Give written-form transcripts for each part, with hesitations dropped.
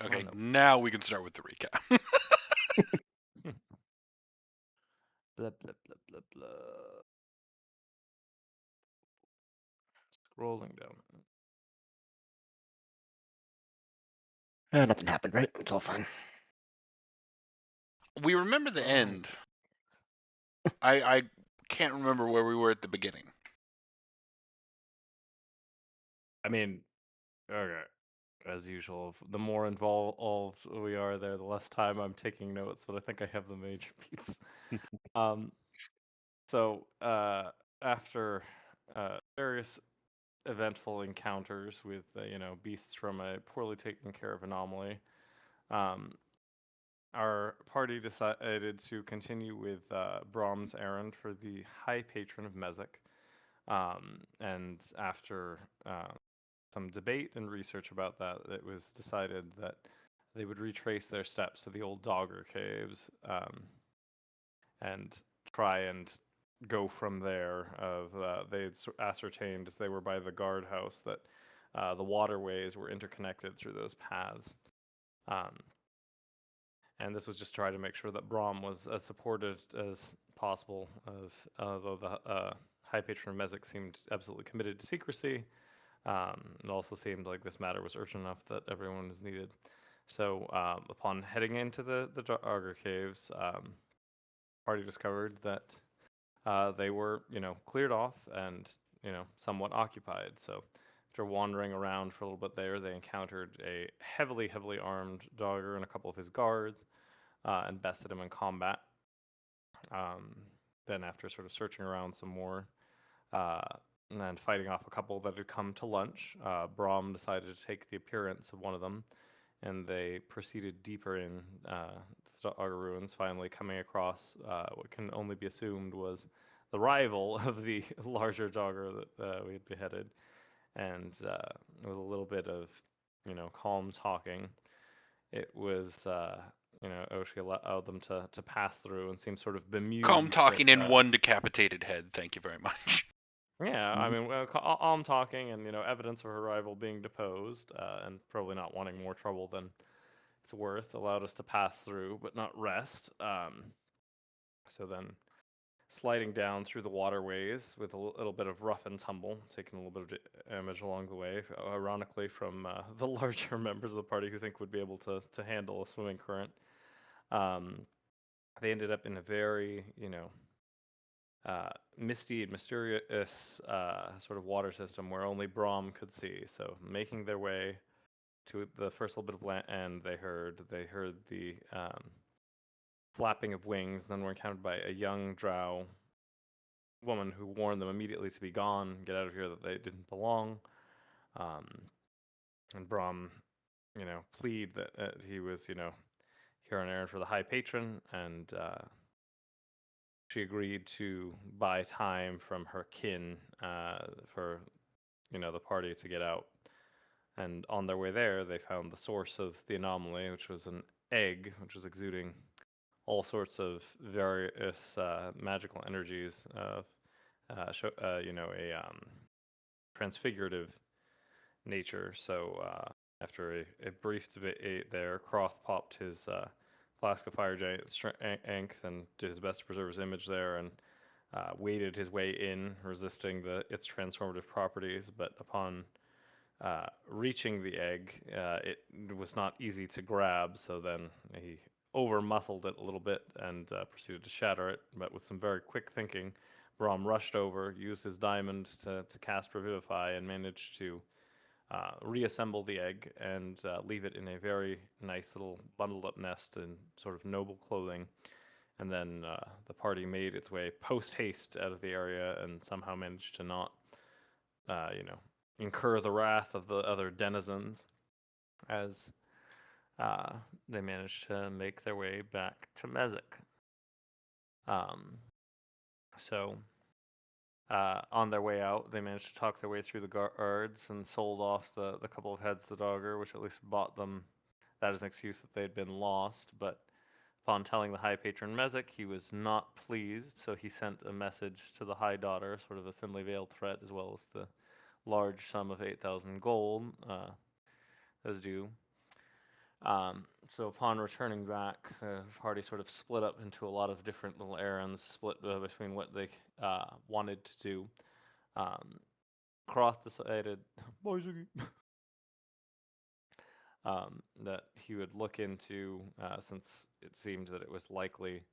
Okay, no. now we can start with the recap. Blah, blah, blah, blah, blah. Scrolling down. Nothing happened, right? It's all fine. We remember the end. I can't remember where we were at the beginning. I mean, okay. As usual, the more involved we are there, the less time I'm taking notes, but I think I have the major beats. So, after various eventful encounters with, beasts from a poorly taken care of anomaly, um, our party decided to continue with Brahm's errand for the High Patron of Mezek. And after some debate and research about that, it was decided that they would retrace their steps to the old Dogger Caves and try and go from there. They had ascertained, as they were by the guardhouse, that the waterways were interconnected through those paths. And this was just try to make sure that Brahm was as supported as possible. Though the High Patron of Mezek seemed absolutely committed to secrecy, it also seemed like this matter was urgent enough that everyone was needed. So upon heading into the Dogger Caves, party discovered that they were, cleared off and, somewhat occupied. So after wandering around for a little bit there, they encountered a heavily, heavily armed Dogger and a couple of his guards and bested him in combat. Then after sort of searching around some more, uh, and then fighting off a couple that had come to lunch, Brahm decided to take the appearance of one of them, and they proceeded deeper in the Dogger ruins, finally coming across what can only be assumed was the rival of the larger Dogger that we had beheaded. And with a little bit of, calm talking, it was, Oshi allowed them to pass through and seemed sort of Calm bemused talking in at. one decapitated head. Thank you very much. Yeah, I mean, I'm talking and, evidence of her rival being deposed and probably not wanting more trouble than it's worth allowed us to pass through, but not rest. So then sliding down through the waterways with a little bit of rough and tumble, taking a little bit of damage along the way, ironically from the larger members of the party who think would be able to handle a swimming current. They ended up in a very, misty and mysterious sort of water system where only Brahm could see. So making their way to the first little bit of land, and they heard the flapping of wings. And then were encountered by a young Drow woman who warned them immediately to be gone, get out of here, that they didn't belong. And Brahm, plead that he was, here on errand for the High Patron, and she agreed to buy time from her kin for, the party to get out. And on their way there, they found the source of the anomaly, which was an egg, which was exuding all sorts of various magical energies of, a transfigurative nature. So after a brief debate there, Croth popped his flask of fire giant strength and did his best to preserve his image there, and waded his way in, resisting its transformative properties. But upon reaching the egg, it was not easy to grab, so then he over muscled it a little bit and proceeded to shatter it. But with some very quick thinking, Brahm rushed over, used his diamond to cast Revivify, and managed to reassemble the egg and leave it in a very nice little bundled up nest in sort of noble clothing. And then the party made its way post haste out of the area and somehow managed to not, incur the wrath of the other denizens as they managed to make their way back to Mezek. So on their way out, they managed to talk their way through the guards and sold off the couple of heads to the Dogger, which at least bought them that as an excuse that they had been lost. But upon telling the High Patron Mezek, he was not pleased, so he sent a message to the High Daughter, sort of a thinly veiled threat, as well as the large sum of 8,000 gold as due. So upon returning back, the party sort of split up into a lot of different little errands, split between what they wanted to do. Um, Croth decided that he would look into, since it seemed that it was likely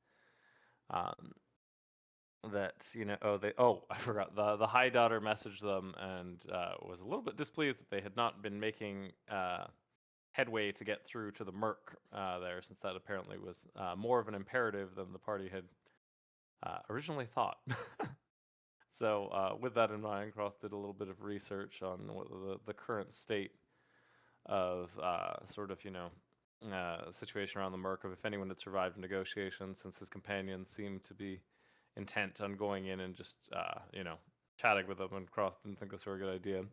um, that I forgot, the high daughter messaged them and was a little bit displeased that they had not been making headway to get through to the Merc there, since that apparently was more of an imperative than the party had originally thought. So with that in mind, Croft did a little bit of research on what the current state of sort of, situation around the Merc, of if anyone had survived negotiations, since his companions seemed to be intent on going in and just, chatting with them, and Croft didn't think this were a good idea.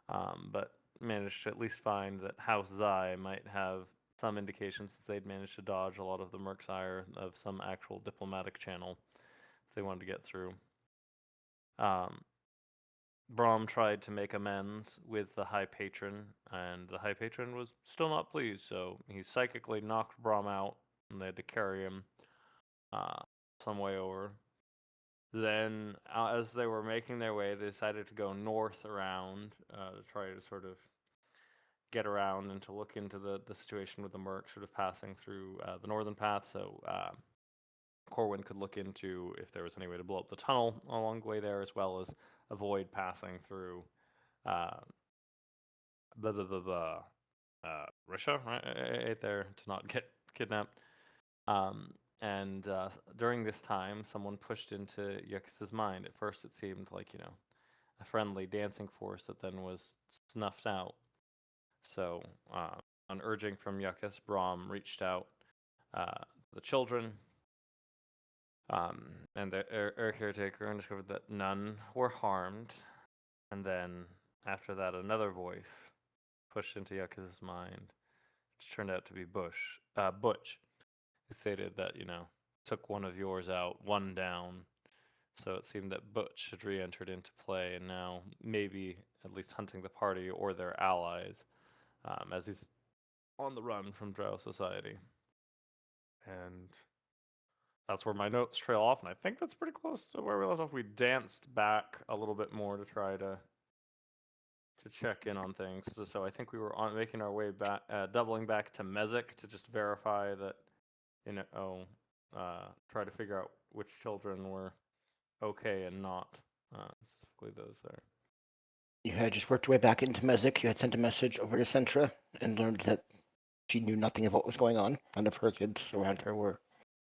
But managed to at least find that House Zai might have some indications that they'd managed to dodge a lot of the Merc's ire of some actual diplomatic channel if they wanted to get through. Um, Brahm tried to make amends with the High Patron, and the High Patron was still not pleased, so he psychically knocked Brahm out, and they had to carry him uh, some way over. Then, as they were making their way, they decided to go north around to try to sort of get around and to look into the situation with the Merc, sort of passing through the northern path, so Corwin could look into if there was any way to blow up the tunnel along the way there, as well as avoid passing through uh, the Risha, right there, to not get kidnapped. Um, and during this time, someone pushed into Yukis's mind. At first, it seemed like, a friendly dancing force that then was snuffed out. So, on urging from Yukis, Brahm reached out to the children and the air caretaker, and discovered that none were harmed. And then, after that, another voice pushed into Yukis's mind, which turned out to be Butch, who stated that, took one of yours out, one down. So it seemed that Butch had re entered into play and now maybe at least hunting the party or their allies, as he's on the run from Drow society. And that's where my notes trail off, and I think that's pretty close to where we left off. We danced back a little bit more to try to check in on things. So I think we were making our way back, doubling back to Mezek to just verify that, try to figure out which children were okay and not, specifically those there. You had just worked your way back into Mezek. You had sent a message over to Centra and learned that she knew nothing of what was going on. None of her kids around her were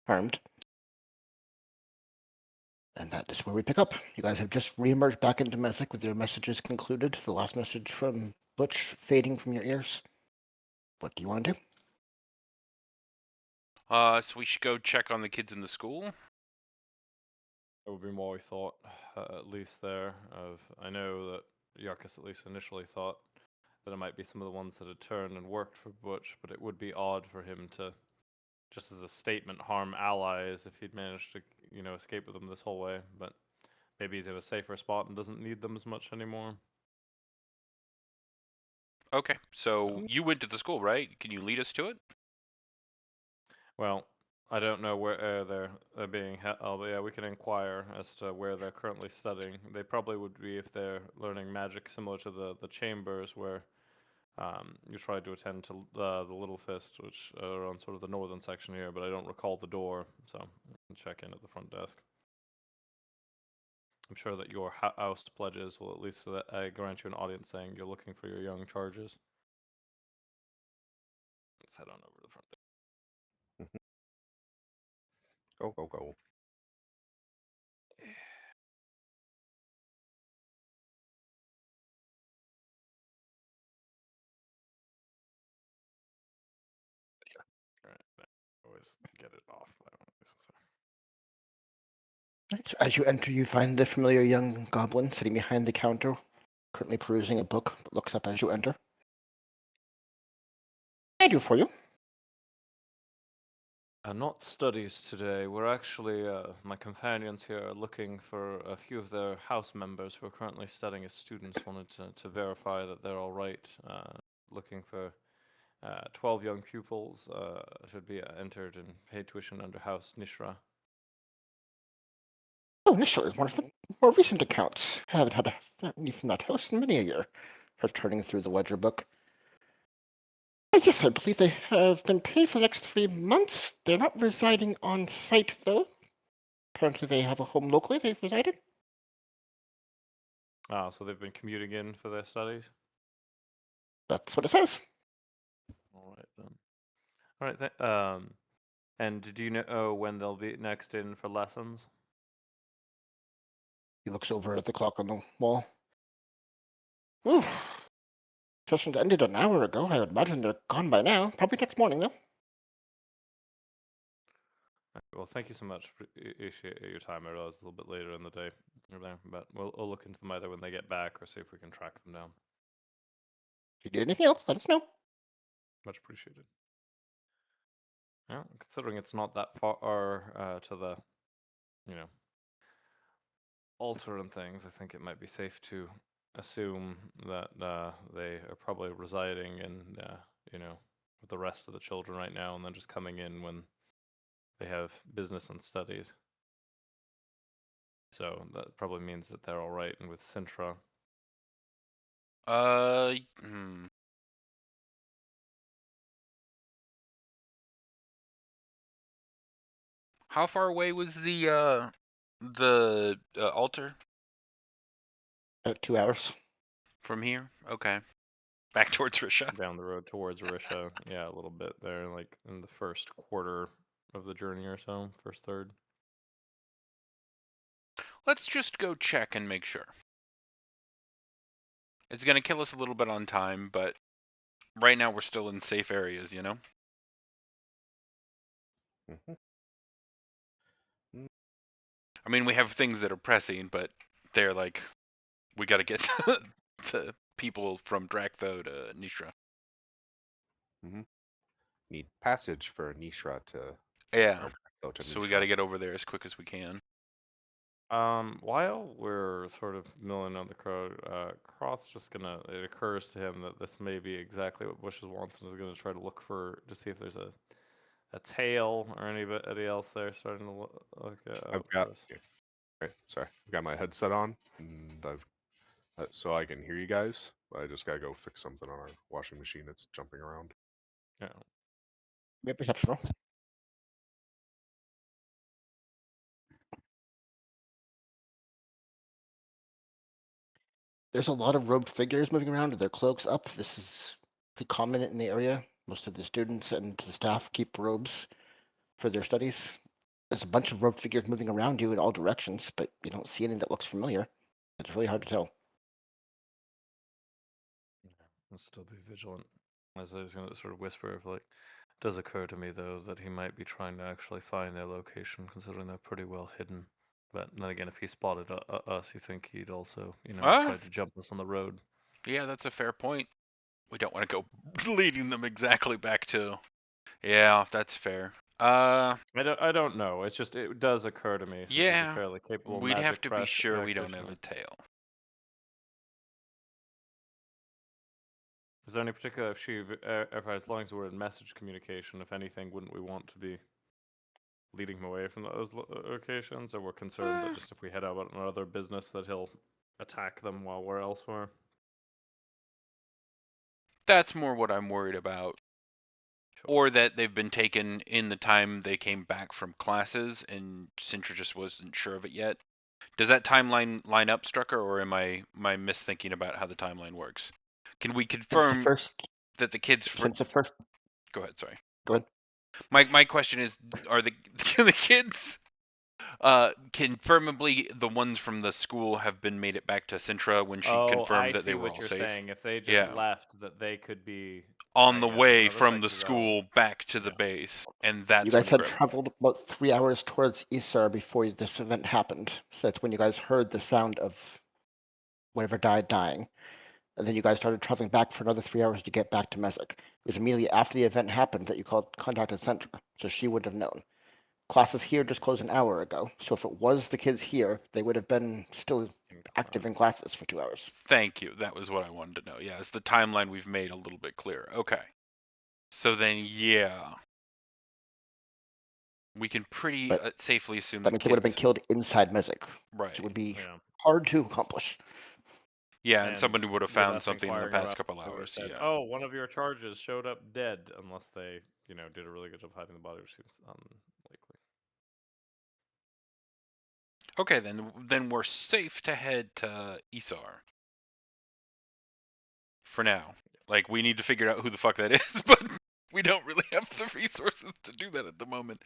harmed. And that is where we pick up. You guys have just reemerged back into Mezek with your messages concluded. The last message from Butch fading from your ears. What do you want to do? So we should go check on the kids in the school. That would be my thought, at least there. I know that Yarkus at least initially thought that it might be some of the ones that had turned and worked for Butch, but it would be odd for him to, just as a statement, harm allies if he'd managed to, escape with them this whole way. But maybe he's in a safer spot and doesn't need them as much anymore. Okay, so you went to the school, right? Can you lead us to it? Well, I don't know where they're being held, but yeah, we can inquire as to where they're currently studying. They probably would be if they're learning magic, similar to the chambers where you tried to attend to the Little Fist, which are on sort of the northern section here, but I don't recall the door, so I can check in at the front desk. I'm sure that your house pledges will at least grant you an audience saying you're looking for your young charges. Let's head on over to the front desk. Go, go, go. Right, always get it off. Right, so as you enter, you find the familiar young goblin sitting behind the counter, currently perusing a book, but looks up as you enter. I do for you. Not studies today. We're actually, my companions here are looking for a few of their house members who are currently studying as students. Wanted to verify that they're all right. Looking for 12 young pupils should be entered and paid tuition under House Nishra. Oh, Nishra is one of the more recent accounts. I haven't had a need from that house in many a year. Her turning through the ledger book. Yes, I believe they have been paid for the next 3 months. They're not residing on site, though. Apparently they have a home locally they've resided. So they've been commuting in for their studies? That's what it says. All right, then. All right, and do you know when they'll be next in for lessons? He looks over at the clock on the wall. Ooh, sessions ended an hour ago. I would imagine they're gone by now. Probably next morning, though. Well, thank you so much. Appreciate your time. I realize it's a little bit later in the day, but we'll look into them either when they get back or see if we can track them down. If you need anything else, let us know. Much appreciated. Yeah, considering it's not that far to the, altar and things, I think it might be safe to assume that they are probably residing in, with the rest of the children right now, and then just coming in when they have business and studies. So that probably means that they're all right, and with Sintra. How far away was the altar About 2 hours. from here? Okay. Back towards Risha. Down the road towards Orisha. Yeah, a little bit there, like in the first quarter of the journey or so, first third. Let's just go check and make sure. It's gonna kill us a little bit on time, but right now we're still in safe areas, you know? Mhm. I mean, we have things that are pressing, but they're like, we gotta get the people from Drakhtho to Nishra. Need passage for Nishra to Yeah. or Drakhtho to So we Nishra. gotta get over there as quick as we can. While we're sort of milling on the crowd, Kroth's just gonna, it occurs to him that this may be exactly what Bush's wants, and is gonna try to look to see if there's a tail or anybody else there starting to look I've out got for this. okay, sorry. I've got my headset on and I've so I can hear you guys. I just gotta go fix something on our washing machine. It's jumping around. Yeah. Make a perception roll. There's a lot of robed figures moving around with their cloaks up. This is pretty common in the area. Most of the students and the staff keep robes for their studies. There's a bunch of robed figures moving around you in all directions, but you don't see any that looks familiar. It's really hard to tell. Let's still be vigilant. As I was gonna sort of whisper, if like, it does occur to me though that he might be trying to actually find their location, considering they're pretty well hidden. But then again, if he spotted us, you think he'd also, try to jump us on the road. Yeah, that's a fair point. We don't want to go leading them exactly back to. Yeah, that's fair. I don't know. It's just it does occur to me since he's a Yeah, fairly capable we'd have magic to be sure we don't have practitioner. a tail. Is there any particular if as long as we're in message communication, if anything, wouldn't we want to be leading him away from those locations, or we're concerned that just if we head out on other business that he'll attack them while we're elsewhere? That's more what I'm worried about. Sure. Or that they've been taken in the time they came back from classes and Sintra just wasn't sure of it yet. Does that timeline line up, Strucker, or am I misthinking about how the timeline works? Can we confirm that the kids? Since the first. Go ahead. Sorry. Go ahead. My question is, are the the kids confirmably the ones from the school have been made it back to Sintra when she confirmed that they were all safe? Saying. If they just left, that they could be on the way from the school back to the base, and that's you guys when had traveled about 3 hours towards Isar before this event happened. So that's when you guys heard the sound of whatever died dying. And then you guys started traveling back for another 3 hours to get back to Mesic. It was immediately after the event happened that you contacted Centra, so she would have known. Classes here just closed an hour ago, so if it was the kids here, they would have been still active in classes for 2 hours. Thank you. That was what I wanted to know. Yeah, it's the timeline we've made a little bit clearer. Okay. So then, yeah, we can pretty But safely assume that the means they would have been kids. killed inside Mezek, which Right. would be Yeah. hard to accomplish. Yeah, and And somebody would have with found us something in the inquiring past around, couple they would have hours. said, Yeah. "Oh, one of your charges showed up dead," unless they, did a really good job hiding the body, which seems unlikely. Okay, then we're safe to head to Isar for now. Like, we need to figure out who the fuck that is, but we don't really have the resources to do that at the moment.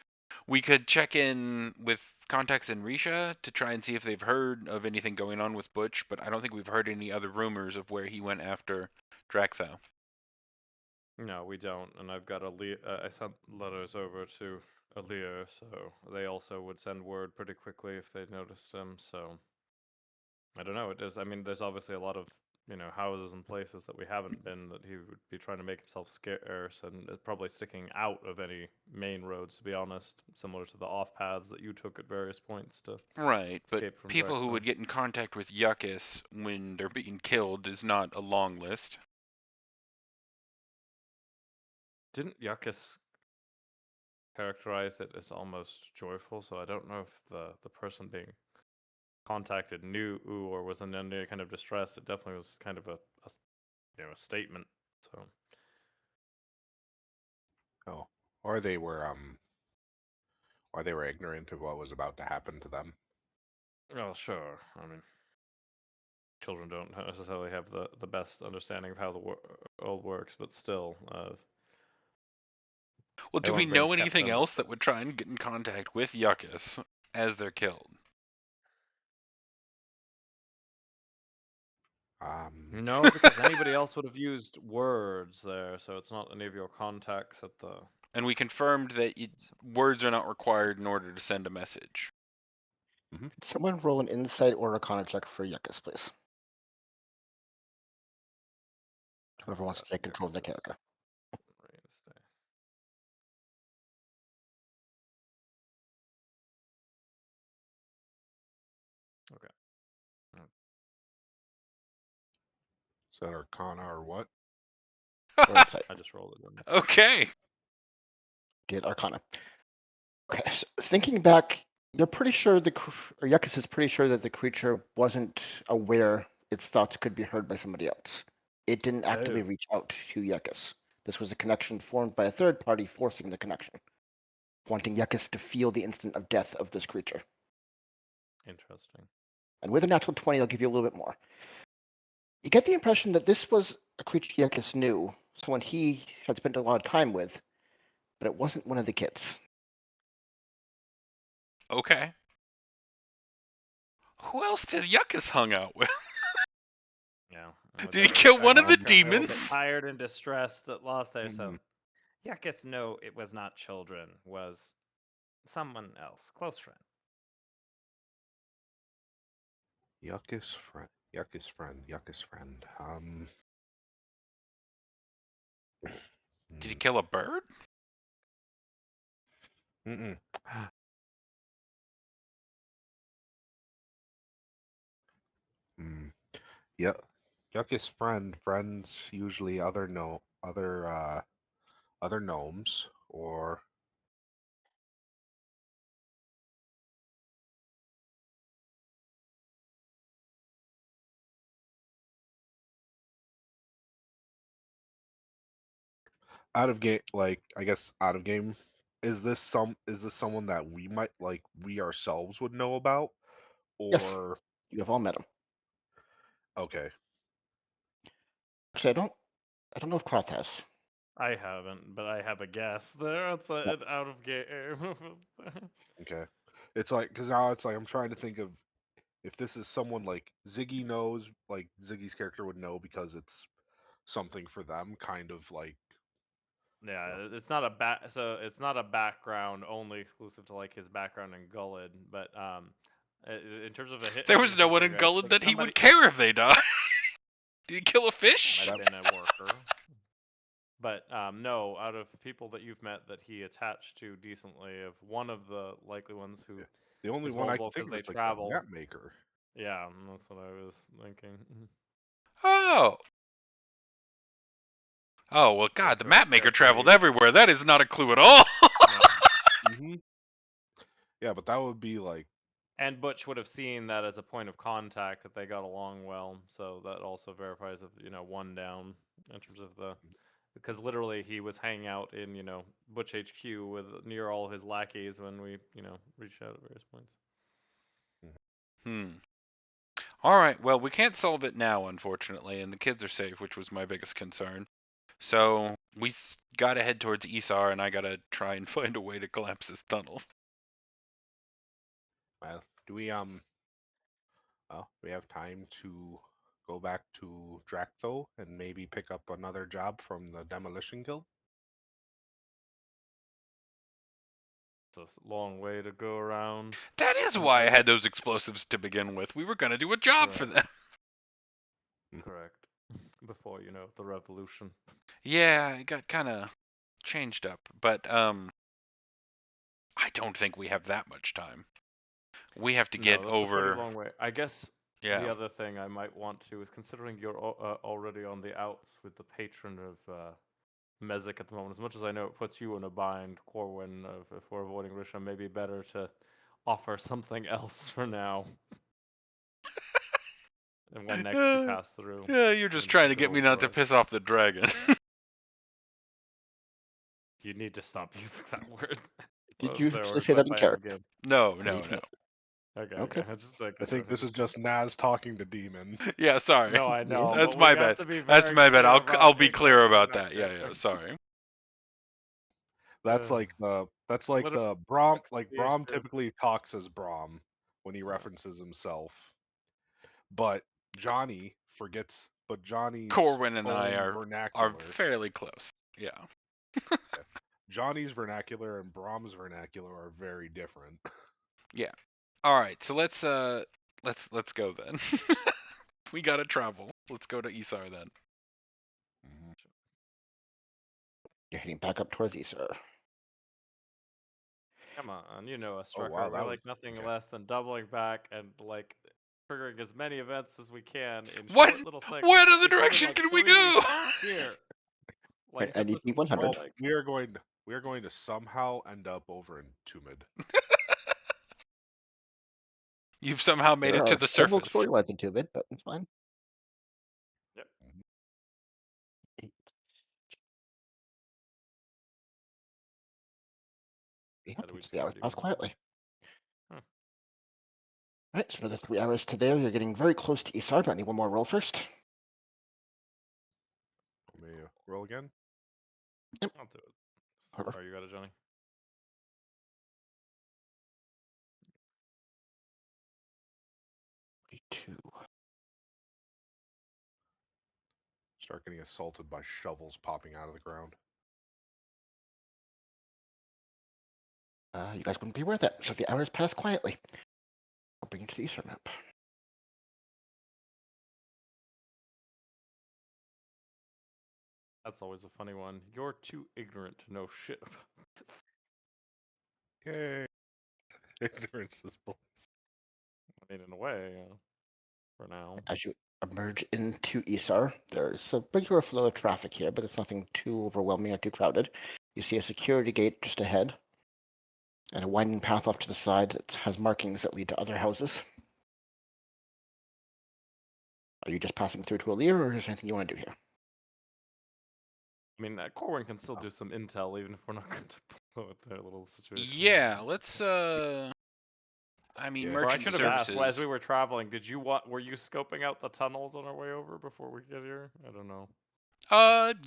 We could check in with contacts in Risha to try and see if they've heard of anything going on with Butch, but I don't think we've heard any other rumors of where he went after Drakthau. No, we don't. And I've got I sent letters over to Alir, so they also would send word pretty quickly if they noticed him. So I don't know. It is. I mean, there's obviously a lot of houses and places that we haven't been that he would be trying to make himself scarce and probably sticking out of any main roads. To be honest, similar to the off paths that you took at various points to Right, but escape from people who Drakthar. would get in contact with Yuccas when they're being killed is not a long list. Didn't Yuccas characterize it as almost joyful? So I don't know if the person being contacted knew or was in any kind of distress. It definitely was kind of a a statement. So Oh, or they were ignorant of what was about to happen to them. well, sure. I mean, children don't necessarily have the best understanding of how the world works, but still, Well, they do we weren't being know kept anything under. else that would try and get in contact with Yuccas as they're killed? No, because anybody else would have used words there, so it's not any of your contacts at the. And we confirmed that words are not required in order to send a message. Could someone roll an insight or Arcana check for Yuccas, please? Whoever wants to take control of the character. Okay. Is that Arcana or what? Or insight. I just rolled it. Okay. Did Arcana. Okay, so thinking back, you're pretty sure or Yuccas is pretty sure that the creature wasn't aware its thoughts could be heard by somebody else. It didn't actively reach out to Yuccas. This was a connection formed by a third party forcing the connection, wanting Yuccas to feel the instant of death of this creature. Interesting. And with a natural 20, I'll give you a little bit more. You get the impression that this was a creature Yuccas knew, someone he had spent a lot of time with, but it wasn't one of the kids. Okay. Who else does Yuccas hung out with? Yeah. Did he kill one of the A little bit demons? tired and distressed at lost there, so. Mhm. Yuccas, no, it was not children. Was someone else, close friend. Yuccas friend. Yuccas friend. Yuccas friend. Did he kill a bird? Mm-mm. Mm. Yeah. Yuccas friend. Friends usually other gnomes or out of game. Like I guess out of game. Is this someone that we ourselves would know about Yes, or you have all met him. okay. Actually, I don't know if Krath has. I haven't, but I have a guess. There, it's out of game. Okay. It's like, because now it's like I'm trying to think of if this is someone like Ziggy knows, like Ziggy's character would know because it's something for them, kind of like, you know, Yeah, it's not so it's not a background only exclusive to like his background in Gullid, but in terms of a There hidden was no creature, one you in guys Gullid think that he somebody would care if they died. Did he kill a might fish? have been a worker. But no, out of people that you've met that he attached to decently, of one of the likely ones who yeah. The only is one I can vulnerable think because of they is like the travel. map maker. Yeah, that's what I was thinking. Oh. Oh well, God, the so map maker traveled carefully- everywhere. That is not a clue at all. Hmm. Yeah, but that would be like, And Butch would have seen that as a point of contact that they got along well, so that also verifies of one down in terms of the because literally he was hanging out in Butch HQ with near all his lackeys when we reached out at various points. Hmm. All right. Well, we can't solve it now, unfortunately, and the kids are safe, which was my biggest concern. So we gotta head towards Isar, and I gotta try and find a way to collapse this tunnel. well, do we have time to go back to Dractho and maybe pick up another job from the demolition guild? It's a long way to go around. That is why I had those explosives to begin with. We were gonna do a job for them. Correct. Before the revolution. Yeah, it got kind of changed up, but I don't think we have that much time. We have to get No, that's a pretty over. long way. I guess the Yeah. other thing I might want to is considering you're already on the outs with the patron of Mezek at the moment. As much as I know it puts you in a bind, Corwin, if we're avoiding Risha, maybe better to offer something else for now. And when next you pass through. Yeah, you're just trying to get me not to piss off the dragon. You need to stop using that word. Did you There actually were say that in by character? again. No, Or no, did you no. Okay, Okay. okay. Just like I think this is just Naz talking to Demon. Yeah, sorry. No, I know. That's but my we have bad. to be That's very my bad. clear I'll about be clear exactly about what that. Yeah, yeah. Sorry. That's like Literally, the Braum. fix Like the Braum issue. typically talks as Braum when he references himself, but Johnny forgets. But Johnny's Corwin and I own are vernacular. fairly close. Yeah. Johnny's vernacular and Braum's vernacular are very different. Yeah. All right. So let's go then. We gotta travel. Let's go to Isar then. You're heading back up towards Isar. Come on, you know us, Oh Strucker. wow, We're that like was nothing okay. less than doubling back and like triggering as many events as we can in What? short little segments. What Like, other we covered, direction like, can we 3 go? here. Right, Like I just need this D100. short, Well, like, we are going to somehow end up over in Tumid. You've somehow made There it to are the several surface. storylines into it, but it's fine. Yep. Yeah, how do we it's the hours decide pass even? quietly. Huh. Right, so another 3 hours to there. You're getting very close to Isar. Do I need one more roll first? Let me roll again. I'll do it. Or- Oh, you got it, Johnny. 42. Start getting assaulted by shovels popping out of the ground. You guys wouldn't be aware of that. So the hours pass quietly. I'll bring you to the Isar map. That's always a funny one. You're too ignorant to know shit about this. Yay! Ignorance is bliss. I mean, in a way, for now. As you emerge into Isar, there's a regular flow of traffic here, but it's nothing too overwhelming or too crowded. You see a security gate just ahead, and a winding path off to the side that has markings that lead to other houses. Are you just passing through to Alir, or is there anything you want to do here? I mean, Corwin can still do some intel, even if we're not going to blow with their little situation. Yeah, let's I mean, Yeah. Or I merchant should have services. asked, well, as we were traveling, were you scoping out the tunnels on our way over before we get here? I don't know.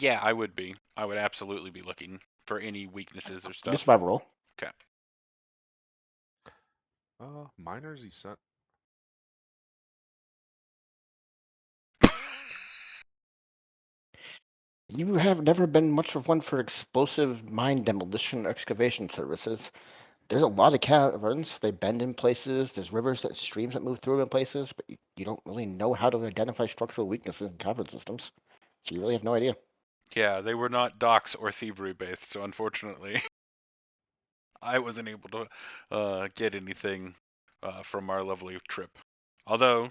Yeah, I would be. I would absolutely be looking for any weaknesses or Give me a stuff. survival roll. Okay. Miners he sent. You have never been much of one for explosive mine demolition or excavation services. There's a lot of caverns. They bend in places. There's rivers, that streams that move through them in places, but you don't really know how to identify structural weaknesses in cavern systems. So you really have no idea. Yeah, they were not docks or thievery based, so unfortunately, I wasn't able to get anything from our lovely trip. Although,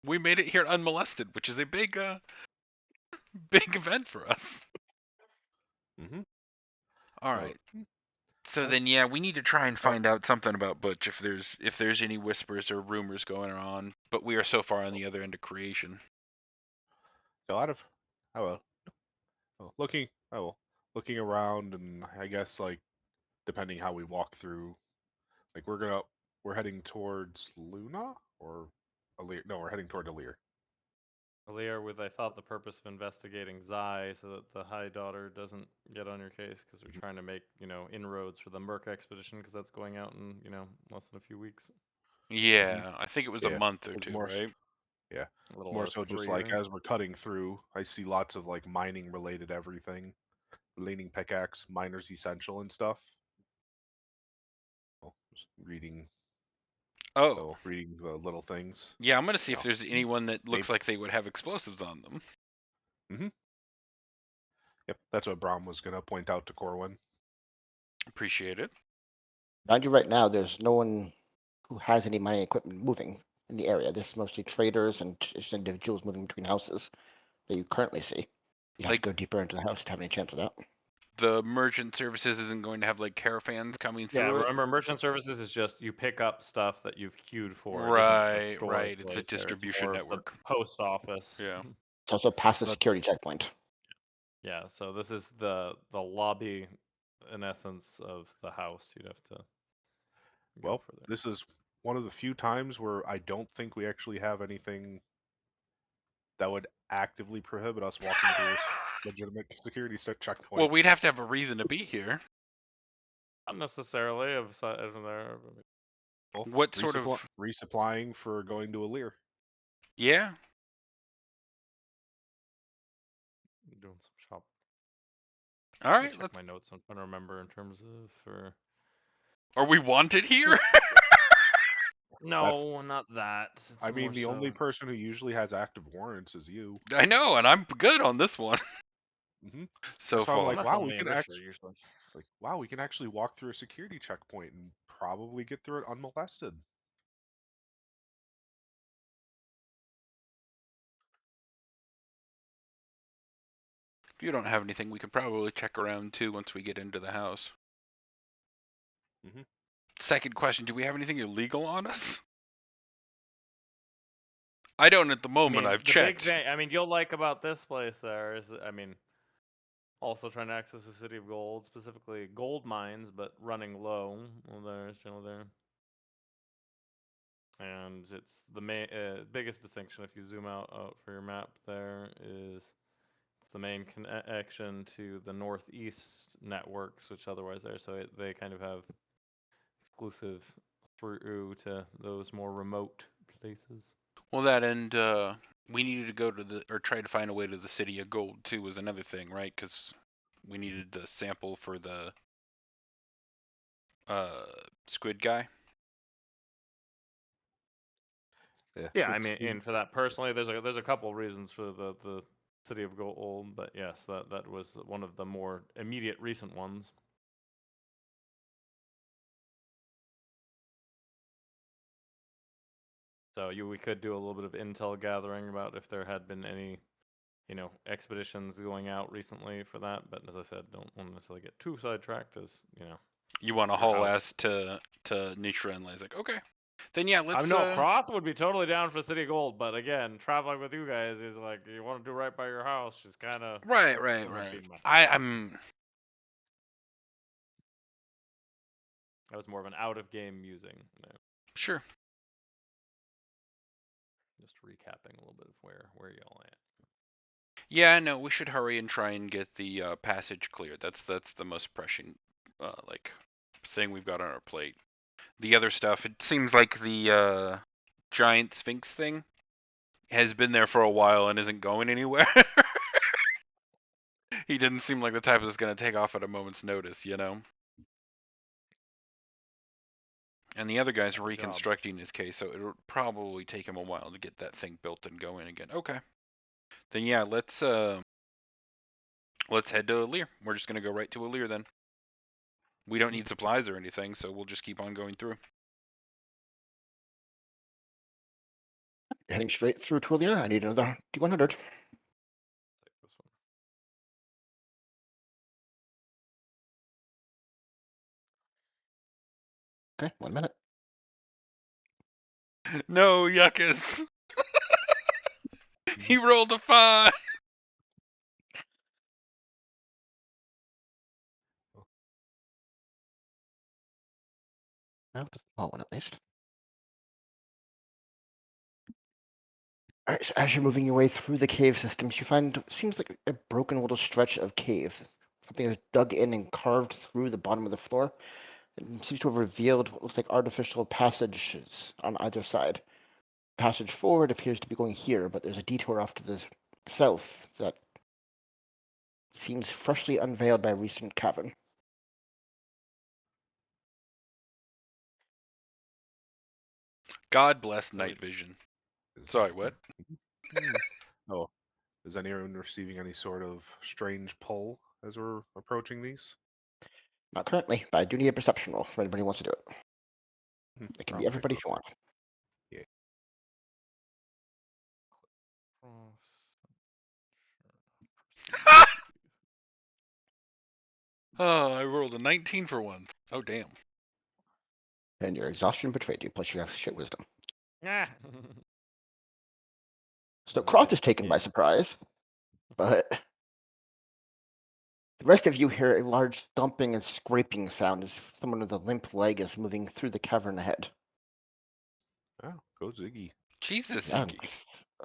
we made it here unmolested, which is a big event for us. Mm-hmm. All Well, right. So uh, then, yeah, we need to try and find out something about Butch if there's any whispers or rumors going on. But we are so far on the other end of creation. a lot of. Oh well. Looking. Oh well. Looking around, and I guess like depending how we walk through, like we're heading towards Luna or Alir. No, we're heading toward Alir. Earlier with, I thought, the purpose of investigating Zai so that the High Daughter doesn't get on your case, because we're trying to make, inroads for the Merc expedition, because that's going out in, less than a few weeks. Yeah, I think it was a Yeah, month or it's two, more. right? Yeah, A little more less so just 3, I like think. as we're cutting through, I see lots of like mining related everything, leaning pickaxe, miner's essential and stuff. Just reading, Oh, reading the little things. yeah. I'm gonna see You if know, there's anyone that maybe. looks like they would have explosives on them. Mm-hmm. Yep, that's what Braum was gonna point out to Corwin. Appreciate it. Mind you, right now, there's no one who has any mining equipment moving in the area. There's mostly traders and just individuals moving between houses that you currently see. You'd have to Like go deeper into the house to have any chance of that. the merchant services isn't going to have like caravans coming Yeah, through it. remember, merchant services is just you pick up stuff that you've queued for. It isn't a Right, storage right. It's a place there. It's distribution more of the network. post office. Yeah. It's also past the But security checkpoint. Yeah, so this is the lobby, in essence, of the house. You'd have to go well, for there. this is one of the few times where I don't think we actually have anything that would actively prohibit us walking through a legitimate security Well, checkpoint. we'd have to have a reason to be here. Not necessarily of there. Well, What sort of? resupplying for going to Alir. Yeah. Doing some shop. All Let me right. check Let's. my notes. I'm trying to remember in terms of for. Are we wanted here? That's. No, not that. It's I more mean, the only so. person who usually has active warrants is you. I know, and I'm good on this one Hmm. so That's why I'm I'm far. like, not wow, telling we me a can mystery actually. usually. It's like, wow, we can actually walk through a security checkpoint and probably get through it unmolested. If you don't have anything, we could probably check around too once we get into the house. Hmm. Second question: do we have anything illegal on us? I don't at the I moment. mean, I've the big checked. thing. I mean, you'll like about this place there is, I mean, also trying to access the city of gold, specifically gold mines, but running low. Well, there's still there. And it's the biggest distinction if you zoom out for your map there is it's the main connection to the northeast networks, which otherwise there, so they kind of have exclusive through to those more remote places. Well, that and we needed to go to the or try to find a way to the city of gold too was another thing, right? Because we needed the sample for the squid guy. Yeah, I It's mean, and for that personally, there's a couple reasons for the city of gold, but yes, that was one of the more immediate recent ones. So we could do a little bit of intel gathering about if there had been any, expeditions going out recently for that. But as I said, don't want to necessarily get too sidetracked, as You want to your haul house. ass to Nitra and Ly's like, okay, then yeah, I let's. know Cross would be totally down for City of Gold, but again, traveling with you guys is like you want to do right by your house. Just kind of Right, that might be my. I'm That was more of an out of game musing. sure. Just recapping a little bit of where y'all at. Yeah, no, we should hurry and try and get the passage cleared. That's the most pressing like thing we've got on our plate. The other stuff, it seems like the giant sphinx thing has been there for a while and isn't going anywhere. He didn't seem like the type that's going to take off at a moment's notice, you know. And the other guy's Good job. reconstructing his case, so it'll probably take him a while to get that thing built and going again. Okay. Then yeah, let's head to Alir. We're just gonna go right to Alir then. We don't need supplies or anything, so we'll just keep on going through. Heading straight through to Alir. I need another D100. Okay, 1 minute. No, Yuckus. He rolled a 5. Well, the small one at least. Alright, so as you're moving your way through the cave systems, you find seems like a broken little stretch of cave. Something is dug in and carved through the bottom of the floor. It seems to have revealed what looks like artificial passages on either side. Passage forward appears to be going here, but there's a detour off to the south that seems freshly unveiled by a recent cavern. God bless So night it's- vision. Is- Sorry, what? Oh, is anyone receiving any sort of strange pull as we're approaching these? Not currently, but I do need a perception roll for anybody who wants to do it. It can I'll be take everybody those. if you want. Oh, I rolled a 19 for once. Oh, damn. And your exhaustion betrayed you, plus you have shit wisdom. Ah. So Croft is taken by surprise, but the rest of you hear a large thumping and scraping sound as someone with a limp leg is moving through the cavern ahead. Oh, go Ziggy. Jesus, Yeah, Ziggy.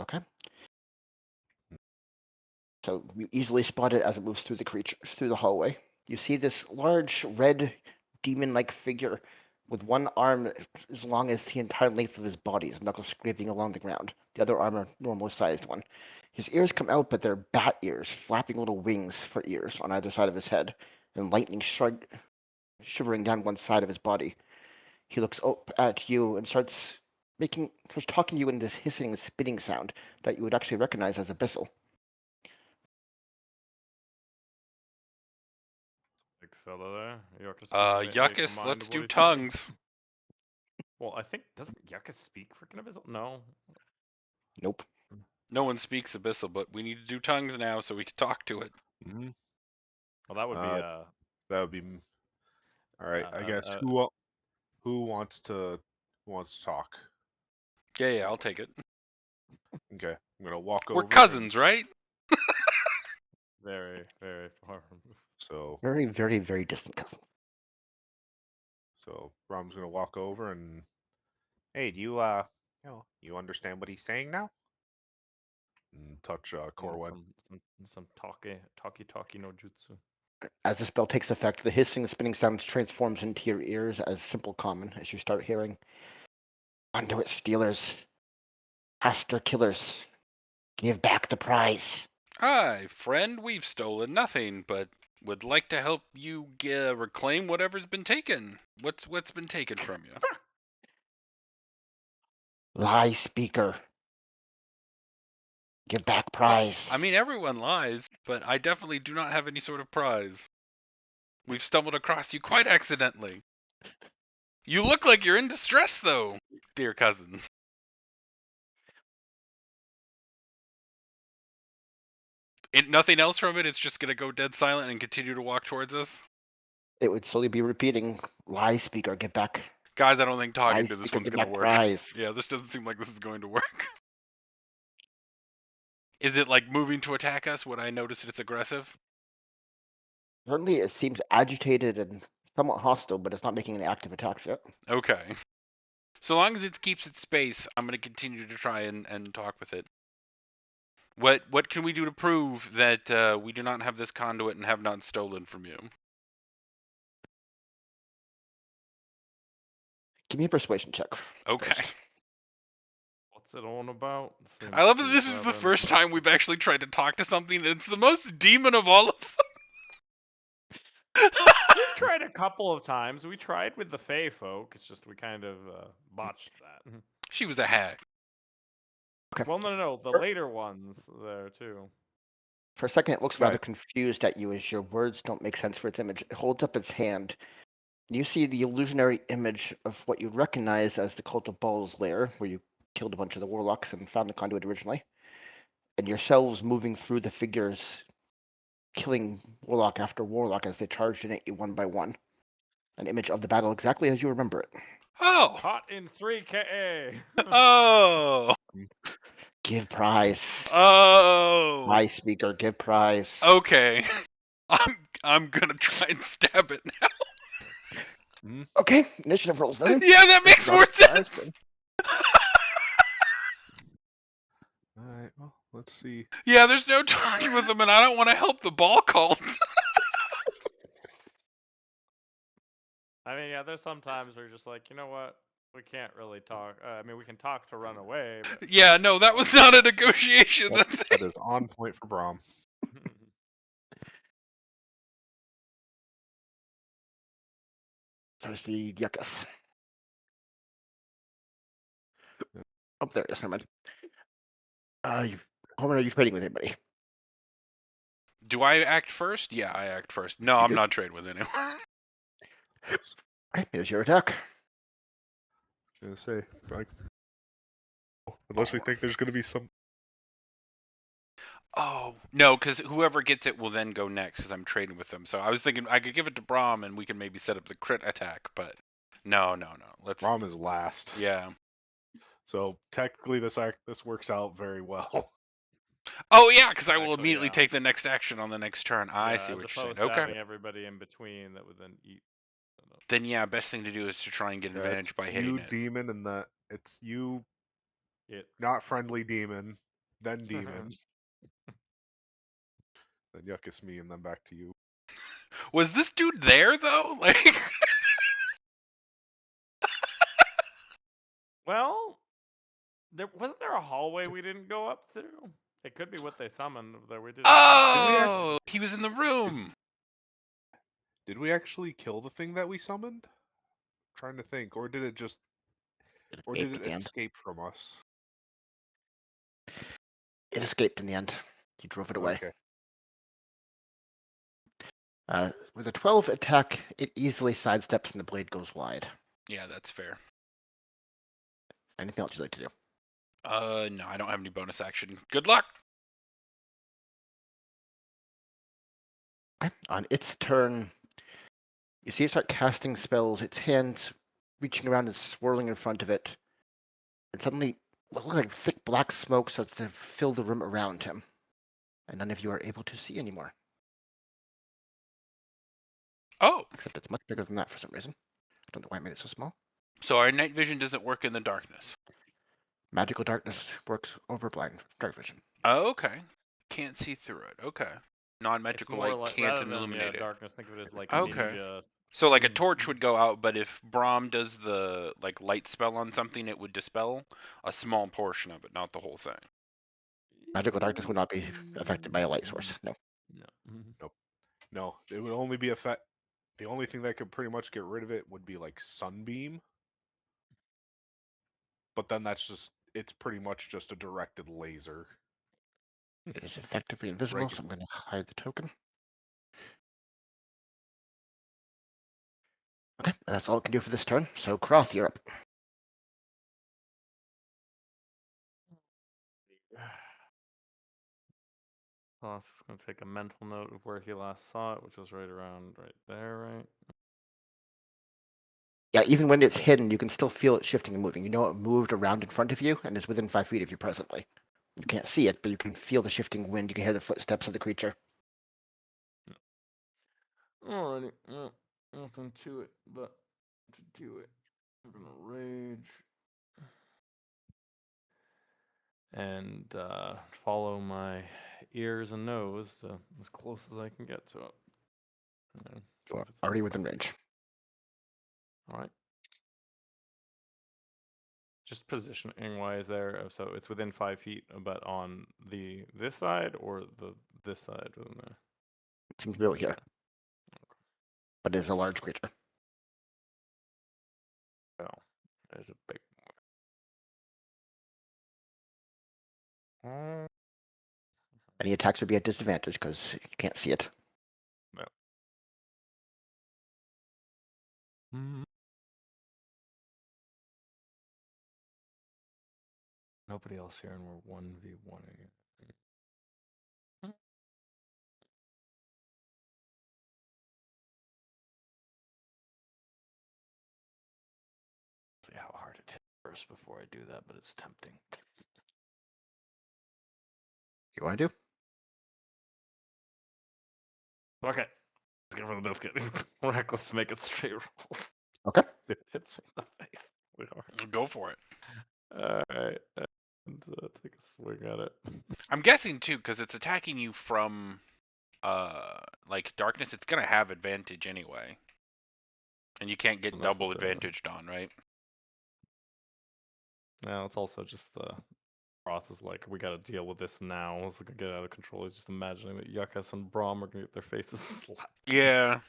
okay. So you easily spot it as it moves through the creature through the hallway. You see this large red demon-like figure with one arm as long as the entire length of his body, his knuckles scraping along the ground. The other arm a normal sized one. His ears come out, but they're bat ears, flapping little wings for ears on either side of his head, and lightning shivering down one side of his body. He looks up at you and starts talking to you in this hissing and spitting sound that you would actually recognize as abyssal. Big fella there. Yuckus, make a Yuckus, mind let's of what do he's saying. tongues. Well, I think doesn't Yuckus speak freaking abyssal? No. Nope. No one speaks abyssal, but we need to do tongues now so we can talk to it. Mm-hmm. Well, that would be That would be all right. I guess who wants to talk? Yeah, I'll take it. Okay, I'm gonna walk We're over. cousins, right? very, very far removed. So Very, very, very distant cousin. Rom's gonna walk over and, hey, do you you understand what he's saying now? And touch Corwin. Some talkie no jutsu. As the spell takes effect, the hissing and spinning sound transforms into your ears as simple common as you start hearing conduit stealers, Aster killers, give back the prize. Hi, friend. We've stolen nothing, but would like to help you reclaim whatever's been taken. What's been taken from you? Lie speaker, give back Well, prize. I mean, everyone lies, but I definitely do not have any sort of prize. We've stumbled across you quite accidentally. You look like you're in distress, though, dear cousin. Nothing else from it. It's just gonna go dead silent and continue to walk towards us. It would slowly be repeating, lie speaker, give back. Guys, I don't think Lie talking to this speaker, one's give gonna back work. prize. Yeah, this doesn't seem like this is going to work. Is it like moving to attack us? Would I notice it's aggressive? Certainly it seems agitated and somewhat hostile, but it's not making any active attacks yet. Okay. So long as it keeps its space, I'm going to continue to try and talk with it. What can we do to prove that we do not have this conduit and have not stolen from you? Give me a persuasion check. Okay. First. What's it on about? I love that this is the first time we've actually tried to talk to something, and it's the most demon of all of them. We've tried a couple of times. We tried with the Fey folk. It's just we kind of botched that. She was a hag. Okay. Well, no. The later ones there too. For a second, it looks rather Right. confused at you as your words don't make sense for its image. It holds up its hand. You see the illusionary image of what you recognize as the Cult of Baal's lair, where you killed a bunch of the warlocks and found the conduit originally. And yourselves moving through the figures, killing warlock after warlock as they charged in at you one by one. An image of the battle exactly as you remember it. Oh. Hot in 3K. Oh. Give prize. Oh. My speaker, give prize. Okay. I'm gonna try and stab it now. Okay, initiative rolls then. Yeah, that If makes not more a prize, sense. Alright, well, let's see. Yeah, there's no talking with them, and I don't want to help the ball cult. I mean, yeah, there's sometimes where you're just like, you know what? We can't really talk. I mean, we can talk to run away, but Yeah, no, that was not a negotiation. That's That is on point for Brom. there's the yuckus. Oh, there it is. Never mind. Homer, are you trading with anybody? Do I act first? Yeah, I act first. No, You I'm do. not trading with anyone. Alright, here's your attack. I was gonna say, like, unless we think there's gonna be some. Oh no, because whoever gets it will then go next. Because I'm trading with them. So I was thinking I could give it to Brahm, and we can maybe set up the crit attack. But no. Let's. Brom is last. Yeah. So technically, this works out very well. Oh yeah, because I will Actually, immediately yeah. take the next action on the next turn. I Yeah, see as what you're saying. opposed to Okay. having everybody in between that would then eat. Then yeah, best thing to do is to try and get Yeah, it's advantage by hitting you, it. demon, and that it's you, It. not friendly demon, then demon, then yuckus me, and then back to you. Was this dude there though? Like. Well, wasn't there a hallway we didn't go up through? It could be what they summoned that we didn't. Oh, he was in the room. Did we actually kill the thing that we summoned? Trying to think, or did it just, or did Escaped it at the end. escape from us? It escaped in the end. You drove it away. Okay. With a 12 attack, it easily sidesteps and the blade goes wide. Yeah, that's fair. Anything else you'd like to do? No, I don't have any bonus action. Good luck. Okay. On its turn, you see it start casting spells, its hands reaching around and swirling in front of it. And suddenly, what looks like thick black smoke starts to fill the room around him. And none of you are able to see anymore. Oh, Except it's much bigger than that for some reason. I don't know why I made it so small. so our night vision doesn't work in the darkness. Magical darkness works over blind dark vision. Oh, okay. Can't see through it. Okay. It's Non-magical more light like can't rather than illuminate it. darkness. Think of it as like Okay. ninja. So like a torch would go out, but if Brahm does the like light spell on something, it would dispel a small portion of it, not the whole thing. Magical darkness would not be affected by a light source. No. No. No, it would only be effect. The only thing that could pretty much get rid of it would be like sunbeam. But then it's pretty much just a directed laser. It is effectively invisible, so I'm going to hide the token. Okay, that's all it can do for this turn. So, Croth, you're up. Oh, I'm just gonna take a mental note of where he last saw it, which was right around right there, right? Yeah, even when it's hidden, you can still feel it shifting and moving. You know it moved around in front of you and is within 5 feet of you presently. You can't see it, but you can feel the shifting wind. You can hear the footsteps of the creature. Alrighty, well, nothing to it, but to do it, we're gonna rage and follow my ears and nose to as close as I can get to it. You are already within range. All right. Just positioning wise there, so it's within 5 feet, but on this side or this side within there. It seems to be over here, but it is a large creature. Oh, there's a big one. Any attacks would be at disadvantage because you can't see it. No. Mm. Nobody else here, and we're 1v1ing it. See how hard it hits first before I do that, but it's tempting. You want to do? Okay, let's go for the biscuit. Reckless, make it straight roll. Okay. It hits me in the face. We are. Go for it. All right, and take a swing at it. I'm guessing too, because it's attacking you from like darkness. It's gonna have advantage anyway, and you can't get double Necessarily. advantaged on, right? Now it's also just the Roth is like, we gotta deal with this now. It's gonna get out of control. He's just imagining that Yuckas and Braum are gonna get their faces slapped. Yeah.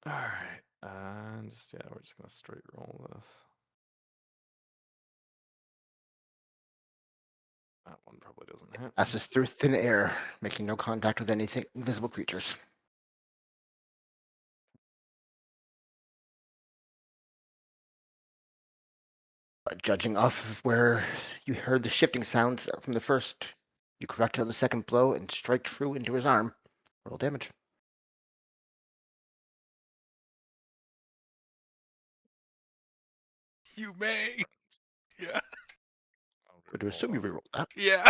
All right, and just we're just gonna straight roll this. That one probably doesn't hit. Passes through thin air, making no contact with anything invisible creatures. But judging off of where you heard the shifting sounds from the first, you correct on the second blow and strike true into his arm. Roll damage. You may. Yeah. Good to assume you reroll that. Yeah.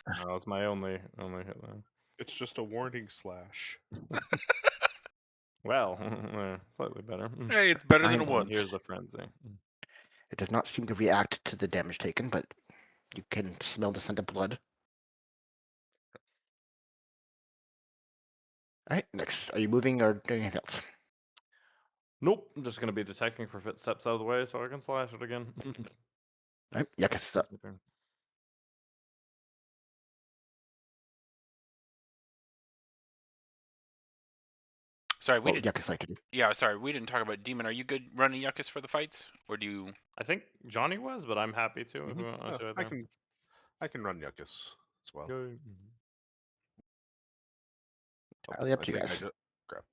That was my only hit there. It's just a warning slash. Well, slightly better. Hey, it's better than a Fine. And one. here's the frenzy. It does not seem to react to the damage taken, but you can smell the scent of blood. All right, next. Are you moving or doing anything else? Nope, I'm just gonna be detecting for if it steps out of the way so I can slash it again. All right, Yuckus is up. That's my turn. Sorry, we What would did. Yuckus like to do? Yeah, sorry, we didn't talk about Demon. Are you good running Yuckus for the fights, or do you? I think Johnny was, but I'm happy to if Mhm. we want to do it I there. can run Yuckus as well. Go. Entirely up I to you think guys. crap.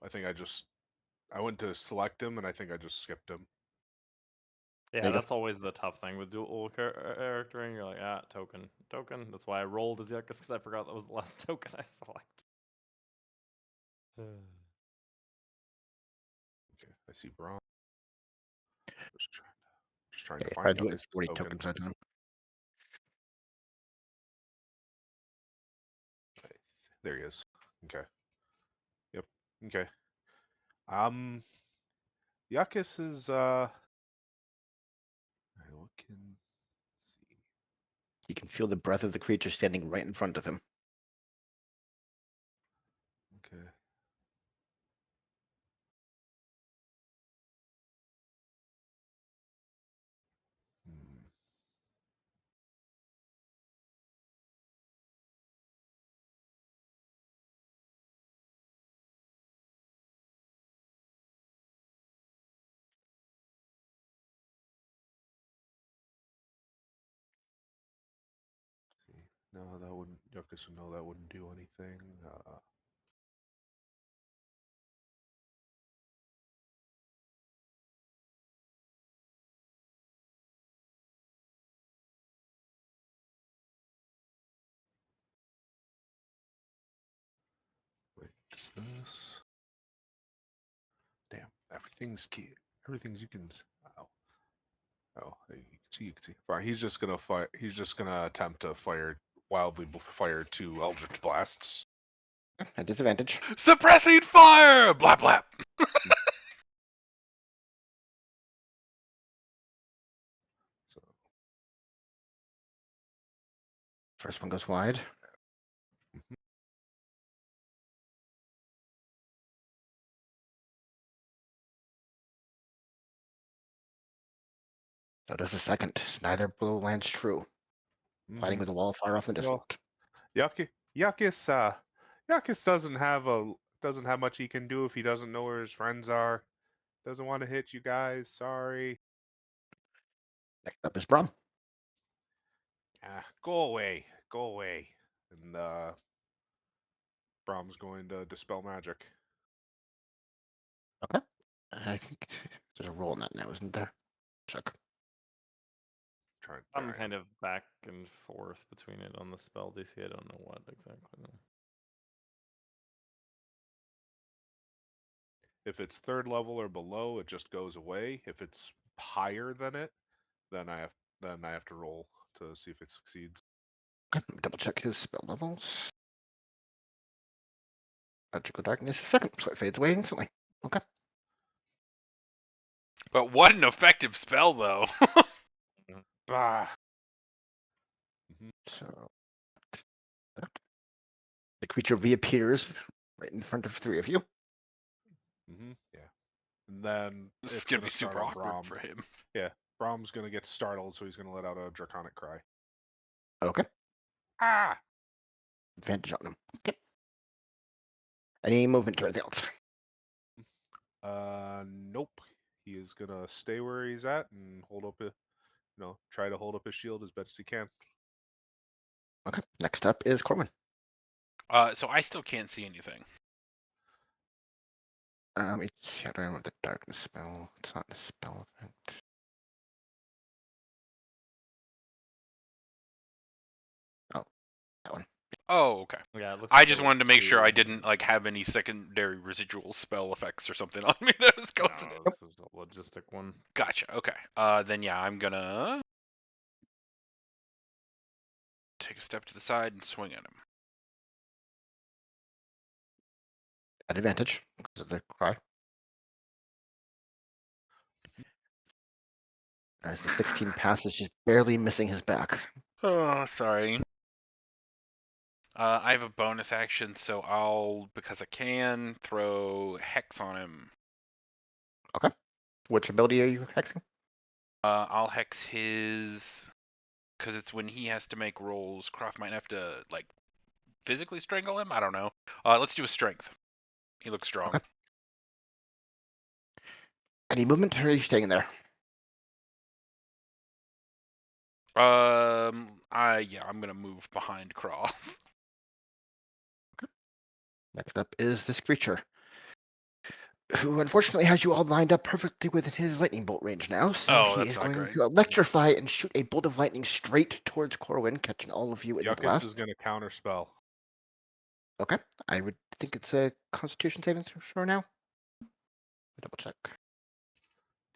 I went to select him and I think I just skipped him. Yeah, There you go. that's always the tough thing with dual charactering. You're like, token. That's why I rolled as Yuckus, because I forgot that was the last token I select. Okay, I see Braun. Just trying to Okay, if I find do it, Yuckus it's 40 token. tokens at a time. There he is. Okay. Yep. Okay. Um, Yuckus is what can see? You can feel the breath of the creature standing right in front of him. Okay. Hmm. See. No, that wouldn't. Yuckus would know that wouldn't do anything. Wait, is this? Damn, everything's key. Everything's you can. Oh, oh, you can see. You can see. Fine. He's just gonna fire. He's just gonna attempt to fire two Eldritch blasts. At disadvantage. Suppressing fire! Blap blap. So First one goes wide. mhm. So does the second. Neither blow lands true. Fighting with a wall of fire off in the Well, distance. Yuckus doesn't have much he can do if he doesn't know where his friends are. Doesn't want to hit you guys. Sorry. Next up is Brom. Go away. Go away. And Brom's going to dispel magic. Okay. I think there's a roll in that now, isn't there? Check. I'm There I am. kind of back and forth between it on the spell DC. I don't know what exactly. Though. If it's third level or below, it just goes away. If it's higher than it, then I have to roll to see if it succeeds. Okay, let me double check his spell levels. Magical darkness is second, so it fades away instantly. Okay. But what an effective spell, though. Bah. Mhm. So the creature reappears right in front of three of you. Yeah. And then This is it's gonna gonna be start super on awkward Brom. for him. Yeah. Brom's gonna get startled, so he's gonna let out a draconic cry. Okay. Ah! Advantage on him. Okay. Any movement or anything else? Nope. He is gonna stay where he's at and hold up try to hold up his shield as best he can. Okay. Next up is Corwin. So I still can't see anything. It's I don't know the darkness spell. It's not a spell effect. Oh, that one. Oh, okay. Yeah, it looks I like just there was wanted to make sure I 2. didn't like have any secondary residual spell effects or something on me that was causing it. No, this is a logistic one. Gotcha. Okay. Then yeah, I'm gonna take a step to the side and swing at him. At advantage because of the cry. As the 16 passes, just barely missing his back. Oh, sorry. I have a bonus action, so I'll, because I can, throw Hex on him. Which ability are you hexing? I'll Hex his, because it's when he has to make rolls. Croft might have to, like, physically strangle him? I don't know. Let's do a Strength. He looks strong. Okay. Any movement, or are you staying there? Yeah, I'm gonna move behind Croft. Next up is this creature, who unfortunately has you all lined up perfectly within his lightning bolt range now. So Oh, he that's is not going great. to electrify and shoot a bolt of lightning straight towards Corwin, catching all of you in the Yuckus blast. is gonna counterspell. Okay, I would think it's a Constitution saving throw now. Double check.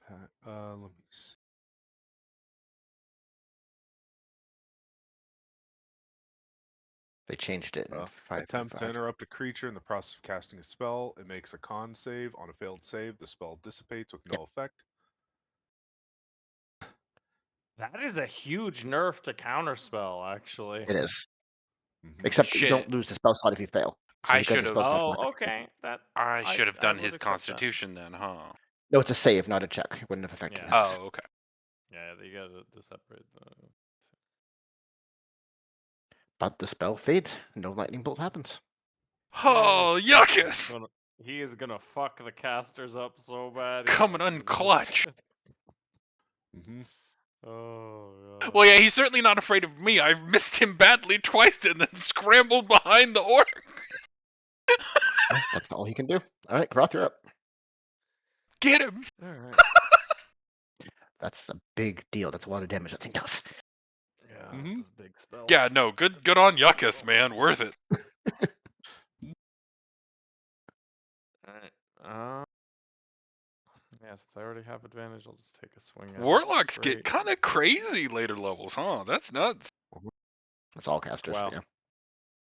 Let me see. They changed it in Attempt to 5.5. interrupt a creature in the process of casting a spell. It makes a con save. On a failed save, the spell dissipates with no Yep. effect. That is a huge nerf to counterspell, actually. It is. Mhm. Except you Shit. don't lose the spell slot if you fail. So I you get the should have. spell slot Oh, back. okay. That I should have done would his accept that. Constitution then, huh? No, it's a save, not a check. It wouldn't have affected Yeah. your hex. Oh, okay. Yeah, you gotta separate the. But the spell fades. No lightning bolt happens. Oh, yuckus! He is gonna fuck the casters up so bad. Coming He's gonna unclutch. Mhm. Oh god. Well, yeah, he's certainly not afraid of me. I've missed him badly twice and then scrambled behind the orc. Well, that's all he can do. All right, Groth, you're up. Get him! All right. That's a big deal. That's a lot of damage that thing does. Yeah, Mhm. this is a big spell. Yeah, no, good on Yuckus, man. Worth it. Alright. Yeah, since I already have advantage, I'll just take a swing at it Warlocks get straight. kind of crazy later levels, huh? That's nuts. That's all casters. Wow. Yeah.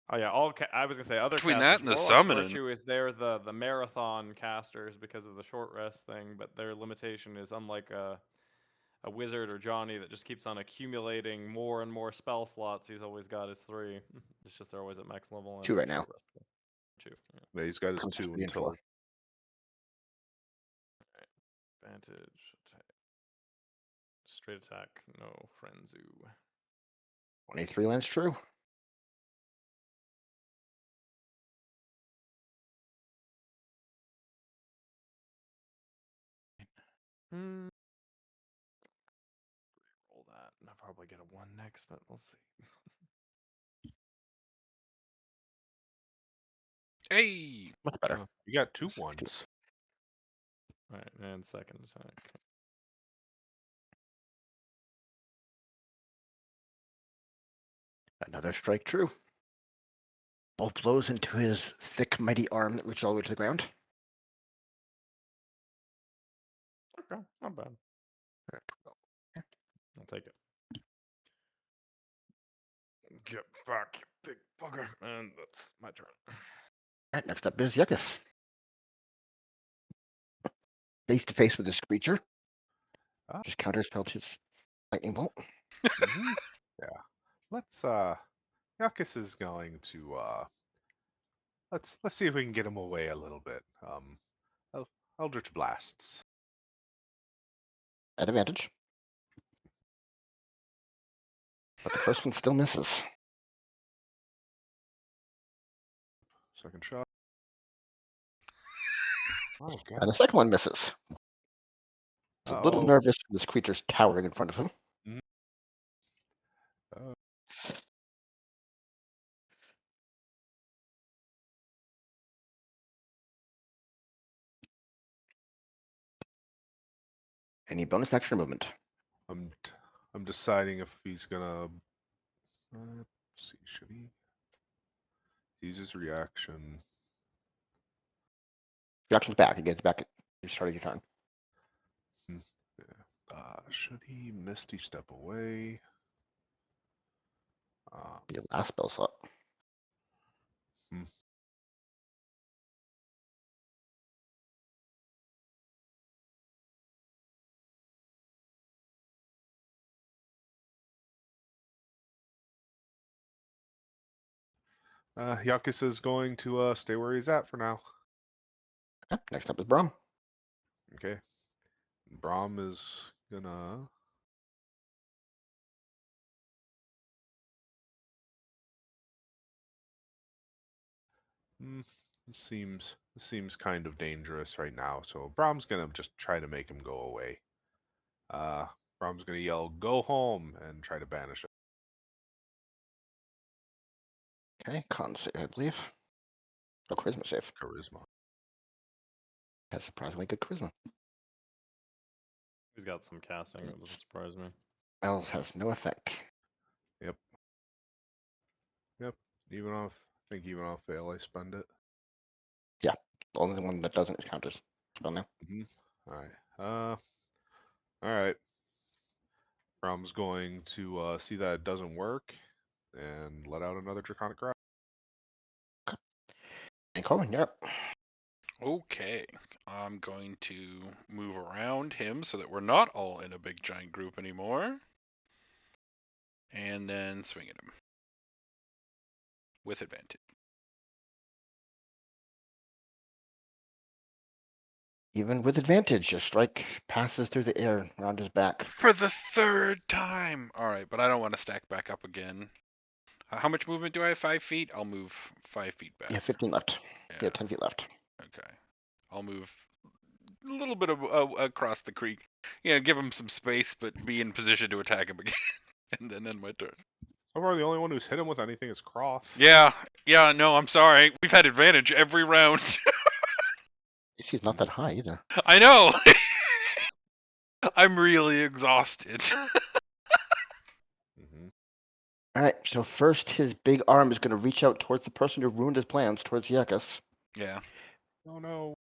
Oh yeah, I was gonna say other Between casters. that and the Warlock's summoning. Virtue is they're the marathon casters because of the short rest thing, but their limitation is unlike a wizard or Johnny that just keeps on accumulating more and more spell slots. He's always got his 3. It's just they're always at max level. And 2 right now. short rest 2. Yeah. Yeah, he's got his Comes 2 3 and 4. until Advantage attack. Straight attack, no frenzy. 23 lands true. Hmm. Roll that. And I'll probably get a 1 next, but we'll see. Hey! What's better? you got 2 16. ones. Alright, and second attack. Another strike true. Both blows into his thick, mighty arm that reaches all the way to the ground. Okay, not bad. take it. Get back, you big bugger. And that's my turn. Alright, next up is Yuckus. Face to face with this creature. Ah. Just counterspelled his lightning bolt. Mhm. Yeah. Let's Yuckus is going to let's see if we can get him away a little bit. Eldritch blasts. At advantage. But the first one still misses. Second shot. Oh And god. the second one misses. He's a little Uh-oh. nervous when this creature's towering in front of him. Uh, Any bonus action or movement? I'm I'm deciding if he's gonna let's see, should he use his reaction? Reaction's back. He gets back at the start of your turn. Yeah. Should he misty step away? Be your last spell slot. Hmm. Yuckus is going to stay where he's at for now. Okay, next up is Brom. Okay. Brahm is gonna this seems kind of dangerous right now, so Brahm's gonna just try to make him go away. Uh Brahm's gonna yell, "Go home," and try to banish it. Okay, con save, I believe. Oh, charisma save. Charisma. Has surprisingly good charisma. He's got some casting. That doesn't surprise me. Else has no effect. Yep. Yep. Even off I think even off fail I spend it. The only one that doesn't is counters. Spell now. Alright. Alright. Brahm's going to see that it doesn't work and let out another Draconic Grasp. And Corbin, you're up. Okay, I'm going to move around him so that we're not all in a big giant group anymore. And then swing at him. With advantage. Even with advantage, your strike passes through the air around his back. For the third time! Alright, but I don't want to stack back up again. How much movement do I have? 5 feet? I'll move 5 feet back. You have 15 left. Yeah. You have 10 feet left. Okay. I'll move a little bit of across the creek. Yeah, give him some space, but be in position to attack him again. And then end my turn. So far, the only one who's hit him with anything is Croft. Yeah, no, I'm sorry. We've had advantage every round. AC's not that high either. I know! I'm really exhausted. Mm-hmm. Alright, so first his big arm is going to reach out towards the person who ruined his plans, towards Yakus. Yeah. Oh no.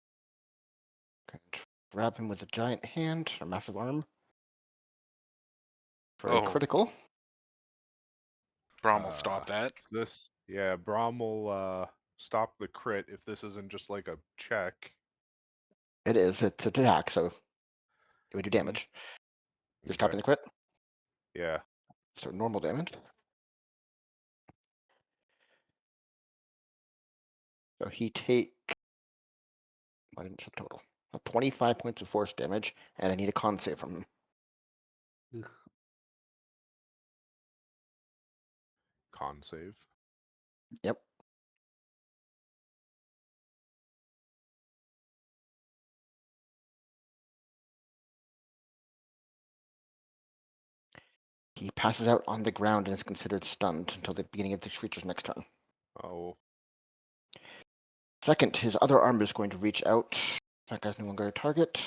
Grab him with a giant hand, a massive arm. For a Oh, critical. Brom will stop that. Yeah, Brahm will stop the crit if this isn't just like a check. It is, it's an attack, so it would do damage. You're Okay. stopping the crit? Yeah. So normal damage. So he take, I didn't check total. 25 points of force damage, and I need a con save from him. Con save. Yep. He passes out on the ground and is considered stunned until the beginning of the creature's next turn. Oh. Second, his other arm is going to reach out. That guy's no longer a target.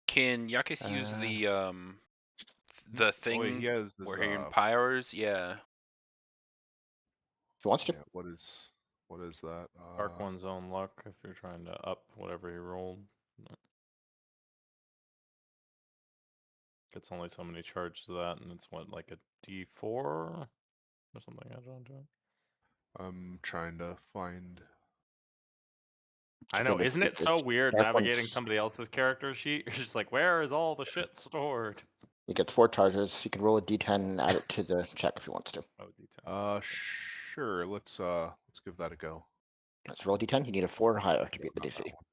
Can Yakis use the Oh, thing wait, he has this, where he empowers? Yeah. If he wants to. yeah, what is that? Dark One's own luck if you're trying to up whatever he rolled. It's only so many charges of that, and it's what, like a D4 or something added onto it. I'm trying to find. I know, isn't it so weird navigating somebody else's character sheet? You're just like, where is all the shit stored? You get 4 charges. You can roll a d10 and add it to the check if you want to. Oh, D10. Sure. Let's give that a go. Let's roll a d10. You need a 4 or higher to Yeah, beat the not DC. that one.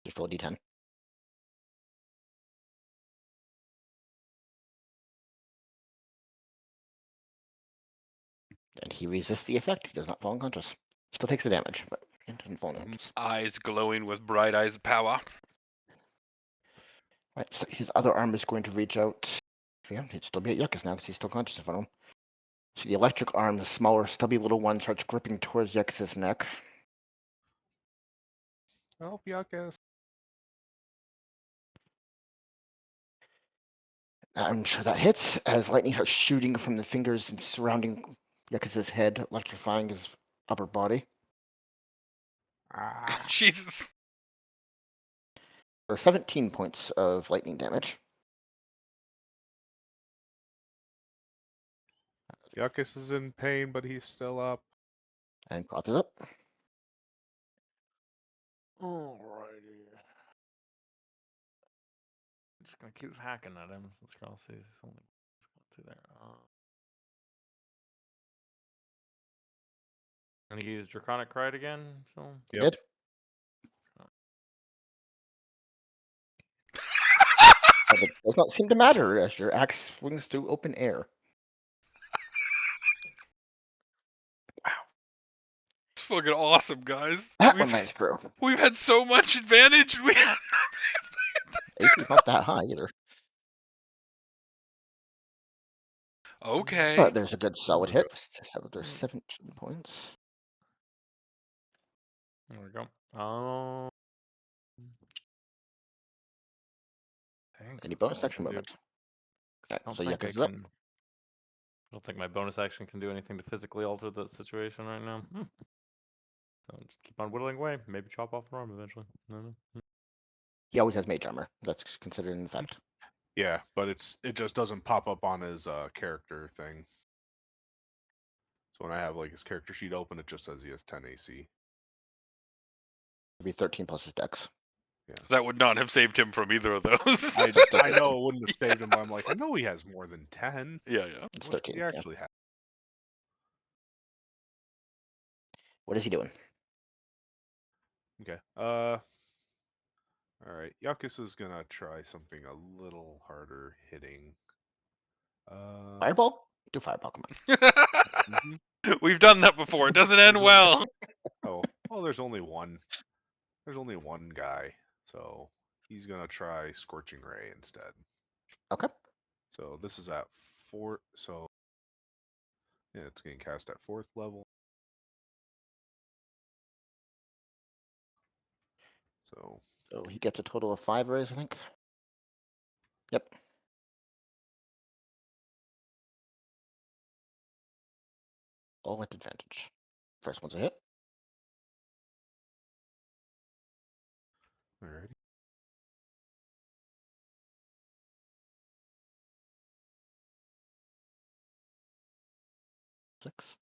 Just roll a d10. And he resists the effect. He does not fall unconscious. Still takes the damage, but he doesn't fall unconscious. Eyes glowing with bright eyes of power. Right, so his other arm is going to reach out. Yeah, he'd still be at Yuckus now because he's still conscious in front of him. So the electric arm, the smaller, stubby little one, starts gripping towards Yuckus's neck. Help, Yakas. I'm sure that hits as lightning starts shooting from the fingers and surrounding Yuckus's head, electrifying his upper body. Ah. Jesus. For 17 points of lightning damage. Yakas is in pain, but he's still up. And Koth is up. Alrighty. I'm just gonna keep hacking at him. Let's see. Let's go to there. Gonna use Draconic Rite again. So. You Yep. did? But it does not seem to matter as your axe swings through open air. It's fucking awesome, guys. That one went through. We've had so much advantage. We AP's not that high either. Okay. But there's a good solid hit. There's Mm. 17 points. There we go. Any bonus action movement? I don't so think I Yuckus is up. can. I don't think my bonus action can do anything to physically alter the situation right now. So just keep on whittling away. Maybe chop off an arm eventually. I don't know. He always has mage armor. That's considered an effect. Yeah, but it just doesn't pop up on his character thing. So when I have like his character sheet open, it just says he has 10 AC. It'd be 13 plus his dex. Yeah. That would not have saved him from either of those. I know it wouldn't have saved him, but I'm like, I know he has more than 10. Yeah, yeah. It's What 13. does he Yeah. actually have? What is he doing? Okay. All right. Yuckus is gonna try something a little harder hitting. Fireball? Do fireball, come on. Mhm. We've done that before. It doesn't end well. Oh, well, there's only one. There's only one guy, so he's gonna try Scorching Ray instead. Okay. So this is at 4. So yeah, it's getting cast at 4th level. So So he gets a total of 5 rays, I think. Yep. All with advantage. First one's a hit. alrighty. Six.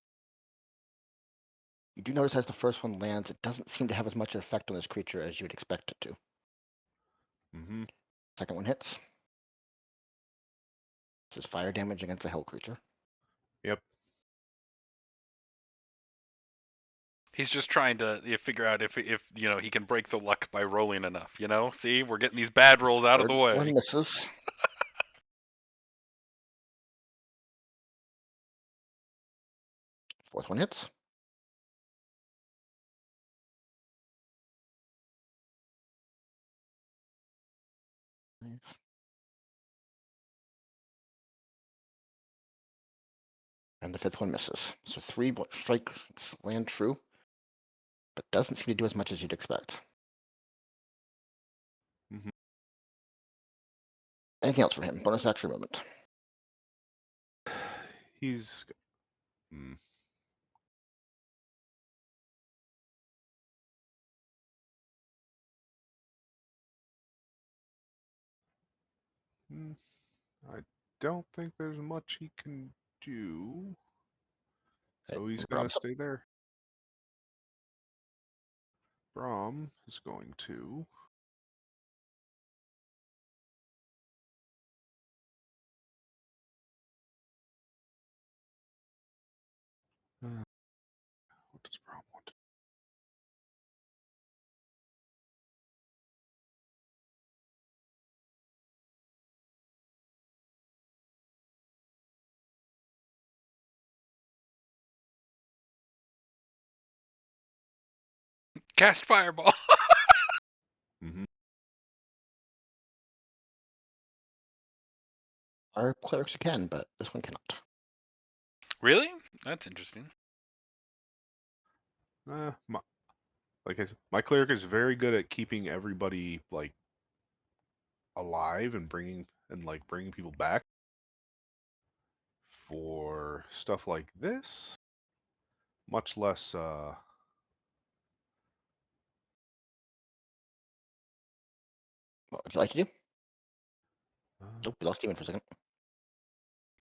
You do notice as the first one lands, it doesn't seem to have as much effect on this creature as you would expect it to. Mm-hmm. Second one hits. This is fire damage against a hell creature. Yep. He's just trying to figure out if he can break the luck by rolling enough. See, we're getting these bad rolls out of the way. One misses. Fourth one hits. And the fifth one misses. So 3 strikes land true. but doesn't seem to do as much as you'd expect. Mhm. Anything else for him? Bonus action movement. He's. Hmm. Hmm, I don't think there's much he can do. So he's gonna Brahms up. stay there. Brahm is going to. What does Brahm want? Cast fireball. Mm-hmm. Our clerics can, but this one cannot. Really? That's interesting. Like I said, my cleric is very good at keeping everybody like alive and bringing people back. For stuff like this, much less. What would you like to do? Uh, Nope, we lost Demon for a second.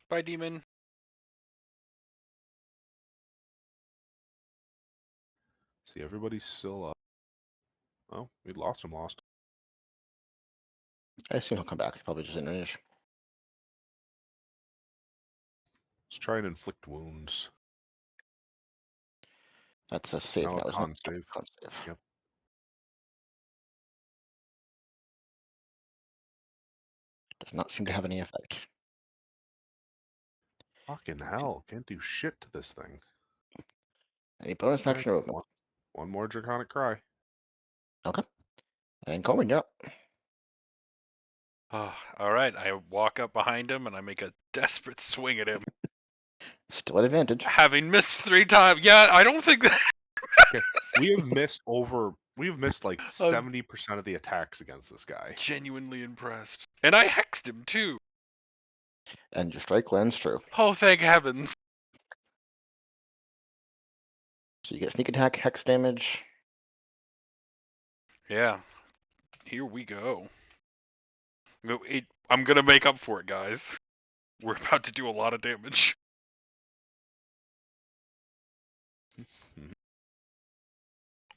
Bye, demon. See, everybody's still up. Oh, we lost him. Lost. I assume he'll come back. Probably just in range. Let's try and inflict wounds. That's a save Now a now, isn't it? con save. Con save. Yep. Does not seem to have any effect. Fucking hell! Can't do shit to this thing. Any bonus Alright, action or movement? one more draconic cry. Okay. And Coleman, you're up. Oh, all right. I walk up behind him and I make a desperate swing at him. Still at advantage. Having missed 3 times. Yeah, I don't think that. Okay, we have missed like I'm 70% of the attacks against this guy. genuinely impressed. And I hexed him too. And your strike lands true. Oh, thank heavens. So you get sneak attack, hex damage. Yeah. Here we go. I'm gonna make up for it, guys. We're about to do a lot of damage.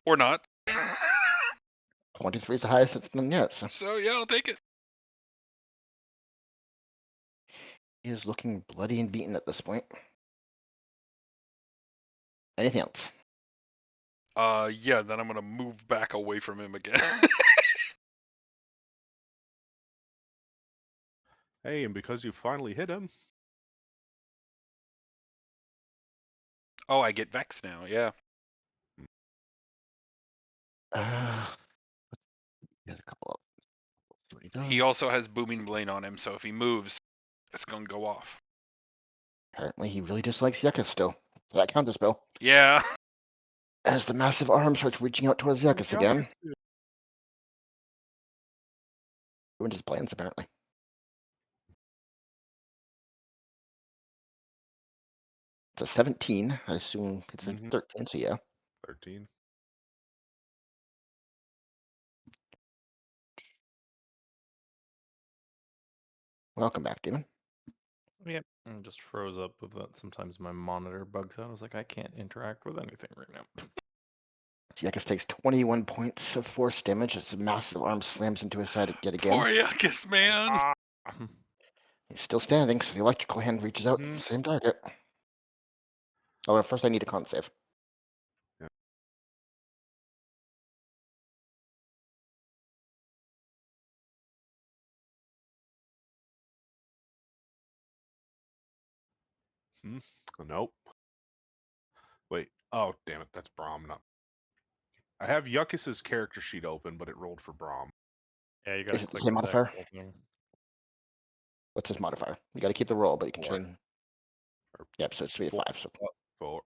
Or not. 23 is the highest it's been yet. So So yeah, I'll take it. he is looking bloody and beaten at this point. Anything else? Yeah, then I'm gonna move back away from him again. Hey, and because you finally hit him, Oh, I get Vex now, yeah. Got a couple of. What he He does. also has Booming Blade on him, so if he moves, it's gonna go off. Apparently, he really dislikes Yucca still. So that counter spell. Yeah. As the massive arm starts reaching out towards Yucca again. Ruined his plans, apparently. It's a 17. I assume it's a 13, so yeah. 13. Welcome back, Demon. Yep. I just froze up with that. Sometimes my monitor bugs out. I was like, I can't interact with anything right now. Yucca takes 21 points of force damage as the massive arm slams into his side yet again. Poor Yuckus, man. He's still standing, so the electrical hand reaches out. Same target. Oh, first I need a con save. Nope. Wait. Oh, damn it. That's Brahm. Not. I have Yuckus's character sheet open, but it rolled for Brahm. Yeah, you gotta Is it the click same exact modifier? whole thing. What's his modifier? You got to keep the roll, but you can 4. turn. Or Yep, so it's 3 to 5. So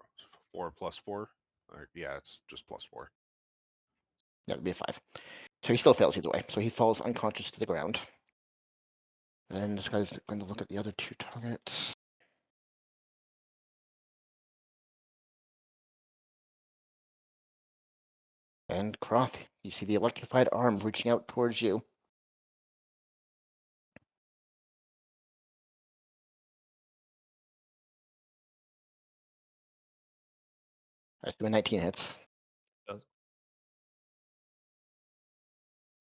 4 plus 4. Yeah, it's just plus 4. That would be a 5. So he still fails either way. So he falls unconscious to the ground. And this guy's going to look at the other 2 targets. And Croth, you see the electrified arm reaching out towards you. I assume a 19 hits. Does.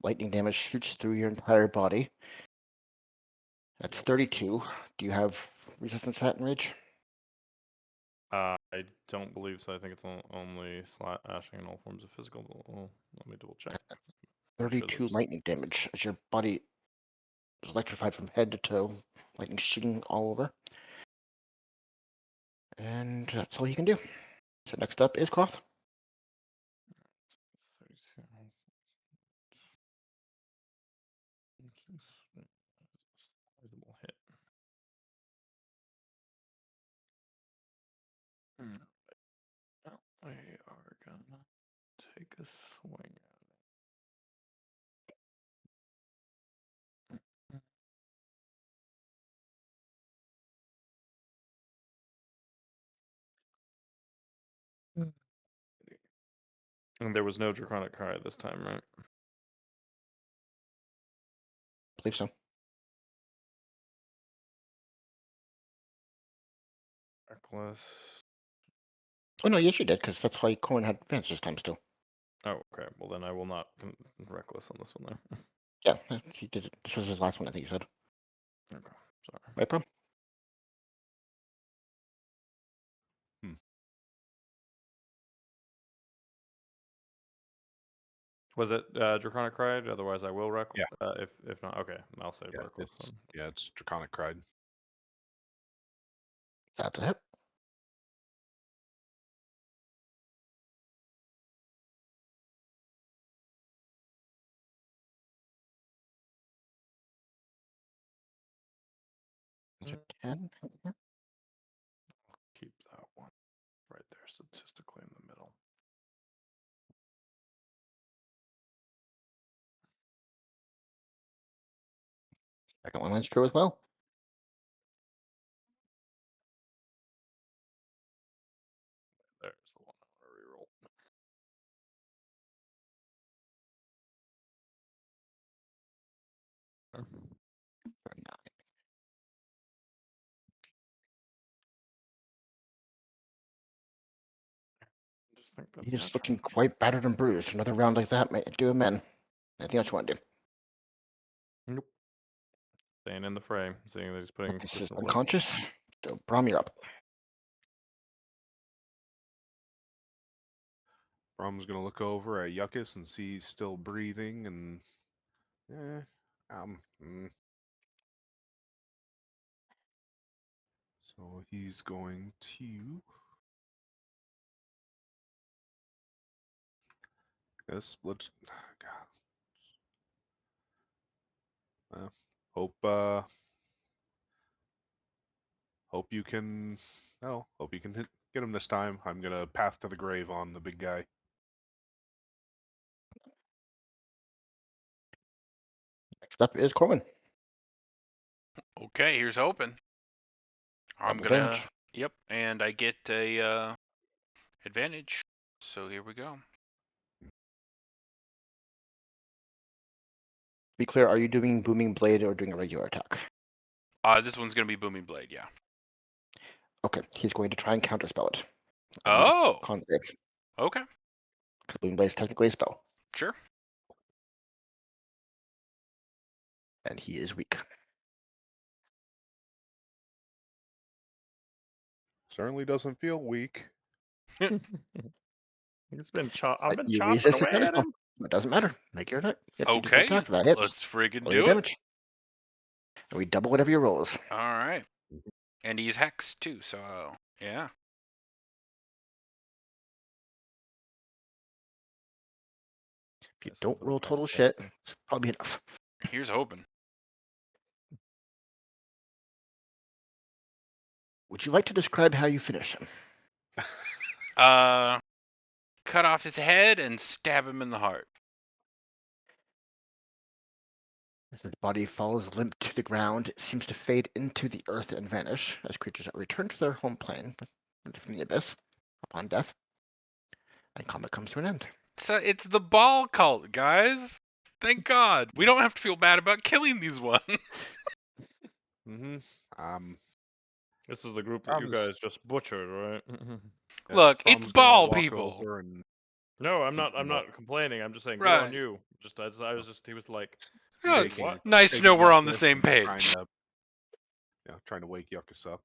Lightning damage shoots through your entire body. That's 32. Do you have resistance to that in rage? I don't believe so. I think it's only slashing and all forms of physical. Let me double check. I'm sure 32 lightning damage as your body is electrified from head to toe. Lightning shooting all over. And that's all you can do. So next up is Croth. 32. Sizable hit. Now we are gonna take a swing at it. And there was no Draconic Cry this time, right? I believe so. Reckless. Oh no, yes you did, because that's why Cohen had advantage this time still. Oh, okay. Well, then I will not reckless on this one then. Yeah, he did it. This was his last one, I think you said. Okay, sorry. Right, bro? Was it Draconic Cry? Otherwise, I will reckless. Yeah. If not, okay, I'll save Yeah, reckless. it's Draconic Cried. That's a hit. Is it 10? Keep that one right there, statistically in the middle. Second one lands true as well. There's the one I want to reroll. For 9. I just think that's He's my looking turn. quite battered and bruised. Another round like that might do him in. Anything else you want to do? Nope. Staying in the fray, seeing that he's putting This is persistent blade. unconscious. So Brom, you're up. Brom's gonna look over at Yuckus and see he's still breathing and so he's going to let's God. Hope hope you can hope you can get him this time. I'm gonna path to the grave on the big guy. Next up is Corwin. Okay, here's hoping. I'm Double gonna. damage. Yep, and I get a advantage. So here we go. Be clear, are you doing Booming Blade or doing a regular attack? This one's gonna be Booming Blade, yeah. Okay, he's going to try and counterspell it. Oh, Con save. okay, Because Booming Blade is technically a spell. sure. And he is weak. Certainly doesn't feel weak. It's been I've been You chopping resist the away counterspell. at him. It doesn't matter. Make your attack. Yep, you just Okay, attack. That hits. let's friggin' Roll your do it. damage. And we double whatever your rolls. All right. And he's hexed too, so yeah. If you This don't is the roll best total thing. shit, it's probably enough. Here's hoping. Would you like to describe how you finish him? Cut off his head and stab him in the heart. As the body falls limp to the ground, it seems to fade into the earth and vanish as creatures that return to their home plane from the abyss upon death, and combat comes to an end. So it's the ball cult, guys. Thank God. We don't have to feel bad about killing these ones. Mm-hmm. This is the group that you Promise. guys just butchered, right? Yeah, Look, it's Brom's gonna ball walk people. over and No, I'm he's not. I'm gonna not complaining. I'm just saying, good on Right. you. Just as I was just, he was like, Yeah, wait, it's taking what? nice to know taking we're on the Yuckus same and trying page. to trying to wake Yuckus up.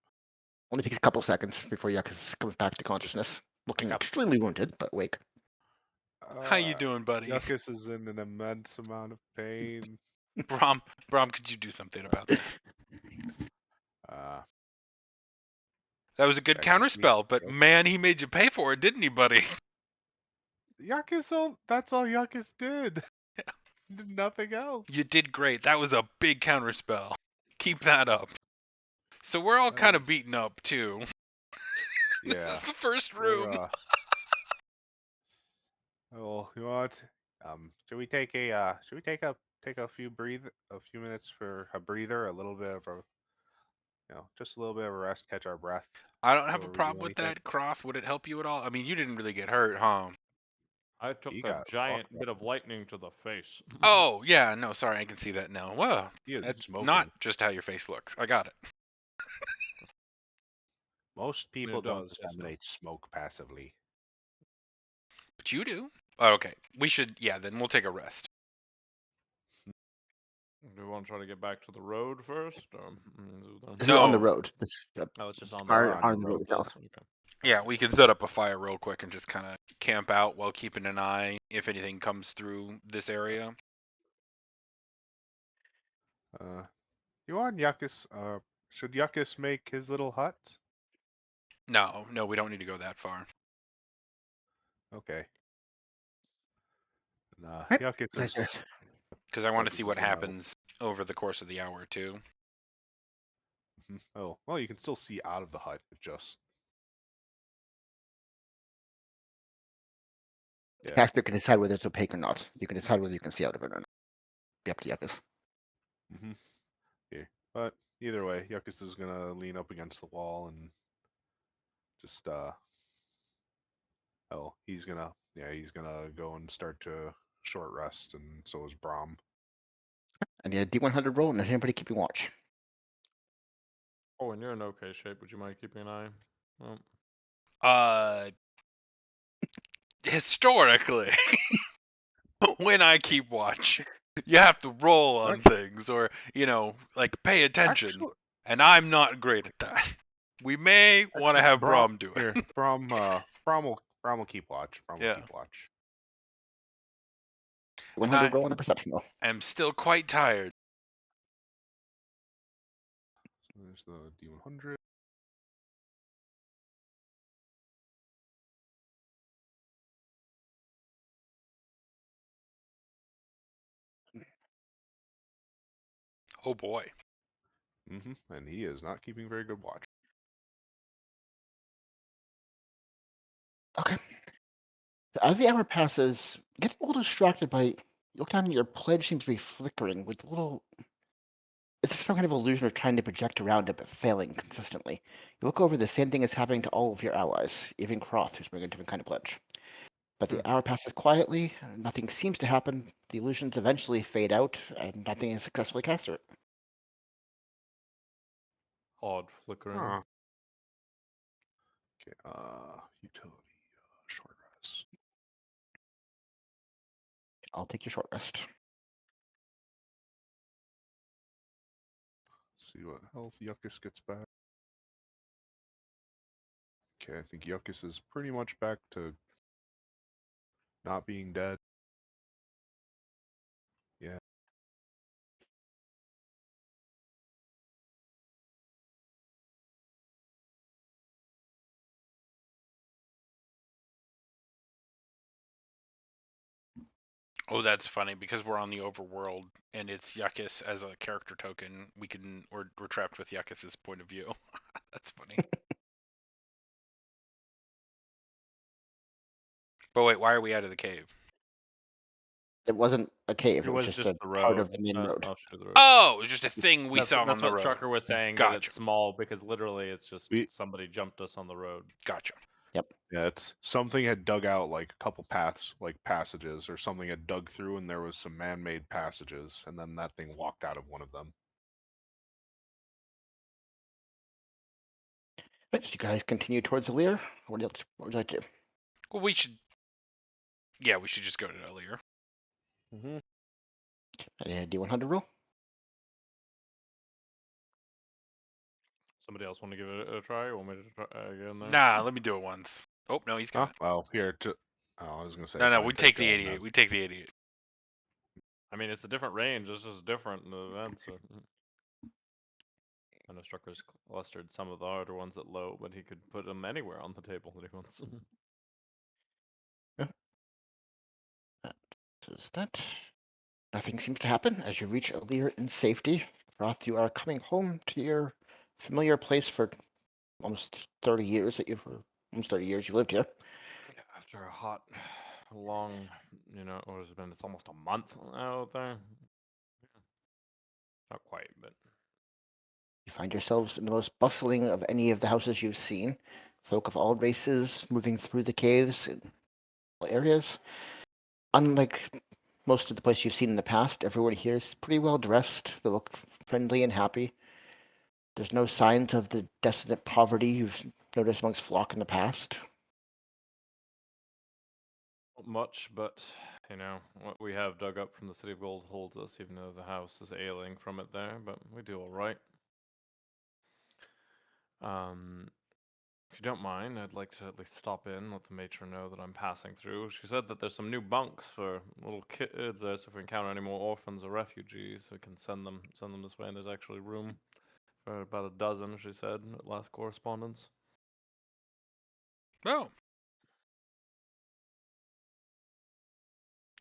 Only takes a couple seconds before Yakus comes back to consciousness, looking extremely wounded, but awake. How you doing, buddy? Yuckus is in an immense amount of pain. Brom, could you do something about that? Uh, That was a good I can see counterspell, but Yuckus. man, he made you pay for it, didn't he, buddy? That's all Yuckus did. He did nothing else. You did great. That was a big counterspell. Keep that up. So we're all That kind of was- beaten up too. This Yeah. is the first We're, room. oh, you know what? Should we take a few minutes for a breather, a little bit of a, just a little bit of a rest, catch our breath I don't have a before we do problem with anything? that. Cross, would it help you at all? I mean, you didn't really get hurt, huh? I took He a got giant fucked bit up. of lightning to the face. Oh, yeah, no, sorry, I can see that now. Whoa, He is that's smoking. not just how your face looks. I got it. Most people don't does, yes, it disseminate smoke passively. But you do. Oh, okay, we should, yeah, then we'll take a rest. Do we want to try to get back to the road first? This is on the No. road. Oh, it's just on the Are road. Are on the road This? itself. Okay. Yeah, we can set up a fire real quick and just kind of camp out while keeping an eye if anything comes through this area. You want Yuckus? Should Yuckus make his little hut? No, we don't need to go that far. Okay. Nah, Right. Yuckus Guys, is. Because I want to Yuckus see is what gonna. happens over the course of the hour, too. Oh, well, you can still see out of the hut. It just. the Yeah. caster can decide whether it's opaque or not. You can decide whether you can see out of it or not. Be up to Yakus. Yeah. But either way, Yuckus is gonna lean up against the wall and just he's gonna go and start to short rest, and so is Brom. And yeah, D100 roll, and is anybody keeping watch? Oh, and you're in okay shape. Would you mind keeping an eye? Oh. Historically, when I keep watch, you have to roll on things or, like pay attention. Actually, And I'm not great at that. We may want to have Brom do it. Here, Brom will keep watch. Brom will Yeah. keep watch. 100 roll on a perception roll. I'm still quite tired. There's the D100. Oh boy. And he is not keeping very good watch. Okay. As the hour passes, you get a little distracted by, you look down and your pledge seems to be flickering with little, as if some kind of illusion is trying to project around it but failing consistently. You look over, the same thing is happening to all of your allies, even Croth, who's wearing a different kind of pledge. But the hour passes quietly, nothing seems to happen, the illusions eventually fade out, and nothing is successfully cast through it. Odd flickering. Huh. Okay, utility, short rest. I'll take your short rest. See what health Yuckus gets back. Okay, I think Yuckus is pretty much back to not being dead. Yeah. Oh, that's funny because we're on the overworld and it's Yuckus as a character token. We're trapped with Yuckus's point of view. That's funny. But wait, why are we out of the cave? It wasn't a cave. It It was was just just a the part road. of the main road. I'll show you the road. Oh, it was just a thing we saw That's on the what road. Strucker was saying. That Gotcha. it's small because literally it's just We- somebody jumped us on the road. Gotcha. Yeah, it's something had dug out like a couple paths, like passages, or something had dug through, and there was some man-made passages, and then that thing walked out of one of them. Right, so you guys continue towards the Lear. What else? What would you like to do? Well, we should. Yeah, we should just go to earlier. Mm-hmm. D100 roll. Somebody else want to give it a try? Want me to try again there? Nah, let me do it once. Oh no, he's got Oh, well, here to. Oh, I was gonna say. it. No, fine, we take the John 88. then. We take the 88. I mean, it's a different range. It's just different in the events. So. I know Strucker's clustered some of the harder ones at low, but he could put them anywhere on the table that he wants. Says that. Nothing seems to happen as you reach Alir in safety. Roth, you are coming home to your familiar place for almost 30 years almost 30 years you've lived here. Yeah, after a hot, long, what has it been? It's almost a month out there. Not quite, but You find yourselves in the most bustling of any of the houses you've seen. Folk of all races moving through the caves in all areas. Unlike most of the places you've seen in the past, everyone here is pretty well dressed. They look friendly and happy. There's no signs of the desolate poverty you've noticed amongst flock in the past. not much. But what we have dug up from the City of Gold holds us, even though the house is ailing from it there. But we do all right. If you don't mind, I'd like to at least stop in, let the matron know that I'm passing through. She said that there's some new bunks for little kids there, so if we encounter any more orphans or refugees, we can send them this way. And there's actually room for about a dozen, she said, at last correspondence. Oh.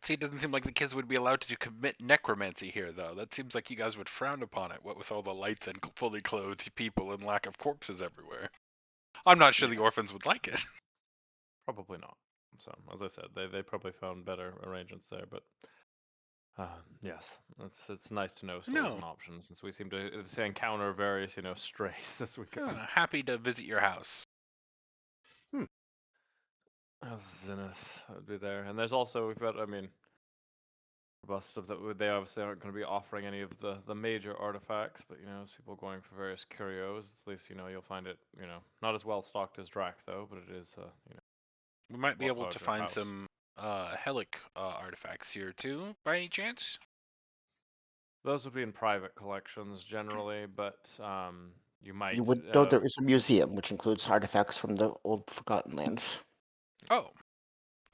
See, it doesn't seem like the kids would be allowed to commit necromancy here, though. That seems like you guys would frown upon it, what with all the lights and fully clothed people and lack of corpses everywhere. I'm not sure the Yes. orphans would like it. Probably not. So, as I said, they probably found better arrangements there, but yes, it's nice to know still as No. an option since we seem to encounter various strays this weekend. Happy to visit your house. Zenith would be there, and there's also we've got bust of that. They obviously aren't going to be offering any of the major artifacts, but as people going for various curios, at least you'll find it not as well stocked as Drac though, but it is We might be lot able to larger find house. some Helic artifacts here too, by any chance. Those would be in private collections generally, but you might You would know there is a museum which includes artifacts from the old Forgotten Lands. Oh.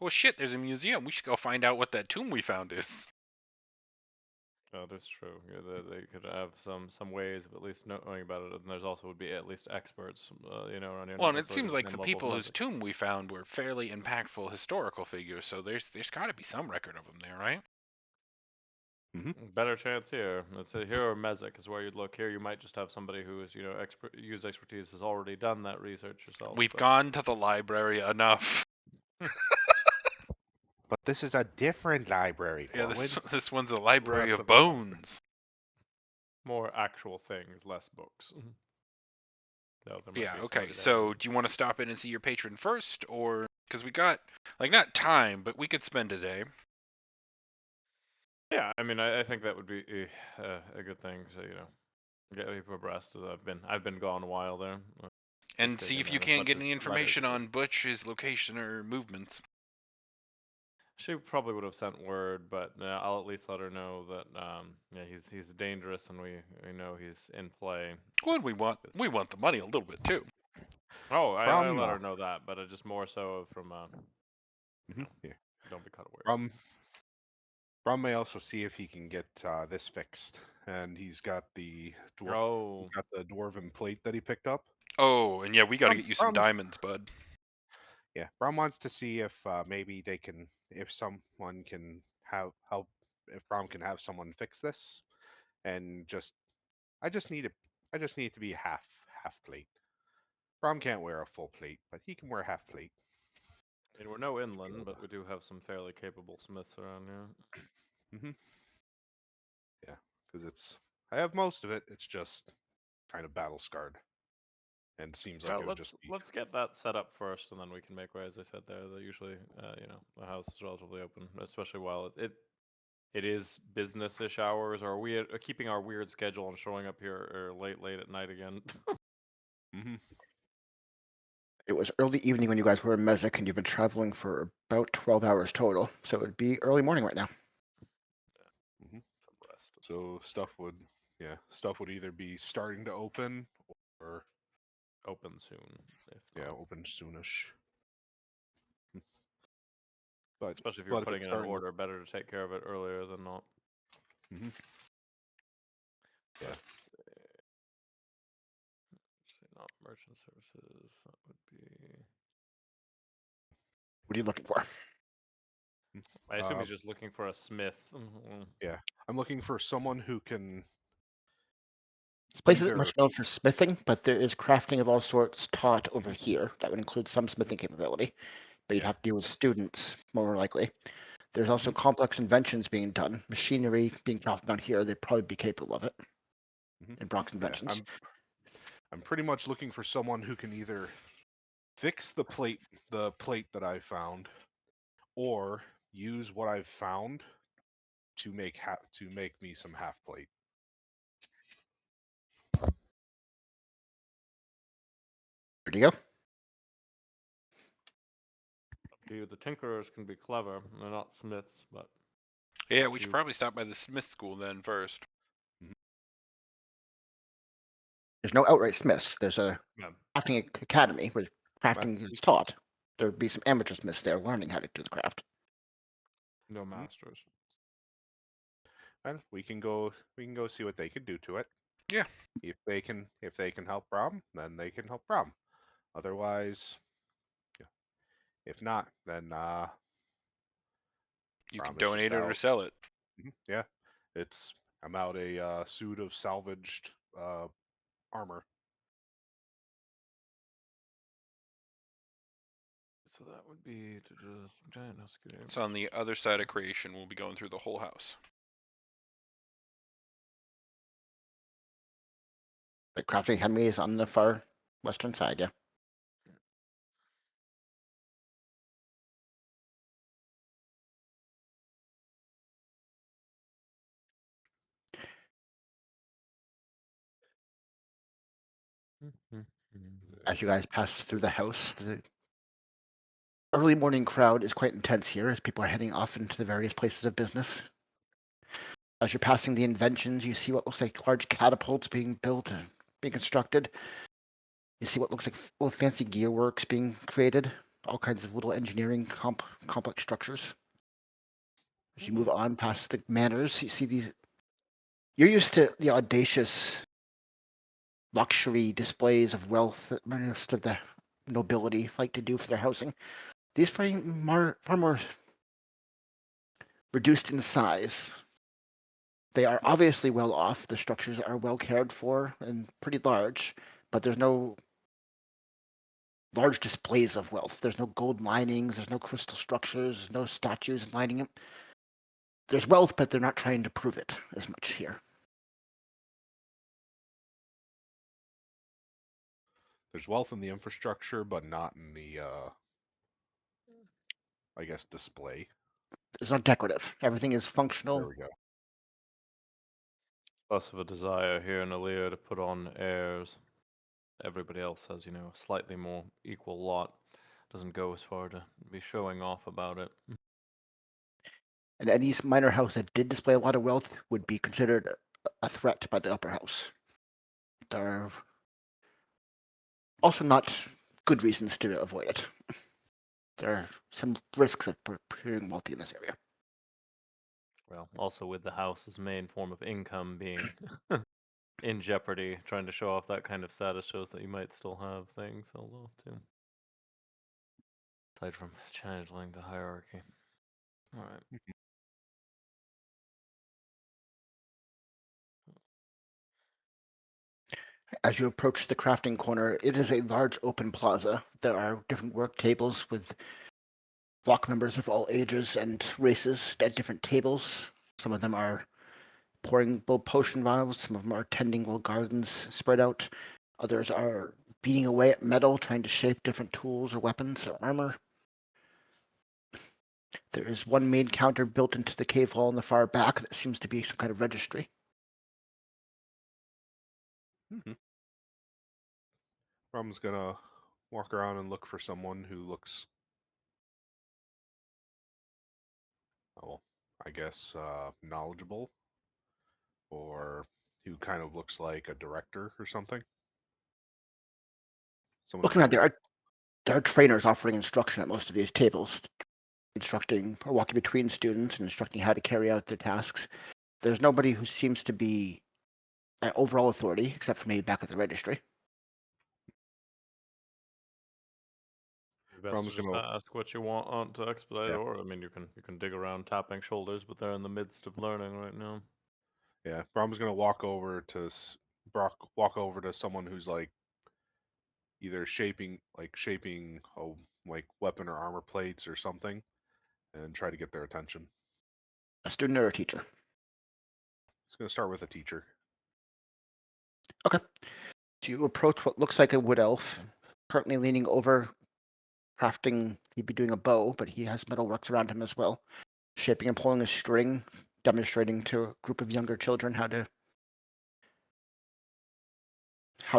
Well, shit, there's a museum. We should go find out what that tomb we found is. Oh, that's true. Yeah, they could have some ways of at least knowing about it, and there's also would be at least experts, around here. Well, Not and it necessarily seems to like same the level of people whose knowledge. tomb we found were fairly impactful historical figures, so there's got to be some record of them there, right? Better chance here. Let's say here or Mezek is where you'd look. Here you might just have somebody who is use expertise has already done that research yourself. We've but- gone to the library enough. But this is a different library, Yeah, Corwin. this one's a library Less of of a library. bones. More actual things, less books. No, there might Yeah, be okay. somebody there. So, do you want to stop in and see your patron first, or because we got not time, but we could spend a day. Yeah, I mean, I think that would be a good thing. So get people abreast. I've been gone a while there. And Just see if taking you as can't much get as any letters information would- on Butch, his location or movements. She probably would have sent word, but I'll at least let her know that yeah, he's dangerous, and we know he's in play. Well, we want the money a little bit too. Oh, I From, let her know that, but just more so from Yeah. don't be cut away. Brum may also see if he can get this fixed, and he's got the Oh, dwarven plate that he picked up. Oh, and yeah, we got to Um, get you some um, diamonds, bud. Yeah, Brum wants to see if maybe they can, if someone can have help, if Brum can have someone fix this, and I just need it to be half plate. Brum can't wear a full plate, but he can wear half plate. I mean, we're no inland, but we do have some fairly capable smiths around here. Yeah, because I have most of it. It's just kind of battle scarred, and seems like Well, it would just be. let's get that set up first, and then we can make way. As I said there, that usually, the house is relatively open, especially while it is business-ish hours. Or are we keeping our weird schedule and showing up here late at night again? Mm-hmm. It was early evening when you guys were in Mezek, and you've been traveling for about 12 hours total. So it would be early morning right now. Mm-hmm. Some rest. So stuff would either be starting to open or Open soon, if not. open soonish. But Especially if you're if putting it's in an starting to, order, better to take care of it earlier than not. yeah, Let's see, not merchant services. That would be. What are you looking for? I assume uh, he's just looking for a smith. yeah, I'm looking for someone who can This place isn't either. much known for smithing, but there is crafting of all sorts taught over here. That would include some smithing capability, but you'd Yeah. have to deal with students, more likely. There's also Mhm. complex inventions being done, machinery being crafted on here. They'd probably be capable of it Mhm. in Brock's Yeah, inventions. I'm pretty much looking for someone who can either fix the plate that I found, or use what I've found to make me some half plate. Where do you go? Up to you. The tinkerers can be clever. They're not smiths, but Yeah, up we to should you. probably stop by the Smith School then first. There's no outright smiths. There's a Yeah. crafting academy where Well, crafting is taught. There'd be some amateur smiths there learning how to do the craft. No masters. and we can go see what they can do to it. Yeah. If they can help Brom, then they can help Brom. Otherwise, yeah, if not, then You can Brom is just donate it or out. sell it. Yeah, I'm out a suit of salvaged armor. So that would be to just giant husky. It's on the other side of creation. We'll be going through the whole house. The crafting academy is on the far western side, yeah. As you guys pass through the house, the early morning crowd is quite intense here as people are heading off into the various places of business. As you're passing the inventions, you see what looks like large catapults being built and being constructed. You see what looks like little fancy gearworks being created, all kinds of little engineering complex structures. As you move on past the manors, you see these. You're used to the audacious luxury displays of wealth that most of the nobility like to do for their housing. These far more reduced in size. They are obviously well off. The structures are well cared for and pretty large, but there's no large displays of wealth. There's no gold linings, there's no crystal structures, there's no statues lining them. There's wealth, but they're not trying to prove it as much here. There's wealth in the infrastructure, but not in the I guess display. It's not decorative. Everything is There functional. we go. Less of a desire here in Alir to put on airs. Everybody else has, a slightly more equal lot. Doesn't go as far to be showing off about it. And any minor house that did display a lot of wealth would be considered a threat by the upper house. There are also not good reasons to avoid it. There are some risks of appearing wealthy in this area. Well, also with the house's main form of income being in jeopardy, trying to show off that kind of status shows that you might still have things held off too. Aside from channeling the hierarchy. Alright. As you approach the crafting corner, it is a large open plaza. There are different work tables with flock members of all ages and races at different tables. Some of them are pouring both potion vials, some of them are tending little gardens spread out. Others are beating away at metal, trying to shape different tools or weapons or armor. There is one main counter built into the cave wall in the far back that seems to be some kind of registry. Mm-hmm. Brom's gonna walk around and look for someone who looks, well, I guess, knowledgeable, or who kind of looks like a director or something. Someone who Looking around, might. there are trainers offering instruction at most of these tables, instructing or walking between students and instructing how to carry out their tasks. There's nobody who seems to be overall authority, except for maybe back at the registry. Best to Brom's just gonna, ask what you want on to expedite, yeah, or I mean, you can dig around tapping shoulders, but they're in the midst of learning right now. yeah. Brom's gonna walk over to walk over to someone who's like either shaping a like weapon or armor plates or something, and try to get their attention. A student or a teacher. He's gonna start with a teacher. Okay. So you approach what looks like a wood elf, currently leaning over, crafting. He'd be doing a bow, but he has metal works around him as well, shaping and pulling a string, demonstrating to a group of younger children how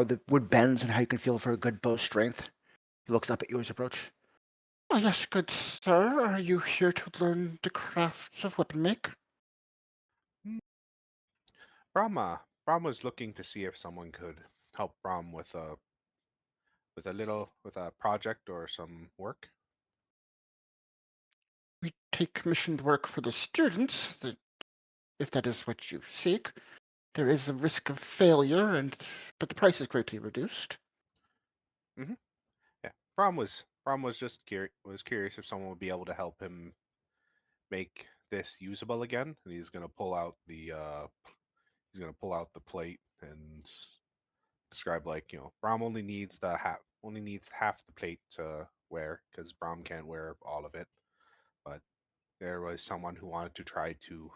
the wood bends and how you can feel for a good bow strength. He looks up at you as you approach. Oh yes, good sir. Are you here to learn the crafts of weapon make? Hmm. Brom was looking to see if someone could help Brom with a project or some work. We take commissioned work for the students, if that is what you seek. There is a risk of failure, but the price is greatly reduced. Hmm. Yeah, Brom was just curious if someone would be able to help him make this usable again, and he's gonna pull out the plate and describe, like, Brom only needs half the plate to wear because Brom can't wear all of it, but there was someone who wanted to try to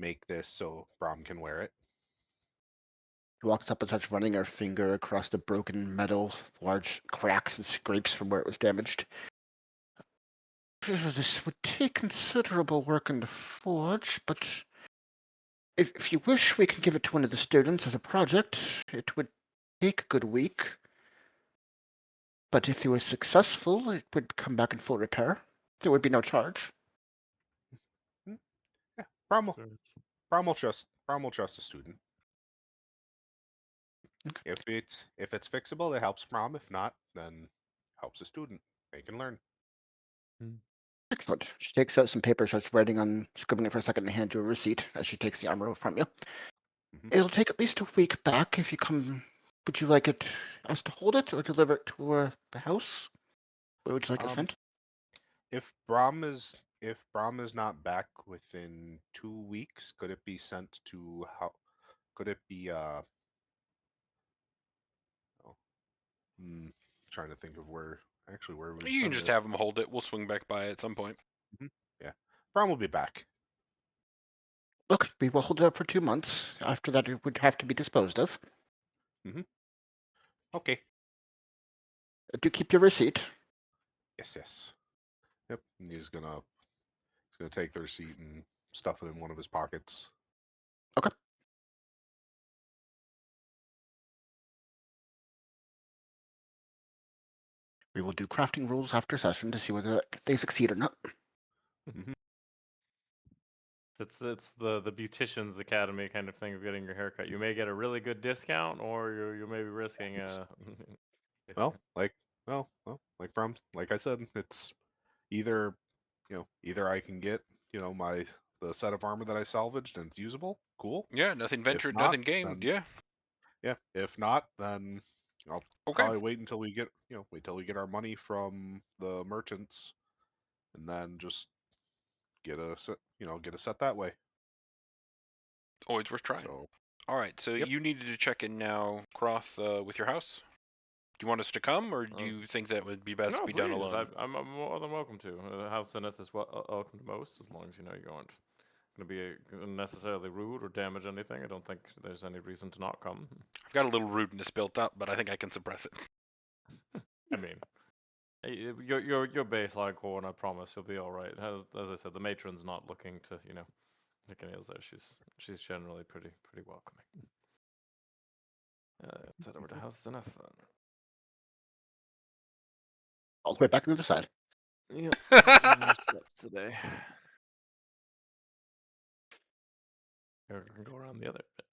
make this so Brom can wear it. She walks up and starts running her finger across the broken metal, large cracks and scrapes from where it was damaged. This would take considerable work in the forge, but if you wish, we can give it to one of the students as a project. It would take a good week, but if he was successful, it would come back in full repair. There would be no charge. Hmm, yeah, Brom will, Sure. Brom will trust the student. If it's fixable, it helps Brom. If not, then helps the student. They can learn. Hmm. Excellent. She takes out some paper, starts writing on, scribbling it for a second, and hands you a receipt as she takes the armor from you. Hmm. It'll take at least a week back if you come. Would you like us to hold it or deliver it to the house? Where would you like it Um, sent? if Brom is not back within 2 weeks, could it be sent to how? Could it be oh, trying to think of where we would You can send just it. have them hold it. We'll swing back by at some point. Hmm. Yeah, Brom will be back. Okay, we will hold it up for 2 months. After that, it would have to be disposed of. Hmm. Okay. Do keep your receipt. Yes, yes. Yep. And he's gonna take the receipt and stuff it in one of his pockets. Okay. We will do crafting rules after session to see whether they succeed or not. Hmm. It's the beautician's academy kind of thing of getting your haircut. You may get a really good discount, or you may be risking Well, like Brom, like I said, it's either either I can get my the set of armor that I salvaged and it's usable, cool. Yeah, nothing If ventured, not, nothing gained. then Yeah. yeah. If not, then I'll Okay. probably wait till we get our money from the merchants, and then just get a set that way. Always worth trying. So All right. So yep. you needed to check in now, Croth, with your house. Do you want us to come, or do I was, you think that would be best to no, be done please. alone? I'm more than welcome to. House Zenith is welcome to most, as long as you know you aren't going to be unnecessarily rude or damage anything, I don't think there's any reason to not come. I've got a little rudeness built up, but I think I can suppress it. I mean, your baseline core, and I promise you'll be all right. As I said, the matron's not looking to take any of there. She's generally pretty welcoming. Let's head over to House Zenith then. All the way back to the other side. Yep. More steps today. Or we can go around the other bit.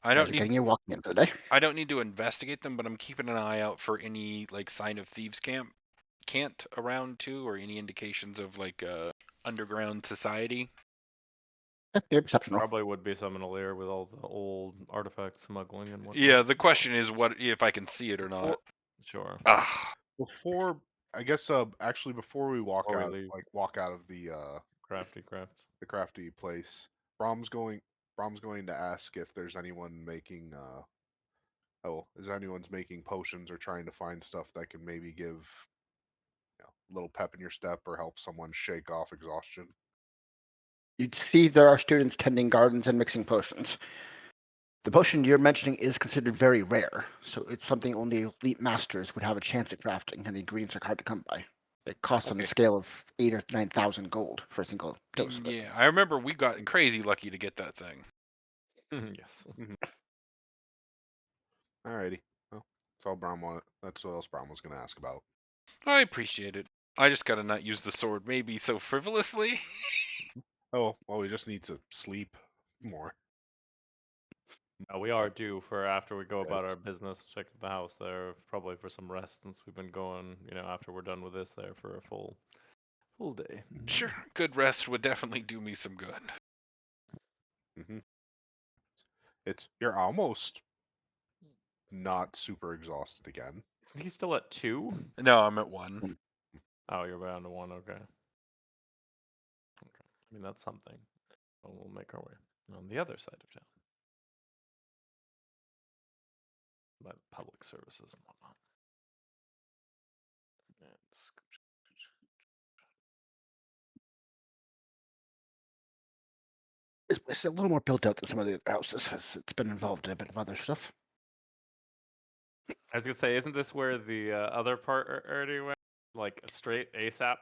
I You guys don't are need getting your walking in for the day. I don't need to investigate them, but I'm keeping an eye out for any like sign of thieves can't around too, or any indications of like underground society. Your perception roll. Probably would be some in Alir with all the old artifact smuggling and whatnot. Yeah, the question is what if I can see it or not. Sure. Ah, Before, I guess, actually, before we walk Before we out, leave. walk out of the Crafty crafts. crafty place, Brom's going to ask if there's anyone making is anyone's making potions or trying to find stuff that can maybe give a little pep in your step or help someone shake off exhaustion. You'd see there are students tending gardens and mixing potions. The potion you're mentioning is considered very rare, so it's something only elite masters would have a chance at crafting, and the ingredients are hard to come by. It costs on the Okay. scale of 8,000 or 9,000 gold for a single dose of it. yeah, I remember we got crazy lucky to get that thing. Yes. Alrighty. Well, that's all Brom wanted. That's what else Brom was going to ask about. I appreciate it. I just gotta not use the sword maybe so frivolously. Oh, well, we just need to sleep more. We are due for after we go Right. about our business, check the house there, probably for some rest since we've been going, after we're done with this there for a full day. Sure, good rest would definitely do me some good. hmm You're almost not super exhausted again. Isn't he still at 2? No, I'm at 1. Oh, you're down to 1, okay. I mean, that's something. We'll make our way on the other side of town. By the public services and whatnot. And It's a little more built out than some of the other houses. It's been involved in a bit of other stuff. I was gonna say, isn't this where the other part already went? Like straight ASAP?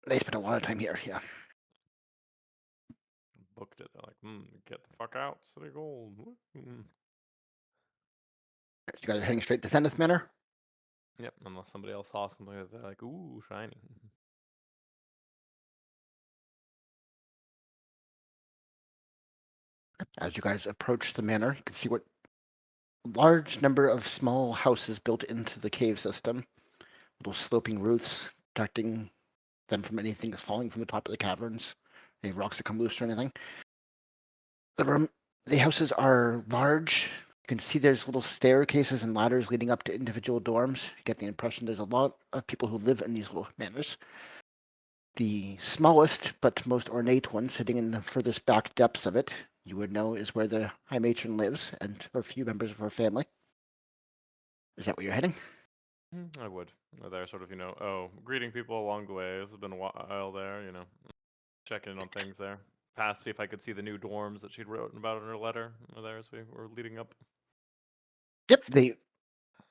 They spent a lot of time here, yeah. Booked it. They're like, get the fuck out, City Gold. You guys are heading straight to Zenith Manor? Yep, unless somebody else saw something that they're like, ooh, shiny. As you guys approach the manor, you can see what large number of small houses built into the cave system. Little sloping roofs protecting them from anything that's falling from the top of the caverns, any rocks that come loose or anything. The houses are large. You can see there's little staircases and ladders leading up to individual dorms. You get the impression there's a lot of people who live in these little manors. The smallest but most ornate one, sitting in the furthest back depths of it, you would know is where the High Matron lives and a few members of her family. Is that where you're heading? I would. They're sort of, greeting people along the way. This has been a while there, checking in on things there. Past, see if I could see the new dorms that she'd written about in her letter there as we were leading up. Yep, the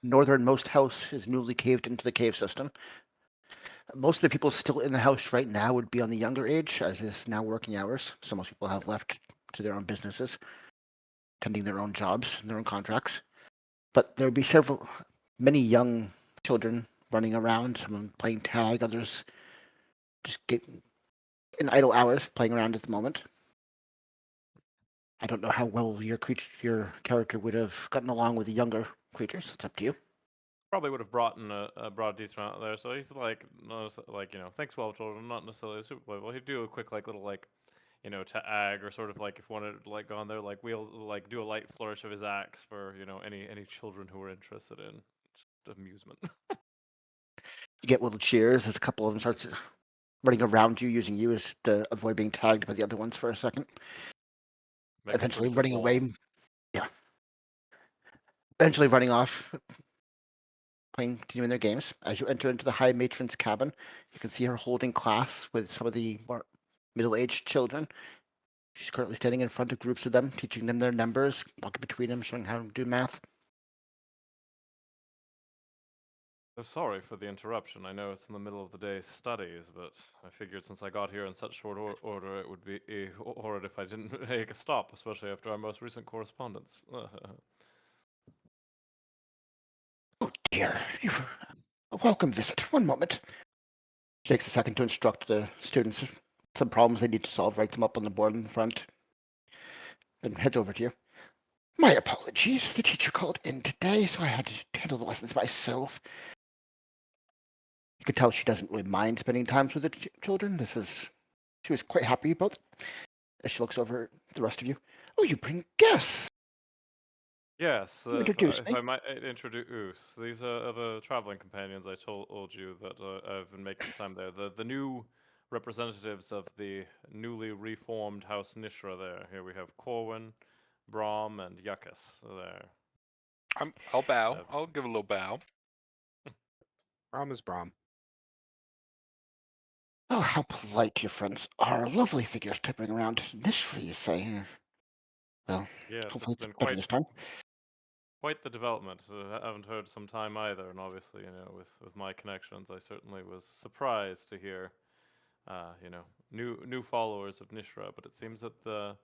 northernmost house is newly caved into the cave system. Most of the people still in the house right now would be on the younger age, as it's now working hours. So most people have left to their own businesses, tending their own jobs and their own contracts. But there would be many young children running around, some of them playing tag, others just getting in idle hours playing around at the moment. I don't know how well your character would have gotten along with the younger creatures. It's up to you. Probably would have brought a decent amount there. So he's like, thanks, well, children. Not necessarily a super level. He'd do a quick tag or sort of like if wanted to go on there, we'll do a light flourish of his axe for any children who are interested in just amusement. You get little cheers as a couple of them starts running around you, using you as to avoid being tagged by the other ones for a second. Eventually running away. Yeah. Eventually running off, continuing their games. As you enter into the High Matron's cabin, you can see her holding class with some of the more middle-aged children. She's currently standing in front of groups of them, teaching them their numbers, walking between them, showing how to do math. Sorry for the interruption. I know it's in the middle of the day studies, but I figured since I got here in such short order, it would be horrid if I didn't make a stop, especially after our most recent correspondence. Oh dear, you've a welcome visit. One moment. Takes a second to instruct the students some problems they need to solve, write them up on the board in front, then heads over to you. My apologies. The teacher called in today, so I had to handle the lessons myself. You could tell she doesn't really mind spending time with the children. She was quite happy about it as she looks over at the rest of you. Oh, you bring guests. Yes, You introduce if me. I might introduce, these are the traveling companions I told you that I've been making time there. The new representatives of the newly reformed House Nishra there. Here we have Corwin, Brahm, and Yuckus there. I'll bow. Uh, I'll give a little bow. Brom is Brom. Oh, how polite your friends are. Lovely figures tipping around. Nishri, you say? Well, yes, hopefully it's it's been better this time. quite the development. I haven't heard some time either, and obviously, with my connections, I certainly was surprised to hear, new followers of Nishra. But it seems that the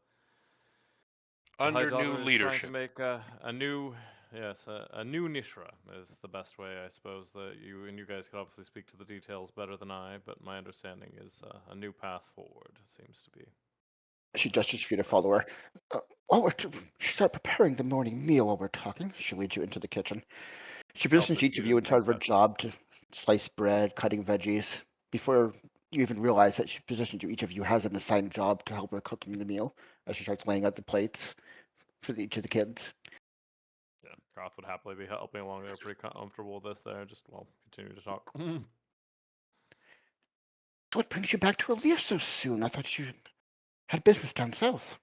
High Under new Daughter is trying to leadership. make a new, yes, a new Nishra is the best way, I suppose. That you guys could obviously speak to the details better than I, but my understanding is a new path forward seems to be. She gestures for you to follow her. While she start preparing the morning meal while we're talking. She leads you into the kitchen. She Help positions if each you of you didn't in charge think of a that. job to slice bread, cutting veggies. Before you even realize that she positions you, each of you has an assigned job to help her cooking the meal as she starts laying out the plates for each of the kids. Yeah, Croft would happily be helping along there, pretty comfortable with this there. Just, well, continue to talk. So what brings you back to Alir so soon? I thought you had business down south.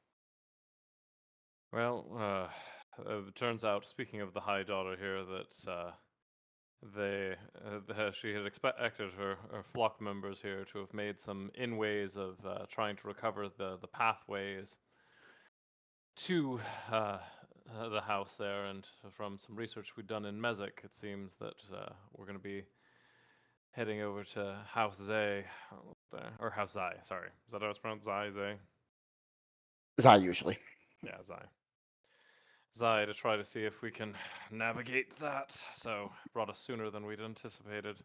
Well, it turns out, speaking of the High Daughter here, that she had expected her flock members here to have made some inways of trying to recover the pathways to the house there, and from some research we'd done in Mezek, it seems that we're going to be heading over to House Zay, or House Zai. Sorry, is that how it's pronounced? Zai? Zai usually. Yeah, Zai to try to see if we can navigate that. So brought us sooner than we'd anticipated.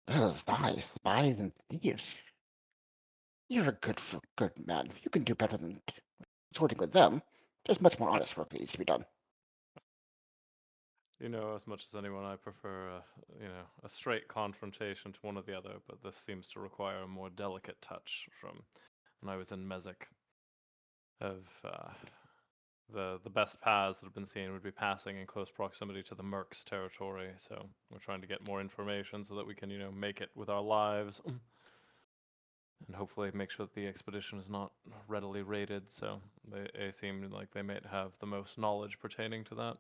Zai, spies and thieves. You're a good man. You can do better than sorting with them. There's much more honest work that needs to be done. You know, as much as anyone, I prefer a straight confrontation to one or the other, but this seems to require a more delicate touch from when I was in Mezek. Of the best paths that have been seen would be passing in close proximity to the Mercs territory. So we're trying to get more information so that we can make it with our lives, and hopefully make sure that the expedition is not readily raided. So they seem like they might have the most knowledge pertaining to that.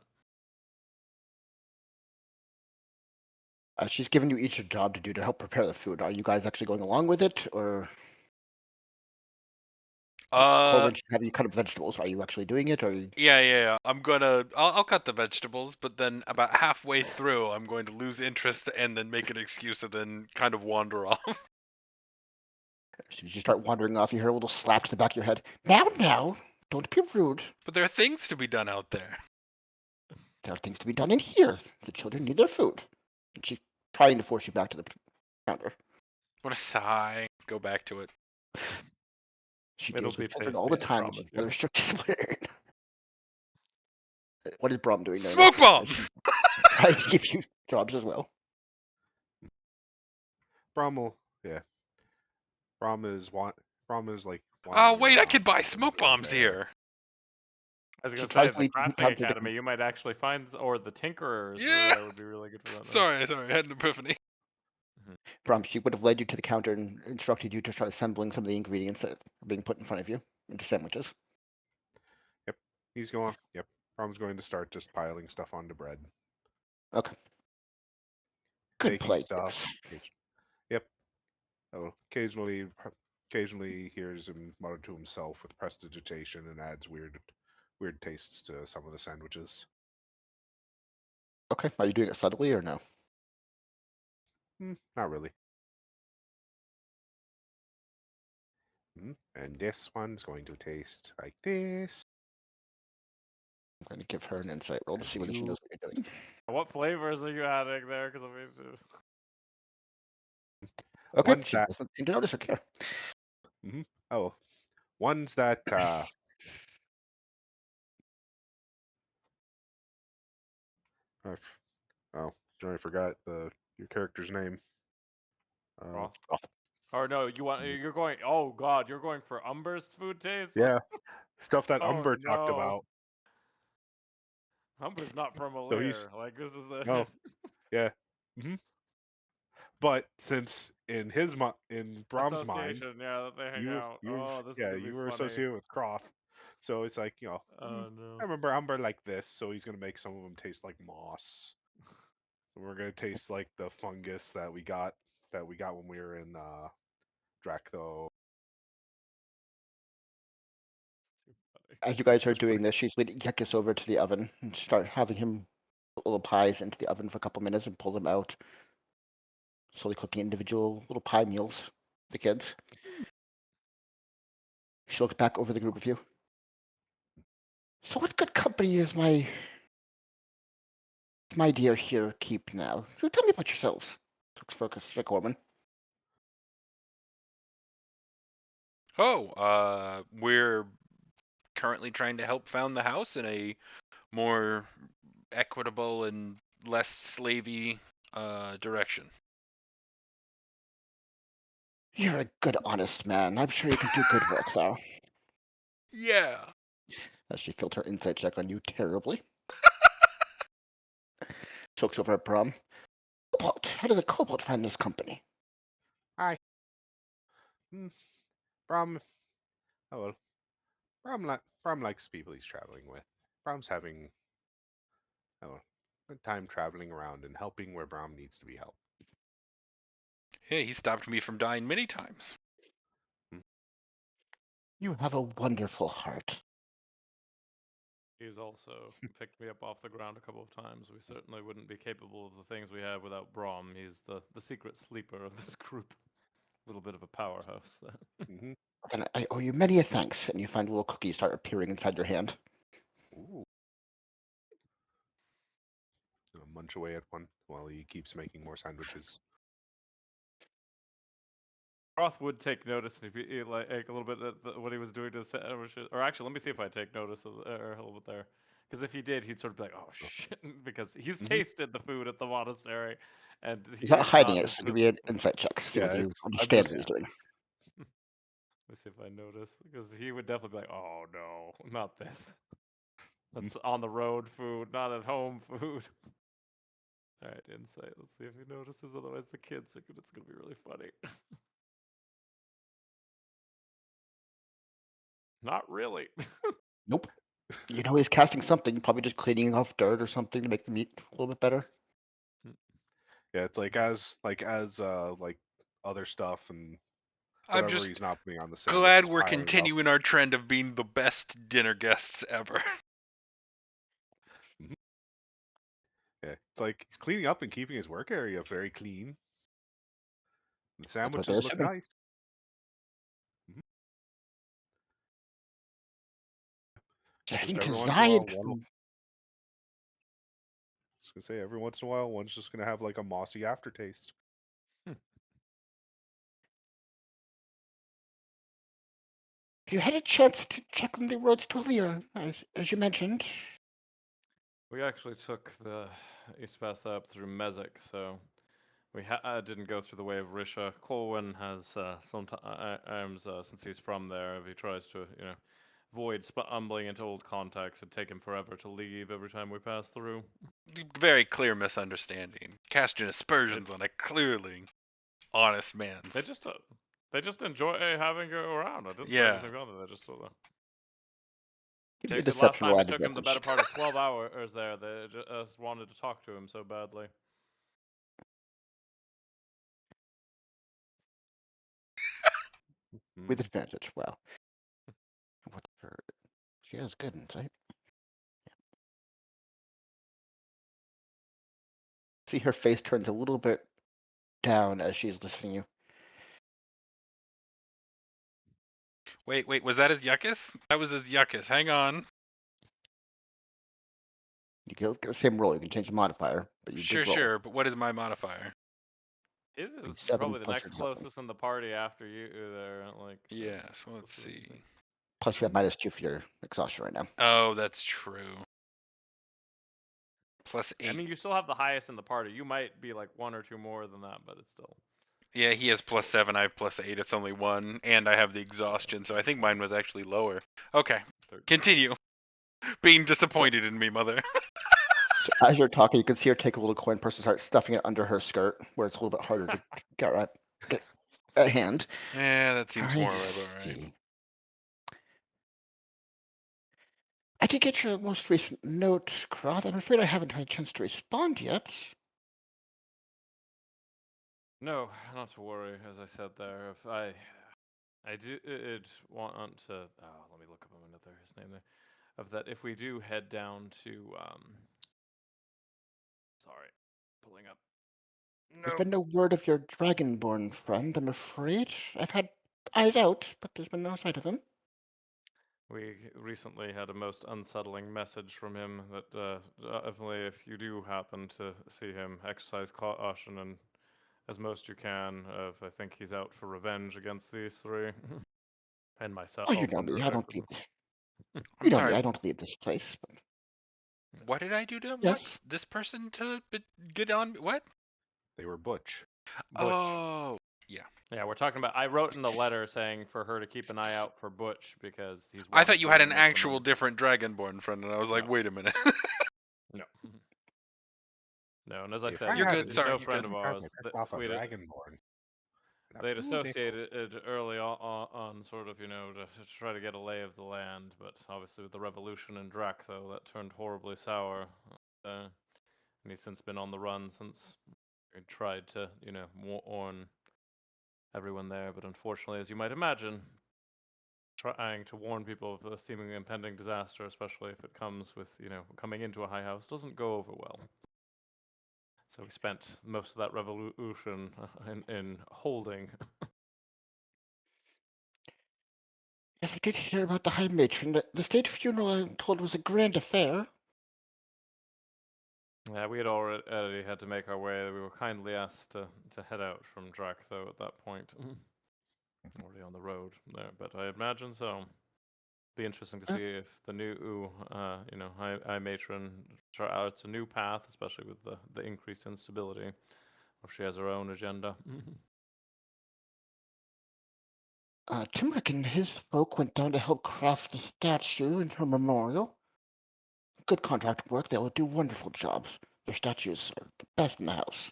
She's given you each a job to do to help prepare the food. Are you guys actually going along with it, or Uh, Corbin should have you cut up vegetables? Are you actually doing it, or yeah. I'll cut the vegetables, but then about halfway through, I'm going to lose interest and then make an excuse and then kind of wander off. as soon as you start wandering off, you hear a little slap to the back of your head? Now, don't be rude. But there are things to be done out there. There are things to be done in here. The children need their food. And she's trying to force you back to the counter. What a sigh. Go back to it. She It'll deals be with children all the tasty, I time, and promise she's you. very strict disciplinarian. What is Brom doing there? Smoke bomb. She's trying to give you jobs as well. Brom will, yeah. Brom is like Oh wandering wait, I around could buy a little smoke bit bombs there. here. I was She gonna tries say to the lead you crafting down to the academy, you might actually find, or the tinkerers Yeah. there would be really good for that. Sorry, I had an epiphany. Brom. She would have led you to the counter and instructed you to start assembling some of the ingredients that are being put in front of you into sandwiches. Yep. He's going. Yep. Brom's going to start just piling stuff onto bread, Okay. Good baking play, stuff. yes. Yep. Oh, occasionally occasionally hears him mutter to himself with prestidigitation and adds weird tastes to some of the sandwiches. Okay, are you doing it subtly or no? Not really. And this one's going to taste like this. I'm going to give her an insight roll to And see whether she you, knows what you're doing. What flavors are you adding there? Because I mean, Okay, ones she that, doesn't seem to notice or care. oh, ones that, I f- oh, I forgot your character's name. broth. Broth. Or no, you're going. Oh God, you're going for Umber's food taste. Yeah, stuff that Oh Umber talked no, about. Umber's not from So he's Alir. Like this is the no, yeah. hmm But since in Brahm's mind, association. Yeah, that they hang you out. you Oh, this is yeah gonna be you were funny. associated with Croth, so it's like Oh I no. remember Umber like this, so he's gonna make some of them taste like moss. So we're gonna taste like the fungus that we got when we were in Drakthol. Too funny. As you guys are It's doing pretty. this, she's leading Kekis over to the oven and start having him put little pies into the oven for a couple minutes and pull them out. Slowly cooking individual little pie meals for the kids. She looks back over the group of you. So what good company is my dear here keep now? You tell me about yourselves. Looks for a Gorman. Oh, we're currently trying to help found the house in a more equitable and less slavey direction. You're a good, honest man. I'm sure you can do good work there. Yeah. As she failed her insight check on you terribly. She looks over at Brom. Cobalt. How does a Cobalt find this company? Hi. Bram. Oh well. Bram likes people he's traveling with. Bram's having a good time traveling around and helping where Bram needs to be helped. Yeah, he stopped me from dying many times. You have a wonderful heart. He's also picked me up off the ground a couple of times. We certainly wouldn't be capable of the things we have without Brom. He's the secret sleeper of this group. A little bit of a powerhouse there. Mm-hmm. Then I owe you many a thanks. And you find a little cookie start appearing inside your hand. Ooh. Munch away at one while he keeps making more sandwiches. Roth would take notice if he like a little bit of what he was doing to the sandwiches. Or actually, let me see if I take notice of a little bit there. Because if he did, he'd sort of be like, "Oh shit," because he's Mm-hmm. tasted the food at the monastery, and He's he not has hiding it, gotten so to. give me an insight check. See Yeah, whether you it's. I'm understand just. what he's doing. Let's see if I notice, because he would definitely be like, "Oh no, not this. Mm, That's on the road food, not at home food." All right, insight. Let's see if he notices. Otherwise, the kids are it's gonna be really funny. Not really. Nope. You know he's casting something, probably just cleaning off dirt or something to make the meat a little bit better. Yeah, it's like as other stuff and I'm whatever just he's not putting on the sandwich glad is we're piling up. continuing our trend of being the best dinner guests ever. Mhm. Yeah, it's like he's cleaning up and keeping his work area very clean. The That's what they're sandwiches look assuming. nice. Mhm. So heading Just to every once in a while, Zayed. one. I was gonna say every once in a while, one's just gonna have like a mossy aftertaste. If you had a chance to check on the roads to Alir, as you mentioned, We actually took the east path up through Mezek, so we didn't go through the way of Risha. Colwyn has sometimes, since he's from there, if he tries to, avoid stumbling into old contacts, it'd take him forever to leave every time we pass through. Very clear misunderstanding. Casting It, aspersions on a clearly honest they man's. just uh, they just enjoy having you around. I didn't say Yeah. anything beyond that. They just give me a last deception time roll it at took him the better advantage. part of 12 hours there. They just wanted to talk to him so badly. With advantage. Wow. What's her? She has good insight. See her face turns a little bit down as she's listening to you. Wait, was that his yuckus? That was his yuckus. Hang on. You can get the same roll. You can change the modifier, but you Sure, did roll. sure, but what is my modifier? His is 7 probably the plus next your intelligence. closest in the party after you there. Like. Yeah, so let's see. Plus you have -2 for your exhaustion right now. Oh, that's true. Plus I 8. mean, you still have the highest in the party. You might be like 1 or 2 more than that, but it's still. Yeah, he has +7. I have +8. It's only 1, and I have the exhaustion, so I think mine was actually lower. Okay, 13. continue. Being disappointed in me, mother. So as you're talking, you can see her take a little coin purse and start stuffing it under her skirt, where it's a little bit harder to get a hand. Yeah, that seems more I about right. see. I did get your most recent note, Croth. I'm afraid I haven't had a chance to respond yet. No, not to worry. As I said there, if I do want to. Oh, let me look up his name there. Of that, if we do head down to Sorry, pulling up. There's Nope. been no word of your dragonborn friend, I'm afraid. I've had eyes out, but there's been no sight of him. We recently had a most unsettling message from him that definitely, if you do happen to see him, exercise caution and as most you can. I think he's out for revenge against these three and myself. Oh, you know me. I don't leave. I'm You know me. sorry. I don't leave this place. But What did I do to yes, this person to get on? What? They were Butch. Butch. Oh, yeah. Yeah, we're talking about. I wrote in the letter saying for her to keep an eye out for Butch because he's. I thought wanted you for had an one of the actual different dragonborn friend, and I was like, No. wait a minute. No. No, and as I If said, I You're had good. a- Sorry, no you're friend good. of if I had ours. to pick off a We'd, dragonborn. they'd Ooh, they- associated early on sort of, to try to get a lay of the land, but obviously with the revolution in Drac, though, that turned horribly sour. And he's since been on the run since he tried to, warn everyone there, but unfortunately, as you might imagine, trying to warn people of a seemingly impending disaster, especially if it comes with, coming into a high house, doesn't go over well. So we spent most of that revolution in holding. yes, I did hear about the High Matron. The state funeral, I'm told, was a grand affair. Yeah, we had already had to make our way. We were kindly asked to head out from Drac, though, at that point. Already on the road there, but I imagine so. Be interesting to see if the new, high matron charts a new path, especially with the increased instability, or if she has her own agenda. Timrick and his folk went down to help craft the statue in her memorial. Good contract work. They will do wonderful jobs. Their statues are the best in the house.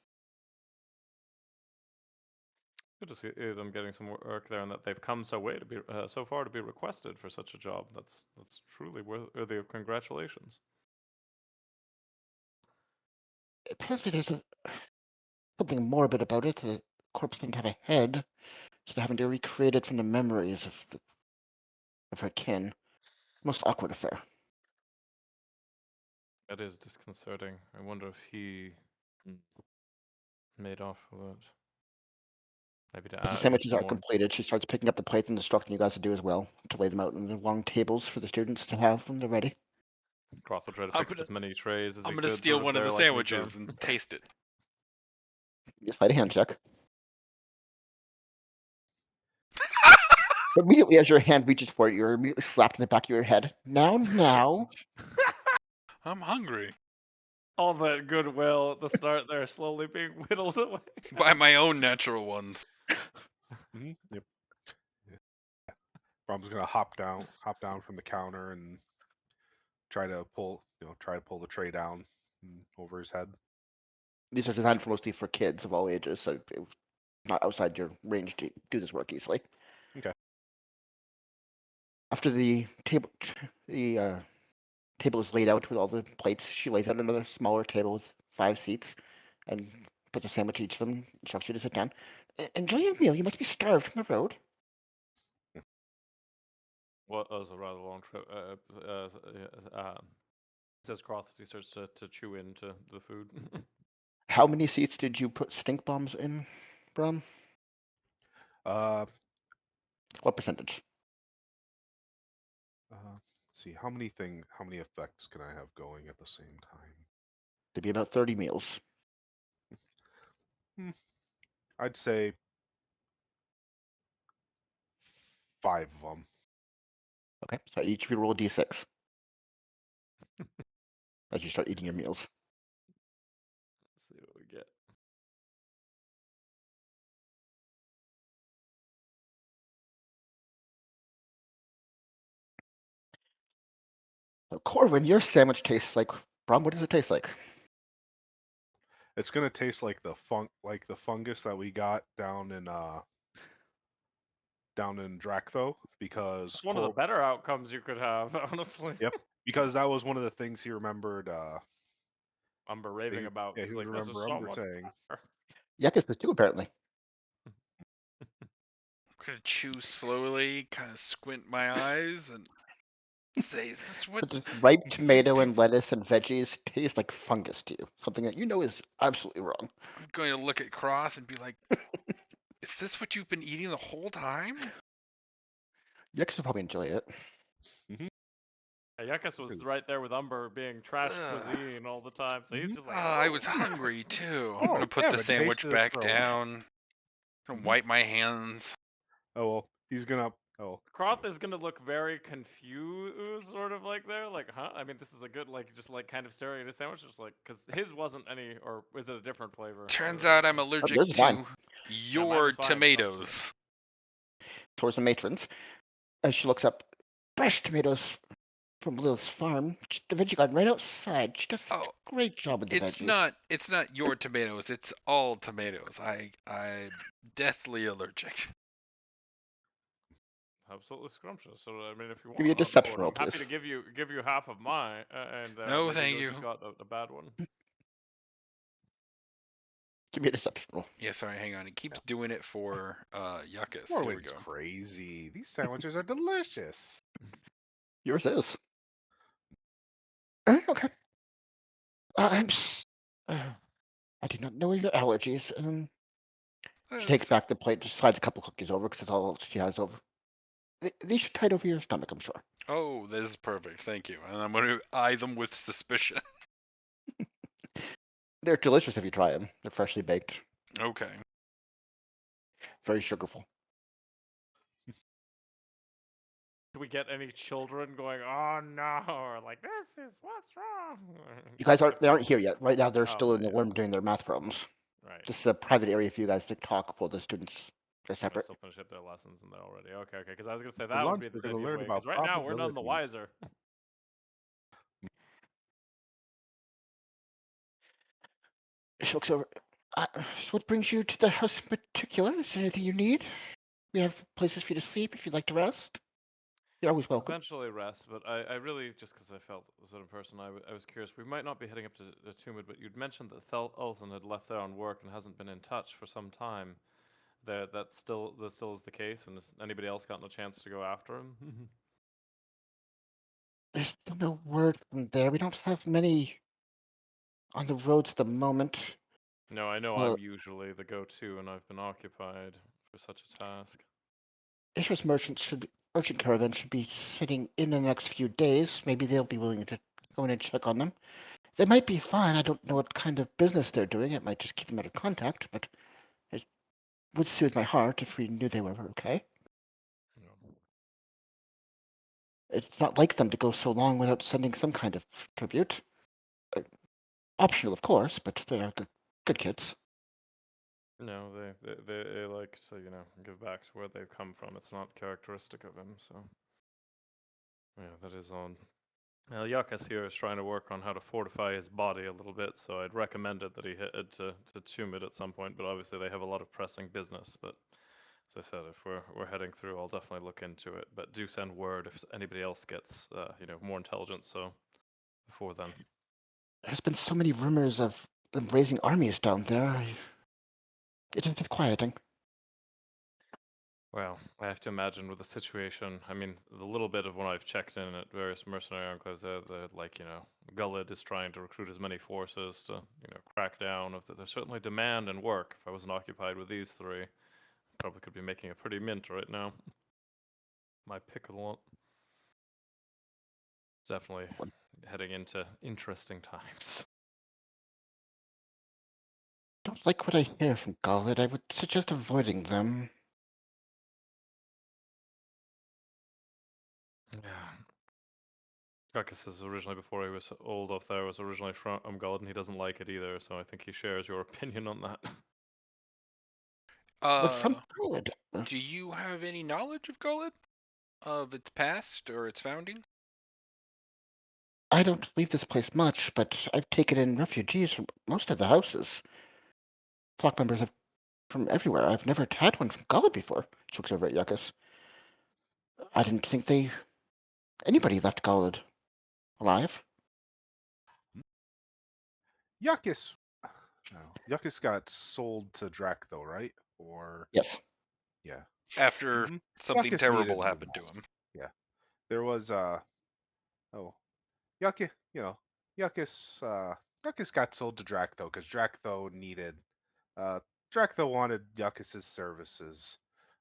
Good to see them getting some work there, and that they've come so far to be requested for such a job. That's truly worthy of congratulations. Apparently, there's something morbid about it. The corpse didn't have a head, so they're having to recreate it from the memories of her kin. Most awkward affair. That is disconcerting. I wonder if he made off with it. Maybe to As the get sandwiches some are more. completed, she starts picking up the plates and instructing you guys to do as well, to lay them out on the long tables for the students to have when they're ready. Cross will try to I'm pick up as many trays as I'm he gonna could. steal Sort of one of there, the like meat sandwiches and taste it. You slide a hand check. But immediately as your hand reaches for it, you're immediately slapped in the back of your head. Now. I'm hungry. All that goodwill at the start there slowly being whittled away. By my own natural ones. Yep. Yeah. Brom's gonna hop down from the counter and try to pull the tray down over his head. These are designed for mostly for kids of all ages, so it's not outside your range to do this work easily. Okay. After the table is laid out with all the plates, she lays out another smaller table with 5 seats and puts a sandwich each of them, instructs you to sit down. Enjoy your meal. You must be starved from the road. What was a rather long trip. Says Croth as he starts to chew into the food. How many seats did you put stink bombs in, Brom? Uh, What percentage? let's see, how many effects can I have going at the same time? There'd be about 30 meals. I'd say 5 of them. Okay, so each of you roll a d6 as you start eating your meals. Let's see what we get. So Corwin, your sandwich tastes like Brom. What does it taste like? It's gonna taste like the fungus that we got down in Drachtho because It's one of the better outcomes you could have, honestly. Yep, because that was one of the things he remembered. Umber raving about. Yeah, It's he would like this is remember so Umber much saying. better. Yuckus does too, apparently. I'm gonna chew slowly, kind of squint my eyes, and say, "Is this what But this ripe you tomato do?" and lettuce and veggies taste like fungus to you. Something that you know is absolutely wrong. I'm going to look at Cross and be like, "Is this what you've been eating the whole time?" Yuckus will probably enjoy it. Yuckus was right there with Umber being trash cuisine all the time, so he's just like, I oh, was hungry too. I'm Oh, gonna put yeah, the but sandwich tasted it back for down and wipe my hands. Oh well, he's gonna. Oh, Croth is gonna look very confused, sort of like there, like, huh? I mean, this is a good, like, just like kind of staring at his sandwich, just like, because his wasn't any, or is it a different flavor? Turns Or, out I'm Oh, allergic yours is fine. to yeah, mine your was fine. It's not tomatoes. Towards the matrons, as she looks up, fresh tomatoes from Lil's farm. The veggie garden right outside. She does such Oh, a great job with the it's veggies. not your tomatoes. It's all tomatoes. I'm deathly allergic. absolutely scrumptious. So I mean, if you Give me a want on deception board, roll, I'm happy please. to give you half of mine, and No, maybe thank you'll you. just got a bad one. Give me a deception roll. Yeah, sorry, hang on. It keeps doing it for Yuckus. Here we Morwin's go. crazy. These sandwiches are delicious. Yours is. Okay. I did not know your allergies. She takes It's- back the plate, just slides a couple cookies over because that's all she has over. These should tied over your stomach, I'm sure. Oh, this is perfect. Thank you. And I'm going to eye them with suspicion. They're delicious if you try them. They're freshly baked, Okay. very sugarful. Do we get any children going, oh no, or like, this is what's wrong? You guys Except they for aren't you. here yet. Right now, they're Oh, still in not the yet. room doing their math problems. Right. This is a private area for you guys to talk while the students are They're separate. still finishing up their lessons and they're already okay. Because I was gonna say For that would lunch, be the they're gonna ideal learn way. about Because right now we're none the probabilities. wiser. She looks over. So what brings you to the house in particular? Is there anything you need? We have places for you to sleep if you'd like to rest. You're always welcome. Eventually rest, but I really just because I felt sort of person, I was curious. We might not be heading up to Tumid, but you'd mentioned that Elton had left there on work and hasn't been in touch for some time. That still is the case, and has anybody else gotten a chance to go after him? There's still no word from there. We don't have many on the roads at the moment. No, I know Well, I'm usually the go-to, and I've been occupied for such a task. Isher's merchant caravan should be sitting in the next few days. Maybe they'll be willing to go in and check on them. They might be fine. I don't know what kind of business they're doing. It might just keep them out of contact, but it would soothe my heart if we knew they were okay. No. It's not like them to go so long without sending some kind of tribute. Uh, Optional, of course, but they are good kids. No, they like to, give back to where they've come from. It's not characteristic of him, so. Yeah, that is on. Yakas here is trying to work on how to fortify his body a little bit, so I'd recommended that he head to Tumid at some point, but obviously they have a lot of pressing business. But as I said, if we're heading through, I'll definitely look into it. But do send word if anybody else gets, more intelligence. So before then. There's been so many rumors of them raising armies down there. It is disquieting. Well, I have to imagine with the situation. I mean, the little bit of when I've checked in at various mercenary enclaves, they're like, Gullid is trying to recruit as many forces to, crack down. There's certainly demand and work. If I wasn't occupied with these three, probably could be making a pretty mint right now. My pick a lot. Definitely What- heading into interesting times. Don't like what I hear from Gallad. I would suggest avoiding them. Yeah. Caucus is originally, before he was old up there, was originally from Umgard, and he doesn't like it either, so I think he shares your opinion on that. But from Uh, Gallad, do you have any knowledge of Gullet? Of its past or its founding? I don't leave this place much, but I've taken in refugees from most of the houses. Flock members from everywhere. I've never had one from Gallad before. She looks over at Yuckus. I didn't think anybody left Gallad alive. Yuckus. No. Yuckus got sold to Drek though, right? Or Yes. yeah. After hmm something Yuckus needed terrible a new happened to master. him. Yeah. There was oh Yuckus Yuckus got sold to Drek though, because Drek though needed uh Drek though wanted Yuckus's services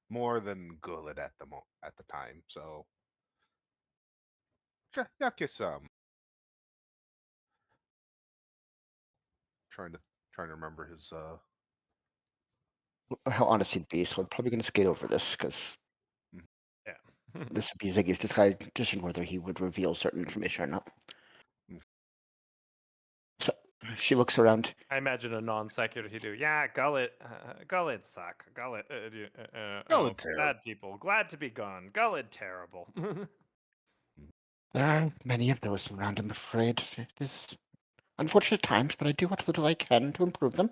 more than Gullet at the time. So Yuckus trying to trying to remember his How honest he'd be, so I'm probably going to skate over this because Yeah. this would be Ziggy's decision whether he would reveal certain information or not. mm, So she looks around. I imagine a non secular he'd do. Yeah, Gullet suck. Gullet Bad people. Glad to be gone. Gullet terrible. There are many of those around, I'm afraid. It is unfortunate times, but I do what little I can to improve them.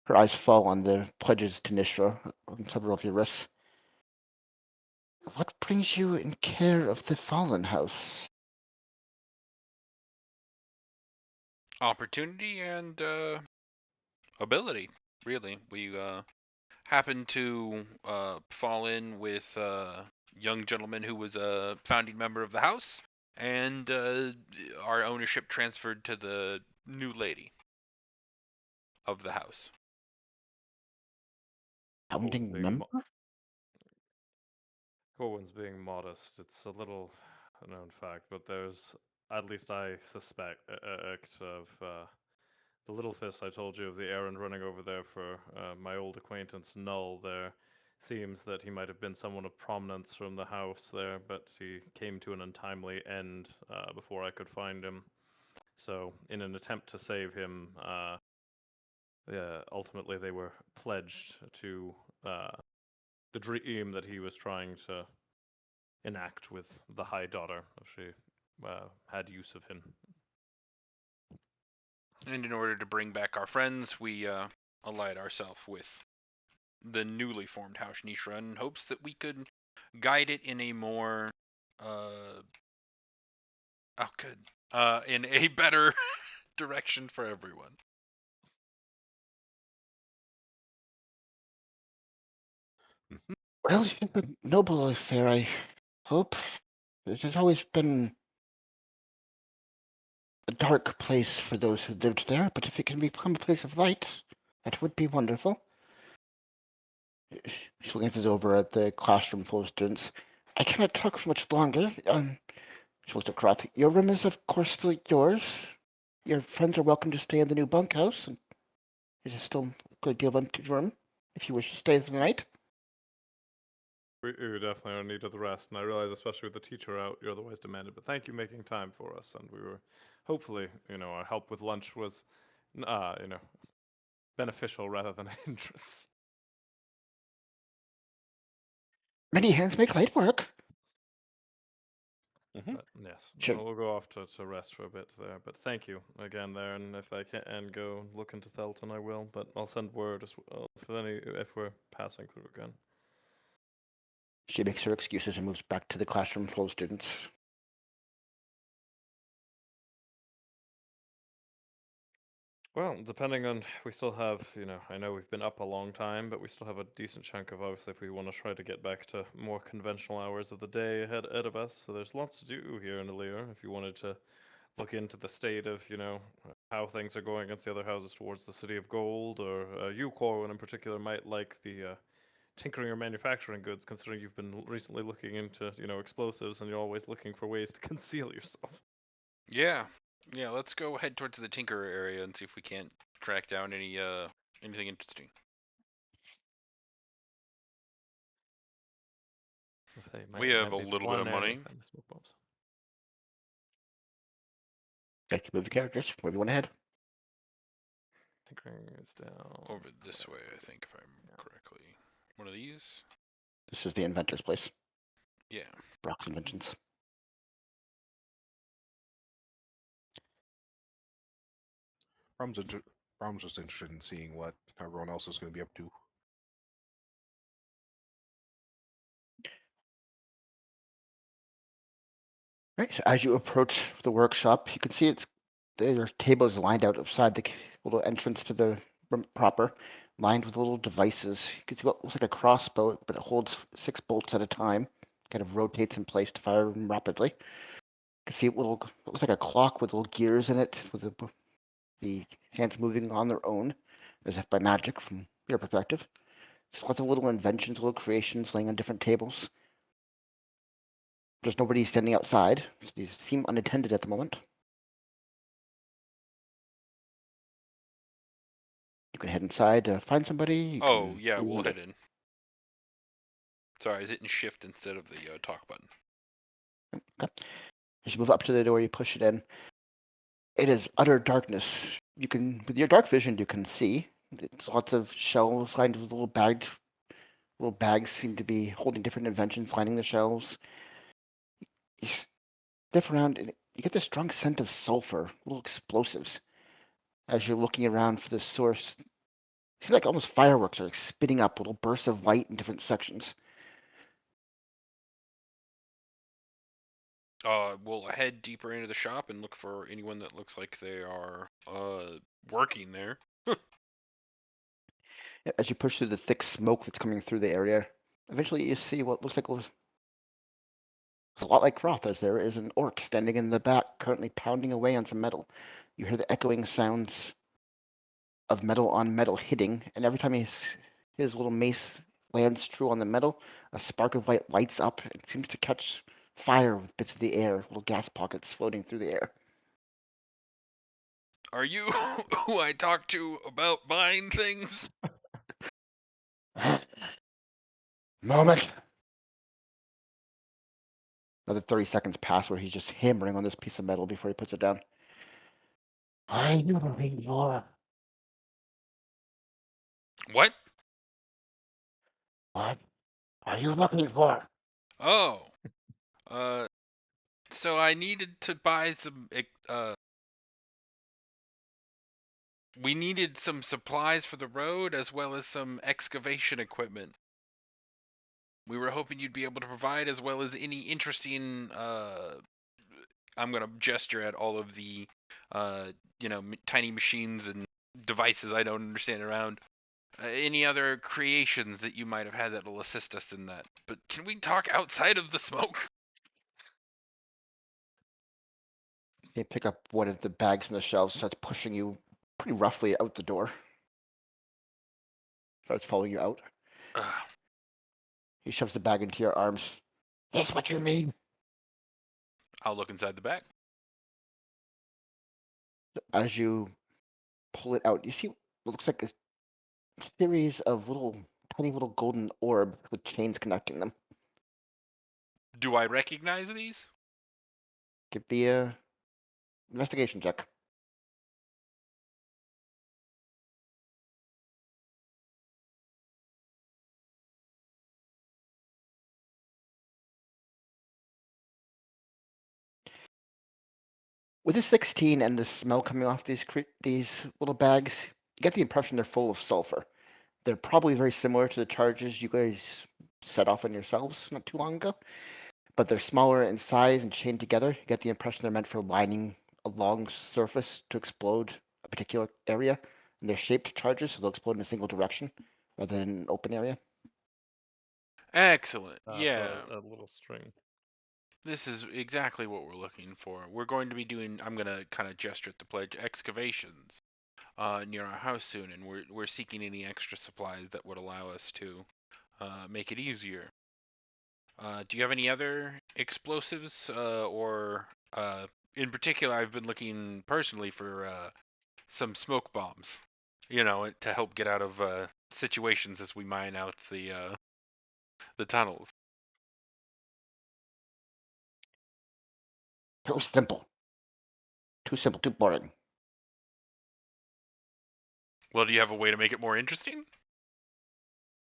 Her eyes fall on the pledges to Nishra on several of your wrists. What brings you in care of the fallen house? Opportunity and ability, really. We happened to fall in with a young gentleman who was a founding member of the house, and our ownership transferred to the new lady of the house. Founding being member? mo- Corwin's being modest. It's a little known fact, but there's, at least I suspect, of the little fist I told you of the errand running over there for my old acquaintance Null. There seems that he might have been someone of prominence from the house there, but he came to an untimely end before I could find him. So, in an attempt to save him, ultimately they were pledged to the dream that he was trying to enact with the High Daughter, if she had use of him. And in order to bring back our friends, we allied ourselves with the newly formed House Nishra in hopes that we could guide it in a more in a better direction for everyone. mhm. Well, it's a noble affair, I hope. It has always been a dark place for those who lived there, but if it can become a place of light, that would be wonderful. She glances over at the classroom full of students. I cannot talk for much longer. She looks at Croth. Your room is, of course, still yours. Your friends are welcome to stay in the new bunkhouse, and it is still a good deal of empty room if you wish to stay the night. We definitely are in need of the rest, and I realize, especially with the teacher out, you're otherwise demanded. But thank you making time for us, and we were hopefully, our help with lunch was, beneficial rather than a hindrance. Many hands make light work. But yes, Sure. we'll go off to rest for a bit there. But thank you again there, and if I can go look into Thelton, I will. But I'll send word as well if we're passing through again. She makes her excuses and moves back to the classroom full of students. Well, depending on, we still have, I know we've been up a long time, but we still have a decent chunk of, obviously, if we want to try to get back to more conventional hours of the day ahead of us. So there's lots to do here in Alir. If you wanted to look into the state of, how things are going against the other houses towards the City of Gold, or you, Corwin, in particular, might like the tinkering or manufacturing goods, considering you've been recently looking into, explosives, and you're always looking for ways to conceal yourself. Yeah, yeah. Let's go head towards the Tinker area and see if we can't track down anything interesting. Say, We might have a be the little bit one of area to money. find the smoke bombs. Okay, move your characters. Wherever you want to head. Tinkering is down. Over this there. way, I think, if I remember correctly. One of these? This is the inventor's place. Yeah. Brock's Inventions. I'm just interested in seeing what everyone else is going to be up to. Right, so as you approach the workshop, you can see there's tables lined out outside the little entrance to the room proper, lined with little devices. You can see what looks like a crossbow, but it holds 6 bolts at a time, kind of rotates in place to fire them rapidly. You can see it what looks like a clock with little gears in it, with the hands moving on their own, as if by magic from your perspective. Just lots of little inventions, little creations laying on different tables. There's nobody standing outside. So these seem unattended at the moment. You can head inside to find somebody. You Oh, can yeah, we'll head in. Sorry, I was hitting shift instead of the talk button. Okay. As you move up to the door, you push it in. It is utter darkness. You can, with your dark vision, you can see. It's lots of shelves lined with little bags seem to be holding different inventions lining the shelves. You sniff around and you get this strong scent of sulfur, little explosives. As you're looking around for the source, it seems like almost fireworks are like spitting up little bursts of light in different sections. We'll head deeper into the shop and look for anyone that looks like they are working there. As you push through the thick smoke that's coming through the area, eventually you see what looks like it's a lot like Froth, as there is an orc standing in the back, currently pounding away on some metal. You hear the echoing sounds of metal on metal hitting, and every time his little mace lands true on the metal, a spark of light lights up and seems to catch fire with bits of the air, little gas pockets floating through the air. Are you who I talked to about buying things? Moment. Another 30 seconds pass where he's just hammering on this piece of metal before he puts it down. Are you looking for? What? What are you looking for? Oh, so I needed to buy some. We needed some supplies for the road as well as some excavation equipment. We were hoping you'd be able to provide as well as any interesting. I'm gonna gesture at all of the, tiny machines and devices I don't understand around. Any other creations that you might have had that'll assist us in that. But can we talk outside of the smoke? You pick up one of the bags from the shelves, starts pushing you pretty roughly out the door. Starts following you out. He shoves the bag into your arms. That's what you mean? I'll look inside the back. As you pull it out, you see what looks like a series of tiny little golden orbs with chains connecting them. Do I recognize these? Give me a investigation check. With a 16 and the smell coming off these little bags, you get the impression they're full of sulfur. They're probably very similar to the charges you guys set off on yourselves not too long ago, but they're smaller in size and chained together. You get the impression they're meant for lining a long surface to explode a particular area, and they're shaped charges, so they'll explode in a single direction rather than an open area. Excellent. For Yeah. a little string. This is exactly what we're looking for. We're going to be doing, I'm going to kind of gesture at the pledge, excavations near our house soon, and we're seeking any extra supplies that would allow us to make it easier. Do you have any other explosives or in particular, I've been looking personally for some smoke bombs, to help get out of situations as we mine out the tunnels. Too simple. Too simple, too boring. Well, do you have a way to make it more interesting?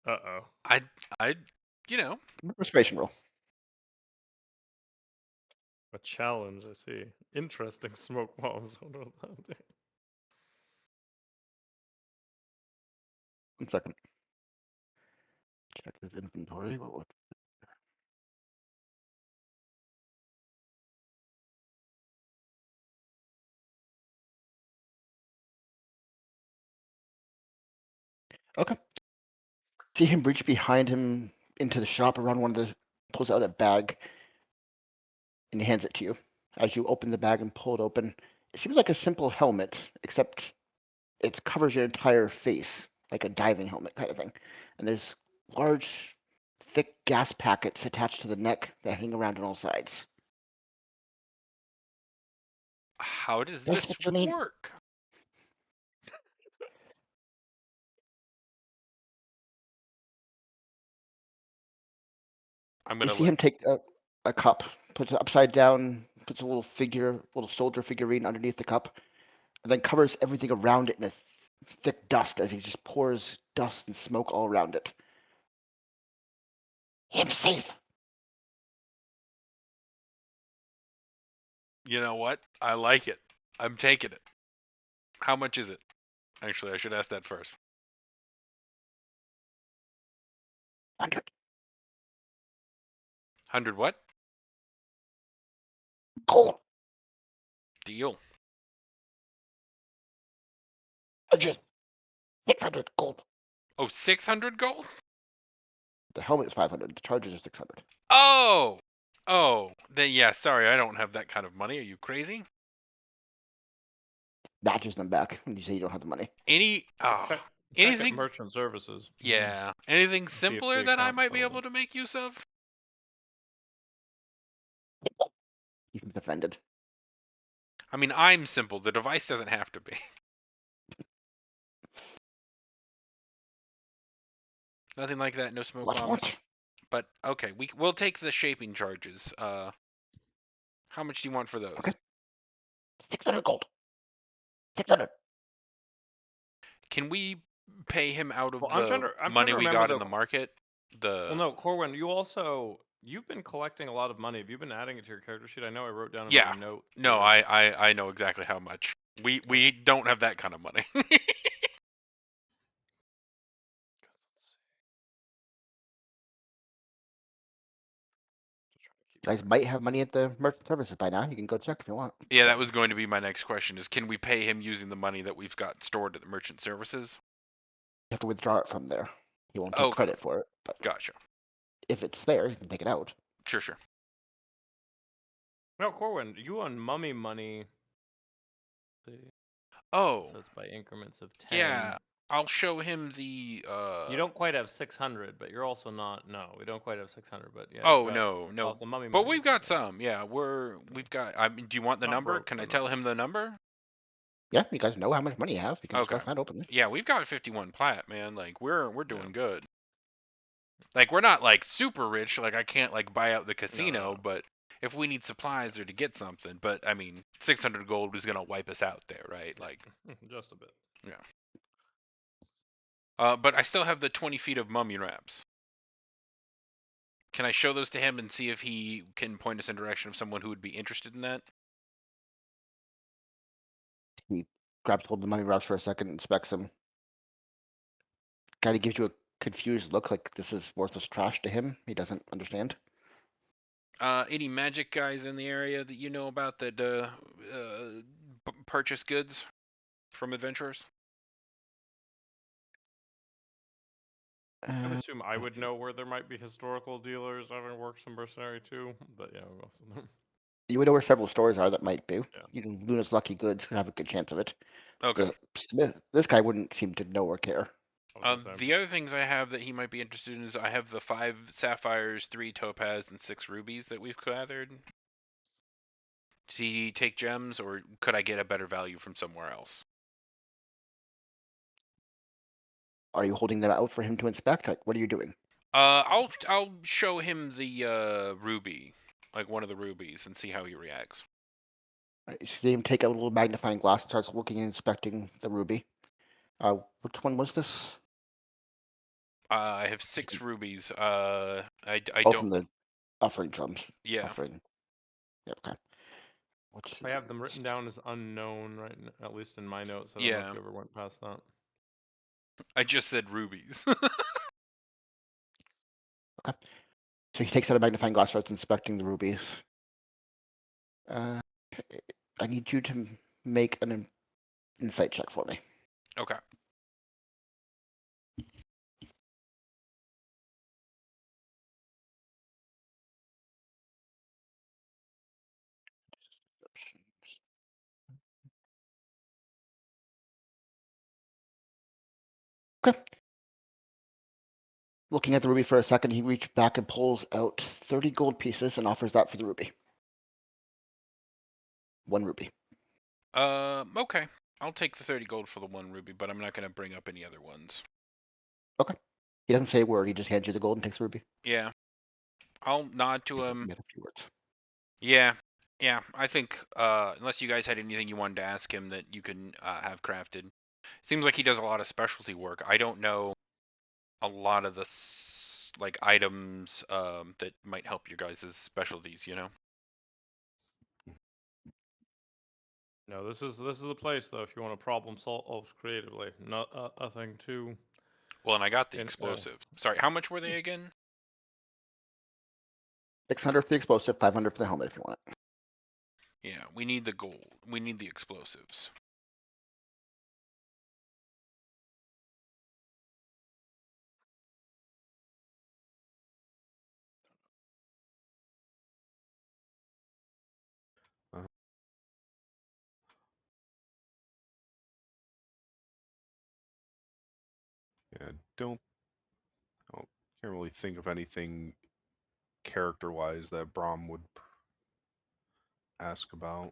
Uh-oh. I, Persuasion roll. A challenge, I see. Interesting smoke bombs. What will that do? 1 second. Check his inventory. What would... Okay. See him reach behind him into the shop around one of the, pulls out a bag and he hands it to you. As you open the bag and pull it open, it seems like a simple helmet, except it covers your entire face, like a diving helmet kind of thing. And there's large, thick gas packets attached to the neck that hang around on all sides. how does That's this what you need. work? I'm You gonna see let. him take a cup, puts it upside down, puts a little soldier figurine underneath the cup, and then covers everything around it in a thick dust as he just pours dust and smoke all around it. I'm safe. You know what? I like it. I'm taking it. How much is it? Actually, I should ask that first. 100 100 what? gold. Deal. I just 600 gold. Oh, 600 gold? The helmet is 500. The charges are 600. Oh! Oh, then yeah, sorry, I don't have that kind of money. Are you crazy? Notches them back when you say you don't have the money. Check at Anything? merchant services. Yeah. Anything See if simpler the that I account's might be filled able in. to make use of? You can defend it. I mean, I'm simple. The device doesn't have to be. Nothing like that. No smoke bombs. What? But okay, we'll take the shaping charges. How much do you want for those? Okay. 600 gold. 600. Can we pay him out of Well, the I'm trying money to we remember got in the market? Well, no, Corwin, you've been collecting a lot of money. Have you been adding it to your character sheet? I know I wrote down in Yeah. my notes. No, here. I know exactly how much. We don't have that kind of money. Let's see. Just trying to keep You guys track. might have money at the merchant services by now. You can go check if you want. Yeah, that was going to be my next question is can we pay him using the money that we've got stored at the merchant services? You have to withdraw it from there. He won't take Okay. credit for it, but Gotcha. if it's there, you can take it out. Sure. No, Corwin, you own mummy money. Oh, So it's by increments of 10. yeah. I'll show him the You don't quite have 600, but you're also not. No, we don't quite have 600, but yeah. Oh, you've got no. the mummy But money. we've got some. Yeah, we've got I mean, do you want the Not number? broke, Can I but tell not him the number? Yeah, you guys know how much money you have. You can Okay. discuss that openly. Yeah, we've got 51 plat, man. Like we're doing Yeah. good. Like we're not like super rich, like I can't like buy out the casino, No. but if we need supplies or to get something, but I mean, 600 gold is going to wipe us out there, right? Like Just a bit. but I still have the 20 feet of mummy wraps. Can I show those to him and see if he can point us in direction of someone who would be interested in that? He grabs hold of the money wraps for a second, inspects them. Kind of gives you a confused look, like this is worthless trash to him. He doesn't understand. Any magic guys in the area that you know about that purchase goods from adventurers? I would Uh, assume I would know where there might be historical dealers having worked some mercenary too, but yeah, most of them. you would know where several stores are that might do. Yeah. You know, Luna's Lucky Goods could have a good chance of it. Okay. The Smith, this guy wouldn't seem to know or care. I was gonna say, The other things I have that he might be interested in is I have the 5 sapphires, 3 topaz, and 6 rubies that we've gathered. Does he take gems, or could I get a better value from somewhere else? Are you holding them out for him to inspect? Like, what are you doing? I'll show him the ruby, like one of the rubies, and see how he reacts. Right, you see him take out a little magnifying glass and starts looking and inspecting the ruby. Which one was this? I have 6 rubies. I Oh, don't. from the offering drums. Yeah, Offering. Yeah, okay. Let's see. I have them written down as unknown, right? At least in my notes. I don't know if yeah. you ever went past that. I just said rubies. Okay. So he takes out a magnifying glass, starts inspecting the rubies. I need you to make an insight check for me. Okay. Okay. Looking at the ruby for a second, he reaches back and pulls out 30 gold pieces and offers that for the ruby. 1 ruby. Okay. I'll take the 30 gold for the 1 ruby, but I'm not gonna bring up any other ones. Okay. He doesn't say a word, he just hands you the gold and takes the ruby. Yeah. I'll nod to Just him. made a few words. Yeah. Yeah, I think unless you guys had anything you wanted to ask him that you can have crafted. Seems like he does a lot of specialty work. I don't know a lot of the like items that might help your guys' specialties, you know. No, this is the place though. If you want to problem solve creatively, not a thing too. Well, and I got the In, explosive. Sorry, how much were they again? 600 for the explosive, 500 for the helmet if you want it. Yeah, we need the gold. We need the explosives. Uh, yeah, I can't really think of anything character-wise that Brom would ask about.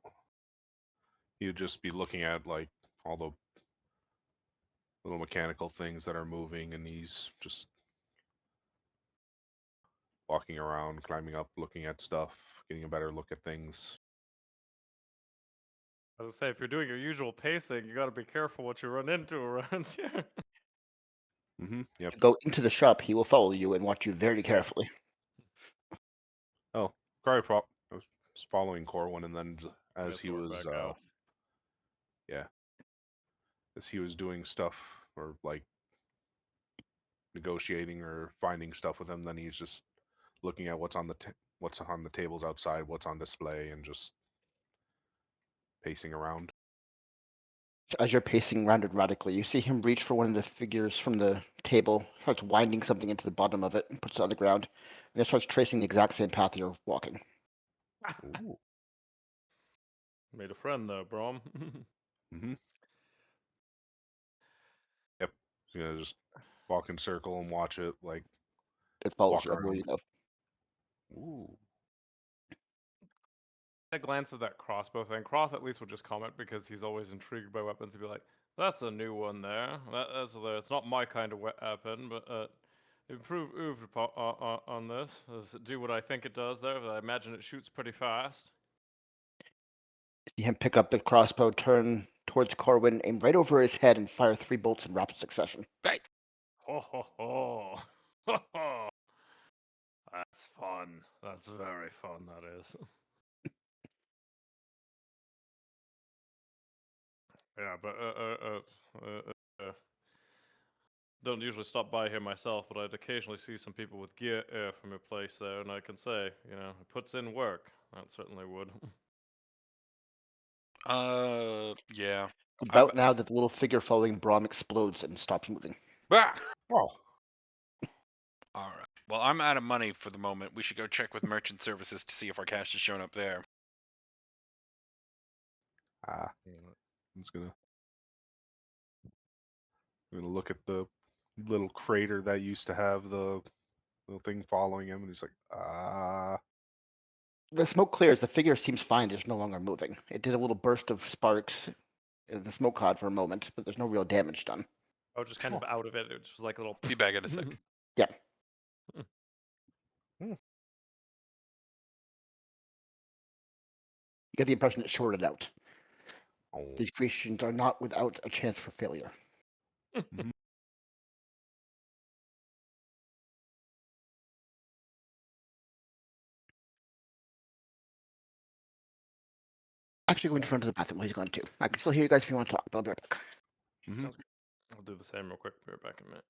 He would just be looking at like all the little mechanical things that are moving, and he's just walking around, climbing up, looking at stuff, getting a better look at things. as I say, if you're doing your usual pacing, you got to be careful what you run into around here. Yep. You go into the shop, he will follow you and watch you very Yeah. carefully. Oh, I was following Corwin, and then I'm as gonna he throw it was, back out. yeah, as he was doing stuff or like negotiating or finding stuff with him, then he's just looking at what's on what's on the tables outside, what's on display, and just pacing around. As you're pacing around erratically, you see him reach for one of the figures from the table, starts winding something into the bottom of it, and puts it on the ground, and it starts tracing the exact same path you're walking. Ooh. Made a friend though, Brom. Mm-hmm. Yep. So, just walk in circle and watch it, like It follows walk you everywhere around. you go. Ooh. A glance of that crossbow thing. Croth at least will just comment because he's always intrigued by weapons. He'd be like, "That's a new one there. It's not my kind of weapon, but improved on this. Does it do what I think it does there? I imagine it shoots pretty fast." See him pick up the crossbow, turn towards Corwin, aim right over his head, and fire 3 bolts in rapid succession. Right. Ho ho ho! Ho ho! That's fun. That's very fun. That is. Yeah, but don't usually stop by here myself, but I'd occasionally see some people with gear from your place there, and I can say, it puts in work. That certainly would. Yeah. About now that the little figure following Braum explodes and stops moving. Bah! Oh, All right. Well, I'm out of money for the moment. We should go check with merchant services to see if our cash has shown up there. I'm just gonna look at the little crater that used to have the little thing following him, and he's like, The smoke clears. The figure seems fine. It's no longer moving. It did a little burst of sparks in the smoke cloud for a moment, but there's no real damage done. I was just kind of out of it. It just was like a little. Be back in a sec. Yeah. Hmm. You get the impression it's shorted out. oh. These creations are not without a chance for failure. Mhm. Actually, going to front of the bathroom. He's going to. I can still hear you guys if you want to talk, but I'll be right back. Mhm. Sounds good. I'll do the same real quick. Be right back in a minute.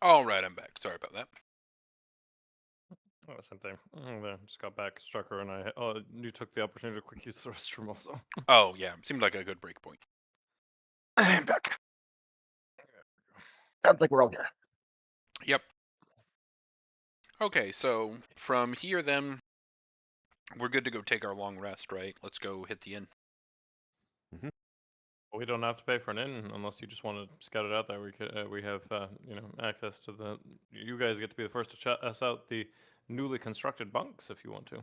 All right, I'm back. Sorry about that. Oh, same thing. Just got back. Strucker and I. Oh, you took the opportunity to quick use the restroom also. Oh, yeah. Seemed like a good break point. I'm back. Sounds like we're all here. Yep. Okay, so from here then, we're good to go take our long rest, right? Let's go hit the inn. We don't have to pay for an inn unless you just want to scout it out there. We have access to the. You guys get to be the first to chat us out the newly constructed bunks if you want to.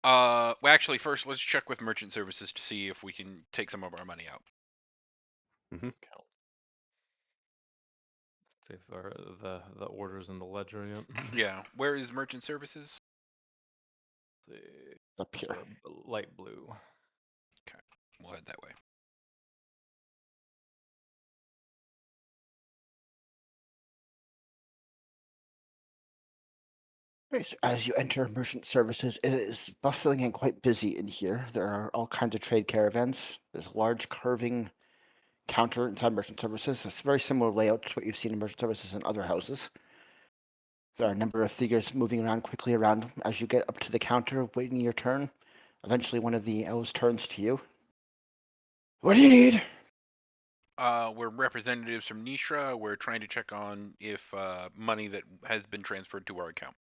Well, actually, first let's check with merchant services to see if we can take some of our money out. Count. See if the orders in the ledger yet. Yeah. Where is merchant services? See, Up here. light blue. Okay, we'll head that way. Right, as you enter merchant services, it is bustling and quite busy in here. There are all kinds of trade caravans. There's a large carving counter inside merchant services. It's a very similar layout to what you've seen in merchant services in other houses. There are a number of figures moving around quickly around as you get up to the counter, waiting your turn. Eventually, one of the elves turns to you. What do you need? We're representatives from Nishra. We're trying to check on if money that has been transferred to our account.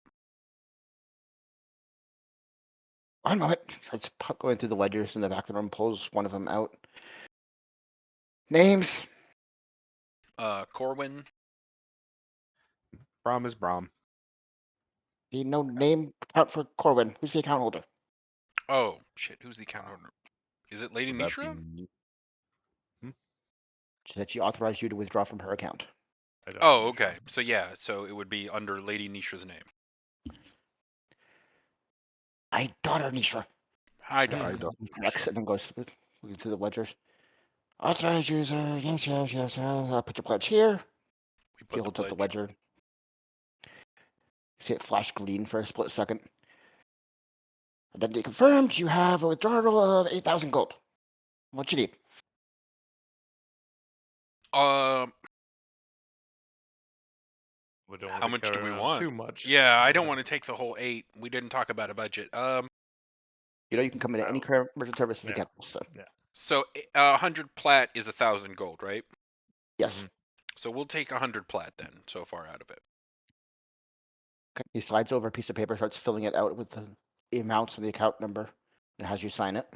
One moment. Starts going through the ledgers in the back of the room, pulls one of them out. Names? Corwin. Brom is Brom. The no name account for Corwin. Who's the account holder? Oh shit, who's the account owner? Is it Lady Would that Nishra? be- She said she authorized you to withdraw from her account. Oh, okay. So yeah, so it would be under Lady Nishra's name. My daughter, Nisha. I I don't. don't. Corrects it and then goes through the ledgers. Authorized user, yes, yes, yes, yes. I'll put your pledge here. We He put the holds up the pledge. ledger. See it flash green for a split second. Identity confirmed. You have a withdrawal of 8,000 gold. What you need? Um, We don't how want to much do carry we around want? too much. Yeah, I don't want to take the whole 8. We didn't talk about a budget. You know you can come into any Oh, current merchant services to yeah. get this. So So 100 plat is 1,000 gold, right? yes. Mhm. So we'll take 100 plat then, so far out of it. Okay. He slides over a piece of paper, starts filling it out with the amounts and the account number, and has you sign it.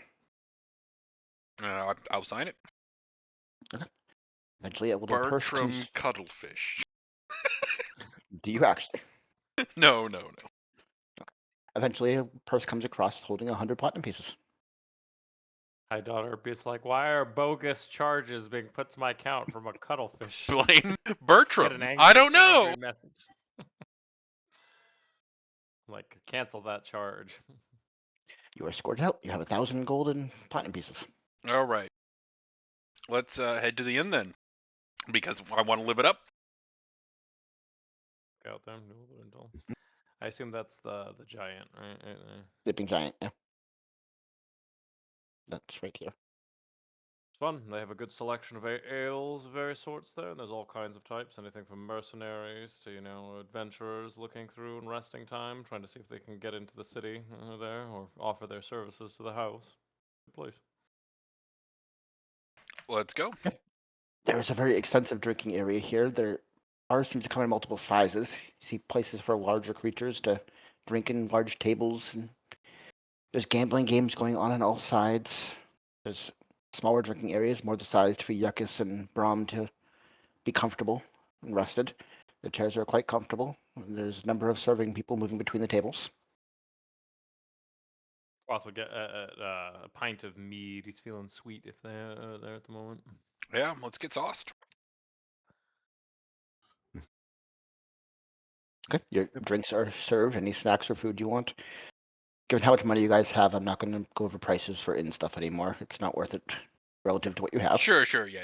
I'll sign it. Eventually, a little purse Bertram comes. Cuttlefish. Do you actually? No. Eventually, a purse comes across holding 100 platinum pieces. My daughter beats like, why are bogus charges being put to my account from a cuttlefish? Blame Get Bertram. an angry, I don't know. angry message. Like, cancel that charge. You are escorted out. You have 1,000 gold and platinum pieces. All right. Let's head to the inn then, because I want to live it up. Out there, I assume that's the giant, right? Sleeping giant. Yeah. That's right here. Fun. They have a good selection of ales of various sorts there. And there's all kinds of types, anything from mercenaries to adventurers looking through and resting time, trying to see if they can get into the city there or offer their services to the house. Good place. Let's go. There's a very extensive drinking area here. There bars seem to come in multiple sizes. You see places for larger creatures to drink in, large tables, and there's gambling games going on all sides. There's smaller drinking areas, more the sized for Yuckus and Brom to be comfortable and rested. The chairs are quite comfortable. There's a number of serving people moving between the tables. Also get a pint of mead. He's feeling sweet if they're there at the moment. Yeah, let's get sauced. Okay, your drinks are served. Any snacks or food you want? Given how much money you guys have, I'm not going to go over prices for inn stuff anymore. It's not worth it relative to what you have. Sure, yeah.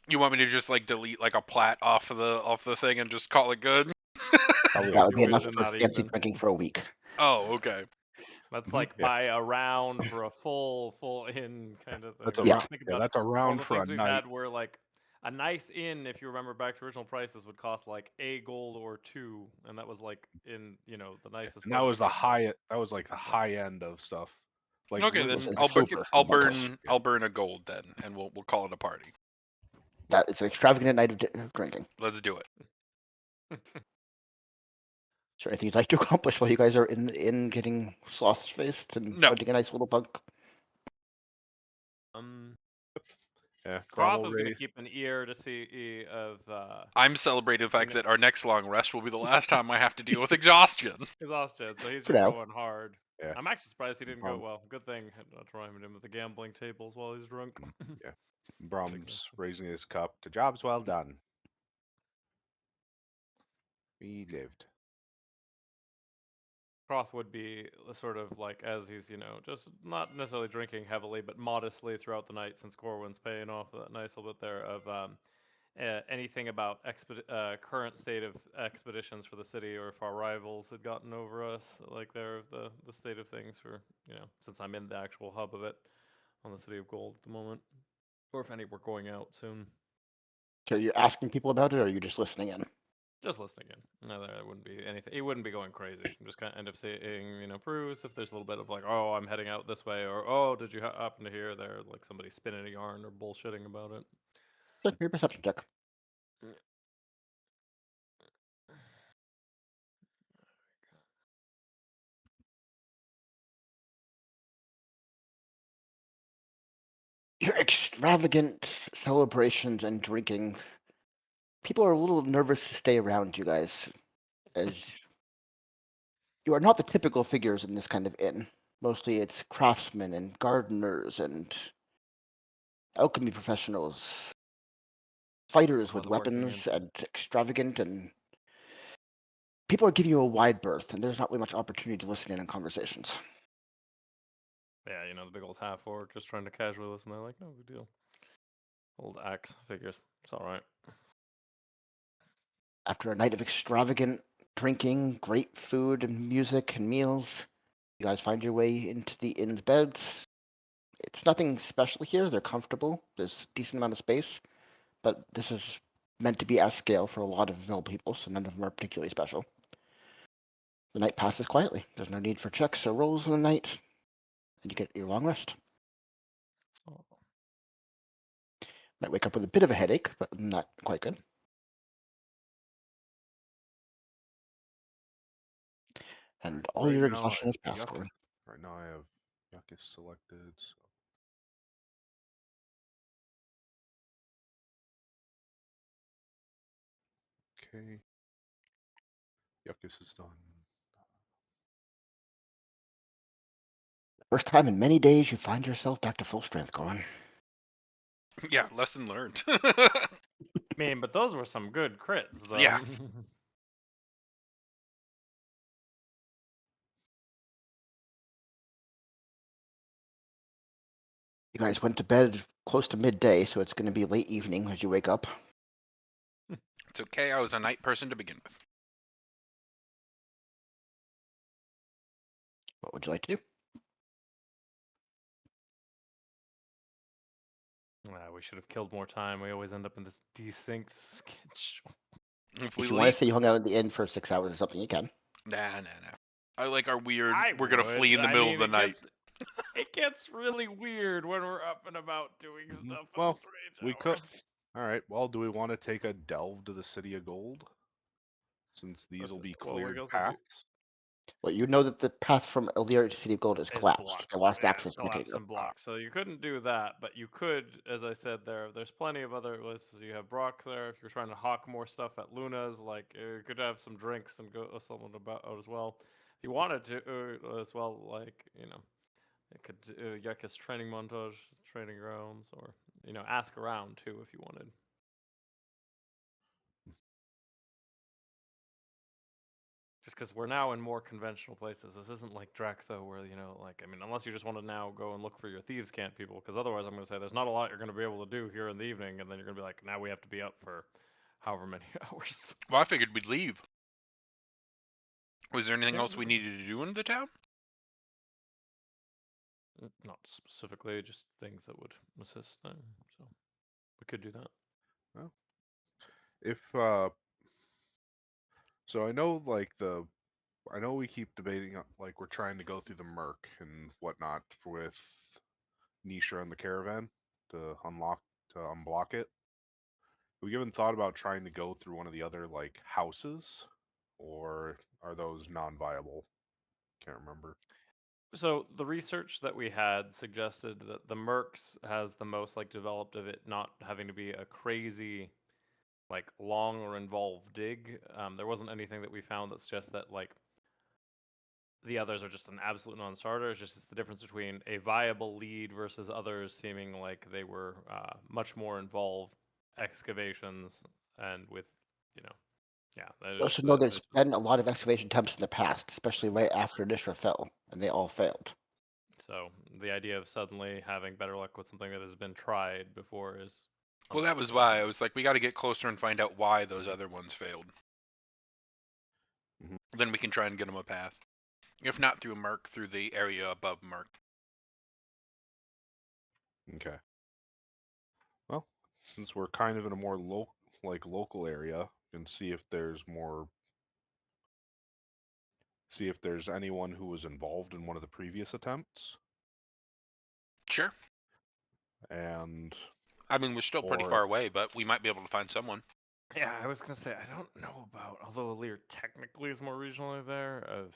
You want me to just like delete like a plat off the thing and just call it good? Oh, That would do be it enough and for not fancy even. drinking for a week. Oh, okay. That's Mhm. like Yeah. buy a round for a full inn kind of thing. That's a Like, Yeah. just think yeah. about That's a all round the for a things we've night. had where like a nice inn, if you remember back to original prices, would cost like a gold or 2, and that was like in the nicest And part that of was the town. high. That was like the high end of stuff. Like Okay, It was then an I'll super I'll bunkhouse. burn a gold then, and we'll call it a party. That is an extravagant night of drinking. Let's do it. Is there anything you'd like to accomplish while you guys are in the inn getting sauce faced and No. renting a nice little bunk? Yeah. Croth Gromwell is gonna raised. keep an ear to see of I'm celebrating the fact that our next long rest will be the last time I have to deal with exhaustion. exhaustion, so he's For just now. going hard. Yeah. I'm actually surprised he didn't go Um, well. Good thing not trying him at the gambling tables while he's drunk. Brom's raising his cup. The job's well done. We lived. Croth would be sort of like, as he's, just not necessarily drinking heavily, but modestly throughout the night, since Corwin's paying off that nice little bit there of anything about current state of expeditions for the city, or if our rivals had gotten over us, like the state of things for, since I'm in the actual hub of it on the City of Gold at the moment, or if any were going out soon. So you're asking people about it, or are you just listening in? Just listening in. No, there wouldn't be anything. He wouldn't be going crazy. I'm just kind of end up saying, Bruce, if there's a little bit of like, oh, I'm heading out this way, or oh, did you happen to hear there, like somebody spinning a yarn or bullshitting about it? Sure, your perception check. Your extravagant celebrations and drinking. People are a little nervous to stay around you guys, as you are not the typical figures in this kind of inn. Mostly it's craftsmen and gardeners and alchemy professionals, fighters A lot with of working weapons and extravagant, and people are giving you a wide berth, and there's not really much opportunity to listen in on conversations. Yeah, the big old half orc just trying to casually listen. They're like, no big deal. Old axe figures. It's all right. After a night of extravagant drinking, great food and music and meals, you guys find your way into the inn's beds. It's nothing special here. They're comfortable. There's a decent amount of space, but this is meant to be S scale for a lot of mill people, so none of them are particularly special. The night passes quietly. There's no need for checks or rolls in the night, and you get your long rest. Oh. Might wake up with a bit of a headache, but not quite good. And all Right your now, exhaustion is passed, yuck. Gordon. Right now, I have yuck is selected. So. Okay. Yuckus is done. First time in many days you find yourself back to full strength, Gordon. Yeah, lesson learned. But those were some good crits, though. Yeah. You guys went to bed close to midday, so it's going to be late evening as you wake up. It's okay, I was a night person to begin with. What would you like to do? We should have killed more time. We always end up in this desynced schedule. If we If you want to leave, say you hung out in the inn for 6 hours or something, you can. nah. I like our weird. I We're gonna would. flee in the middle of the night. It gets really weird when we're up and about doing stuff on Well, strange we could. hours. All right. Well, do we want to take a delve to the City of Gold? Since these will be Well, we cleared also do paths. Well, you know that the path from Eldir to City of Gold is is collapsed. blocked. They lost Yeah, it's access a decade collapsed ago. and blocked. So you couldn't do that, but you could, as I said, there's plenty of other lists. You have Brock there. If you're trying to hawk more stuff at Luna's, like you could have some drinks and go someone about out as well. If you wanted to as well, like it could Yucca's training montage, training grounds, or ask around too if you wanted. Just because we're now in more conventional places. This isn't like Draktho where, unless you just want to now go and look for your thieves' cant people, because otherwise I'm going to say there's not a lot you're going to be able to do here in the evening, and then you're going to be like, now we have to be up for however many hours. Well, I figured we'd leave. Was there anything Yeah, else we needed to do in the town? not specifically, just things that would assist them. So we could do that. Well, if so I know I know we keep debating like we're trying to go through the Merc and whatnot with Nisha and the caravan to unblock it. Have we given thought about trying to go through one of the other like houses, or are those non-viable? Can't remember. So the research that we had suggested that the Mercs has the most developed of it not having to be a crazy long or involved dig. There wasn't anything that we found that suggests that the others are just an absolute non-starter. It's the difference between a viable lead versus others seeming like they were much more involved excavations and with yeah. You also know there's been a lot of excavation attempts in the past, especially right after Nishra fell, and they all failed. So the idea of suddenly having better luck with something that has been tried before is. Well, that was why I was like, we got to get closer and find out why those other ones failed. Mhm. Then we can try and get them a path. If not through Merc, through the area above Merc. Okay. Well, since we're kind of in a more local area, and see if there's anyone who was involved in one of the previous attempts, Sure. and I mean, we're still pretty or far away, but we might be able to find someone. Yeah, I was gonna say I don't know about. Although Alir technically is more regionally there.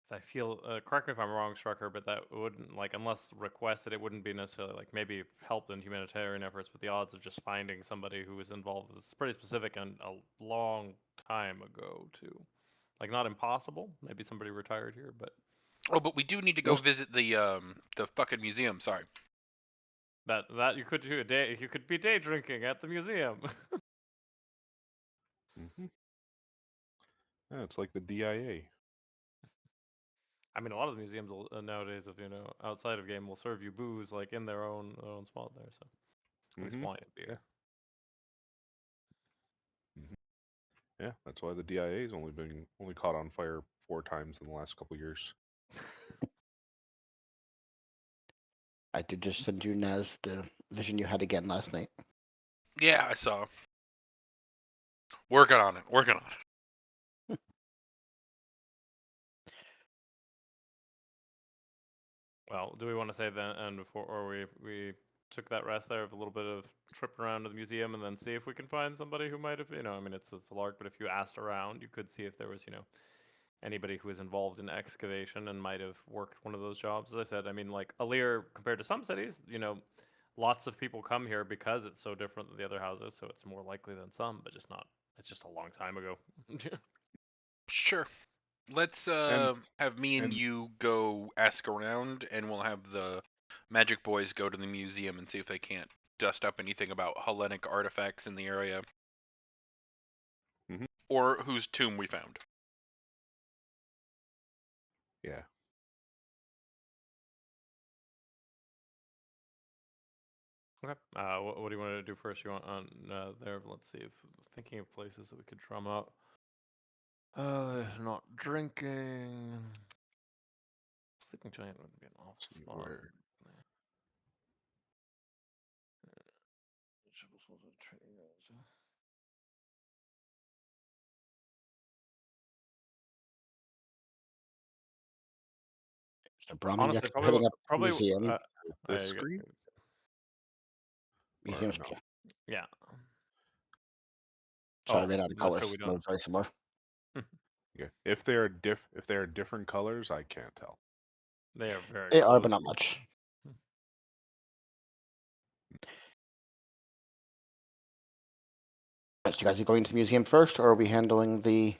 I feel, correct me if I'm wrong, Strucker, but that wouldn't unless requested, it wouldn't be necessarily maybe help in humanitarian efforts, but the odds of just finding somebody who was involved with this is pretty specific and a long time ago too. Not impossible. Maybe somebody retired here, but Oh, but we do need to go visit the fucking museum. Sorry. that you could do a day. You could be day drinking at the museum. yeah, it's like the DIA. I mean, a lot of the museums nowadays, of outside of game, will serve you booze like in their own spot there. So at least Mm-hmm. wine and beer. Hmm. Yeah, that's why the DIA's only caught on fire 4 times in the last couple years. I did just send you, Naz, the vision you had again last night. Yeah, I saw. Working on it. Working on it. Well, do we want to say then, and before, or we took that rest there of a little bit of trip around to the museum, and then see if we can find somebody who might have, I mean, it's a lark, but if you asked around, you could see if there was, anybody who was involved in excavation and might have worked one of those jobs. As I said, I mean, like Alir, compared to some cities, lots of people come here because it's so different than the other houses, so it's more likely than some, but just not. It's just a long time ago. Sure. Let's And have me and and you go ask around, and we'll have the Magic Boys go to the museum and see if they can't dust up anything about Hellenic artifacts in the area, mhm, or whose tomb we found. yeah, Okay. What do you want to do first? You want on there? Let's see if thinking of places that we could drum up. Not drinking. Sleeping giant would be an awful see spot. where. So Brahmin Honestly, Yak, you're heading up to the probably. museum. This screen or Museum no? screen. Yeah. Sorry, I Oh, ran out of no, colors. so we don't. No, sorry, some more. Yeah, if they are different colors, I can't tell. They are very They are, close. but not much. So you guys are going to the museum first, or are we handling the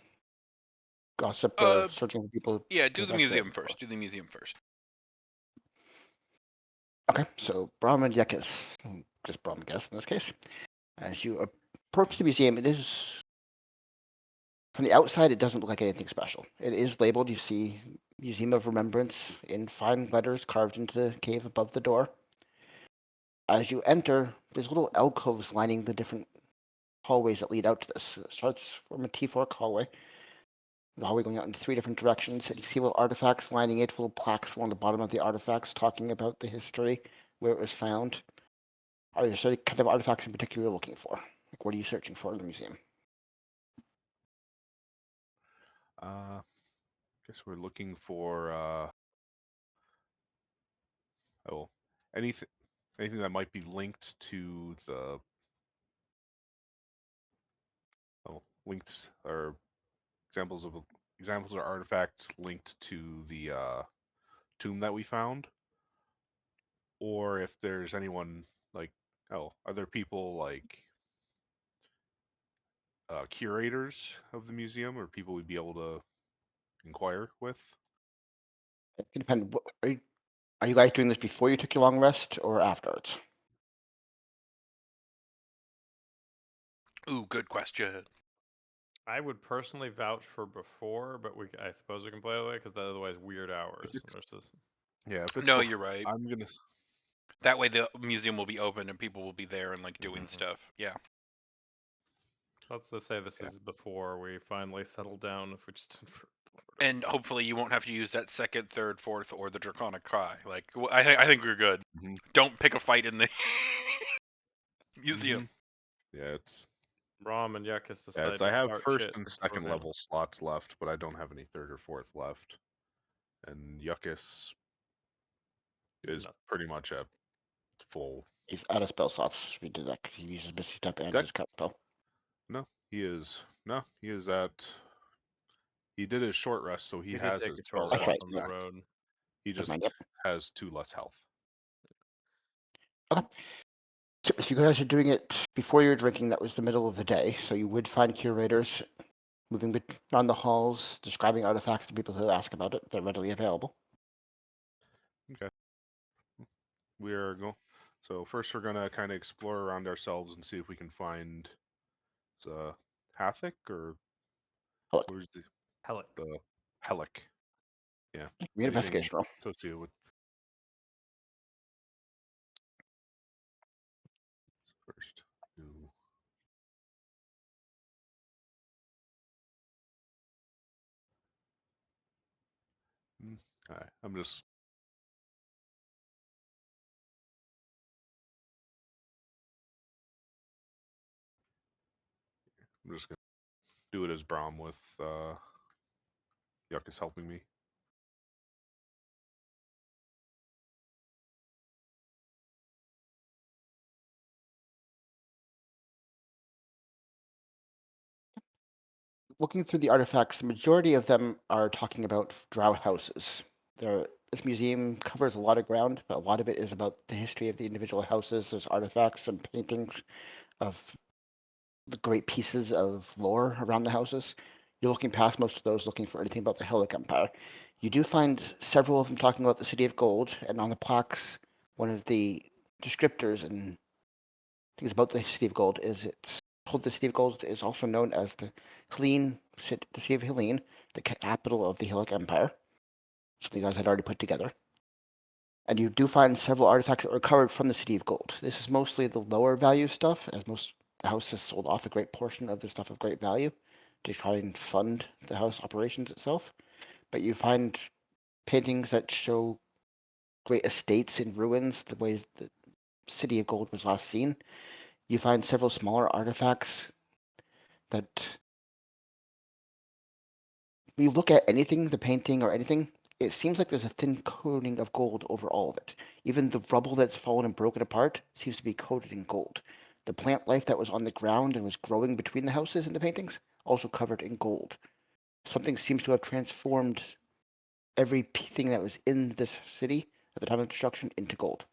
gossip, Uh, searching for people yeah, to do the investigate museum before? first. Do the museum first. Okay, so Brahmin Yekis, just Brahmin Guess in this case. As you approach the museum, it is from the outside, it doesn't look like anything special. It is labeled, you see Museum of Remembrance in fine letters carved into the cave above the door. As you enter, there's little alcoves lining the different hallways that lead out to this. It starts from a T-fork hallway. The hallway going out in 3 different directions, and you see little artifacts lining it, little plaques along the bottom of the artifacts talking about the history, where it was found. Are there certain kind of artifacts in particular you're looking for? Like, what are you searching for in the museum? Guess we're looking for oh anything anything that might be linked to the linked or examples of examples or artifacts linked to the tomb that we found, or if there's anyone like are there people like curators of the museum or people we'd be able to inquire with? It can depend. Are you guys doing this before you took your long rest or afterwards? Ooh, good question. I would personally vouch for before, but I suppose we can play it away because otherwise weird If hours it's versus. yeah, if it's No, you're before, right. I'm gonna. That way the museum will be open and people will be there and like doing Mhm. stuff. Yeah. Let's just say this Yeah. is before we finally settle down. If we just did for. And hopefully you won't have to use that second, third, fourth, or the Draconic Cry. Like, I think we're good. Mhm. Don't pick a fight in the museum. Mhm. Yeah, it's Rom and Yuckus yeah, it's decide to I have start first shit. and That's what we're second doing. level slots left, but I don't have any third or fourth left. And Yuckus is No. pretty much at full. He's out of spell slots. We did that 'cause he uses Misty Step and That his cut spell. he is at he did his short rest, so he He did has take his a spell short That's rest right. slots on the Yeah. back. road. He Never mind. just Yep. has 2 less health. Okay. So if you guys are doing it before you're drinking, that was the middle of the day. So you would find curators moving around the halls, describing artifacts to people who ask about it. They're readily available. Okay. We are going. So first, we're gonna kind of explore around ourselves and see if we can find the Hathic or Oh, look, where's Helic. the Helic. Yeah. Read Anything investigation roll. associated with first. Two. All right. I'm just gonna do it as Brom with Yuck is helping me. Looking through the artifacts, the majority of them are talking about Drow houses. This museum covers a lot of ground, but a lot of it is about the history of the individual houses. There's artifacts and paintings of the great pieces of lore around the houses. You're looking past most of those, looking for anything about the Hellic Empire. You do find several of them talking about the City of Gold, and on the plaques, one of the descriptors and things about the City of Gold is it's told the City of Gold is also known as the City of Helene, the capital of the Hellic Empire. Something you guys had already put together. And you do find several artifacts that were recovered from the City of Gold. This is mostly the lower value stuff, as most the house has sold off a great portion of the stuff of great value to try and fund the house operations itself. But you find paintings that show great estates in ruins, the ways the City of Gold was last seen. You find several smaller artifacts that when you look at anything, the painting or anything, it seems like there's a thin coating of gold over all of it. Even the rubble that's fallen and broken apart seems to be coated in gold. The plant life that was on the ground and was growing between the houses in the paintings, also covered in gold. Something seems to have transformed every thing that was in this city at the time of destruction into gold.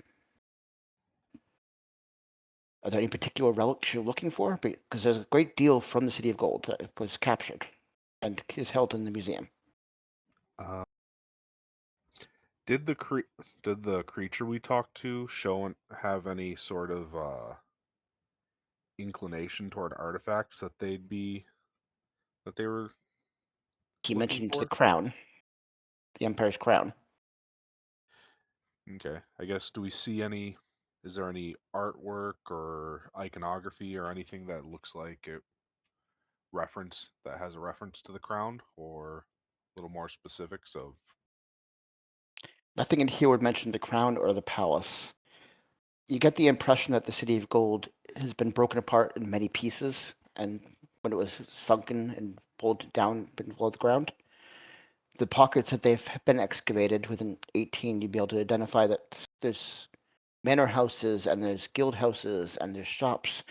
Are there any particular relics you're looking for? Because there's a great deal from the City of Gold that was captured and is held in the museum. Uh, did the creature we talked to have any sort of inclination toward artifacts that they were He looking mentioned the for? crown, the Empire's crown. Okay. I guess do we see any? Is there any artwork or iconography or anything that looks like that has a reference to the crown, or a little more specifics of? Nothing in here would mention the crown or the palace. You get the impression that the City of Gold has been broken apart in many pieces, and when it was sunken and pulled down below the ground, the pockets that they've been excavated within 18, you'd be able to identify that there's manor houses and there's guild houses and there's shops.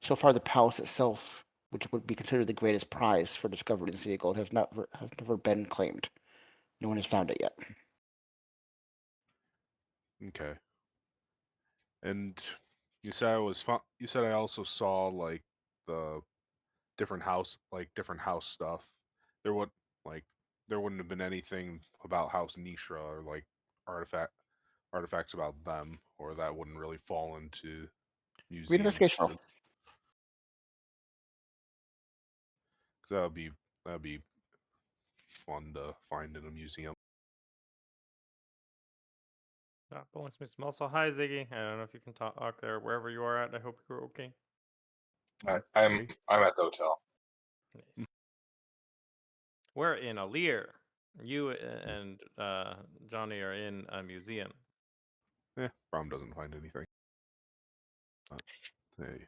So far, the palace itself, which would be considered the greatest prize for discovery in the City of Gold, has never been claimed. No one has found it yet. Okay. And you said I also saw like the different house stuff. There would like there wouldn't have been anything about House Nishra or like artifacts about them, or that wouldn't really fall into Read museums. investigation roll. Because that would be fun to find in a museum. Bonus Miss also, hi Ziggy. I don't know if you can talk there wherever you are at. I hope you're okay. I'm Me? at the hotel. Nice. We're in a Lear. You and Johnny are in a museum. Brom doesn't find anything. Hey,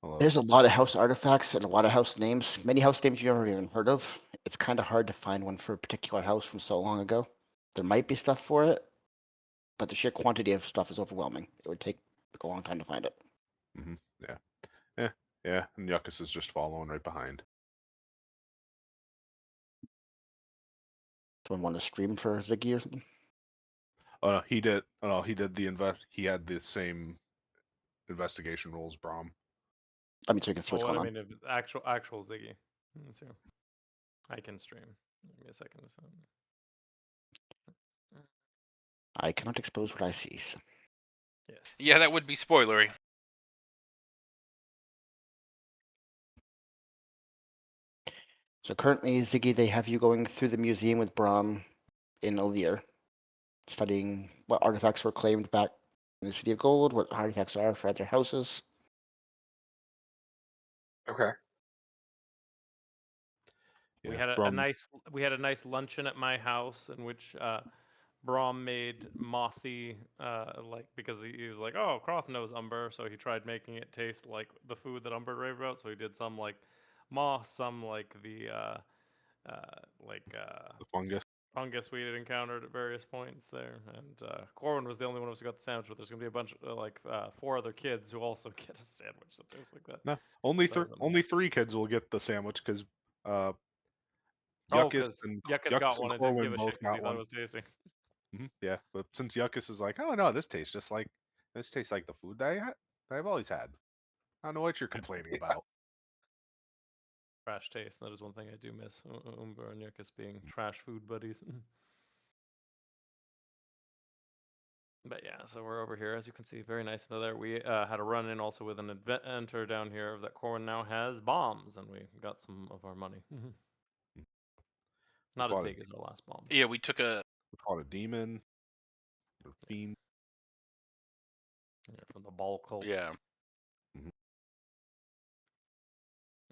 hello. There's a lot of house artifacts and a lot of house names. Many house names you've never even heard of. It's kind of hard to find one for a particular house from so long ago. There might be stuff for it, but the sheer quantity of stuff is overwhelming. It would take a long time to find it. Yeah. Yeah. And Yuckus is just following right behind. Someone want to stream for Ziggy or something? Oh no, he did. Oh no, he did the invest. He had the same investigation rules, Brom. I mean, so you can see what's Oh, going I on. mean, if actual Ziggy. So I can stream. Give me a second. I cannot expose what I see. So. Yes. Yeah, that would be spoilery. So currently, Ziggy, they have you going through the museum with Brahm. in Alir, studying what artifacts were claimed back in the City of Gold, what artifacts are for other houses. Okay. We Yeah, had from a nice luncheon at my house in which Brom made mossy like because he was like, oh, Croth knows umber, so he tried making it taste like the food that Umber raved about. So he did some like moss, some like the like the fungus. fungus we had encountered at various points there. And Corwin was the only one of us who got the sandwich, but there's gonna be a bunch of like 4 other kids who also get a sandwich that tastes like that. No, So, only 3 kids will get the sandwich because uh, oh, Yuckus because and Yuckus got Yuckus and one and didn't Corwin give a shit both because he got thought it one. was tasty. Yeah, but since Yuckus is like, oh no, this tastes like the food that I've always had. I don't know what you're complaining about. Trash taste. That is one thing I do miss. Umber and Yuckus being trash food buddies. But yeah, so we're over here, as you can see, very nice into there. We had a run in also with an adventure down here that Corwin now has bombs, and we got some of our money. We Not as fought a big as our last bomb. Yeah, we took a we fought a demon, a fiend. Yeah, from the ball cult. yeah.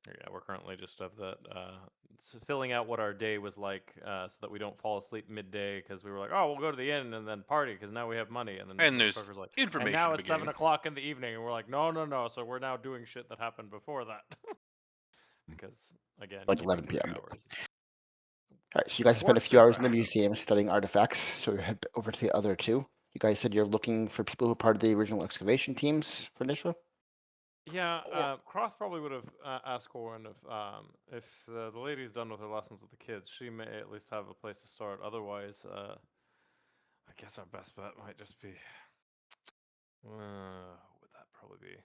Yeah, we're currently just of that filling out what our day was like, so that we don't fall asleep midday because we were like, oh, we'll go to the inn and then party because now we have money, and then And there's Trucker's like, and information now at the it's 7 beginning. o'clock in the evening, and we're like, no, no, no. So we're now doing shit that happened before that, because again, Like keeping 11 to the p.m. hours. All right, so you guys spent a Important few hours in the crap. museum studying artifacts. So we head over to the other two. You guys said you're looking for people who are part of the original excavation teams for Nishra. Yeah, Or Croth probably would have asked Corwin if the lady's done with her lessons with the kids, she may at least have a place to start. Otherwise, I guess our best bet might just be. What would that probably be?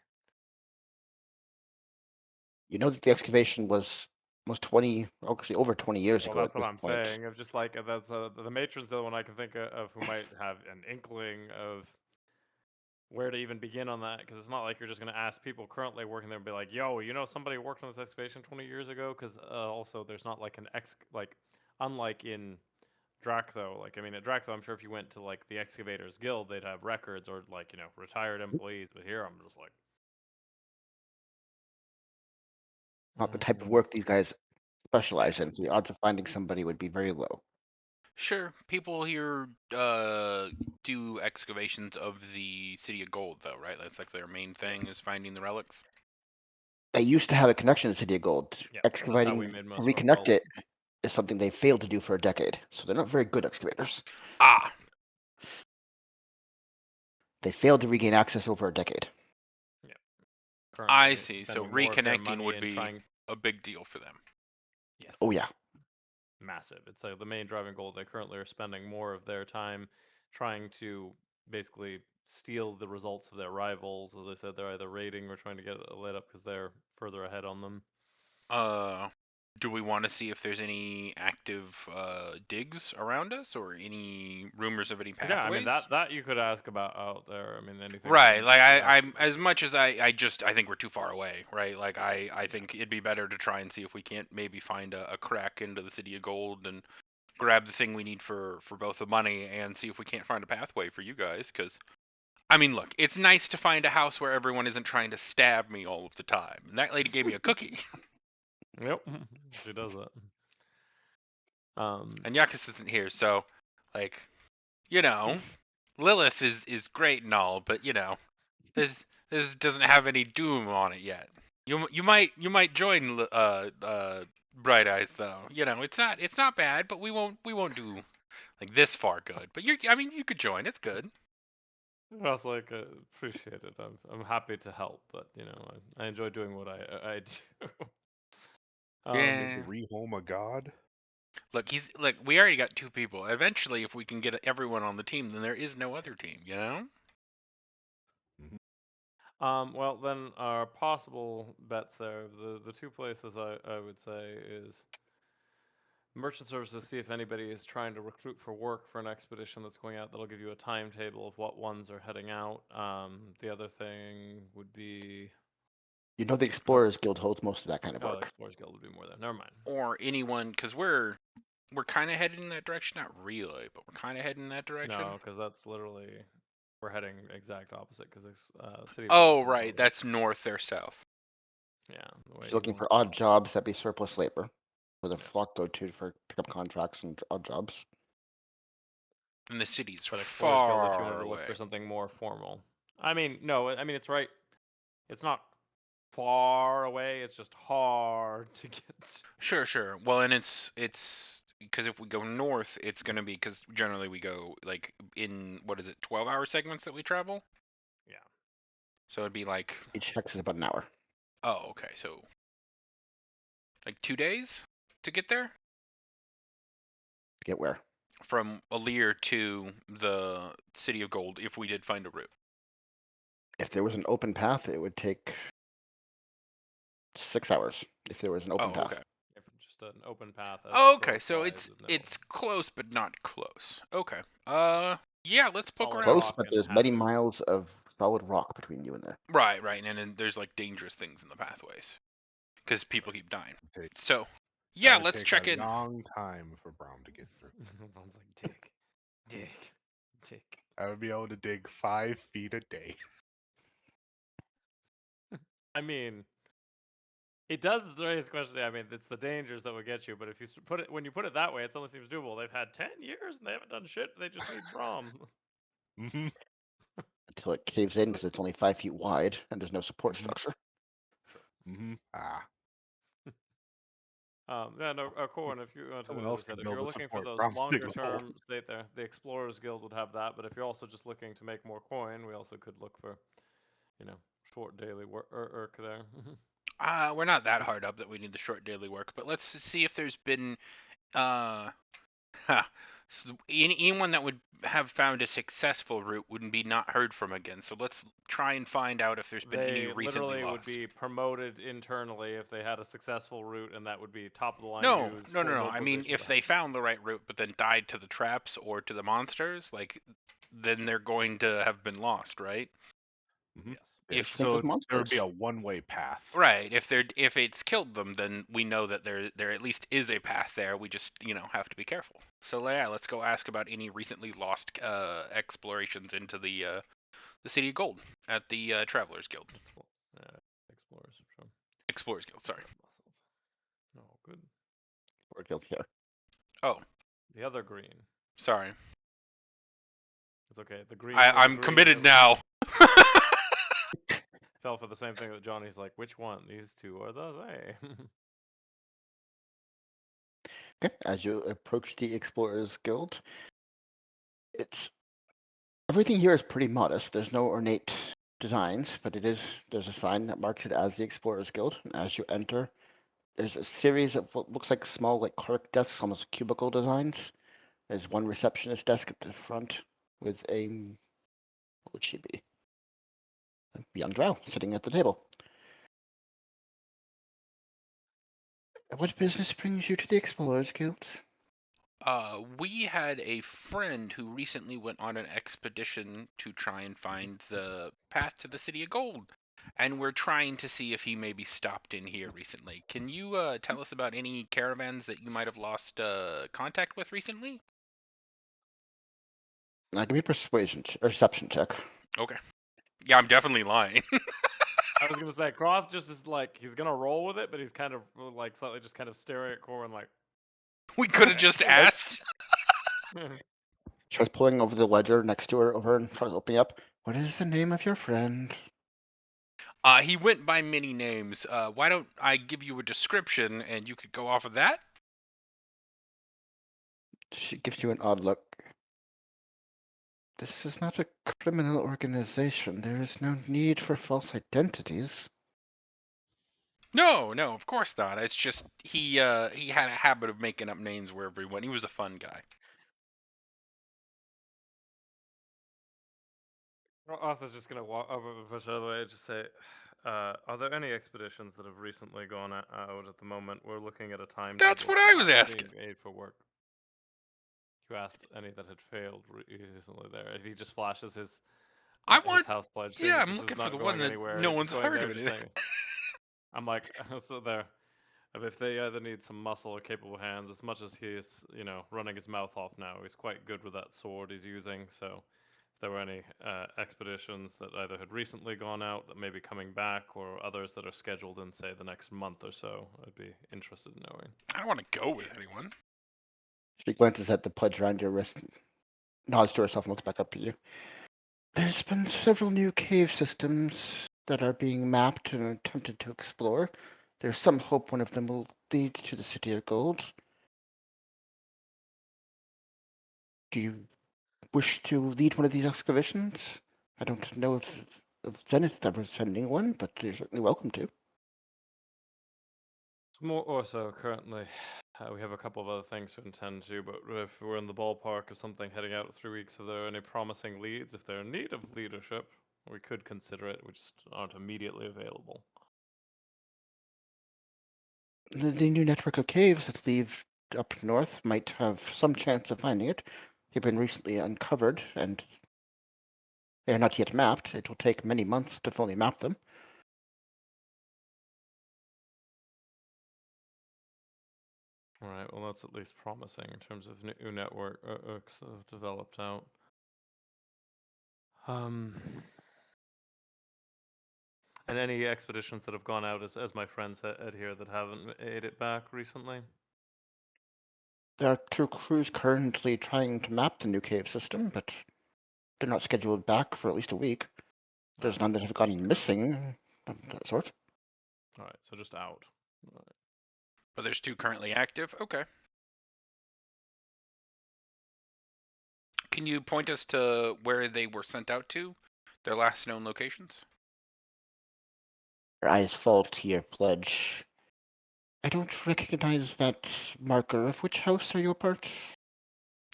You know that the excavation was almost 20, actually over 20 years Well, ago that's at what this I'm point. saying. Of just like that's the matron's the one I can think of who might have an inkling of where to even begin on that, because it's not like you're just going to ask people currently working there and be like, yo, you know somebody who worked on this excavation 20 years ago, because also there's not like unlike in Dractho, like I mean at Dractho I'm sure if you went to like the excavators guild they'd have records or like retired employees, but here I'm just like Not the type of work these guys specialize in, so the odds of finding somebody would be very low. sure, people here do excavations of the City of Gold, though, right? That's like their main thing is finding the relics. They used to have a connection to City of Gold. yeah, that's how we Excavating made to most of our reconnect wealth. it is something they failed to do for a decade, so they're not very good excavators. Ah, They failed to regain access over a decade. Currently I see. So spending more of their reconnecting money would in be trying. a big deal for them. Yes. Oh yeah, Massive. It's like the main driving goal. They currently are spending more of their time trying to basically steal the results of their rivals. As I said, they're either raiding or trying to get it lit up because they're further ahead on them. Uh, do we want to see if there's any active digs around us or any rumors of any pathways? Yeah, I mean that you could ask about out there. I mean anything. Right, From like I'm ask- as much as I think we're too far away, right? Like I think it'd be better to try and see if we can't maybe find a crack into the City of Gold and grab the thing we need for both the money and see if we can't find a pathway for you guys. Because I mean, look, it's nice to find a house where everyone isn't trying to stab me all of the time. And that lady gave me a cookie, Yep, she does that. and Yakus isn't here, so like you know, Lilith is great and all, but this doesn't have any doom on it yet. You might join Bright Eyes though. It's not bad, but we won't do like this far good. But I mean you could join. It's good. I was like, appreciate it. I'm happy to help, but I enjoy doing what I do. Need to Yeah. rehome a god. Look. We already got 2 people. Eventually, if we can get everyone on the team, then there is no other team. You know. Well, then our possible bets there, the 2 places I would say is merchant services. See if anybody is trying to recruit for work for an expedition that's going out. That'll give you a timetable of what ones are heading out. The other thing would be you know the Explorers Guild holds most of that kind of the work. Explorers Guild would be more there. Never mind. Or anyone, because we're we're kind of headed in that direction. Not really, but we're kind of heading in that direction. No, because that's literally we're heading exact opposite. Because City of Oh, Gold is right. north. That's north. They're south. Yeah, the way If he you're looking for wants odd jobs, that'd be surplus labor, where the Yeah. flock go to for pickup contracts and odd jobs. And the city's But Explorers Guild lets you far wanted to look away. for something more formal. I mean, no, I mean it's right. It's not far away. It's just hard to get. Sure, sure. Well, and it's because if we go north, it's gonna be because generally we go like in what is it, 12-hour segments that we travel. Yeah. So it'd be like, Each hex is about an hour. oh, okay, so like 2 days to get there Get where? from Alir to the City of Gold if we did find a route. If there was an open path, it would take 6 hours. If there was an open Oh, path. okay. If just an open path. As Oh, the okay, crow so flies, no. it's close but not close. Okay. Yeah, let's poke Solid around. Close, rock but and there's many hazard. miles of solid rock between you and there. Right, right, and then there's like dangerous things in the pathways because people keep dying. Take, So, yeah, that'd let's take check a in. long time for Brown to get through. Everyone's like, dig. I would be able to dig 5 feet a day. I mean, it does raise questions. I mean, it's the dangers that would get you. But if you put it when you put it that way, it only seems doable. They've had 10 years and they haven't done shit. They just need Brom. Mm-hmm. Until it caves in because it's only 5 feet wide and there's no support Mhm. structure. Mm-hmm. Ah. Yeah, no, cool. And if you want to, Someone as I else said, can if build you're a looking for support those Brom's dig longer a hole. term, stay there. The Explorers Guild would have that. But if you're also just looking to make more coin, we also could look for, short daily work there. We're not that hard up that we need the short daily work, but let's see if there's been so anyone that would have found a successful route wouldn't be not heard from again. So let's try and find out if there's been any They recently literally would lost. be promoted internally if they had a successful route, and that would be top of the line No, use, no, no, no. formal I mean, position. if they found the right route but then died to the traps or to the monsters, like then they're going to have been lost, right? Mhm. Yes. If Same So with there would be monsters. a one-way path. right, if it's killed them, then we know that there at least is a path there. We just have to be careful. So yeah, let's go ask about any recently lost explorations into the City of Gold at the Travelers Guild. Explorers. Sure. Explorers Guild, sorry. Myself. No, good. Or killed here. Oh, The other green. sorry. It's okay. The green. I'm green committed that now. fell for the same thing that Johnny's like. Which one? These two are the same. Okay, as you approach the Explorers Guild, it's everything here is pretty modest. There's no ornate designs, but there's a sign that marks it as the Explorers Guild. And as you enter, there's a series of what looks like small, like clerk desks, almost cubicle designs. There's one receptionist desk at the front with a what would she be? A young Drow sitting at the table. What business brings you to the Explorers Guild? We had a friend who recently went on an expedition to try and find the path to the City of Gold, and we're trying to see if he maybe stopped in here recently. Can you tell us about any caravans that you might have lost contact with recently? Now give me a perception check. Okay. Yeah, I'm definitely lying. I was gonna say Croft just is like he's gonna roll with it, but he's kind of like slightly just kind of staring at Corin like. We could have just asked. Tries pulling over the ledger next to her over and tries opening up. What is the name of your friend? He went by many names. Why don't I give you a description and you could go off of that? She gives you an odd look. This is not a criminal organization. There is no need for false identities. No, no, of course not. It's just he had a habit of making up names wherever he went. He was a fun guy. Arthur's just gonna walk over and push out of the way and just say, "Are there any expeditions that have recently gone out at the moment? We're looking at a timetable. That's what I was for asking. being aid for work." You asked any that had failed recently there, and he just flashes his house pledge, saying Yeah, that I'm this looking is for not the going one that anywhere. no It's one's going heard there, of just it. saying. I'm like, so there. If they either need some muscle or capable hands, as much as he is, running his mouth off now, he's quite good with that sword he's using. So, if there were any expeditions that either had recently gone out that may be coming back, or others that are scheduled in, say, the next month or so, I'd be interested in knowing. I don't want to go with anyone. She glances at the pledge around your wrist, nods to herself, and looks back up at you. There's been several new cave systems that are being mapped and attempted to explore. There's some hope one of them will lead to the City of Gold. Do you wish to lead one of these excavations? I don't know if Zenith ever sending one, but you're certainly welcome to. More or so currently. We have a couple of other things to attend to, but if we're in the ballpark of something heading out in 3 weeks, if there are any promising leads, if they're in need of leadership, we could consider it. We just aren't immediately available. The new network of caves that lead up north might have some chance of finding it. They've been recently uncovered, and they are not yet mapped. It will take many months to fully map them. All right, well, that's at least promising in terms of new network that have developed out. And any expeditions that have gone out, as my friends said here, that haven't made it back recently? There are 2 crews currently trying to map the new cave system, but they're not scheduled back for at least a week. There's none that have Just gone out. missing of that sort. All right, so just out. All right. But there's 2 currently active? Okay. Can you point us to where they were sent out to? Their last known locations? Your eyes fall to your pledge. I don't recognize that marker. Of which house are you a part?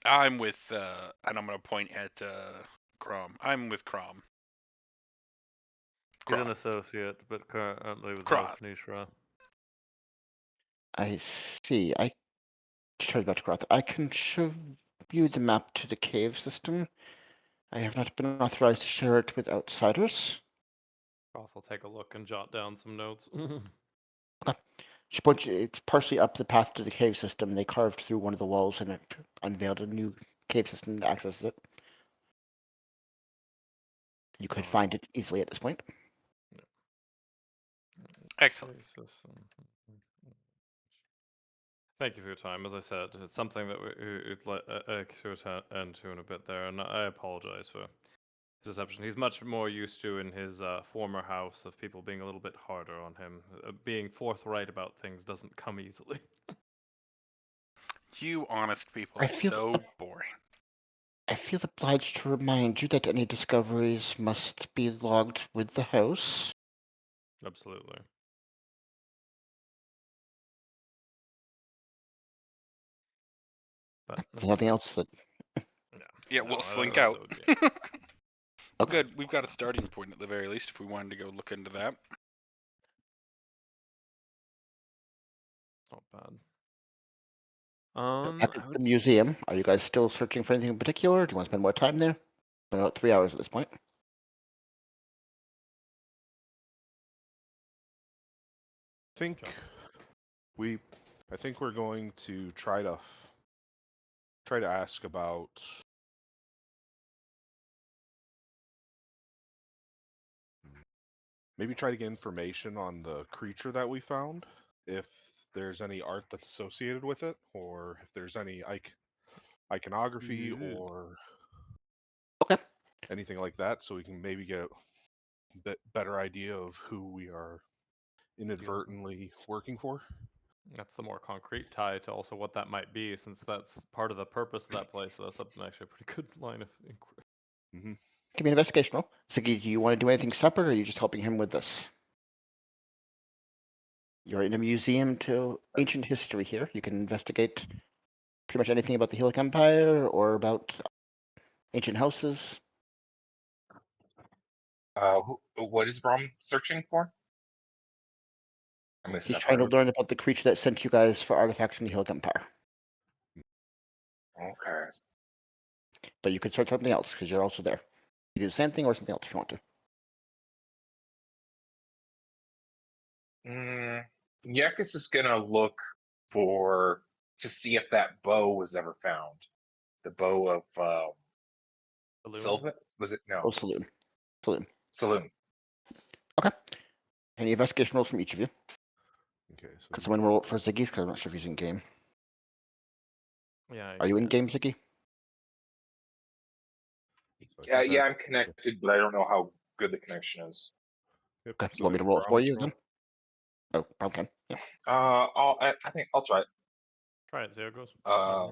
I'm with, and I'm going to point at Crom. I'm with Crom. He's an associate, but currently with Kron. Nishra. I see. I sorry about Groth. I can show you the map to the cave system. I have not been authorized to share it with outsiders. Roth will take a look and jot down some notes. Okay. She points you, it's partially up the path to the cave system. They carved through one of the walls and it unveiled a new cave system that accesses it. You could find it easily at this point. Excellent. Thank you for your time. As I said, it's something that we'd like to attend to in a bit there, and I apologize for his deception. He's much more used to in his former house of people being a little bit harder on him. Being forthright about things doesn't come easily. You honest people I are feel so boring. I feel obliged to remind you that any discoveries must be logged with the house. Absolutely. But There's nothing else that. Yeah, no, we'll slink that out. would be it. Okay. Good. We've got a starting point at the very least if we wanted to go look into that. Not bad. Back I at the would. museum, are you guys still searching for anything in particular? Do you want to spend more time there? Been about 3 hours at this point. think John. I think we're going to try to ask about maybe try to get information on the creature that we found, if there's any art that's associated with it, or if there's any iconography Yeah. or Okay. anything like that, so we can maybe get a better idea of who we are inadvertently working for. That's the more concrete tie to also what that might be, since that's part of the purpose of that place. So that's actually a pretty good line of inquiry. Mm-hmm. Give me an investigation roll. So do you want to do anything separate, or are you just helping him with this? You're in a museum to ancient history here. You can investigate pretty much anything about the Helic Empire or about ancient houses. What is Brom searching for? I missed He's that trying part. to learn about the creature that sent you guys for artifacts from the Helic Empire. Okay. But you could search something else because you're also there. You do the same thing or something else if you want to. Yakis is gonna look to see if that bow was ever found. The bow of Saloon? Silva? Was it? No. Oh, saloon. Saloon. Saloon. Okay. Any investigation rolls from each of you? Okay, so Could someone roll it for Ziggy's? Because I'm not sure if he's in game. Yeah. Are you in game, Ziggy? so Yeah, he's yeah, at- I'm connected, but I don't know how good the connection is. Yep, Okay. You so want me to if roll it for Brahms you roll- then? Oh, Brown can. Yeah. I think I'll try it. Try it. See how it goes. Uh,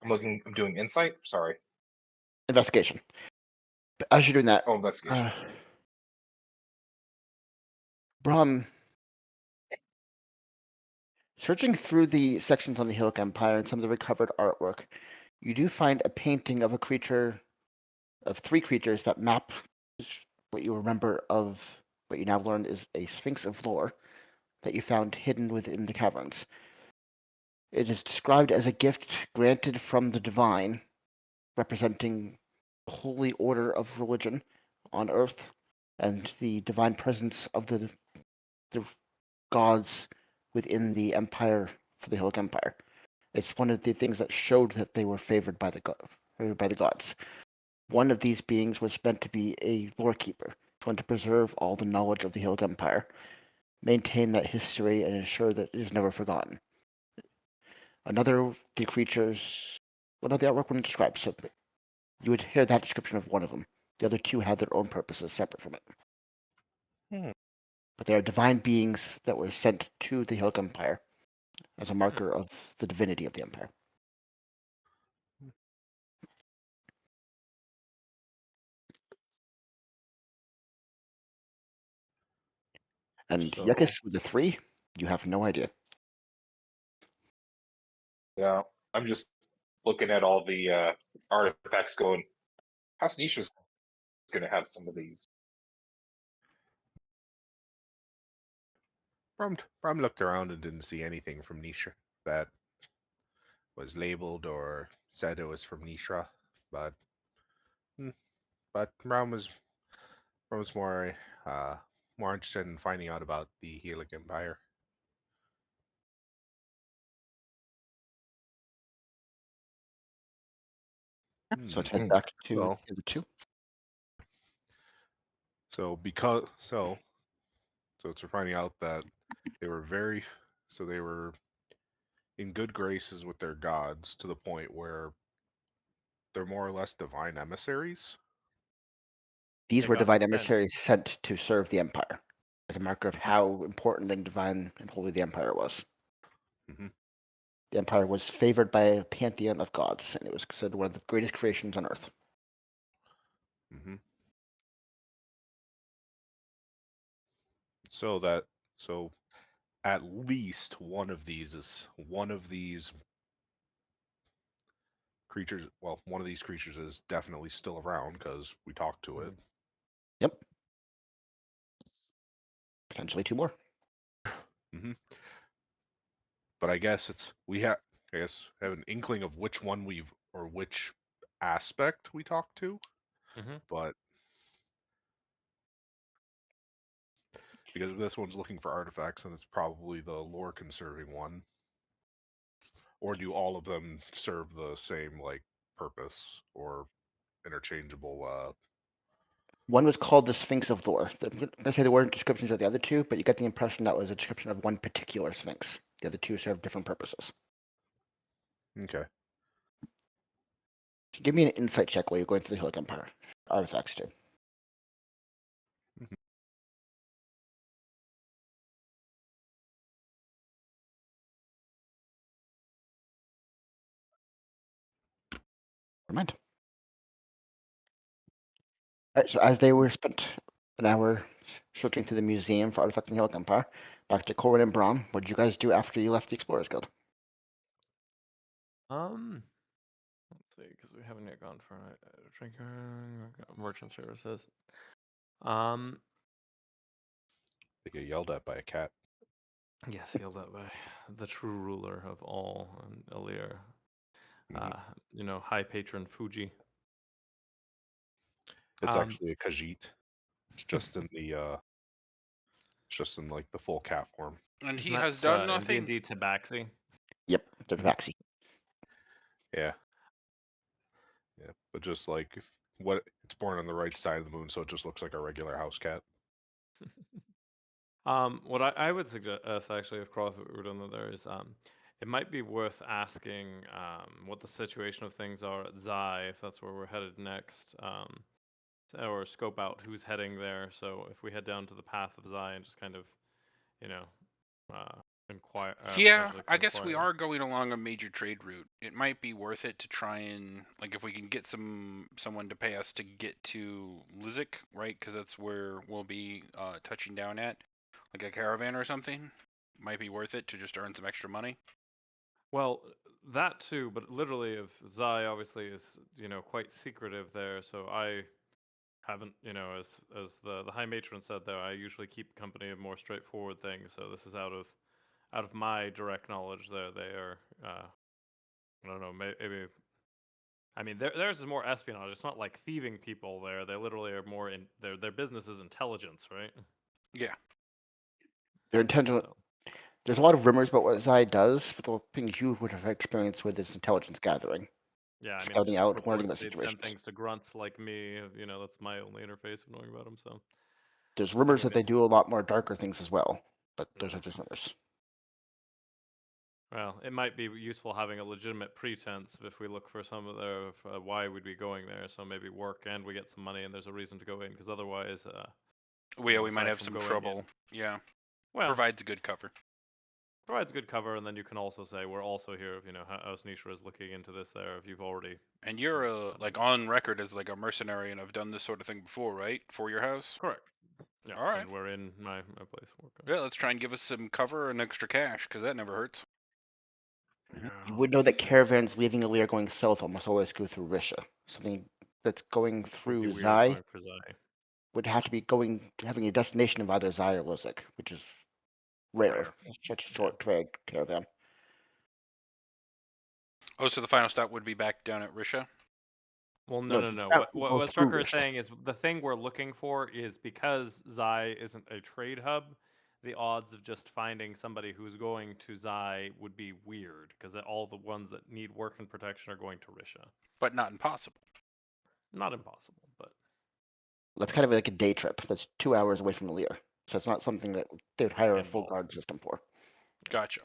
I'm doing insight. Sorry. Investigation. But as you're doing that, Oh, investigation. Brom, searching through the sections on the Hillock Empire and some of the recovered artwork, you do find a painting of a creature, of three creatures that map what you remember of what you now learn is a Sphinx of lore that you found hidden within the caverns. It is described as a gift granted from the divine, representing the holy order of religion on earth and the divine presence of the gods within the empire for the Hillock Empire. It's one of the things that showed that they were favored by the gods. One of these beings was meant to be a lore keeper, one to preserve all the knowledge of the Hillock Empire, maintain that history, and ensure that it is never forgotten. Another of the creatures, well, no, the artwork wouldn't describe, so you would hear that description of one of them. The other two had their own purposes separate from it. Hmm. But they are divine beings that were sent to the Hillock Empire as a marker of the divinity of the empire. And So- Yekis with the 3, you have no idea. Yeah, I'm just looking at all the artifacts going, House Nisha's going to have some of these. Bram looked around and didn't see anything from Nisha that was labeled or said it was from Nishra, but Bram was more interested in finding out about the Helic Empire. So let's Hmm. head back to Well, the other 2. So it's finding out that they were they were in good graces with their gods to the point where they're more or less divine emissaries. These They were got divine sent. emissaries sent to serve the empire as a marker of how important and divine and holy the empire was. Hmm. The empire was favored by a pantheon of gods, and it was considered one of the greatest creations on earth. Hmm. So at least one of these creatures. Well, one of these creatures is definitely still around because we talked to it. Yep. Potentially 2 more. Hmm. But I guess have an inkling of which one which aspect we talked to. Mm-hmm. But because this one's looking for artifacts, and it's probably the lore conserving one. Or do all of them serve the same purpose or interchangeable? One was called the Sphinx of Lore. I'm going to say there weren't descriptions of the other 2, but you get the impression that was a description of one particular Sphinx. The other 2 serve different purposes. Okay. Give me an insight check while you're going through the Hillock Empire. Artifacts too. Mhm. Never mind. Alright, so as they were spent an hour searching through the museum for artifacts in the Hillock Empire, back to Corin and Brom, what did you guys do after you left the Explorers Guild? Let's see, because we haven't yet gone for drinker merchant services. They get yelled at by a cat. Yes, yelled at by the true ruler of all, Elir. Mhm. High patron Fuji. It's Um, actually a Khajiit. It's just in the It's just in like the full cat form. And he Isn't has that, done in nothing. D&D Tabaxi? Yep, they're Vaxi. Yeah. Yeah, but just like it's born on the right side of the moon, so it just looks like a regular house cat. What I would suggest actually, if Cross were done there, is it might be worth asking what the situation of things are at Zai, if that's where we're headed next, or scope out who's heading there. So if we head down to the path of Zai and just kind of, you know, inquire, Yeah, potentially I guess we inquire. are going along a major trade route. It might be worth it to try and like if we can get someone to pay us to get to Lizik, right? Because that's where we'll be touching down at, like a caravan or something. Might be worth it to just earn some extra money. Well, that too, but literally, if Zai obviously is, quite secretive there, so I haven't, as the high matron said there, I usually keep company of more straightforward things. So this is out of my direct knowledge. There, they are, I don't know, maybe. I mean, theirs is more espionage. It's not like thieving people there. They literally are more in their business is intelligence, right? Yeah. They're intelligent. So, There's a lot of rumors about what Zai does, but the things you would have experience with is intelligence gathering, yeah, I mean, scouting just out, learning reports about that they'd send situations. things to grunts like me. That's my only interface of knowing about them. So There's I rumors think that they do a lot more darker things as well, but those yeah. are just rumors. Well, it might be useful having a legitimate pretense if we look for some of the why we'd be going there. So maybe work and we get some money and there's a reason to go in because otherwise, We might aside have from some going trouble. in, Yeah. well, Provides a good cover. provides good cover, and then you can also say we're also here if House Nishra is looking into this there. If you've already, And you're like on record as like a mercenary and have done this sort of thing before, right? For your house. correct, yeah, All right. and we're in my place working. Yeah, let's try and give us some cover and extra cash, because that never hurts. Yeah, You would know that let's see. caravans leaving Alir going south almost always go through Risha. Something that's going Would be through weird Zai going for Zai. would have to be having a destination of either Zai or Lizik, which is rare. Rare. It's such a Yeah. short trade caravan. Oh, so the final stop would be back down at Risha? Well, No, no. that What goes what through Strucker is Risha. saying is the thing we're looking for is because Zai isn't a trade hub, the odds of just finding somebody who's going to Zai would be weird because all the ones that need work and protection are going to Risha. But not impossible. Not impossible, but That's kind of like a day trip. That's 2 hours away from Alir. So it's not something that they'd hire a full involved. guard system for. Gotcha.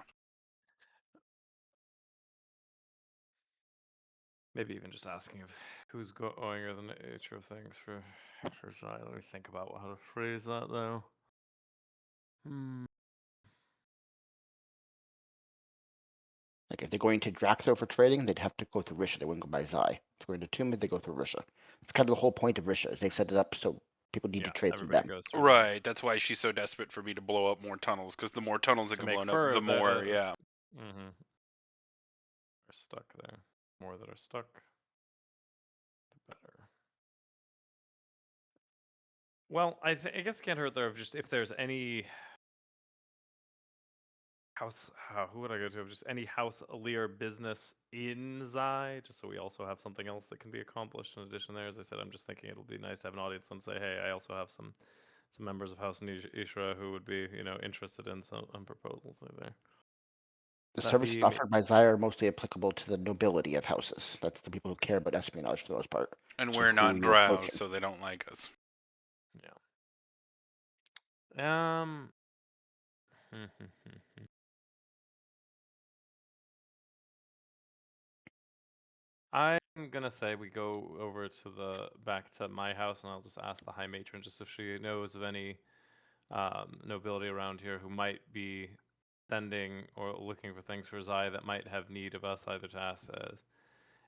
Maybe even just asking of who's going or the nature of things for Zai. Let me think about how to phrase that though. Like if they're going to Draxo for trading, they'd have to go through Risha. They wouldn't go by Zai. If they're going to Tumid, they go through Risha. It's kind of the whole point of Risha is they've set it up so people need Yeah, to trade through everybody them. goes through Right. That's why she's so desperate for me to blow up more tunnels, because the more tunnels that to get make blown up, the more, yeah. Mm-hmm. Are stuck there. More that are stuck, the better. Well, I guess it can't hurt there if there's any house. Who would I go to? Just any House Alir business in Zai, just so we also have something else that can be accomplished in addition there. As I said, I'm just thinking it'll be nice to have an audience and say, hey, I also have some members of House Ishra who would be interested in some proposals there. The That services be offered by Zai are mostly applicable to the nobility of houses. That's the people who care about espionage for the most part. And So we're who not you're drows, approaching. so they don't like us. yeah. I'm gonna say we go over to back to my house, and I'll just ask the high matron just if she knows of any nobility around here who might be sending or looking for things for Zai that might have need of us either to ask as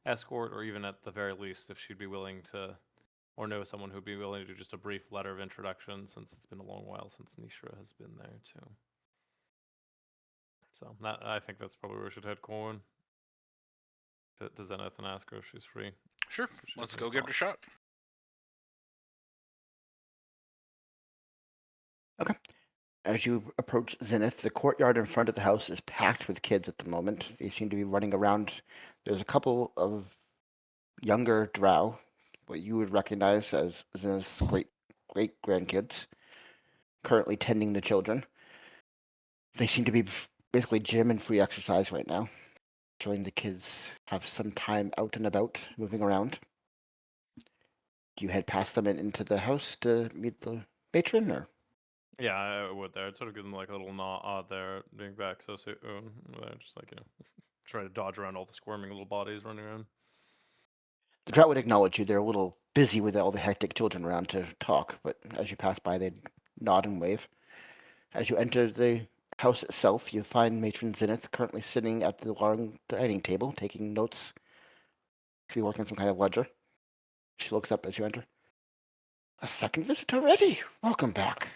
escort or even at the very least if she'd be willing to or know someone who'd be willing to do just a brief letter of introduction since it's been a long while since Nishra has been there too. So I think that's probably where we should head, Corwin. To Zenith and ask her if she's free. Sure. Let's go give it a shot. Okay. As you approach Zenith, the courtyard in front of the house is packed with kids at the moment. They seem to be running around. There's a couple of younger Drow, what you would recognize as Zenith's great grandkids. currently tending the children. They seem to be basically gym and free exercise right now, showing the kids have some time out and about, moving around. Do you head past them and into the house to meet the matron, or? Yeah, I would there. I'd sort of give them like a little nod there, being back so soon. Just like, try to dodge around all the squirming little bodies running around. The Drow would acknowledge you. They're a little busy with all the hectic children around to talk, but as you pass by, they'd nod and wave. As you enter the house itself, you find Matron Zenith currently sitting at the long dining table, taking notes. She's working on some kind of ledger. She looks up as you enter. A second visit already? Welcome back.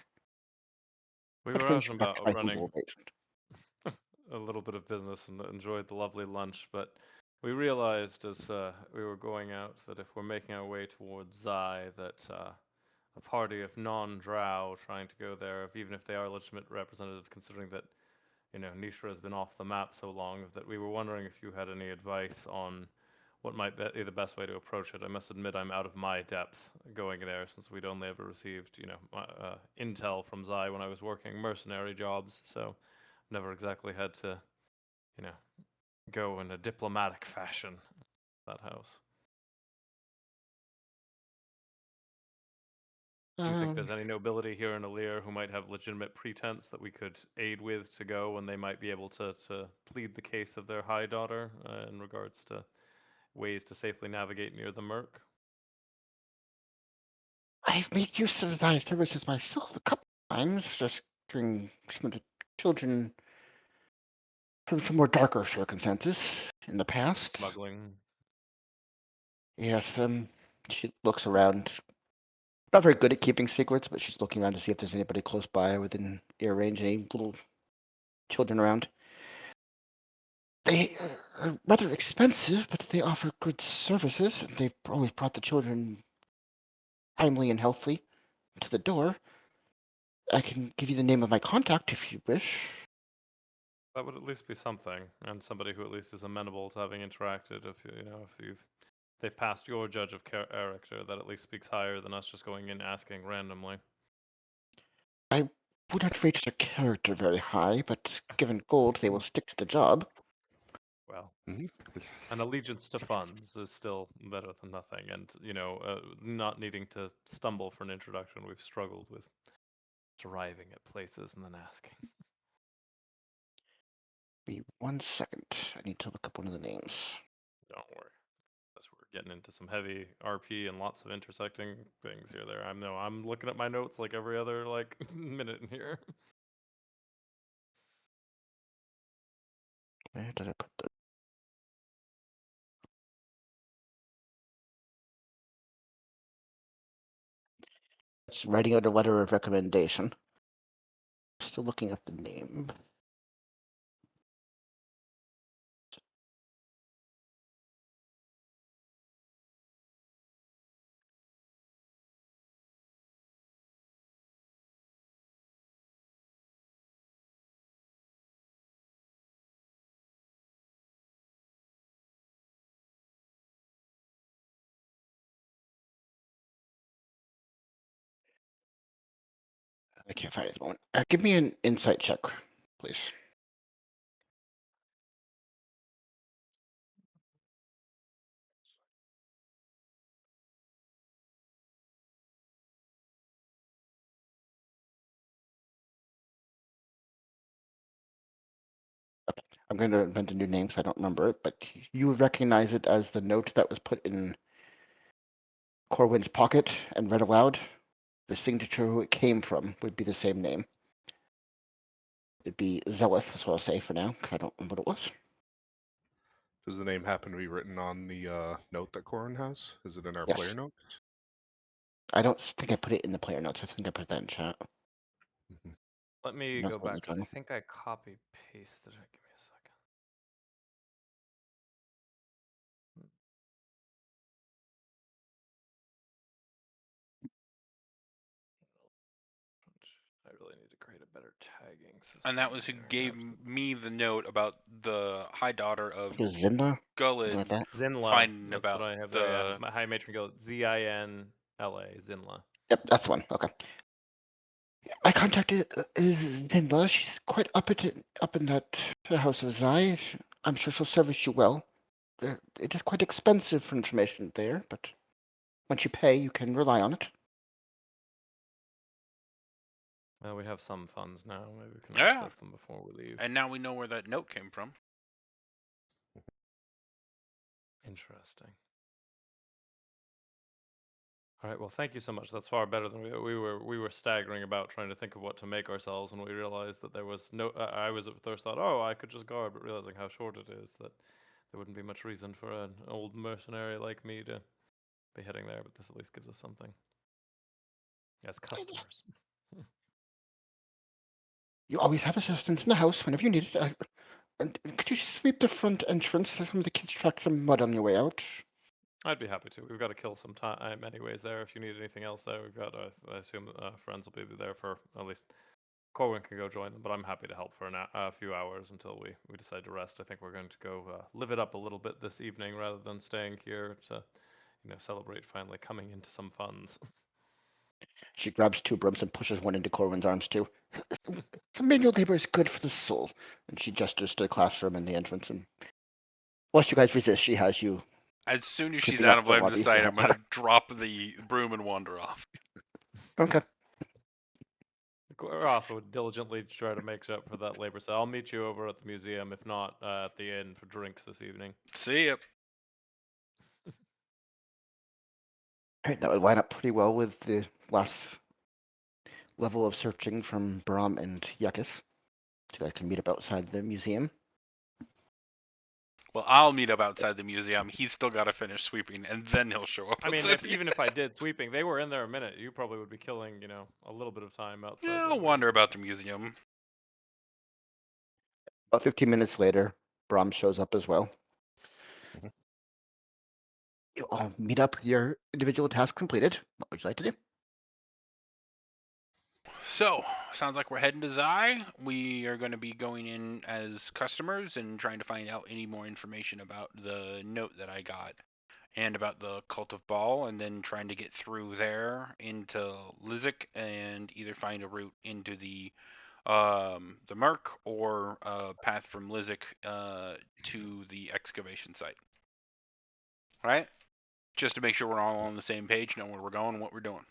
We What were brings asking you back to about my running humble patron? a little bit of business and enjoyed the lovely lunch, but we realized as we were going out that if we're making our way towards Zai, that a party of non-Drow trying to go there, even if they are legitimate representatives, considering that Nishra has been off the map so long, that we were wondering if you had any advice on what might be the best way to approach it. I must admit I'm out of my depth going there, since we'd only ever received intel from Zai when I was working mercenary jobs, so never exactly had to go in a diplomatic fashion that house. Do you think there's any nobility here in Alir who might have legitimate pretense that we could aid with to go, and they might be able to plead the case of their high daughter in regards to ways to safely navigate near the Merc? I've made use of thy services myself a couple times, rescuing some of the children from some more darker circumstances in the past. Smuggling. Yes, she looks around. Not very good at keeping secrets, but she's looking around to see if there's anybody close by within ear range, any little children around. They are rather expensive, but they offer good services. They've always brought the children timely and healthy to the door. I can give you the name of my contact if you wish. That would at least be something, and somebody who at least is amenable to having interacted. If they've passed your judge of character, that at least speaks higher than us just going in asking randomly. I would not rate their character very high, but given gold, they will stick to the job. Well, Mhm. an allegiance to funds is still better than nothing, and not needing to stumble for an introduction. We've struggled with arriving at places and then asking. Be 1 second. I need to look up one of the names. Don't worry. As we're getting into some heavy RP and lots of intersecting things here. I'm looking at my notes like every other minute in here. Where did I put the? It's writing out a letter of recommendation. Still looking at the name. I can't find it at the moment. Give me an insight check, please. I'm going to invent a new name because I don't remember it, but you recognize it as the note that was put in Corwin's pocket and read aloud. The signature who it came from would be the same name. It'd be Zelith, that's what I'll say for now, because I don't remember what it was. Does the name happen to be written on the note that Corin has? Is it in our Yes. player notes? I don't think I put it in the player notes. I think I put that in chat. Mhm. Let me That's go what I'm back, 'cause I trying. think I copy pasted it. Give me a second. I really need to create a better tagging system. And that was who gave me the note about the high daughter of It was Zinla, something Gullid like that. Zinla. finding That's about what I have the. there. Yeah. My high matron go Zinla. Zinla. Yep, that's the one. Okay. I contacted Zinla. She's quite up in that House of Zai. I'm sure she'll service you well. It is quite expensive for information there, but once you pay, you can rely on it. Well, we have some funds now. Maybe we can Yeah. access them before we leave. And now we know where that note came from. Interesting. All right. Well, thank you so much. That's far better than we were staggering about trying to think of what to make ourselves when we realized that there was no. I was at first thought, oh, I could just guard, but realizing how short it is, that there wouldn't be much reason for an old mercenary like me to be heading there. But this at least gives us something as customers. You always have assistance in the house whenever you need it. And could you sweep the front entrance so some of the kids track some mud on your way out? I'd be happy to. We've got to kill some time anyways there. If you need anything else there, we've got, I assume, friends will be there for at least Corwin can go join them, but I'm happy to help for a few hours until we decide to rest. I think we're going to go live it up a little bit this evening rather than staying here to, celebrate finally coming into some funds. She grabs two brooms and pushes one into Corwin's arms too. Some manual labor is good for the soul. And she gestures to the classroom in the entrance. And once you guys resist, she has you. As soon as she's Creeping out up of the line of lobby, sight, so I'm gonna drop the broom and wander off. Okay. Rafa would diligently try to make up for that labor. So I'll meet you over at the museum, if not at the inn for drinks this evening. See ya. Alright, that would line up pretty well with the last level of searching from Brahm and Yuckus. So you guys can meet up outside the museum. Well, I'll meet up outside the museum. He's still got to finish sweeping, and then he'll show up. I mean, outside the even if I did sweeping, they were in there a minute. You probably would be killing, a little bit of time outside. yeah, the I'll wander about the museum. About 15 minutes later, Brahm shows up as well. You all meet up with your individual tasks completed. What would you like to do? So, sounds like we're heading to Zai. We are going to be going in as customers and trying to find out any more information about the note that I got and about the Cult of Baal, and then trying to get through there into Lizik and either find a route into the Merc or a path from Lizik to the excavation site. All right? Just to make sure we're all on the same page, know where we're going, and what we're doing.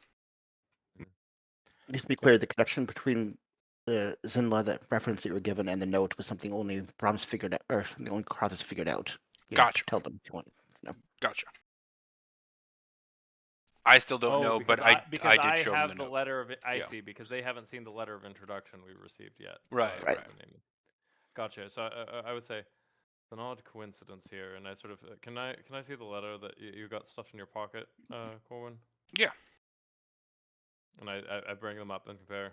Just to be clear, the connection between the Zinla, that reference that you were given, and the note was something only Brahms figured out, or the only Carthus figured out. You have to Gotcha. tell them if you want. No. Gotcha. I still don't know, because but I did show have them the the note. letter of I Yeah. see, because they haven't seen the letter of introduction we received yet. Right, So right. Gotcha. So I would say it's an odd coincidence here, and I sort of can I see the letter that you got stuffed in your pocket, Corwin? Yeah. And I bring them up and compare.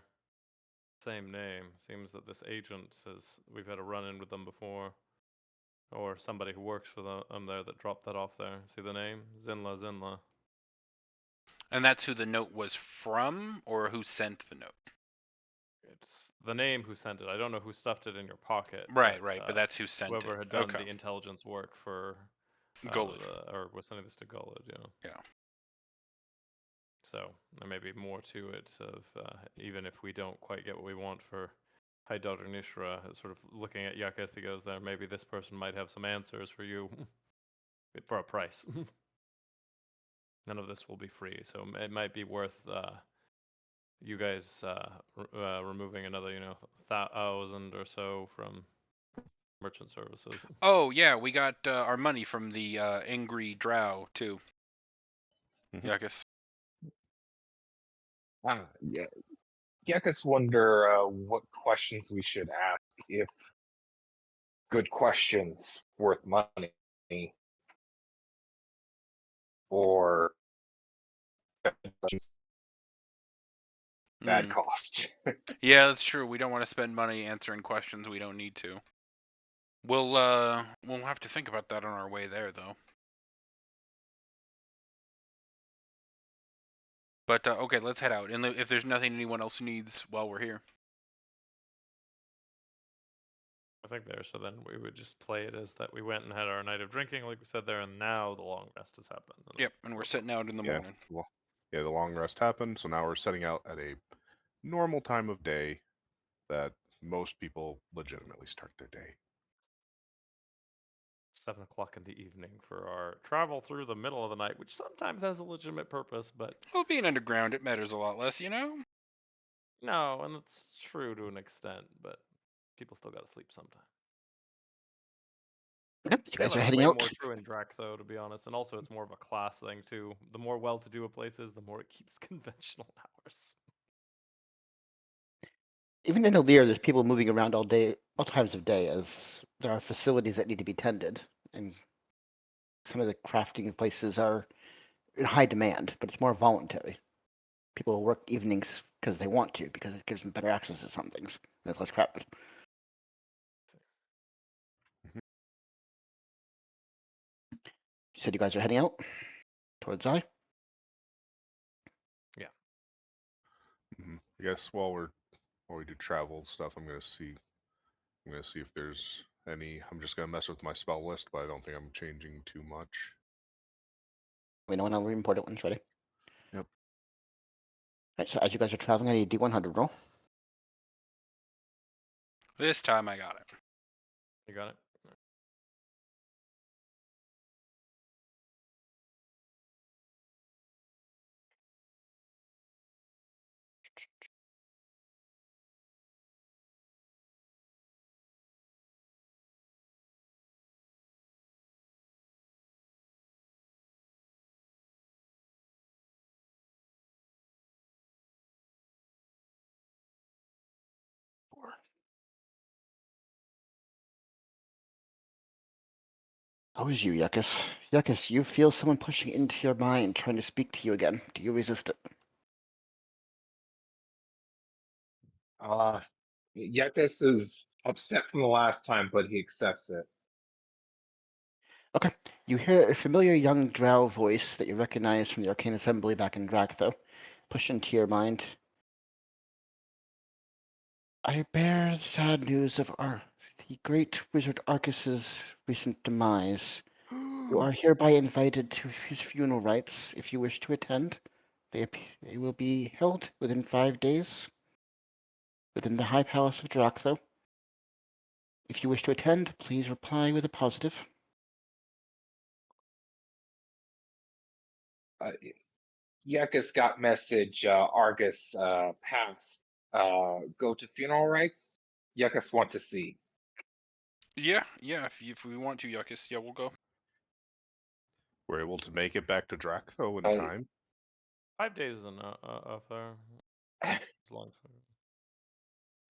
Same name. Seems that this agent we've had a run-in with them before, or somebody who works for them there that dropped that off there. See the name? Zinla. And that's who the note was from, or who sent the note? It's the name who sent it. I don't know who stuffed it in your pocket. Right, but that's who sent whoever it. had done Okay. the intelligence work for Gullet. or was sending this to Gullet, Yeah. So there may be more to it of even if we don't quite get what we want for High Daughter Nishra, sort of looking at Yuck as he goes there, maybe this person might have some answers for you for a price. None of this will be free, so it might be worth you guys removing another, 1,000 or so from merchant services. Oh yeah, we got our money from the angry Drow too. Yuckus. Yeah. I just wonder what questions we should ask if good questions worth money or bad cost. Yeah, that's true. We don't want to spend money answering questions we don't need to. We'll have to think about that on our way there, though. But okay, let's head out. And if there's nothing anyone else needs while we're here. I think there. So then we would just play it as that we went and had our night of drinking, like we said there, and now the long rest has happened. Yep, and we're setting out in the morning. Well, yeah, the long rest happened, so now we're setting out at a normal time of day that most people legitimately start their day. 7 o'clock in the evening for our travel through the middle of the night, which sometimes has a legitimate purpose, but Well, being underground, it matters a lot less, you know? no, and it's true to an extent, but people still gotta sleep sometime. Okay, you I feel guys that are was heading way out. more true in Drac, though, to be honest, and also it's more of a class thing too. The more well-to-do a place is, the more it keeps conventional hours. Even in Alir, there's people moving around all day, all times of day, as there are facilities that need to be tended, and some of the crafting places are in high demand, but it's more voluntary. People will work evenings because they want to, because it gives them better access to some things, and it's less crowded. You said you guys are heading out towards I. I guess while we do travel stuff, I'm gonna see if there's any. I'm just gonna mess with my spell list, but I don't think I'm changing too much. We know when all the important ones ready. Yep. Right, so as you guys are traveling, I need a D100 roll. This time I got it. You got it? How is you, Yuckus? Yuckus, you feel someone pushing into your mind, trying to speak to you again. Do you resist it? Yekis is upset from the last time, but he accepts it. Okay. You hear a familiar young drow voice that you recognize from the Arcane Assembly back in Drakthor, push into your mind. I bear the sad news of the great wizard Arcus's recent demise. You are hereby invited to his funeral rites if you wish to attend. They will be held within 5 days within the High Palace of Drakthor. If you wish to attend, please reply with a positive. Yekis got message, Argus passed. Go to funeral rites. Yekis want to see. Yeah, if we want to, Yuckus, yeah, we'll go. We're able to make it back to Drakthor in Uh, time. 5 days is enough there. As long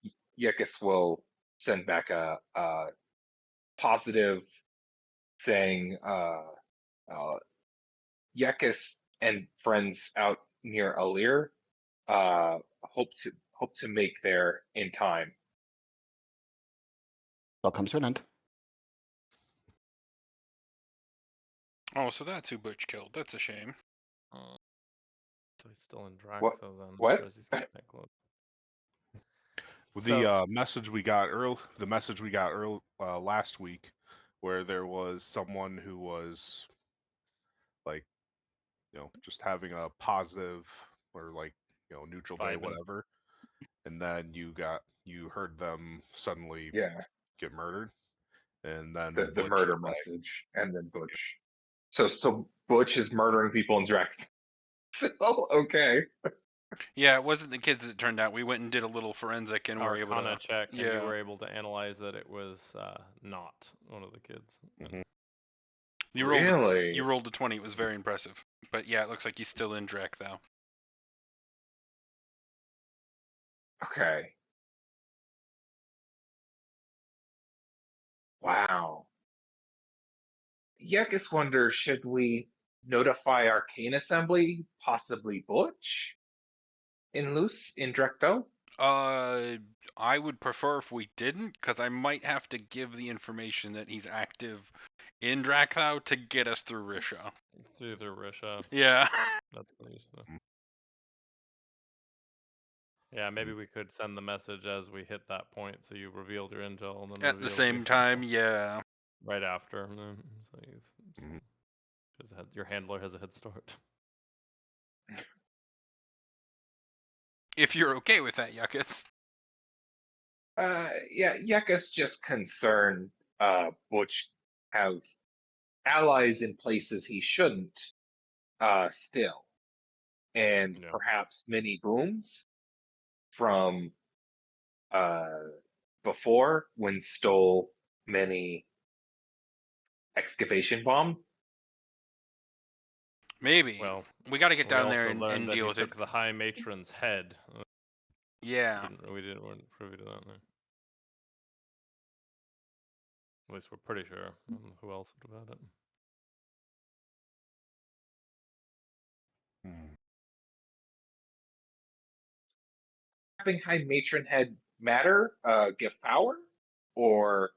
as Yekis will send back a positive saying, Yekis and friends out near Alir hope to make there in time. All comes to an end. Oh, so that's who Butch killed. That's a shame. so he's still in Drac, What? though, then. What? Or is he getting that close? The message we got early last week, where there was someone who was like, just having a positive or like, neutral day, Vibing. whatever, and then you heard them suddenly Yeah, get murdered, and then the Butch murder was like, message, and then Butch. So Butch is murdering people in Drac. Oh, okay. Yeah, it wasn't the kids as it turned out. We went and did a little forensic and were able Arcana to. check, and you Yeah. were able to analyze that it was not one of the kids. Mhm. You Really? rolled a 20. It was very impressive. But yeah, it looks like he's still in Drek though. Okay. Wow. Yekis wonder, should we notify Arcane Assembly, possibly Butch, in Luce, in Drecto? I would prefer if we didn't, because I might have to give the information that he's active in Drakthau to get us through Risha. Through the Risha. Yeah. That's what I used to. Yeah, maybe we could send the message as we hit that point, so you revealed your intel and then At the revealed same your time, intel yeah. right after. So Mhm. your handler has a head start. If you're okay with that, Yuckus. Yeah, Yucca's just concerned Butch have allies in places he shouldn't still. And Yeah. perhaps mini booms from before when stole many excavation bomb. Maybe. Well, We got to get we down there also and, learned and that deal he with it. took the High Matron's head. Yeah. Weren't privy to that. No. At least we're pretty sure. Who else would have had it? Hmm. Having High Matron head matter, give power, or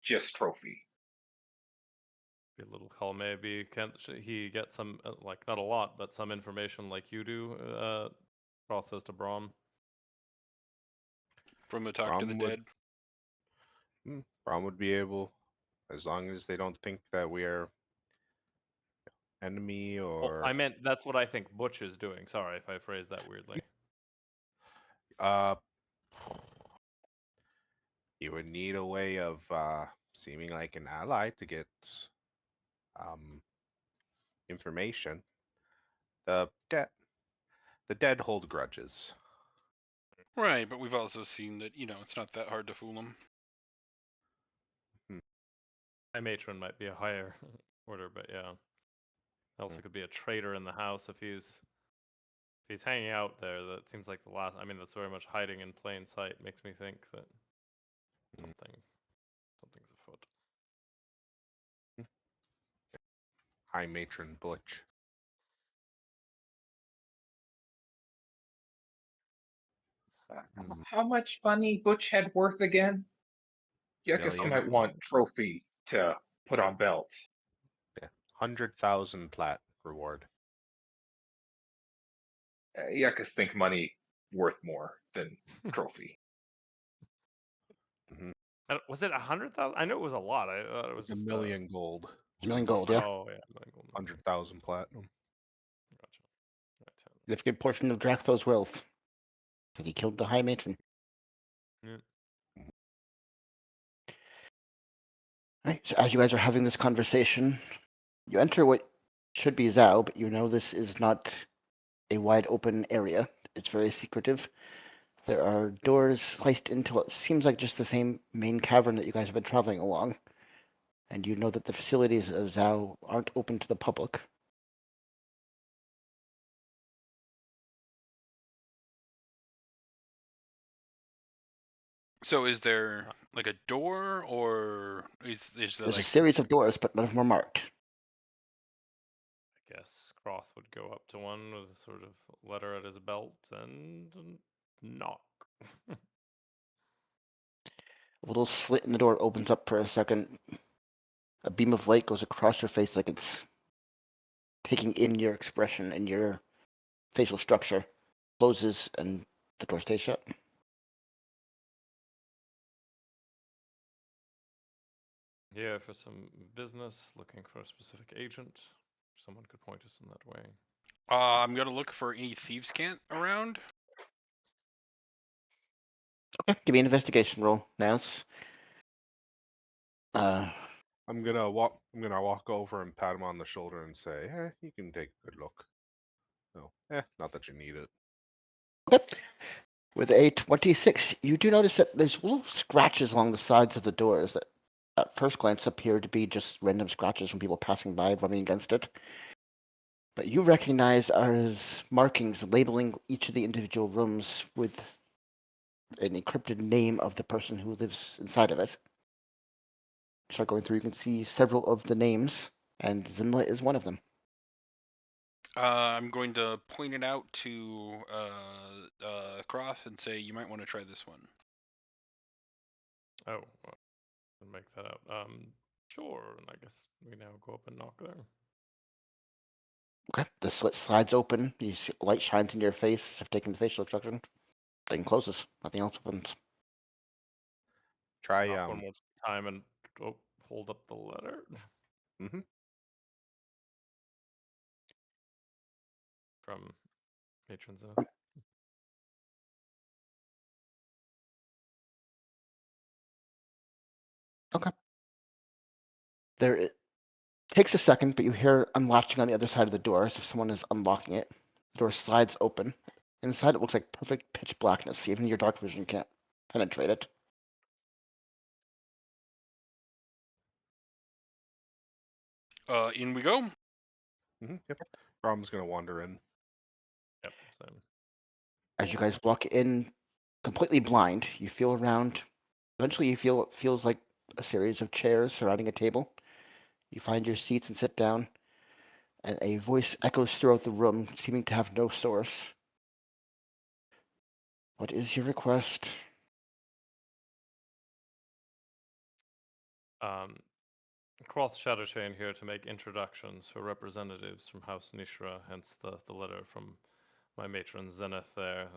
just trophy? Be a little call maybe. Can't he get some like not a lot, but some information like you do? Process to Brahm. From the Talk to the Brom would Dead. Brom would be able, as long as they don't think that we are enemy Oh, or I meant that's what I think Butch is doing. Sorry if I phrased that weirdly. uh you would need a way of seeming like an ally to get um information. The dead hold grudges. Right, but we've also seen that, it's not that hard to fool them. High Matron might be a higher order, but yeah. Also could be a traitor in the house if he's hanging out there. That seems like the last. I mean, that's very much hiding in plain sight. Makes me think that something's afoot. High Matron Butch. Hmm. How much money Butch had worth again? Yucca Million. might want trophy to put on belt. Yeah. 100,000 plat reward. Yuccas think money worth more than trophy. Hmm. Was it 100,000? I know it was a lot. I thought it was It's a just million gold. A million gold, yeah. Oh yeah, million gold. 100,000 platinum. Gotcha. Right. Significant portion of Draxthor's wealth. Because he killed the High Matron. Yeah. Right, so as you guys are having this conversation, you enter what should be Zhao, but you know this is not a wide open area. It's very secretive. There are doors sliced into what seems like just the same main cavern that you guys have been traveling along. And you know that the facilities of Zhao aren't open to the public. So is there like a door, or is there There's a like series of doors, but none of them are marked. I guess Croth would go up to one with a sort of letter at his belt and knock. A little slit in the door opens up for a second. A beam of light goes across your face like it's taking in your expression and your facial structure. Closes and the door stays shut. Yeah, for some business, looking for a specific agent. Someone could point us in that way. I'm gonna look for any thieves' cant around. Okay, give me an investigation roll, Nance. I'm gonna walk over and pat him on the shoulder and say, you can take a good look. No, not that you need it. Okay. With a 26, you do notice that there's little scratches along the sides of the doors that at first glance appear to be just random scratches from people passing by rubbing against it. But you recognize as markings labeling each of the individual rooms with an encrypted name of the person who lives inside of it. Start going through, you can see several of the names, and Zinla is one of them. I'm going to point it out to Croft and say you might want to try this one. Oh, well, I'll make that out. Sure. And I guess we now go up and knock there. Okay. The slit slides open. You see light shines in your face. Have taken the facial extraction. Thing closes. Nothing else opens. Try Knock one more time and hold up the letter. Mm-hmm. From patrons. Okay. It takes a second, but you hear unlatching on the other side of the door as if someone is unlocking it. The door slides open. Inside it looks like perfect pitch blackness. Even your dark vision can't penetrate it. In we go. Yep. Rom's gonna wander in. Yep. Same. As you guys walk in completely blind, you feel around. Eventually, you feel it feels like a series of chairs surrounding a table. You find your seats and sit down, and a voice echoes throughout the room, seeming to have no source. What is your request? Croth Shadowchain here to make introductions for representatives from House Nishra, hence the letter from my matron Zenith there.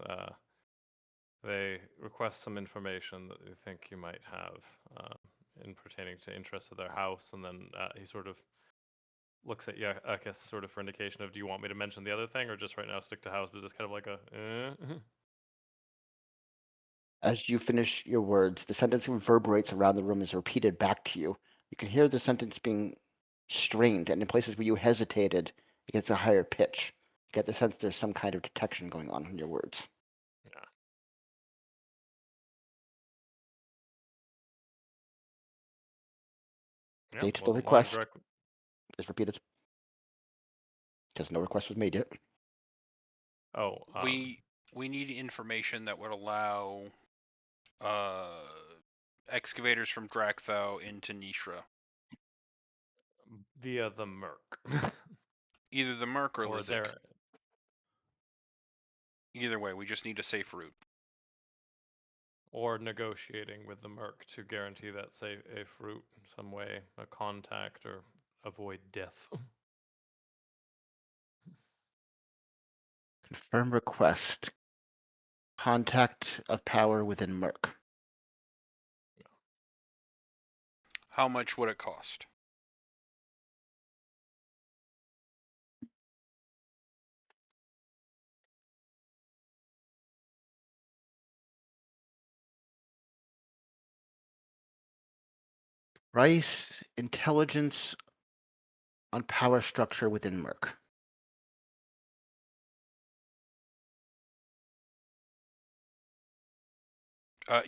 They request some information that they think you might have in pertaining to interests of their house, and then he sort of looks at you, I guess, sort of for indication of, do you want me to mention the other thing, or just right now stick to house, but just kind of like a, As you finish your words, the sentence reverberates around the room and is repeated back to you. You can hear the sentence being strained, and in places where you hesitated, it gets a higher pitch. You get the sense there's some kind of detection going on in your words. yeah. Yeah, State the wasn't lying request directly. is repeated because no request was made yet. Oh, We need information that would allow excavators from Drakthau into Nishra. via the Merc. Either the Merc or or Lizik. their, Either way, we just need a safe route. or negotiating with the Merc to guarantee that safe route in some way, a contact, or avoid death. Confirm request. Contact of power within Merc. How much would it cost? Rice intelligence on power structure within Merc.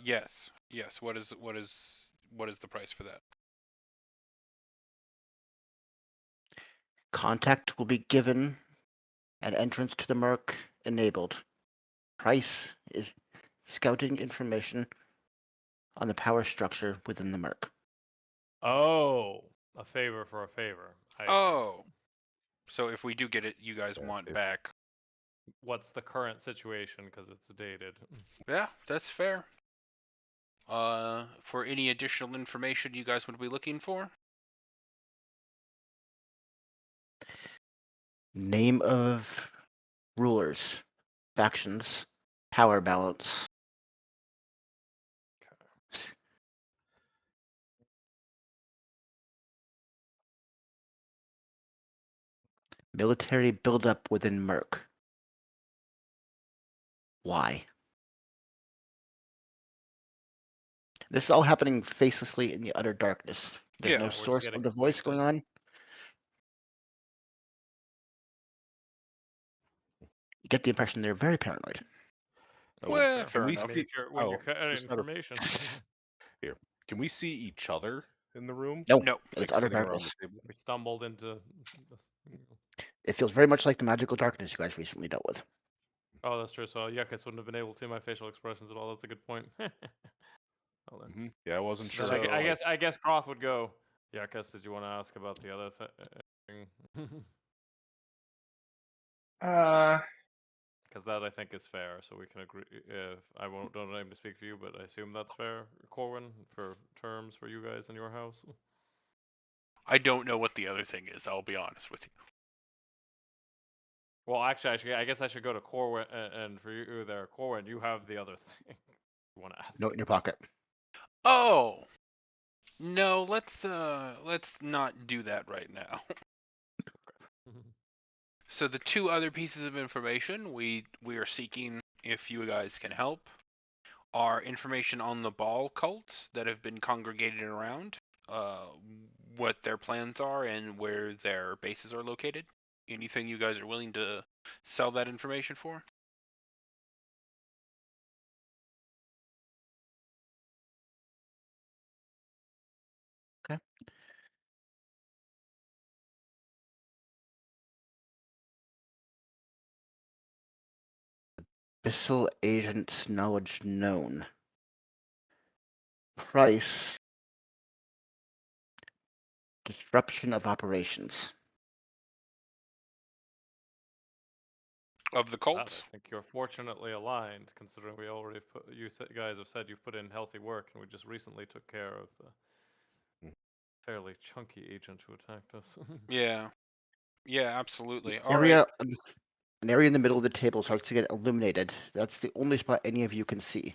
Yes. Yes. What is the price for that? Contact will be given and entrance to the Merc enabled. Price is scouting information on the power structure within the Merc. Oh, a favor for a favor. I see. Oh. So if we do get it, you guys want if- back. What's the current situation? Because it's dated. Yeah, that's fair. For any additional information you guys would be looking for? Name of rulers, factions, power balance. Military buildup within Merc. Why? This is all happening facelessly in the utter darkness. There's Yeah, no we're just source getting of the voice going voices. on. You get the impression they're very paranoid. Well, Sure. fair I enough. mean, if you're when you cut just out of information. here, can we see each other in the room? No, No. it's Like utter sitting around darkness. the table? We stumbled into. It feels very much like the magical darkness you guys recently dealt with. Oh, that's true. So Yuckus wouldn't have been able to see my facial expressions at all. That's a good point. Well then. Yeah, I wasn't Then sure. I guess Croft would go. Yuckus, did you want to ask about the other thing? Uh, Because that I think is fair. So we can agree. I don't aim to speak for you, but I assume that's fair, Corwin, for terms for you guys in your house. I don't know what the other thing is. I'll be honest with you. Well, actually, I guess I should go to Corwin, and for you there, Corwin, you have the other thing you want to ask. Note in your pocket. Oh. No, let's not do that right now. So the two other pieces of information we are seeking, if you guys can help, are information on the ball cults that have been congregated around, what their plans are, and where their bases are located. Anything you guys are willing to sell that information for? Okay. Missile agent's knowledge known. Price. Disruption of operations. Of the That, I cults? think you're fortunately aligned, considering we already guys have said you've put in healthy work, and we just recently took care of a fairly chunky agent who attacked us. Yeah. Yeah, absolutely. All right. Area, an area in the middle of the table starts to get illuminated. That's the only spot any of you can see.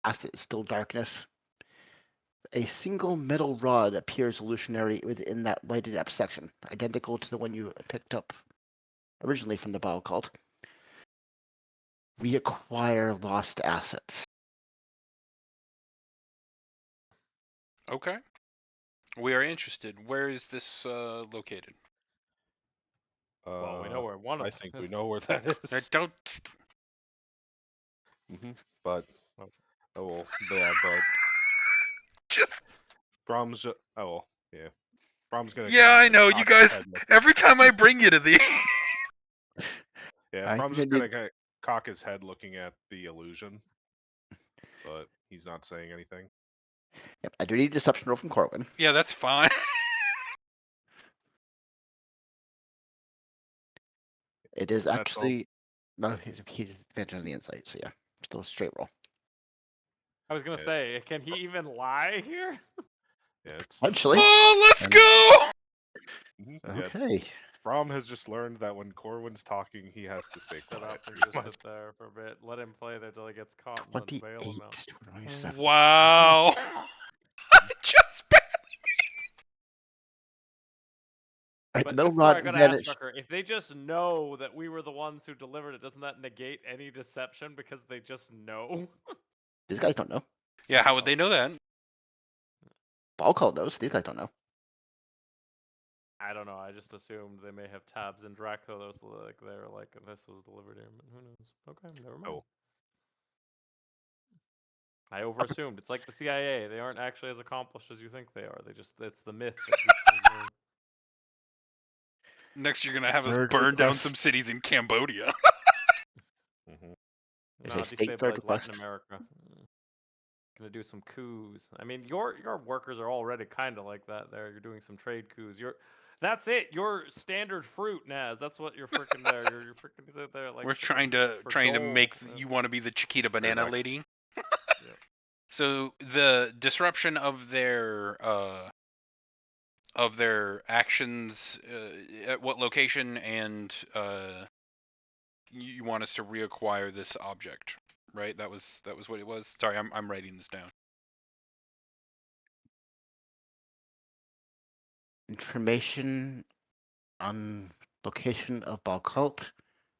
Past it is still darkness. A single metal rod appears illusionary within that lighted up section, identical to the one you picked up originally from the Bile Cult. Reacquire lost assets. Okay. We are interested. Where is this located? Well, we know where one of I them think we is. know where that is. Don't. But Oh. oh well, yeah, but Just. Brahms. Oh well, yeah. Brahms gonna Yeah, I know. You cock his guys. head looking. Every time I bring you to the. Yeah, Alright, Brahms you're is gonna gonna cock his head looking at the illusion, but he's not saying anything. Yep, I do need a deception roll from Corwin. Yeah, that's fine. It is That's all. actually no, he's advantage on the insight, so yeah, still a straight roll. I was gonna Yeah, say, can he even lie here? yeah, it's Potentially. Oh, let's And- go! yeah. It's, Okay. Brahm has just learned that when Corwin's talking, he has to stay Shut quiet. up and pretty just much. sit there for a bit. Let him play there till he gets caught, and then bail him 28 out. to 27. Wow. Just. Alright, the But metal this is where I rod gotta ask vanished. Strucker, if they just know that we were the ones who delivered it, doesn't that negate any deception because they just know? These guys don't know. Yeah, how would they know that? Ball Cult knows. These guys don't know. I don't know. I just assumed they may have tabs in Dracula. That was like they're like this was delivered here, but who knows? Okay, never mind. Oh. I overassumed. It's like the CIA. They aren't actually as accomplished as you think they are. They just it's the myth that keeps them going. Next, you're gonna have us Third burn down request. some cities in Cambodia. Mhm. It's a Nah, state third destabilize request. Latin America. Gonna do some coups. I mean, your workers are already kind of like that. There, you're doing some trade coups. That's it. You're standard fruit, Naz. That's what you're freaking there. You're freaking sit there like We're trying to for make gold. you want to be the Chiquita banana back. lady. Yep. So the disruption of their actions at what location, and you want us to reacquire this object, right? That was what it was. Sorry, I'm writing this down. Information on location of Ball Cult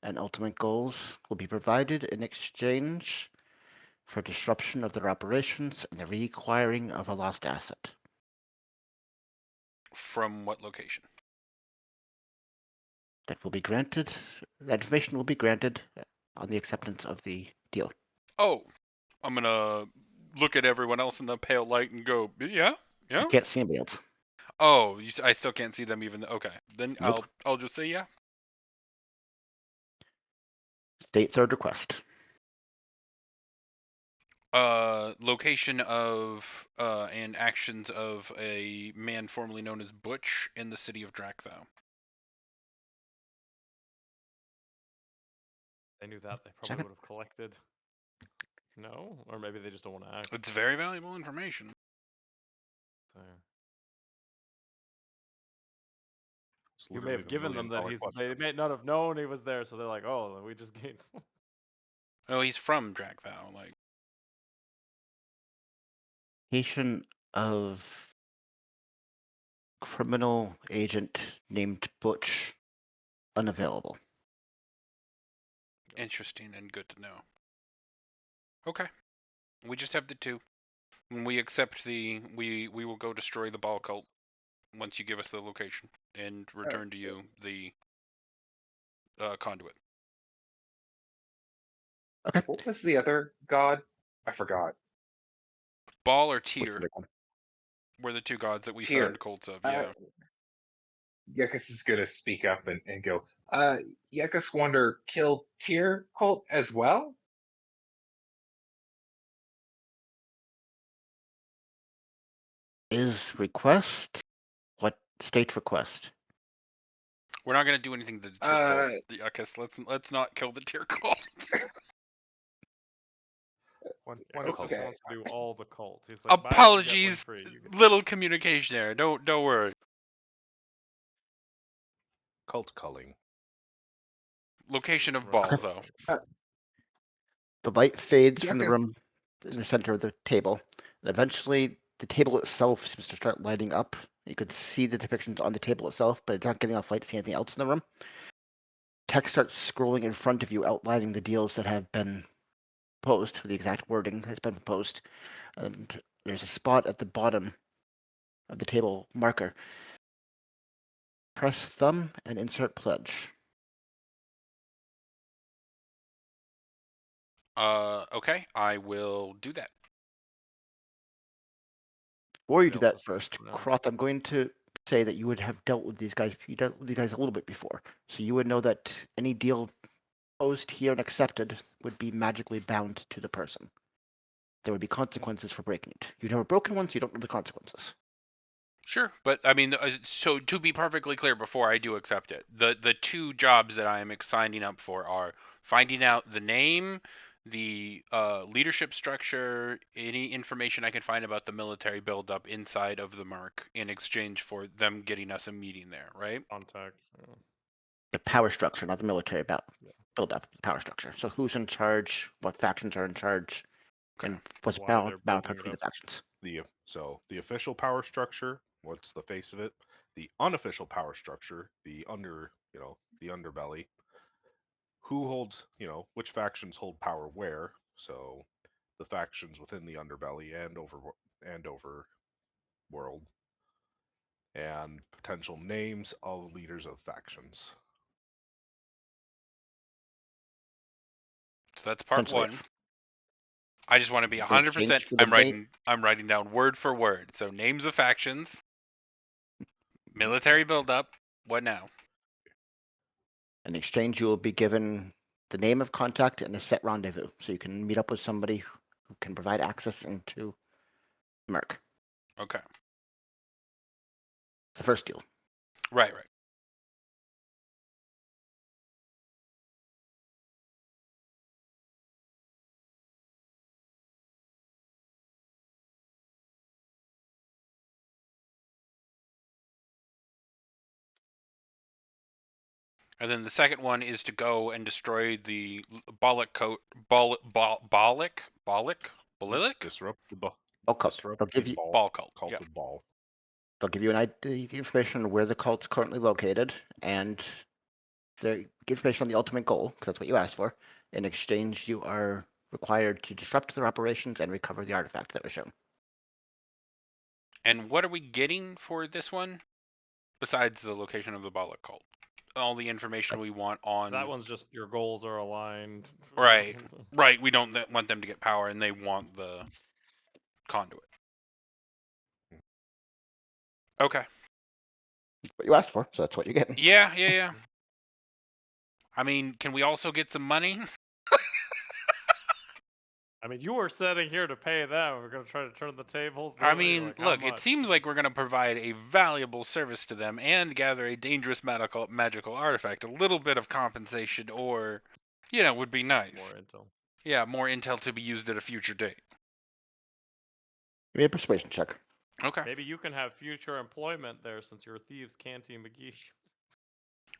and ultimate goals will be provided in exchange for disruption of their operations and the reacquiring of a lost asset. From what location? That will be granted. That information will be granted on the acceptance of the deal. Oh, I'm gonna look at everyone else in the pale light and go, yeah, yeah. You can't see anybody else. Oh, I still can't see them even. Okay, then Nope. I'll just say yeah. State third request. Location of and actions of a man formerly known as Butch in the city of Drakthau. They knew that. They probably Second. would have collected. No, or maybe they just don't want to act. It's very valuable information. So, It's you may literally have the given them that million-dollar they question. may not have known he was there, so they're like, oh, we just gained. Oh, he's from Drakthau. Like, Location of criminal agent named Butch unavailable. interesting and good to know. Okay. We just have the two. When we accept we will go destroy the ball cult once you give us the location and return to you the conduit. Okay. What was the other god? I forgot. Ball or What's the Tyr big one? were the two gods that we Tyr. found cults of. Yeah. Yakus is gonna speak up and go. Yakus Wonder killed Tyr cult as well. Is request? What state request? We're not gonna do anything to the Tyr cult. Yuckus, let's not kill the Tyr cult. One Chris cult. just Okay. wants to do all the cults. He's like, buy one, get one Apologies, free. You can- little communication error. Don't worry. Cult culling. Location of Right. ball though. The light fades from the Yakus- room in the center of the table, and eventually the table itself seems to start lighting up. You can see the depictions on the table itself, but it's not getting enough light to see anything else in the room. Text starts scrolling in front of you, outlining the deals that have been proposed. The exact wording has been proposed, and there's a spot at the bottom of the table marker. Press thumb and insert pledge. Okay, I will do that. Before you Somebody do else that is first, speaking now. Croth, I'm going to say that you would have dealt with these guys. You dealt with these guys a little bit before, so you would know that any deal proposed here and accepted would be magically bound to the person. There would be consequences for breaking it. You've never broken one, so you don't know the consequences. Sure, but I mean, so to be perfectly clear, before I do accept it, the two jobs that I am signing up for are finding out the name, the leadership structure, any information I can find about the military buildup inside of the Merc in exchange for them getting us a meeting there, right? Contact. Yeah. The power structure, not the military Yeah. build up, the power structure. So who's in charge, what factions are in charge, Okay. and what's Why bound they're power building it between the up. factions. The official power structure, what's the face of it? The unofficial power structure, the underbelly. Who holds, which factions hold power where? So the factions within the underbelly and over world, and potential names of leaders of factions. So that's part Essentially, one. yes. I just want to be In 100%. exchange for the I'm writing down word for word. So names of factions, military buildup. What now? In exchange, you will be given the name of contact and a set rendezvous, so you can meet up with somebody who can provide access into Merc. Okay. It's the first deal. Right. And then the second one is to go and destroy the Bollock coat. Bollock? Disrupt the ball. Ball cult. Disrupt They'll the give you ball. Ball cult. Cult Yeah. of ball. they'll give you the information on where the cult's currently located and the information on the ultimate goal, because that's what you asked for. In exchange, you are required to disrupt their operations and recover the artifact that was shown. And what are we getting for this one? Besides the location of the Bollock cult. All the information we want on. That one's just your goals are aligned. Right. Right. We don't want them to get power, and they want the conduit. Okay. That's what you asked for, so that's what you're getting. Yeah. I mean, can we also get some money? I mean, you were sitting here to pay them. We're gonna try to turn the tables. I Lily, mean, like, how look, it much? seems like we're going to provide a valuable service to them and gather a dangerous magical artifact. A little bit of compensation or, would be nice. More intel. Yeah, more intel to be used at a future date. Give me a persuasion check. Okay. Maybe you can have future employment there since you're thieves Canty McGee.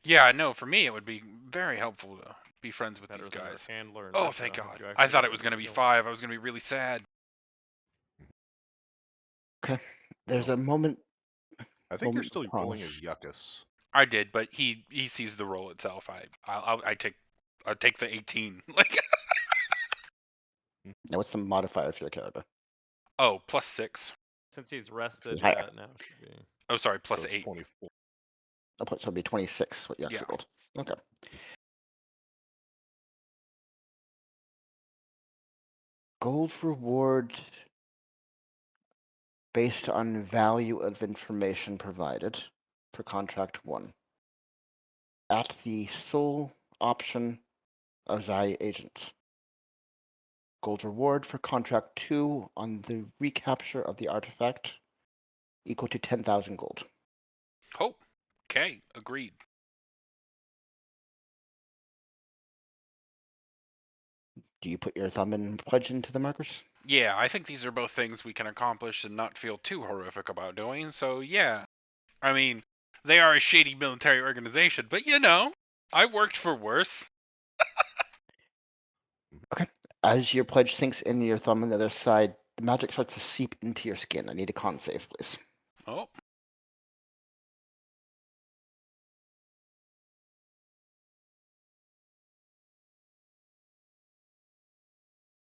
Yeah, no, for me it would be very helpful to be friends with Better these than their guys. handler and Oh, Richard, thank if God. you I actually thought get it was a going to be deal. 5. I was going to be really sad. Okay. There's a moment. I think you're Moment still of rolling pause. as Yuckus. I did, but he sees the roll itself. I take the 18. Like Now, what's the modifier for your character? Oh, +6. Since he's rested, higher. yeah, it now should be. Oh, sorry, So it's +8. 24. So it'll be 26, what you actually Yeah. rolled. Okay. Gold reward based on value of information provided for contract 1 at the sole option of Xi agents. Gold reward for contract 2 on the recapture of the artifact equal to 10,000 gold. Oh, okay, agreed. Do you put your thumb and pledge into the markers? Yeah, I think these are both things we can accomplish and not feel too horrific about doing, so yeah. I mean, they are a shady military organization, but you know, I worked for worse. Okay. As your pledge sinks in your thumb on the other side, the magic starts to seep into your skin. I need a con save, please. Oh,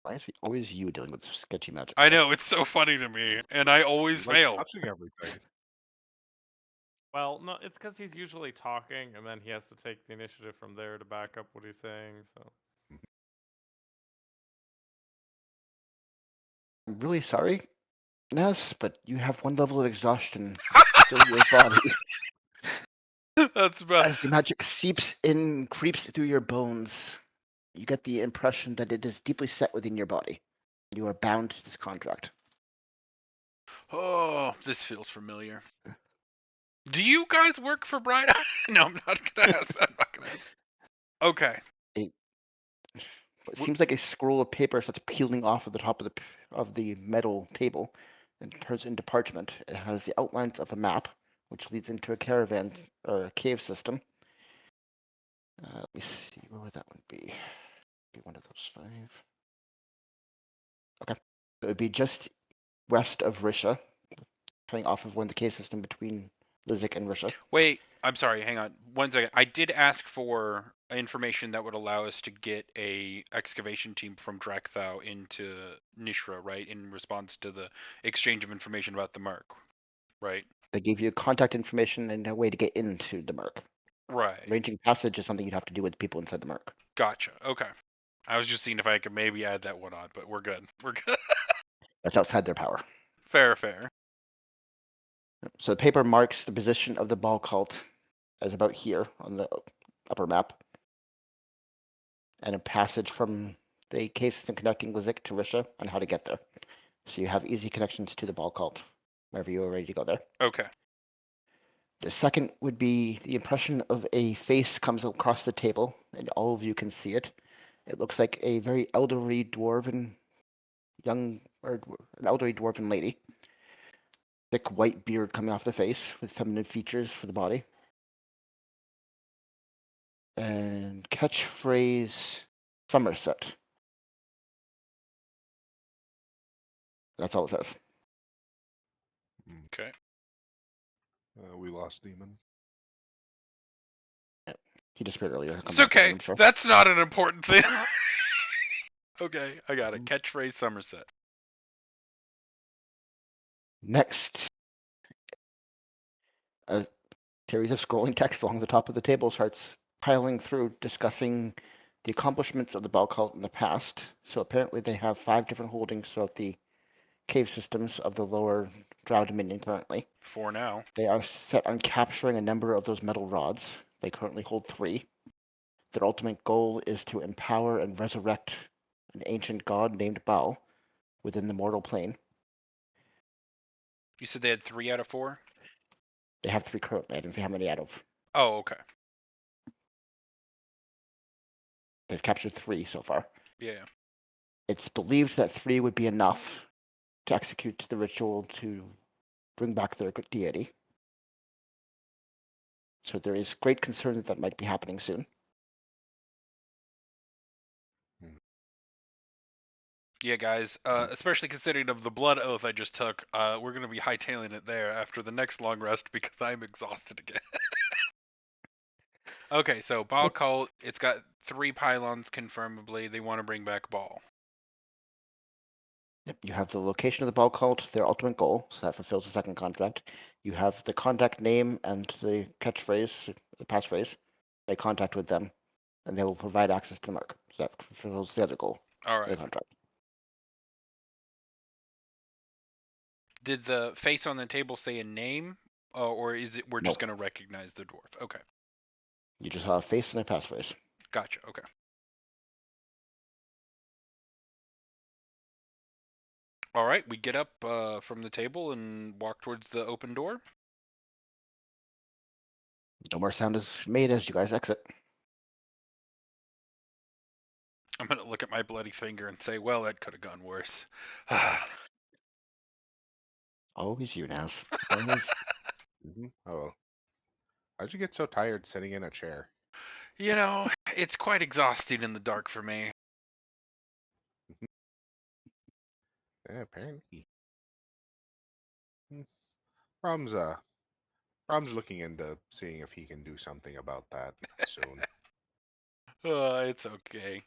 Why is it always you dealing with sketchy magic I stuff? know, it's so funny to me, and I always He's like fail. touching everything. Well, no, it's because he's usually talking, and then he has to take the initiative from there to back up what he's saying. So I'm really sorry, Naz, but you have one level of exhaustion filling your body. That's about. As the magic seeps in, creeps through your bones, you get the impression that it is deeply set within your body. You are bound to this contract. Oh, this feels familiar. Do you guys work for Bright Eye? No, I'm not gonna ask that. I'm not gonna ask. Okay. It Wh- seems like a scroll of paper starts peeling off of the top of the metal table and turns into parchment. It has the outlines of a map, which leads into a caravan or a cave system. Let me see, where would that one be? Be one of those 5. Okay, so it would be just west of Risha, coming off of one of the cave system between Lizik and Risha. Wait, I'm sorry. Hang on 1 second. I did ask for information that would allow us to get a excavation team from Drakthau into Nishra, right? In response to the exchange of information about the Merc, right? They gave you contact information and a way to get into the Merc. Right. Arranging passage is something you'd have to do with people inside the Merc. Gotcha. Okay. I was just seeing if I could maybe add that one on, but we're good. We're good. That's outside their power. Fair, fair. So the paper marks the position of the ball cult as about here on the upper map, and a passage from the cave system connecting Lizik to Risha on how to get there. So you have easy connections to the ball cult whenever you are ready to go there. Okay. The second would be the impression of a face comes across the table, and all of you can see it. It looks like a very elderly dwarven young or an elderly dwarven lady. Thick white beard coming off the face with feminine features for the body. And catchphrase Somerset. That's all it says. Okay. We lost Demon. He disappeared earlier. He'll come It's back again, okay. I'm sure. That's not an important thing. Okay, I got it. Catchphrase Somerset. Next, a series of scrolling text along the top of the table starts piling through, discussing the accomplishments of the Bell Cult in the past. So apparently they have 5 different holdings throughout the cave systems of the lower Drow Dominion currently. For now. They are set on capturing a number of those metal rods. They currently hold 3. Their ultimate goal is to empower and resurrect an ancient god named Baal within the mortal plane. You said they had 3 out of 4? They have 3 currently. I didn't say how many out of. Oh, okay. They've captured 3 so far. Yeah. It's believed that 3 would be enough to execute the ritual to bring back their deity. So there is great concern that that might be happening soon. Yeah, guys. Especially considering of the blood oath I just took, we're gonna be hightailing it there after the next long rest because I'm exhausted again. Okay, so Ball Cult, it's got 3 pylons confirmably. They want to bring back Ball. Yep, you have the location of the ball cult, their ultimate goal, so that fulfills the second contract. You have the contact name and the catchphrase, the passphrase, make contact with them, and they will provide access to the mark. So that fulfills the other goal All of the right. contract. Did the face on the table say a name, or is it we're No. just gonna recognize the dwarf? Okay, You just have a face and a passphrase. gotcha. Okay. All right, we get up from the table and walk towards the open door. No more sound is made as you guys exit. I'm gonna look at my bloody finger and say, "Well, that could have gone worse." Always you, Naz. Always. Oh, how'd you get so tired sitting in a chair? You know, it's quite exhausting in the dark for me. Yeah, apparently. Hmm. Rom's looking into seeing if he can do something about that soon. It's okay.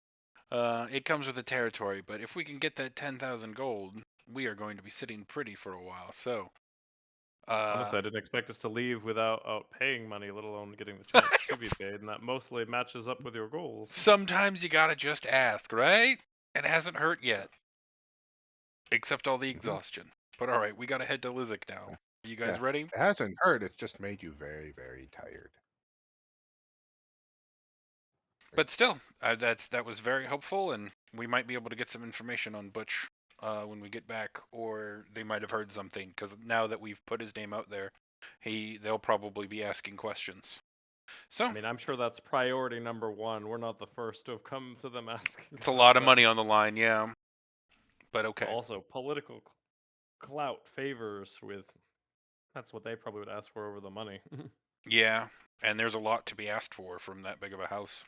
It comes with the territory, but if we can get that 10,000 gold, we are going to be sitting pretty for a while. So, Honestly, I didn't expect us to leave without paying money, let alone getting the chance to be paid, and that mostly matches up with your goals. sometimes you gotta just ask, right? It hasn't hurt yet, except all the Mhm. exhaustion. But all right, we gotta head to Lizik now. Yeah. Are you guys Yeah, ready? it hasn't hurt. It's just made you very, very tired. But still, that was very helpful, and we might be able to get some information on Butch when we get back, or they might have heard something because now that we've put his name out there, they'll probably be asking questions. So I mean, I'm sure that's priority number one. We're not the first to have come to them asking. it's a lot of money on the line, yeah. But okay, Also, political clout favors with. That's what they probably would ask for over the money. yeah, and there's a lot to be asked for from that big of a house.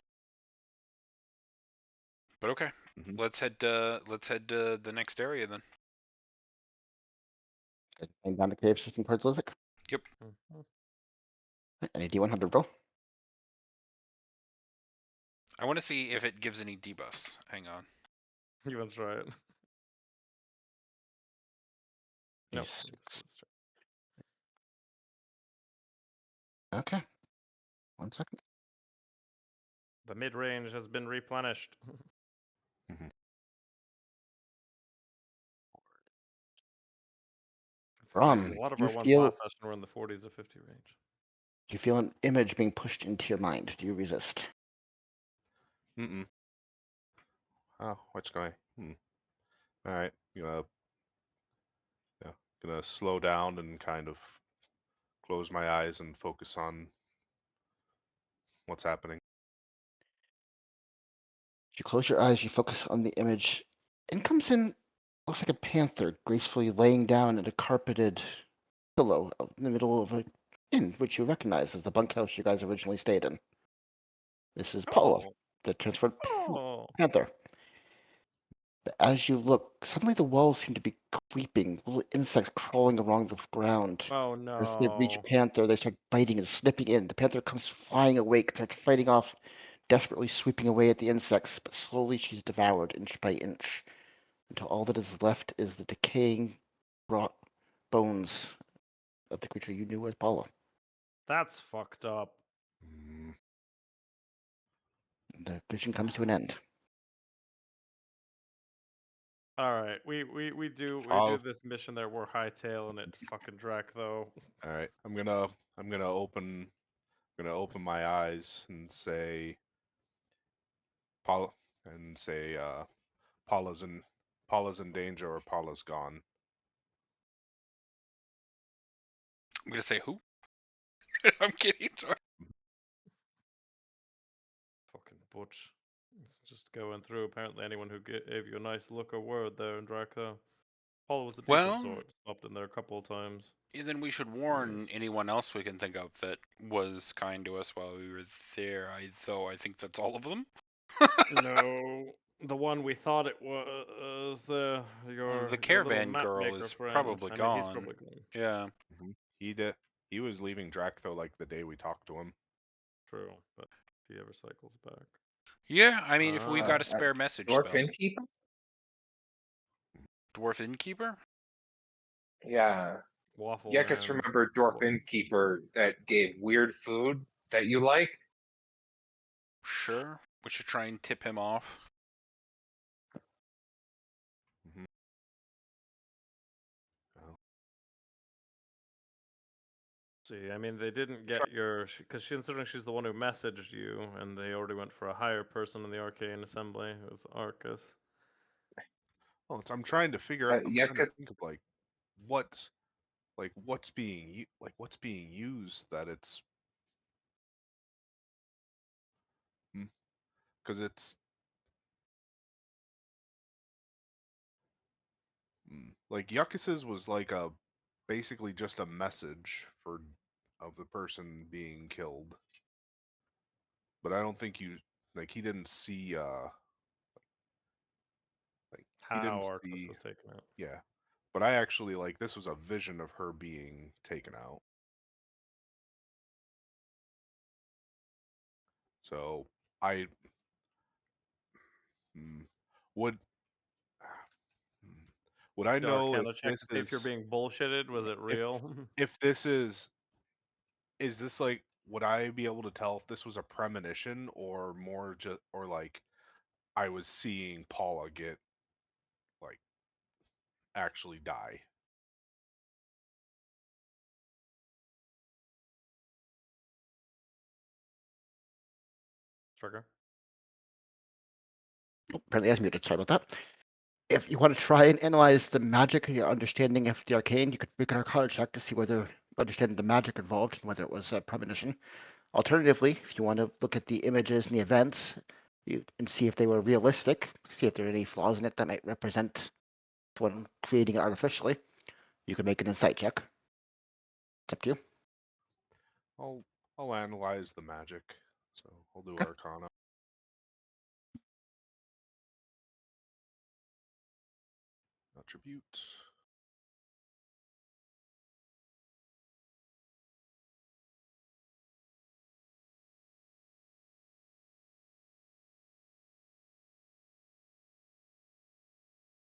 But okay, Mhm. let's head to the next area then. Heading down the cave system towards Lizik. Yep. Mhm. Any D100, bro? I want to see if it gives any debuffs. Hang on. You want to try it? No. Yes. Let's try. Okay. 1 second. The mid range has been replenished. Mhm. Rom, A lot of you our ones last feel session were in the 40s to 50 range. you feel an image being pushed into your mind. Do you resist? Mm-mm. Oh, what's going? All right, gonna slow down and kind of close my eyes and focus on what's happening. You close your eyes, you focus on the image. In comes in, looks like a panther gracefully laying down in a carpeted pillow in the middle of a inn, which you recognize as the bunkhouse you guys originally stayed in. This is Paula, Oh. the transferred Oh. panther. But as you look, suddenly the walls seem to be creeping, little insects crawling along the ground. Oh As they reach no. Panther, they start biting and snipping in. The Panther comes flying awake, starts fighting off, desperately sweeping away at the insects, but slowly she's devoured inch by inch, until all that is left is the decaying rot bones of the creature you knew as Paula. That's fucked up. Mm, The vision comes to an end. All right, we do I'll, this mission there. We're hightailing it to fucking Drac though. all right, I'm gonna open my eyes and say Paula and say Paula's in danger or Paula's gone. I'm gonna say who? I'm kidding. Sorry. Fucking Butch. It's just going through. Apparently, anyone who gave you a nice look or word there in Drac though. Paul was a decent Well, sort. Stopped in there a couple of times. then we should Yes. warn anyone else we can think of that was kind to us while we were there. I think that's all of them. No, the one we thought it was The your little caravan map girl maker is friend. probably I mean, he's gone. probably gone. Yeah. He did. He was leaving Dractho like the day we talked to him. True, but if he ever cycles back. Yeah, I mean, if we've got a Uh, spare message Dwarf spell. Innkeeper? Dwarf innkeeper? Yeah. Waffle Yekus Man. remembered Dwarf Innkeeper that gave weird food that you like? Sure. We should try and tip him off. Mhm. Oh. See, I mean, they didn't Try- get your because considering she's the one who messaged you, and they already went for a higher person in the Arcane Assembly with Arcus. Well, I'm trying to figure out. I'm trying to Yekus, think of what's being used that it's because it's like Yuccas's was like a basically just a message for of the person being killed, but I don't think you like he didn't see like he How didn't Arcus see was taken out. yeah, but I actually like this was a vision of her being taken out. So I mm, would mm, would I The know Arcana check to see if you're being bullshitted. Was it if real? if this is this like would I be able to tell if this was a premonition or more just or like I was seeing Paula get like actually die? Trigger. Oh, apparently I was muted. Sorry about that. If you want to try and analyze the magic or your understanding of the arcane, you could make an arcana check to see whether understanding the magic involved and whether it was a premonition. Alternatively, if you want to look at the images and the events and see if they were realistic, see if there are any flaws in it that might represent someone creating it artificially, you can make an insight check. It's up to you. I'll I'll analyze the magic. So I'll do Okay. Arcana. Attribute.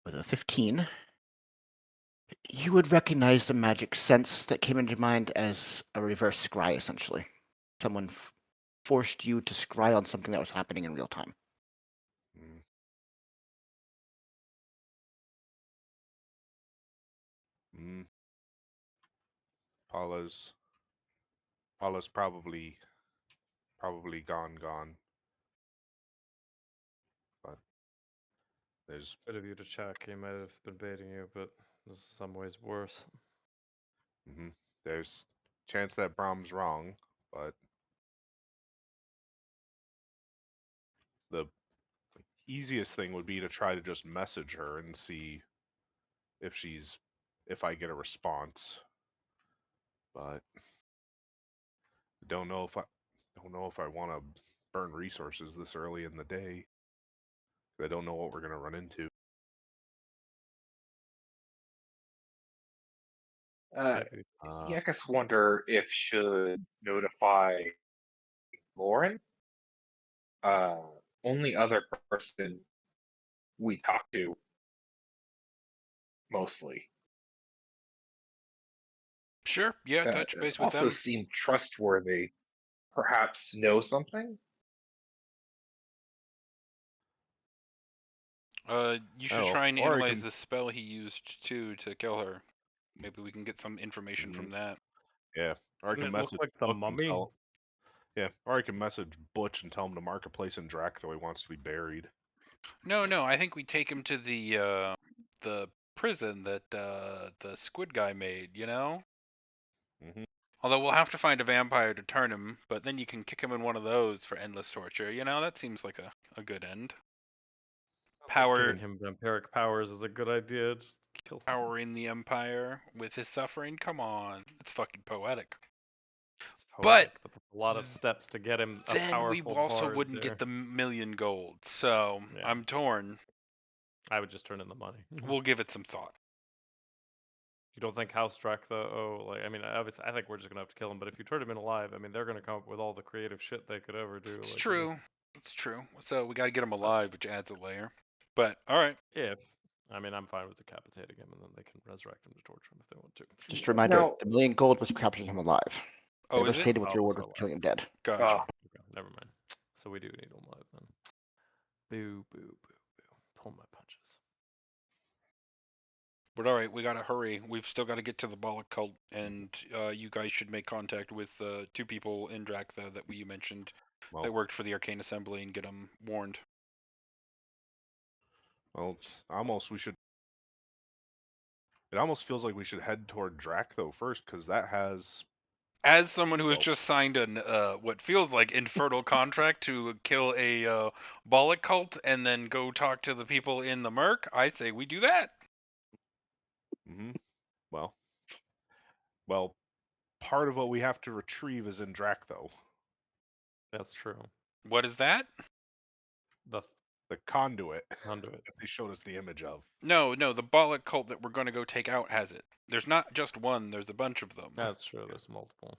With a 15, you would recognize the magic sense that came into your mind as a reverse scry, essentially. Someone forced you to scry on something that was happening in real time. Mm. Mm. Paula's Paula's probably gone. But there's Good of you to check. He might have been baiting you, but this is some ways worse. there's chance that Brahm's wrong, but the easiest thing would be to try to just message her and see if she's if I get a response. But don't know if I want to burn resources this early in the day. I don't know what we're gonna run into. Maybe. Yekus wonder if should notify Lauren? Uh, Only other person we talk to, mostly. Sure. Yeah, touch base with Also them. seem trustworthy. Perhaps know something? You should Oh, try and or I analyze can. the spell he used too to kill her. Maybe we can get some information Mhm, from that. yeah, or I Didn't can it look message like the Book and mummy? tell. Yeah, or I can message Butch and tell him to mark a place in Drac, though he wants to be buried. No, I think we take him to the prison that the squid guy made, you know? hmm Although we'll have to find a vampire to turn him, but then you can kick him in one of those for endless torture. You know, that seems like a good end. Sounds like Power giving him vampiric powers is a good idea. Just kill him. powering the empire with his suffering. Come on. It's fucking poetic. It's But poetic, but that's a lot of steps to get him a then we powerful also bard wouldn't get there. the million gold. So Yeah, I'm torn. I would just turn in the money. We'll give it some thought. You don't think House Drac though? Oh, like I mean, obviously, I think we're just gonna have to kill him. But if you turn him in alive, I mean, they're gonna come up with all the creative shit they could ever do. It's Like, you know, true. It's true. So we got to get him uh, alive, which adds a layer. But all right. if I mean, I'm fine with decapitating him, and then they can resurrect him to torture him if they want to. Just a reminder, No. the million gold was for capturing him alive. Oh, Whatever is it? stated with Oh, your it's order so was killing him dead. Gotcha. Okay, never mind. So we do need him alive then. Boo, boo, boo, boo. Pull my punches. But all right, we gotta hurry. We've still got to get to the Bollock cult, and you guys should make contact with 2 people in Draktha that you mentioned Well, that worked for the Arcane Assembly and get them warned. well, it's almost we should. It almost feels like we should head toward Drac though first, because that has. As someone who has Well- just signed an what feels like infertile contract to kill a Bollock cult and then go talk to the people in the Merc, I say we do that. Mm-hmm. Well, part of what we have to retrieve is in Drac though. That's true. What is that? The The conduit conduit. that they showed us the image of. No, the Bollock cult that we're going to go take out has it. There's not just one, there's a bunch of them. That's true. There's multiple.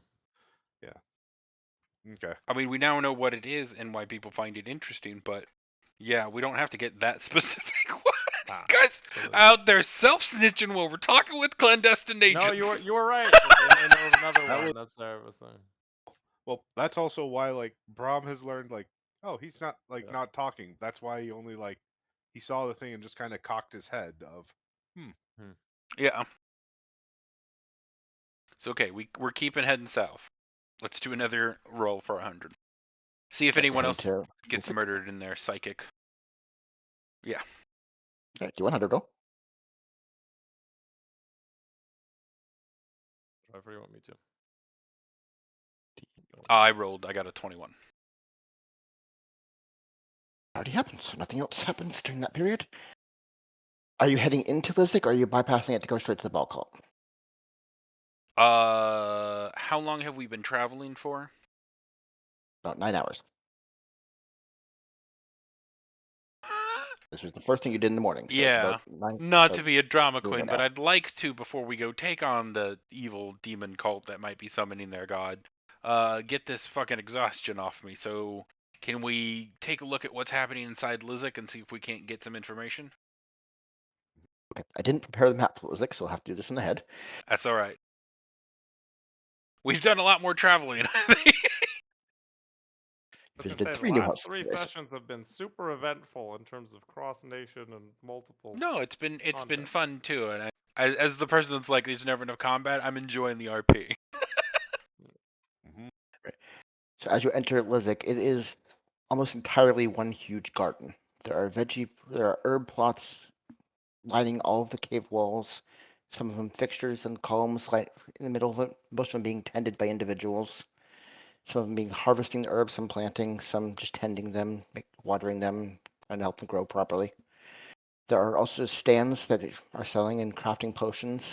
Okay. I mean, we now know what it is and why people find it interesting, but yeah, we don't have to get that specific. Ah, Guys so the- out there self-snitching while we're talking with clandestine agents. No, you were right. They may know of another That one. was- That's what I was saying. Well, that's also why like Brahm has learned like, oh, he's not like Yeah. not talking. That's why he only like he saw the thing and just kind of cocked his head of, Yeah. So okay, we're keeping heading south. Let's do another roll for 100. See if anyone else Heading to gets Lizek. murdered in their psychic. Alright, do 100 roll. However you want me to. I rolled. I got a 21. Already happened, so nothing else happens during that period. Are you heading into Lizek, or are you bypassing it to go straight to the ball cult? How long have we been traveling for? About 9 hours. This was the first thing you did in the morning. So Yeah. It's about 9, Not so to be a drama doing queen, it but now. I'd like to, before we go take on the evil demon cult that might be summoning their god, get this fucking exhaustion off me. So, can we take a look at what's happening inside Lizek and see if we can't get some information? Okay. I didn't prepare the map for Lizek, so I'll have to do this in the head. That's all right. We've done a lot more traveling. I think. I was Visited gonna say, 3 the new last houses. 3 today, so- sessions have been super eventful in terms of cross nation and multiple. No, it's been Content. fun too, and as the person that's like there's never enough combat, I'm enjoying the RP. mm-hmm. So as you enter Lizek, it is almost entirely one huge garden. There are herb plots lining all of the cave walls. Some of them fixtures and columns like in the middle of it. Most of them being tended by individuals. Some of them being harvesting the herbs, some planting, some just tending them, watering them, trying to help them grow properly. There are also stands that are selling and crafting potions.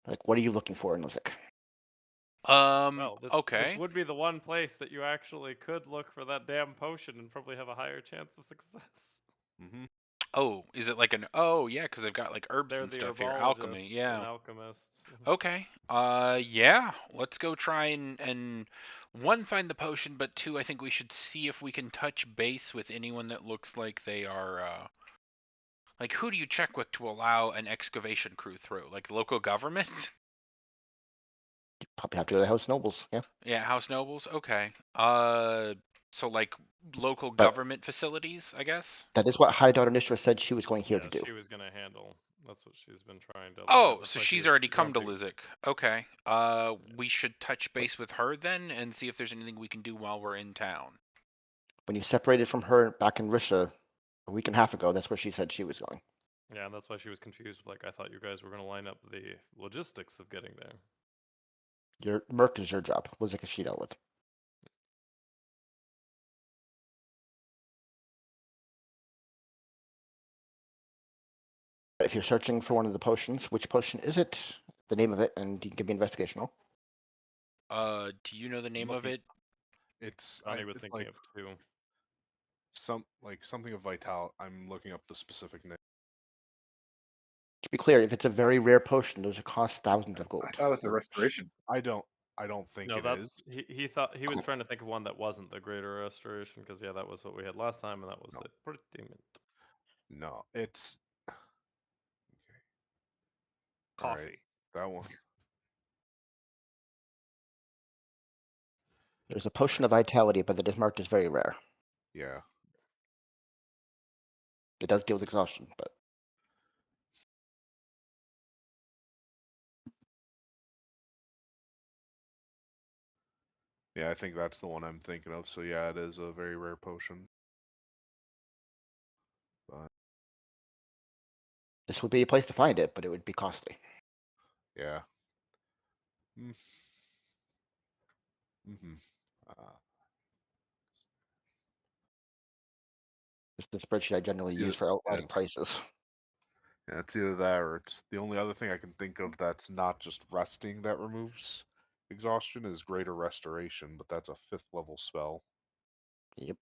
Like, what are you looking for in Lizek? Well, this Okay. would be the one place that you actually could look for that damn potion and probably have a higher chance of success. Mm-hmm. Oh, is it like an? Oh, yeah, because they've got like herbs They're and the stuff here. herbologists Alchemy, and yeah. alchemists. Okay. Yeah. Let's go try and one, find the potion, but two, I think we should see if we can touch base with anyone that looks like they are. Like, who do you check with to allow an excavation crew through? Like local government? You probably have to go to the House Nobles, yeah. Yeah, house nobles. Okay. So like local But- government facilities, I guess. That is what High Daughter Nishra said she was going here Yeah, to do. she was gonna handle. That's what she's been trying to. Oh, that's so why she she's was already come to jumping. Lizek. Okay. We should touch base with her then and see if there's anything we can do while we're in town. When you separated from her back in Risha a week and a half ago, that's where she said she was going. Yeah, and that's why she was confused. Like, I thought you guys were gonna line up the logistics of getting there. Your Merc is your job. Lizek is she dealt with. If you're searching for one of the potions, which potion is it? The name of it, and you can give me investigational. Do you know the name of looking- it? It's Ronnie was it's thinking like of 2. something of Vital. I'm looking up the specific name. To be clear, if it's a very rare potion, those cost thousands of gold. I thought it was a restoration. I don't think No, it that's is. he thought he was Cool. trying to think of one that wasn't the Greater Restoration because yeah, that was what we had last time, and that was No. a pretty mint. No, it's all right. Coffee. That one. There's a potion of vitality, but it is marked as very rare. Yeah. It does deal with exhaustion, but Yeah, I think that's the one I'm thinking of. So yeah, it is a very rare potion. But this would be a place to find it, but it would be costly. yeah. Mm. Mm-hmm. Uh, It's the spreadsheet I generally it's use either, for outlining it's, prices. yeah, it's either that or it's the only other thing I can think of that's not just resting that removes exhaustion is greater restoration, but that's a 5th level spell. Yep.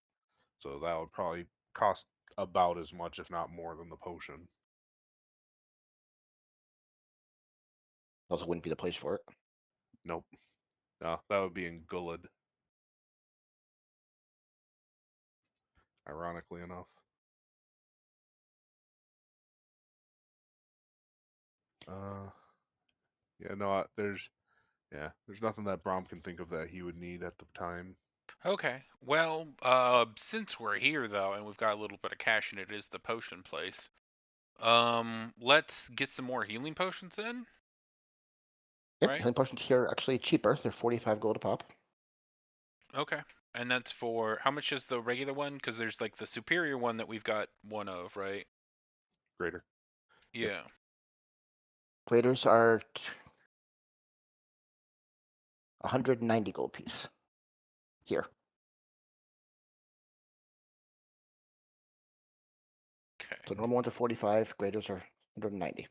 So that would probably cost about as much, if not more, than the potion. Also wouldn't be the place for it. Nope. No, that would be in Gullid. Ironically enough. Uh, yeah, no, there's nothing that Brom can think of that he would need at the time. Okay. Well, since we're here though, and we've got a little bit of cash, and it is the potion place. Let's get some more healing potions then. Yep, Right. healing potions here are actually cheaper. They're 45 gold a pop. Okay. And that's for how much is the regular one? Because there's like the superior one that we've got one of, right? Greater. Yep. Yeah. Graders are 190 gold piece here. Okay. So normal ones are 45, graders are 190.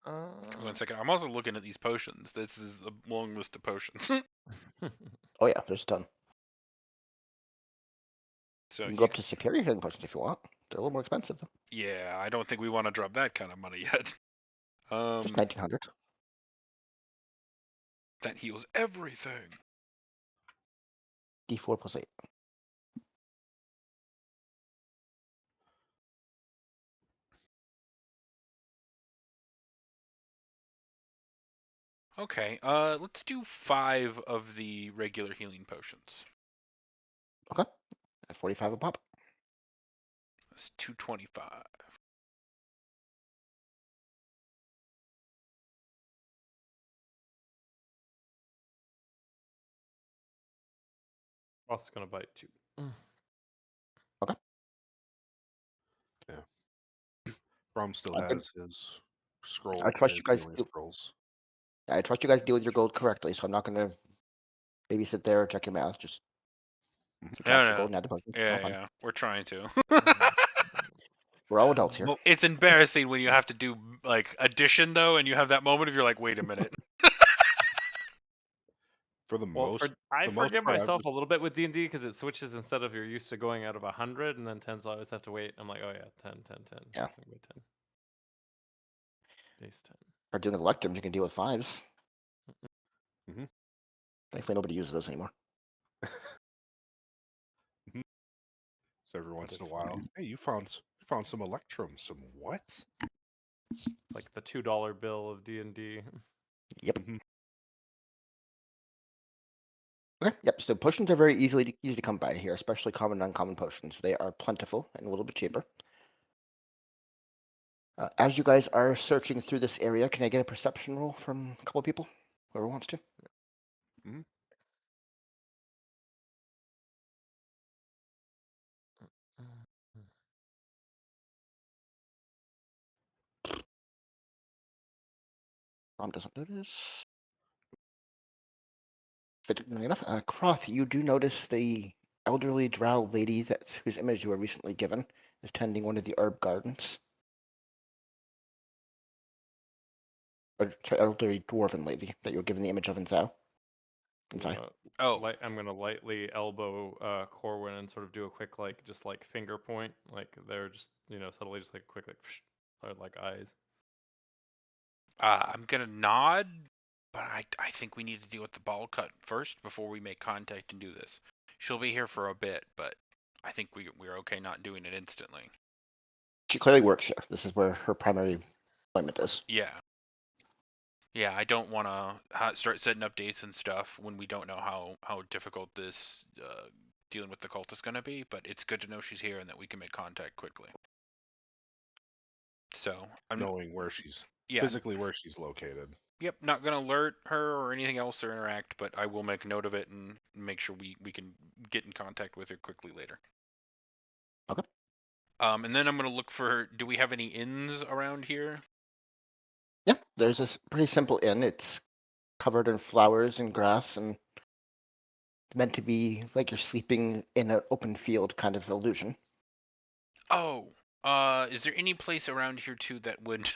Give me 1 second. I'm also looking at these potions. This is a long list of potions. Oh yeah, there's a ton. So You can go you, up to superior healing potions if you want. They're a little more expensive though. yeah, I don't think we want to drop that kind of money yet. Just 1900. That heals everything. D4 plus 8. Okay. Let's do 5 of the regular healing potions. Okay. At 45 a pop. That's 225. Froth's gonna bite too. Okay. Brom still I did. has his I trust you his guys. healing Do, scrolls. I trust you guys deal with your gold correctly, so I'm not gonna maybe sit there or check your math. Just No, subtract your no. gold and add the potions. It's all Yeah, fine. yeah. We're trying to. We're all adults here. Well, It's embarrassing when you have to do like addition though, and you have that moment of you're like, wait a minute. for the Well, most I the most forgive part, I've myself a little bit with D&D because it switches instead of you're used to going out of 100 and then 10, so I always have to wait. I'm like, oh yeah, 10, 10, 10. Yeah. Nothing but 10. Base 10. Or doing electrums, you can deal with 5s. Mhm. Thankfully, nobody uses those anymore. so every That once in is a while, funny. hey, you found some electrum. Some what? It's like the $2 bill of D&D. Yep. Mhm. Okay. Yep. So potions are very easy to come by here, especially common and uncommon potions. They are plentiful and a little bit cheaper. As you guys are searching through this area, can I get a perception roll from a couple people? Whoever wants to. Mhm. Rom doesn't notice. Fittingly enough, Croth, you do notice the elderly drow lady whose image you were recently given is tending one of the herb gardens. Or sorry, elderly dwarven lady that you were given the image of in Zao. Oh, I'm gonna lightly elbow Corwin and sort of do a quick just finger point, like they're just subtly just like quick or like eyes. I'm gonna nod, but I think we need to deal with the ball cut first before we make contact and do this. She'll be here for a bit, but I think we're okay not doing it instantly. She clearly works here. This is where her primary employment is. Yeah. Yeah, I don't want to start setting up dates and stuff when we don't know how difficult this dealing with the cult is going to be, but it's good to know she's here and that we can make contact quickly. So, I'm Knowing where she's yeah, physically where she's located. yep, not going to alert her or anything else or interact, but I will make note of it and make sure we can get in contact with her quickly later. Okay. And then I'm going to look for, do we have any inns around here? Yeah, there's this pretty simple inn. It's covered in flowers and grass and meant to be like you're sleeping in an open field kind of illusion. Oh, is there any place around here too that would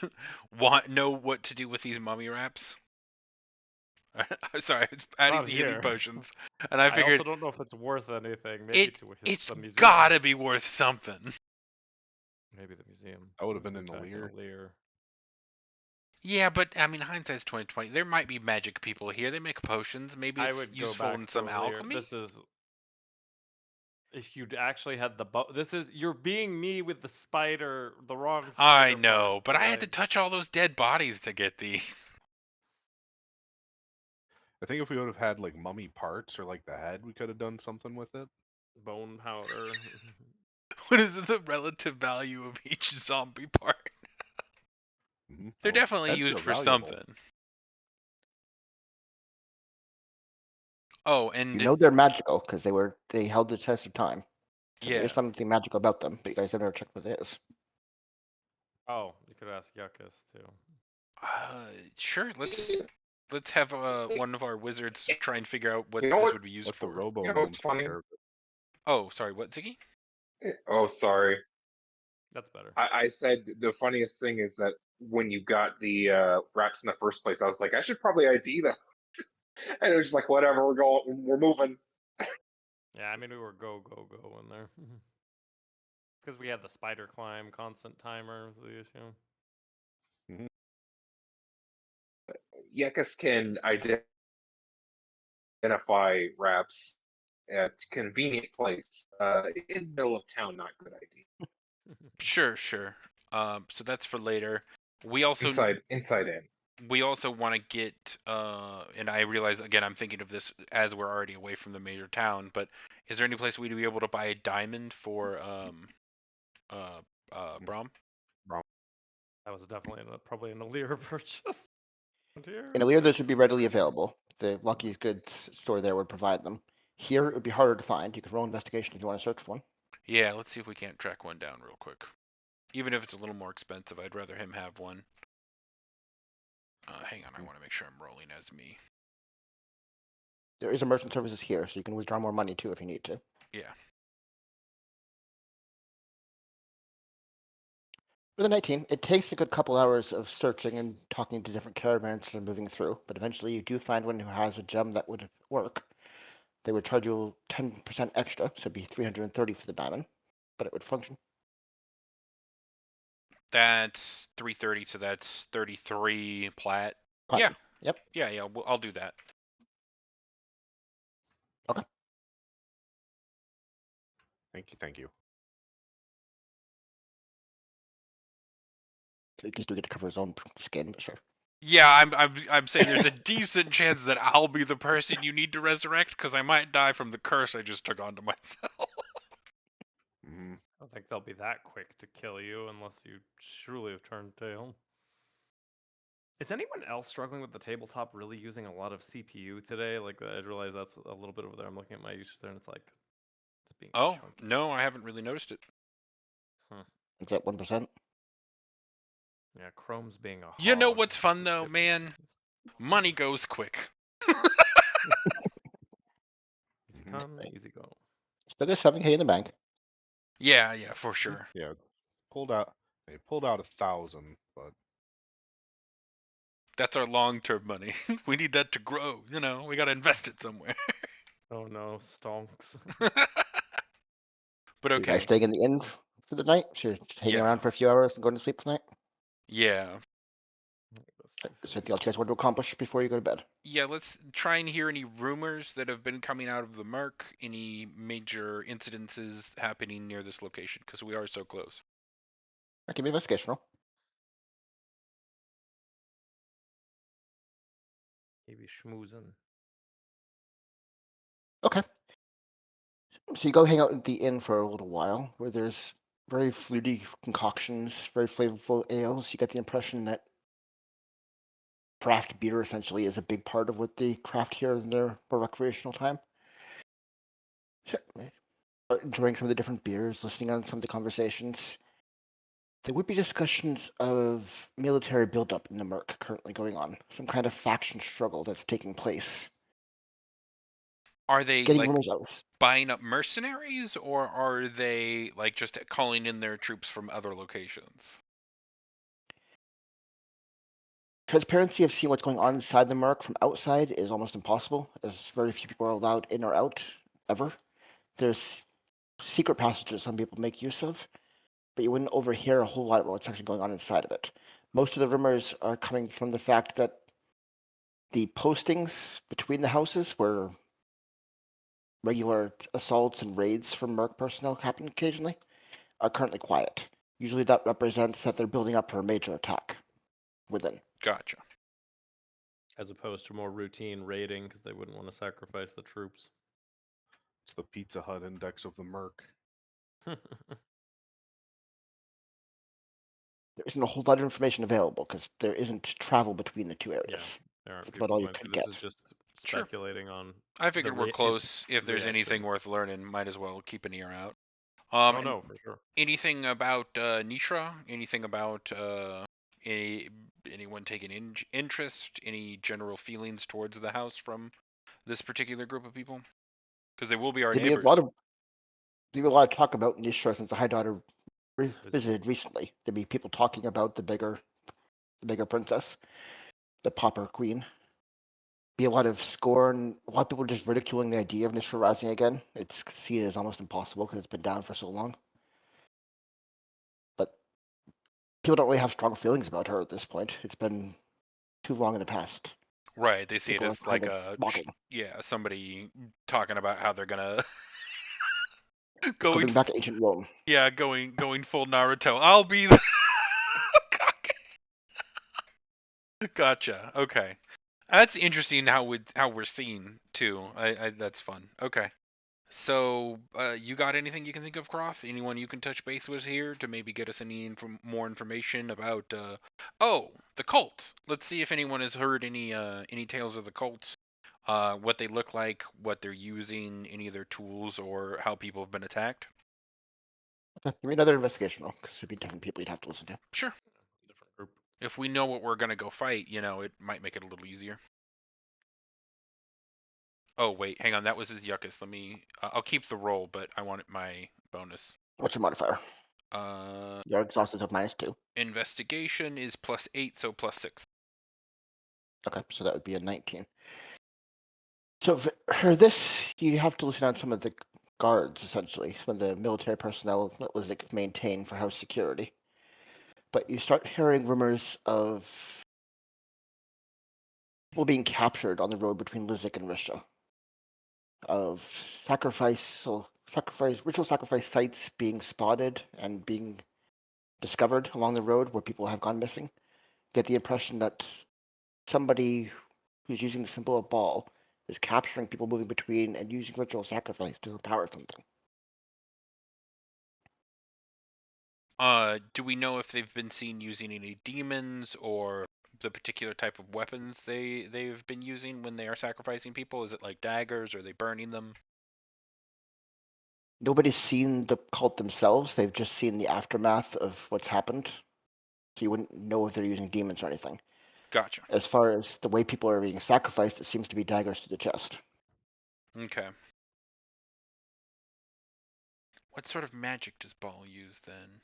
know what to do with these mummy wraps? I'm sorry, I was adding Not the healing here. potions, and I I figured also don't know if it's worth anything. Maybe it's the museum. gotta be worth something. Maybe the museum. I would have been in the Back Lear. Lear. Yeah, but I mean, hindsight's 2020. There might be magic people here. They make potions. Maybe I it's would go useful back in to some Lear. alchemy. This is if you'd actually had the this is you're being me with the spider, the wrong spider. I know, part, but I had to like- touch all those dead bodies to get these. I think if we would have had like mummy parts or like the head, we could have done something with it. bone powder. What is the relative value of each zombie part? They're Well, definitely heads used are for valuable. something. Oh, and You know they're magical because they held the test of time. So yeah, there is something magical about them, but you guys have never checked what it is. Oh, you could ask Yuckus too. sure. Let's have one of our wizards try and figure out what You know this what- would be used Let the for. robo You know what's funny? Oh, sorry. What, Ziggy? Oh, sorry. That's better. I said the funniest thing is that when you got the wraps in the first place, I was like, I should probably ID them. And it was just like, whatever, we're moving. Yeah, I mean we were go in there. Because we had the spider climb constant timer was the issue. Yekus can identify wraps at convenient place. In the middle of town, not good idea. Sure. So that's for later. We also Inside in. we also want to get and I realize again I'm thinking of this as we're already away from the major town, but is there any place we'd be able to buy a diamond for Brom? That was definitely probably an Alira purchase. In Alir, those would be readily available. The Lucky's Goods store there would provide them. Here, it would be harder to find. You could roll investigation if you want to search for one. Yeah, let's see if we can't track one down real quick. Even if it's a little more expensive, I'd rather him have one. Hang on, I want to make sure I'm rolling as me. There is a merchant services here, so you can withdraw more money too if you need to. Yeah. For the 19, it takes a good couple hours of searching and talking to different caravans that are moving through, but eventually you do find one who has a gem that would work. They would charge you 10% extra, so it'd be 330 for the diamond, but it would function. That's 330, so that's 33 plat. Platinum. Yeah. Yep. Yeah, I'll do that. Okay. Thank you. So you can still get to cover his own skin, but sure. Yeah, I'm saying there's a decent chance that I'll be the person you need to resurrect because I might die from the curse I just took onto myself. Mm-hmm. I don't think they'll be that quick to kill you unless you truly have turned tail. Is anyone else struggling with the tabletop really using a lot of CPU today? Like I realize that's a little bit over there. I'm looking at my usage there and it's like it's being Oh, chunky. no, I haven't really noticed it. Is that 1%? Yeah, Chrome's being a hog. You know what's fun though, man? Money goes quick. Easy come, easy go. Still got 7K in the bank. Yeah, for sure. Yeah, they pulled out 1,000, but That's our long-term money. We need that to grow. You know, we got to invest it somewhere. Oh no, stonks. But You guys okay. staying in the inn for the night? So you're hanging Yeah. around for a few hours and going to sleep tonight? Yeah. Let's see. Is there anything else you guys want to accomplish before you go to bed? Yeah, let's try and hear any rumors that have been coming out of the Merc, any major incidences happening near this location, because we are so close. Give me an investigation roll. Maybe schmoozing. Okay. So you go hang out at the inn for a little while, where there's very fruity concoctions, very flavorful ales. You get the impression that craft beer essentially is a big part of what they craft here in their more recreational time. So, enjoying some of the different beers, listening on some of the conversations. There would be discussions of military buildup in the Merc currently going on, some kind of faction struggle that's taking place. Are they Getting like rumors out. buying up mercenaries, or are they like just calling in their troops from other locations? Transparency of seeing what's going on inside the Merc from outside is almost impossible, as very few people are allowed in or out ever. There's secret passages some people make use of, but you wouldn't overhear a whole lot about what's actually going on inside of it. Most of the rumors are coming from the fact that the postings between the houses where regular assaults and raids from Merc personnel happen occasionally are currently quiet. Usually that represents that they're building up for a major attack within. Gotcha. As opposed to more routine raiding, because they wouldn't want to sacrifice the troops. It's the Pizza Hut index of the Merc. There isn't a whole lot of information available because there isn't travel between the two Yeah, areas. there aren't That's about people all you going can through. This get. is just Sure. speculating on. I figured we're it's close. If there's anything reaction. worth learning, might as well keep an ear out. Oh And no, for sure. anything about Nishra? Anything about anyone taking interest? Any general feelings towards the house from this particular group of people? Because they will be our There'd be a neighbors. lot of talk about Nishra since the High Daughter visited recently. There'd be people talking about the bigger princess, the pauper queen. Be a lot of scorn. A lot of people just ridiculing the idea of Nishra rising again. It's seen as almost impossible because it's been down for so long. But people don't really have strong feelings about her at this point. It's been too long in the past. Right, they see it People are as kind like of mocking. somebody talking about how they're gonna Going back to ancient Rome. going full Naruto. I'll be the Gotcha. Okay. That's interesting how we're seen too. I that's fun. Okay. So, you got anything you can think of, Croth? Anyone you can touch base with here to maybe get us any more information about? The cult. Let's see if anyone has heard any tales of the cults. What they look like, what they're using, any of their tools, or how people have been attacked. Okay, give me another investigation roll because there'd be different people you'd have to listen to. Sure. Different group. If we know what we're gonna go fight, it might make it a little easier. Oh wait, hang on. That was his yuckus. Let me. I'll keep the roll, but I want my bonus. What's your modifier? Your exhaust is of -2. Investigation is +8, so +6. Okay, so that would be a 19. So for this, you have to listen on some of the guards, essentially, some of the military personnel that was maintained for house security. But you start hearing rumors of people being captured on the road between Lizik and Risha, of ritual sacrifice sites being spotted and being discovered along the road where people have gone missing. Get the impression that somebody who's using the symbol of Baal is capturing people moving between and using ritual sacrifice to empower something. Do we know if they've been seen using any demons or the particular type of weapons they've been using when they are sacrificing people? Is it like daggers? Or are they burning them? Nobody's seen the cult themselves. They've just seen the aftermath of what's happened. So you wouldn't know if they're using demons or anything. Gotcha. As far as the way people are being sacrificed, it seems to be daggers to the chest. Okay. What sort of magic does Baal use then?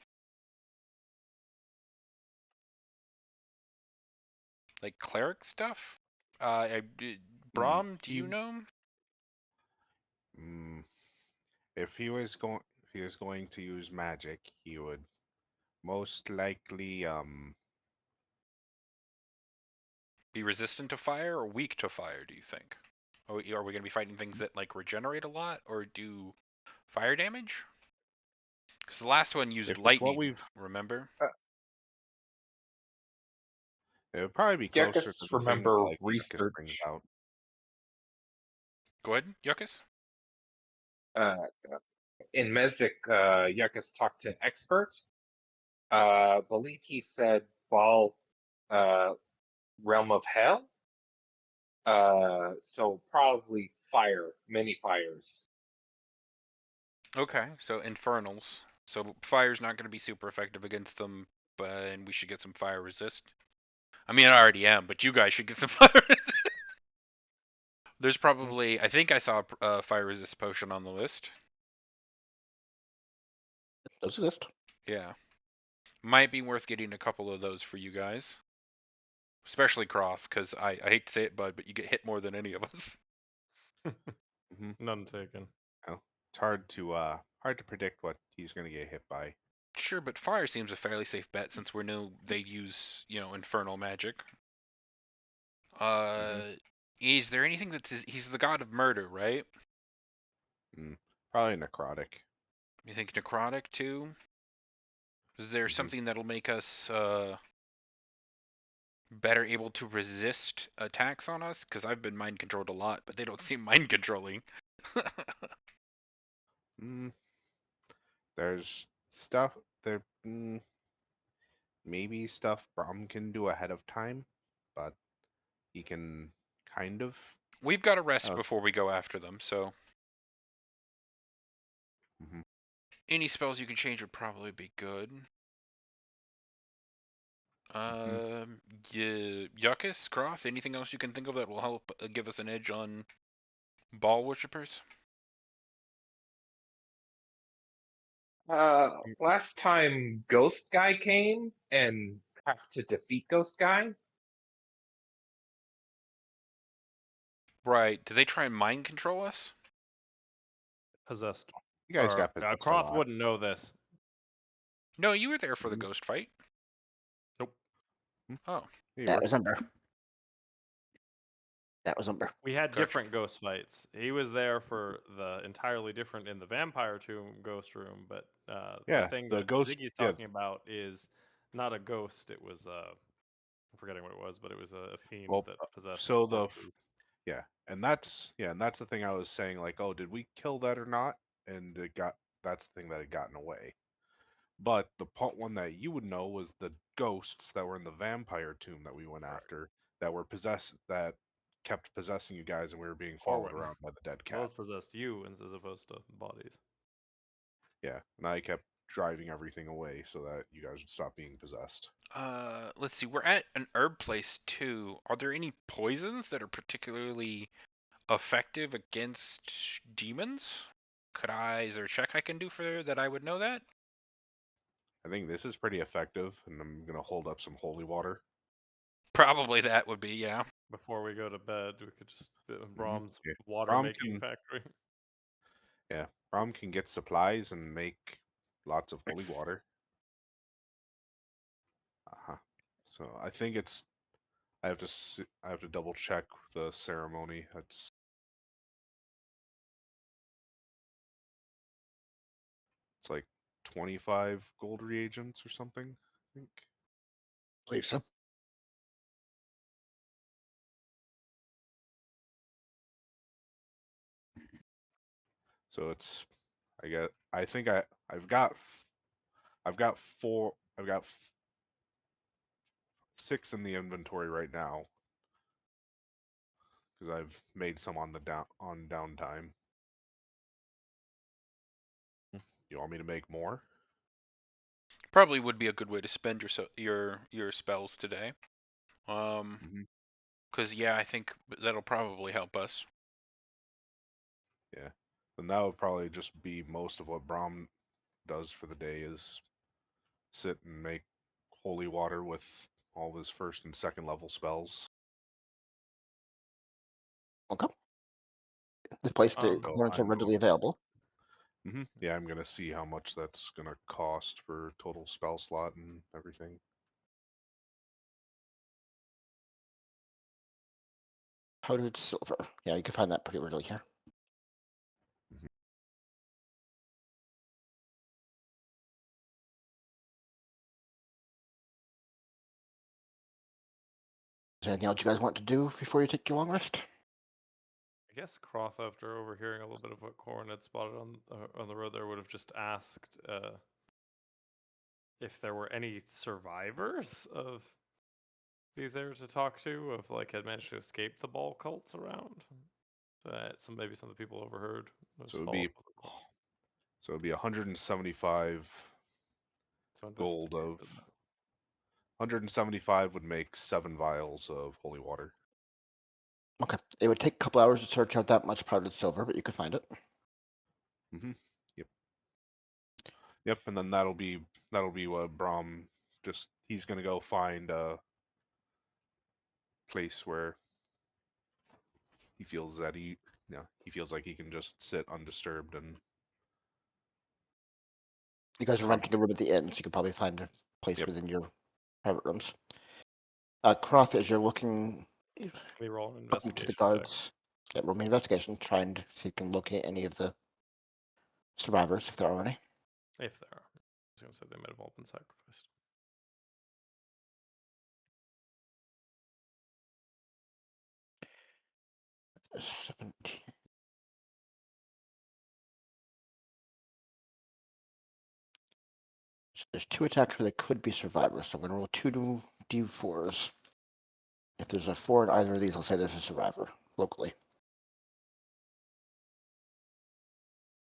Like cleric stuff? Brom, do you He, know? mm, if he was going to use magic, he would most likely be resistant to fire or weak to fire, do you think? Are we going to be fighting things that like regenerate a lot or do fire damage? Because the last one used If it's what lightning, we've, remember? it would probably be Yeah, I closer to just the things that remember like Yuckus brings research. out. Go ahead, Yuckus. Uh, in Mezek, Yuckus talked to expert. Believe he said Ball, uh, realm of hell. So probably fire, many fires. Okay, so infernals. So fire's not going to be super effective against them, but we should get some fire resist. I mean, I already am, but you guys should get some fire resist. There's probably, I think I saw a fire resist potion on the list. Those exist. Yeah. Might be worth getting a couple of those for you guys. Especially Croth, because I hate to say it, bud, but you get hit more than any of us. Hmm. None taken. Well, it's hard to predict what he's gonna get hit by. Sure, but fire seems a fairly safe bet since we know they use, infernal magic. Is there anything he's the god of murder, right? Probably necrotic. You think necrotic too? Is there Mhm. something that'll make us better able to resist attacks on us? Because I've been mind controlled a lot, but they don't seem mind controlling. Mm, there's stuff there. Maybe stuff Brom can do ahead of time, but he can kind of. We've got to rest Uh, before we go after them, so mhm. any spells you can change would probably be good. Mhm. Yuckus, Croth, anything else you can think of that will help give us an edge on ball worshippers? Last time Ghost Guy came and have to defeat Ghost Guy. Right. Do they try and mind control us? Possessed. You guys Or got possessed a Croft lot. wouldn't know this. No, you were there for the Mhm. ghost fight. Nope. Oh. Yeah, you That were. was Umber. That was Umber. We had Gotcha. different ghost fights. He was there for the entirely different in the vampire tomb ghost room, but the Yeah, thing the that ghost. Ziggy's Yeah. talking about is not a ghost. It was I'm forgetting what it was, but it was a fiend Well, that possessed so our group. and that's the thing I was saying. Like, oh, did we kill that or not? And that's the thing that had gotten away. But the one that you would know was the ghosts that were in the vampire tomb that we went Right. after, that were possessed, that kept possessing you guys, and we were being followed Corwin. around by the dead cat. Those possessed you as opposed to bodies. Yeah, and I kept driving everything away so that you guys would stop being possessed. Let's see. We're at an herb place too. Are there any poisons that are particularly effective against demons? Is there a check I can do for that I would know that? I think this is pretty effective, and I'm gonna hold up some holy water. Probably that would be, yeah. Before we go to bed, we could just Mhm. Brahms Yeah. water Rom making can, factory. yeah, Rom can get supplies and make lots of holy water. Uh-huh. So I think it's. I have to double check the ceremony. It's like 25 gold reagents or something, I think. I believe so. So it's I think I've got four I've got 6 in the inventory right now because I've made some on the downtime. You want me to make more? Probably would be a good way to spend your spells today. Hmm. Cause yeah, I think that'll probably help us. Yeah. Then that would probably just be most of what Brahm does for the day is sit and make holy water with all of his first and second level spells. Okay. This place the Um, So components are readily available. yeah, I'm gonna see how much that's gonna cost for total spell slot and everything. powdered silver. Yeah, you can find that pretty readily here. Is there anything else you guys want to do before you take your long rest? I guess Croth, after overhearing a little bit of what Corin had spotted on the road there, would have just asked if there were any survivors of these there to talk to, of like had managed to escape the ball cults around. Maybe some of the people overheard. So it would be 175 So gold of investigate that. 175 would make 7 vials of holy water. Okay. It would take a couple hours to search out that much powdered silver, but you could find it. Yep. Yep, and then that'll be what Brahm he's gonna go find a place where he feels that he feels like he can just sit undisturbed and You guys are Prob- renting a room at the inn, so you could probably find a place Yep. within your private rooms. Croth, as you're looking We roll an talking to the investigation check. guards, get roll me investigation, trying to see if you can locate any of the survivors, if there are any. If there are. I was going to say they might have all been sacrificed. Seven. So there's 2 attacks where they could be survivors, so I'm going to roll 2 d4s. If there's a 4 in either of these, I'll say there's a survivor locally.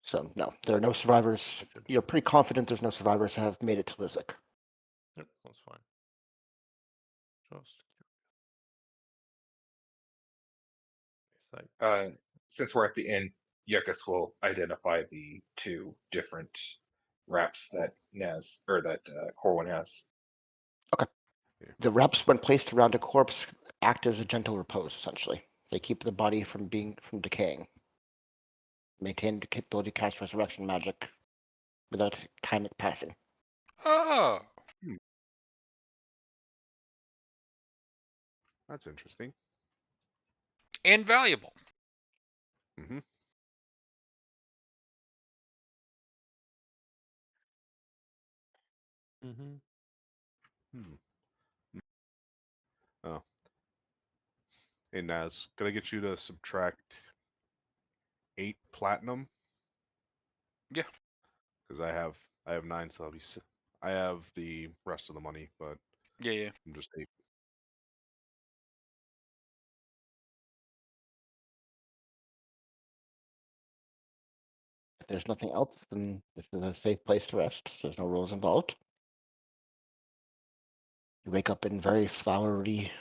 So no, there are no survivors. You're pretty confident there's no survivors that have made it to Lizik. Yep, that's fine. Just Since we're at the end, Yuckus will identify the 2 different wraps that Corwin has. The wraps, when placed around a corpse, act as a gentle repose, essentially. They keep the body from decaying. Maintain the capability to cast resurrection magic without time passing. Oh, that's interesting. and valuable. Mm-hmm. Mm-hmm. Oh. Hey Naz, could I get you to subtract 8 platinum? Yeah. Because I have 9, so I have the rest of the money, but Yeah. I'm just 8. If there's nothing else, then this is a safe place to rest. There's no rules involved. You wake up in very flowery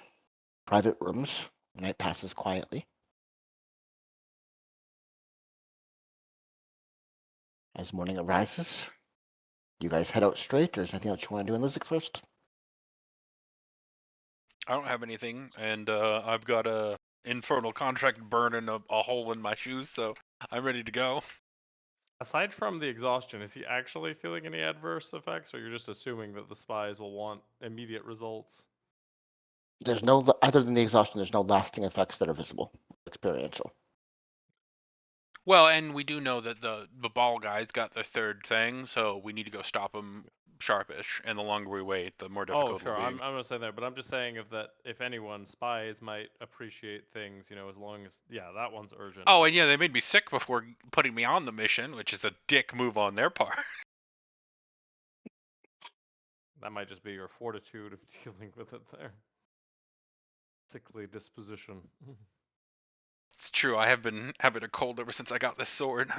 private rooms. The night passes quietly. As morning arises, you guys head out straight, or is there anything else you want to do in Lizik first? I don't have anything, and I've got a infernal contract burning a hole in my shoes, so I'm ready to go. Aside from the exhaustion, is he actually feeling any adverse effects, or you're just assuming that the spies will want immediate results? There's no, other than the exhaustion, there's no lasting effects that are visible, experiential. Well, and we do know that the ball guy's got the 3rd thing, so we need to go stop him sharpish. And the longer we wait, the more Oh, difficult sure. it'll be. I'm not saying that, but I'm just saying if anyone, spies might appreciate things, as long as that one's urgent. Oh, and yeah, they made me sick before putting me on the mission, which is a dick move on their part. That might just be your fortitude of dealing with it there. Sickly disposition. It's true. I have been having a cold ever since I got this sword.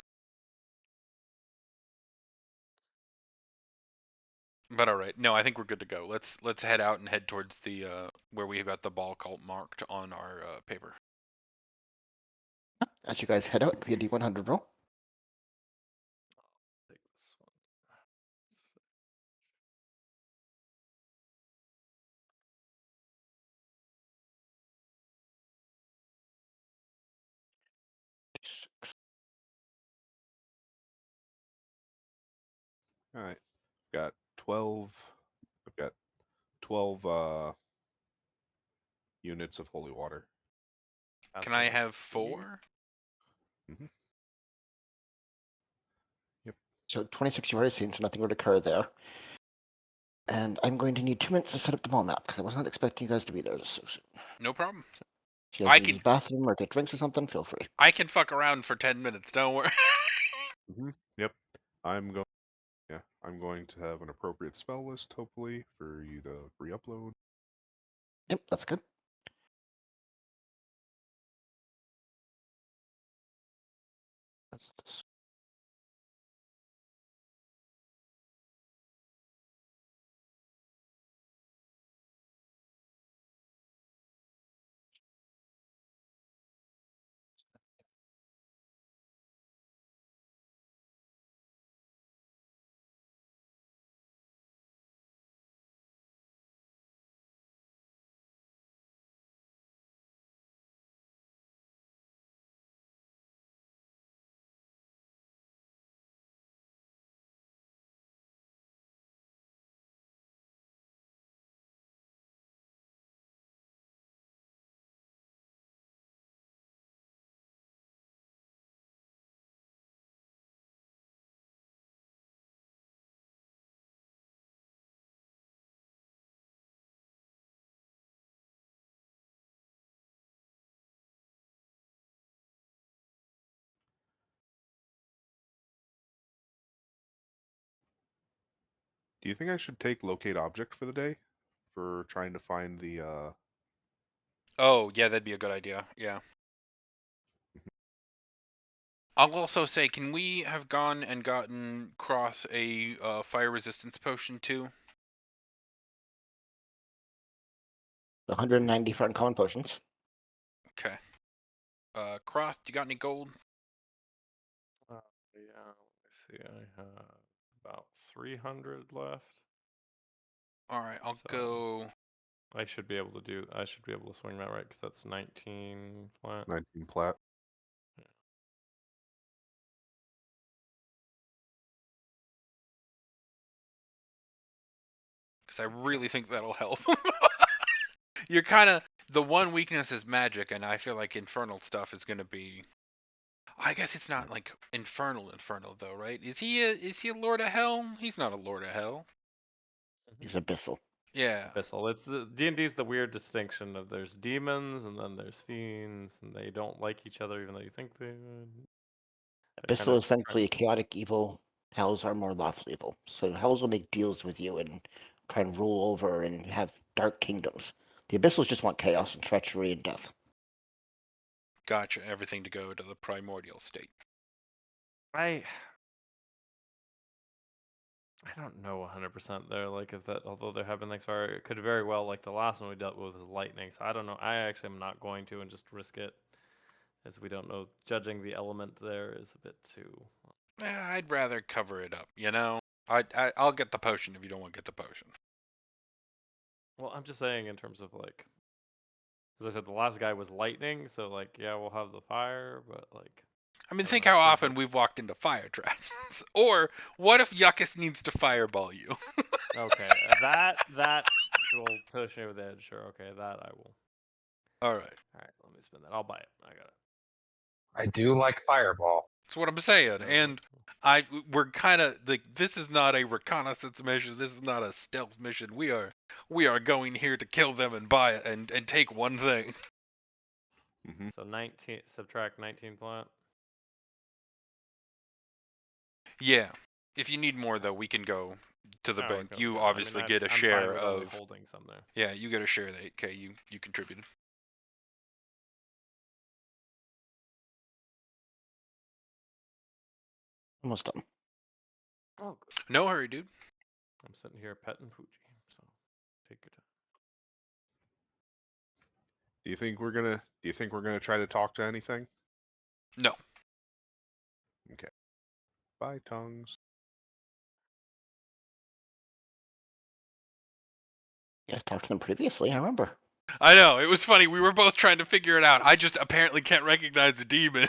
But all right, no, I think we're good to go. Let's head out and head towards the where we got the ball cult marked on our paper. As you guys head out, be a D100 roll. Take this one. All right. Got 12. I've got 12 units of holy water. Can I Passive have speed. 4? So 26 you've already seen, so nothing would occur there. And I'm going to need 2 minutes to set up the mall map because I was not expecting you guys to be there so soon. No problem. If you guys I need to can use the bathroom or get drinks or something, feel free. I can fuck around for 10 minutes. Don't worry. Yep. I'm going. Yeah, I'm going to have an appropriate spell list, hopefully, for you to re-upload. Yep, that's good. That's this. Do you think I should take locate object for the day for trying to find the Oh, yeah, that'd be a good idea. Yeah. I'll also say, can we have gone and gotten Cross a fire resistance potion too? 190 for uncommon potions. Okay. Cross, you got any gold? Yeah, let me see. I have about 300 left. All right, I'll So go. I should be able to do. I should be able to swing that right because that's 19 flat. 19 plat? Because I really think that'll help. You're kind of the one weakness is magic, and I feel like infernal stuff is gonna be. I guess it's not like infernal though, right? Is he a lord of hell? He's not a lord of hell. He's abyssal. Yeah. Abyssal. It's the D&D's the weird distinction of there's demons and then there's fiends, and they don't like each other even though you think they would. They're kind Abyssal of is essentially a chaotic evil. Hells are more lawful evil. So hells will make deals with you and try and rule over and have dark kingdoms. The abyssals just want chaos and treachery and death. Gotcha. Everything to go to the primordial state. I don't know 100% there. Like if that, although there have been things fire, it could very well like the last one we dealt with is lightning. So I don't know. I actually am not going to and just risk it, as we don't know. Judging the element there is a bit too. I'd rather cover it up, you know? I'll get the potion if you don't want to get the potion. Well, I'm just saying in terms of like, as I said, the last guy was lightning, so like, yeah, we'll have the fire, but like, I mean, I don't think know. how It seems often like we've walked into fire traps. Or what if Yuckus needs to fireball you? okay, that will push me over the edge. Sure, okay, that I will. All right. All right, let me spin that. I'll buy it. I got it. I do like Fireball. That's what I'm saying. No, And we're kind of like, this is not a reconnaissance mission. This is not a stealth mission. We are going here to kill them and buy it and take one thing. So 19 subtract 19 flat. Yeah. If you need more though, we can go to the Oh, bank. okay, You okay. obviously I mean, get a I'm fine share with already of. holding some there. Yeah, you get a share of the 8K you contributed. Almost done. Oh, good. No hurry, dude. I'm sitting here petting Fuji, so take your time. Do you think we're gonna try to talk to anything? No. Okay. Bye, tongues. Yeah, I talked to them previously, I remember. I know, it was funny. We were both trying to figure it out. I just apparently can't recognize a demon.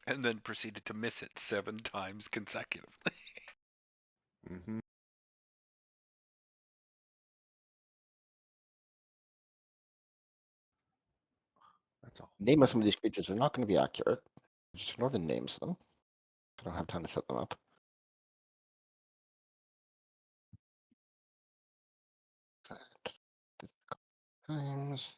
and then proceeded to miss it 7 times consecutively. Mm-hmm. That's all. Name of some of these creatures are not going to be accurate. Just ignore the names of them. I don't have time to set them up. Times.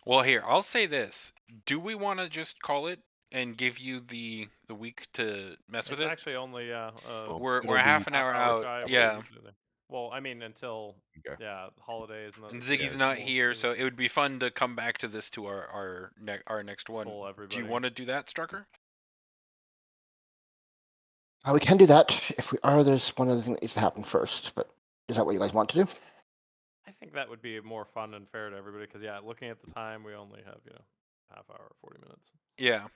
Well, here, I'll say this. Do we want to just call it and give you the week to mess with It's it? actually only Well, We're it'll a be half an half hour hour out. shy of what we Yeah. usually do. Well, I mean until okay. holidays and And the Ziggy's Yeah, not full- here, so it would be fun to come back to this to our next one. full Do everybody. you want to do that, Strucker? We can do that. If we are, there's one other thing that needs to happen first. But is that what you guys want to do? I think that would be more fun and fair to everybody because looking at the time, we only have half hour, 40 minutes. Yeah.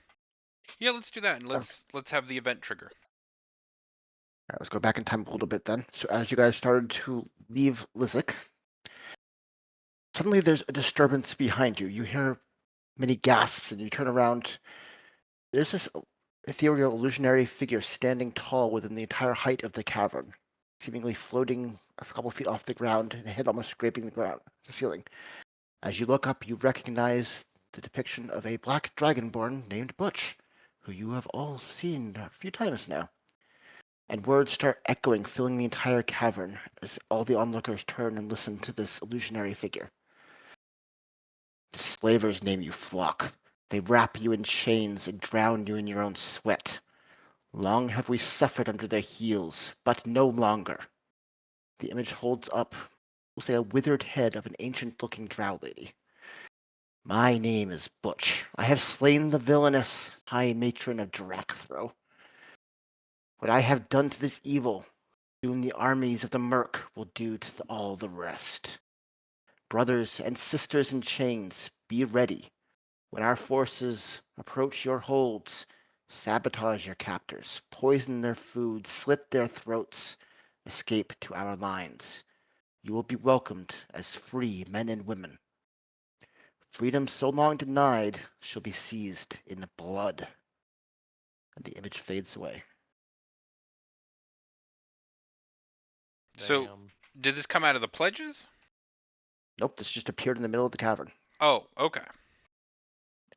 Yeah, let's do that, and Okay. let's have the event trigger. All right, let's go back in time a little bit then. So as you guys started to leave Lizik, suddenly there's a disturbance behind you. You hear many gasps and you turn around. There's this ethereal illusionary figure standing tall within the entire height of the cavern, seemingly floating a couple feet off the ground and head almost scraping the ground, the ceiling. As you look up, you recognize the depiction of a black dragonborn named Butch, who you have all seen a few times now. And words start echoing, filling the entire cavern as all the onlookers turn and listen to this illusionary figure. The slavers name you Flock. They wrap you in chains and drown you in your own sweat. Long have we suffered under their heels, but no longer. The image holds up, we'll say, a withered head of an ancient-looking drow lady. My name is Butch. I have slain the villainous High Matron of Drakthro. What I have done to this evil, soon the armies of the Merc will do to all the rest. Brothers and sisters in chains, be ready. When our forces approach your holds, sabotage your captors, poison their food, slit their throats, escape to our lines. You will be welcomed as free men and women. Freedom so long denied shall be seized in blood. And the image fades away. So, Damn. did this come out of the pledges? Nope, this just appeared in the middle of the cavern. Oh, okay.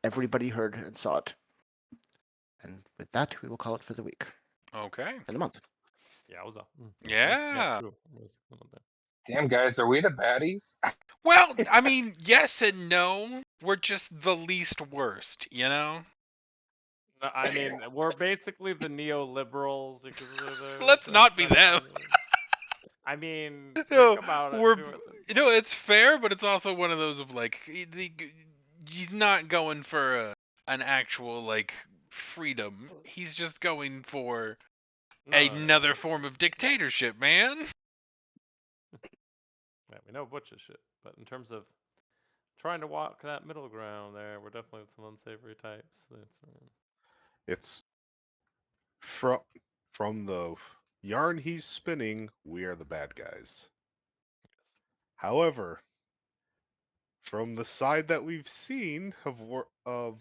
Everybody heard and saw it. And with that, we will call it for the week Okay. and the month. Yeah, I was up. Yeah. That's true. It was not there. Damn, guys, are we the baddies? Well, I mean, yes and no. We're just the least worst, you know? No, I mean, we're basically the neoliberals. You consider Let's not be that- them. I mean, No, think about it. we're Do it. it's fair, but it's also one of those of like he's not going for an actual like freedom. He's just going for No. another form of dictatorship, man. Yeah, we know Butch's shit, but in terms of trying to walk that middle ground there, we're definitely with some unsavory types. It's from the yarn he's spinning. We are the bad guys. However, from the side that we've seen of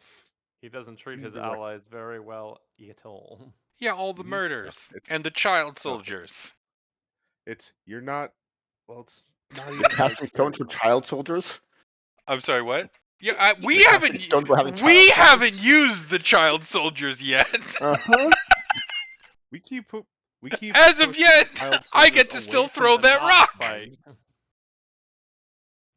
He doesn't treat his indirect- allies very well at all. Yeah, all the Mhm. murders It's- and the child no. soldiers. it's you're not. Well, it's not even You're like casting stones for child soldiers? I'm sorry, what? Yeah, we You're haven't casting stones for having we child haven't soldiers? used the child soldiers yet. Uh-huh. we keep As of pushing yet, child I soldiers get to away still from throw To that not rock. Fight.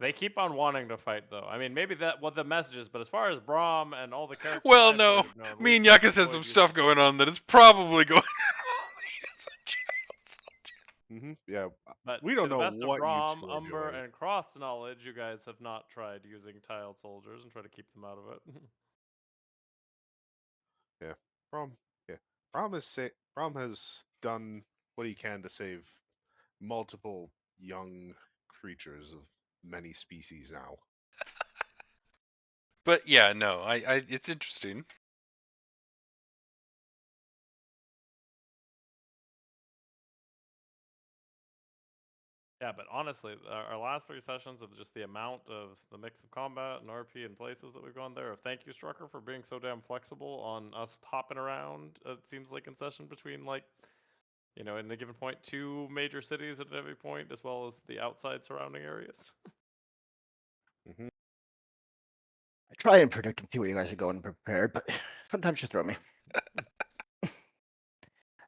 They keep on wanting to fight, though. I mean, maybe that what the message is, but as far as Braum and all the characters, Well, I've no. played have known, Me and we've Yakas had avoided some using stuff going child on that is probably going Yeah, But we to don't the know best of what you Braum, two are Umber, doing. and Croft's knowledge, you guys have not tried using child soldiers and try to keep them out of it. Yeah, Brom. Yeah, Brom has done what he can to save multiple young creatures of many species now. But yeah, no, I it's interesting. Yeah, but honestly, our last 3 sessions of just the amount of the mix of combat and RP and places that we've gone there. Thank you, Strucker, for being so damn flexible on us hopping around. It seems like in session between like, in a given point, 2 major cities at every point, as well as the outside surrounding areas. Hmm. I try and predict and see where you guys are going prepared, but sometimes you throw me.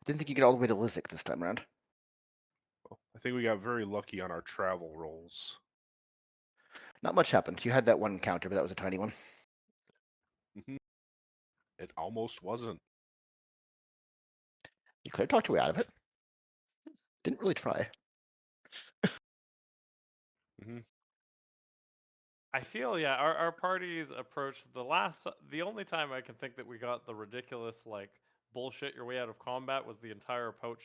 Didn't think you get all the way to Lizik this time around. I think we got very lucky on our travel rolls. Not much happened. You had that one encounter, but that was a tiny one. Hmm. It almost wasn't. You could have talked your way out of it. Didn't really try. Hmm. I feel, yeah, our party's approach, the only time I can think that we got the ridiculous, like, bullshit your way out of combat was the entire approach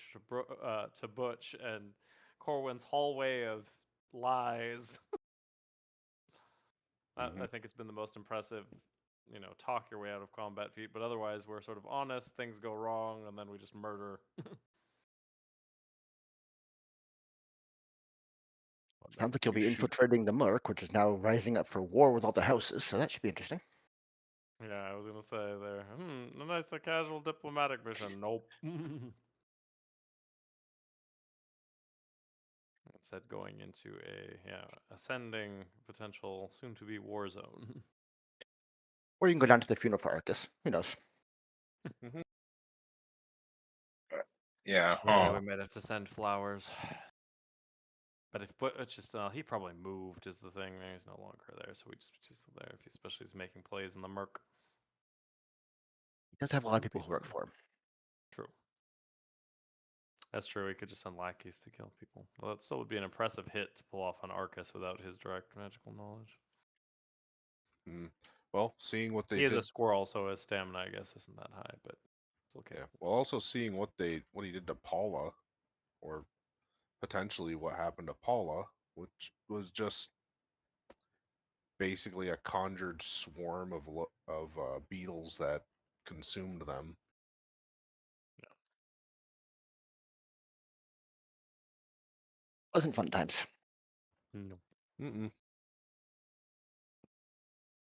to Butch and Corwin's hallway of lies. That, Hmm. I think, has been the most impressive, talk your way out of combat feat, but otherwise we're sort of honest, things go wrong, and then we just murder. Sounds like you'll You be shoot. infiltrating the Merc, which is now rising up for war with all the houses, so that should be interesting. Yeah, I was gonna say there. A nice casual diplomatic mission. Nope. Instead, going into a ascending potential soon-to-be war zone. Or you can go down to the funeral for Arcus. Who knows? Hmm. Yeah. Yeah, Huh. we might have to send flowers. But it's just he probably moved is the thing. He's no longer there, so we just there. If he, especially he's making plays in the Merc. He does have a lot of Two people who work people. for him. True. That's true. We could just send lackeys to kill people. Well, that still would be an impressive hit to pull off on Arcus without his direct magical knowledge. Mm. Well, seeing what they He is did. a squirrel, so his stamina, I guess, isn't that high, but it's okay. Yeah. Well, also seeing what he did to Paula, or potentially what happened to Paula, which was just basically a conjured swarm of beetles that consumed them. Wasn't fun times. No. Mm-mm.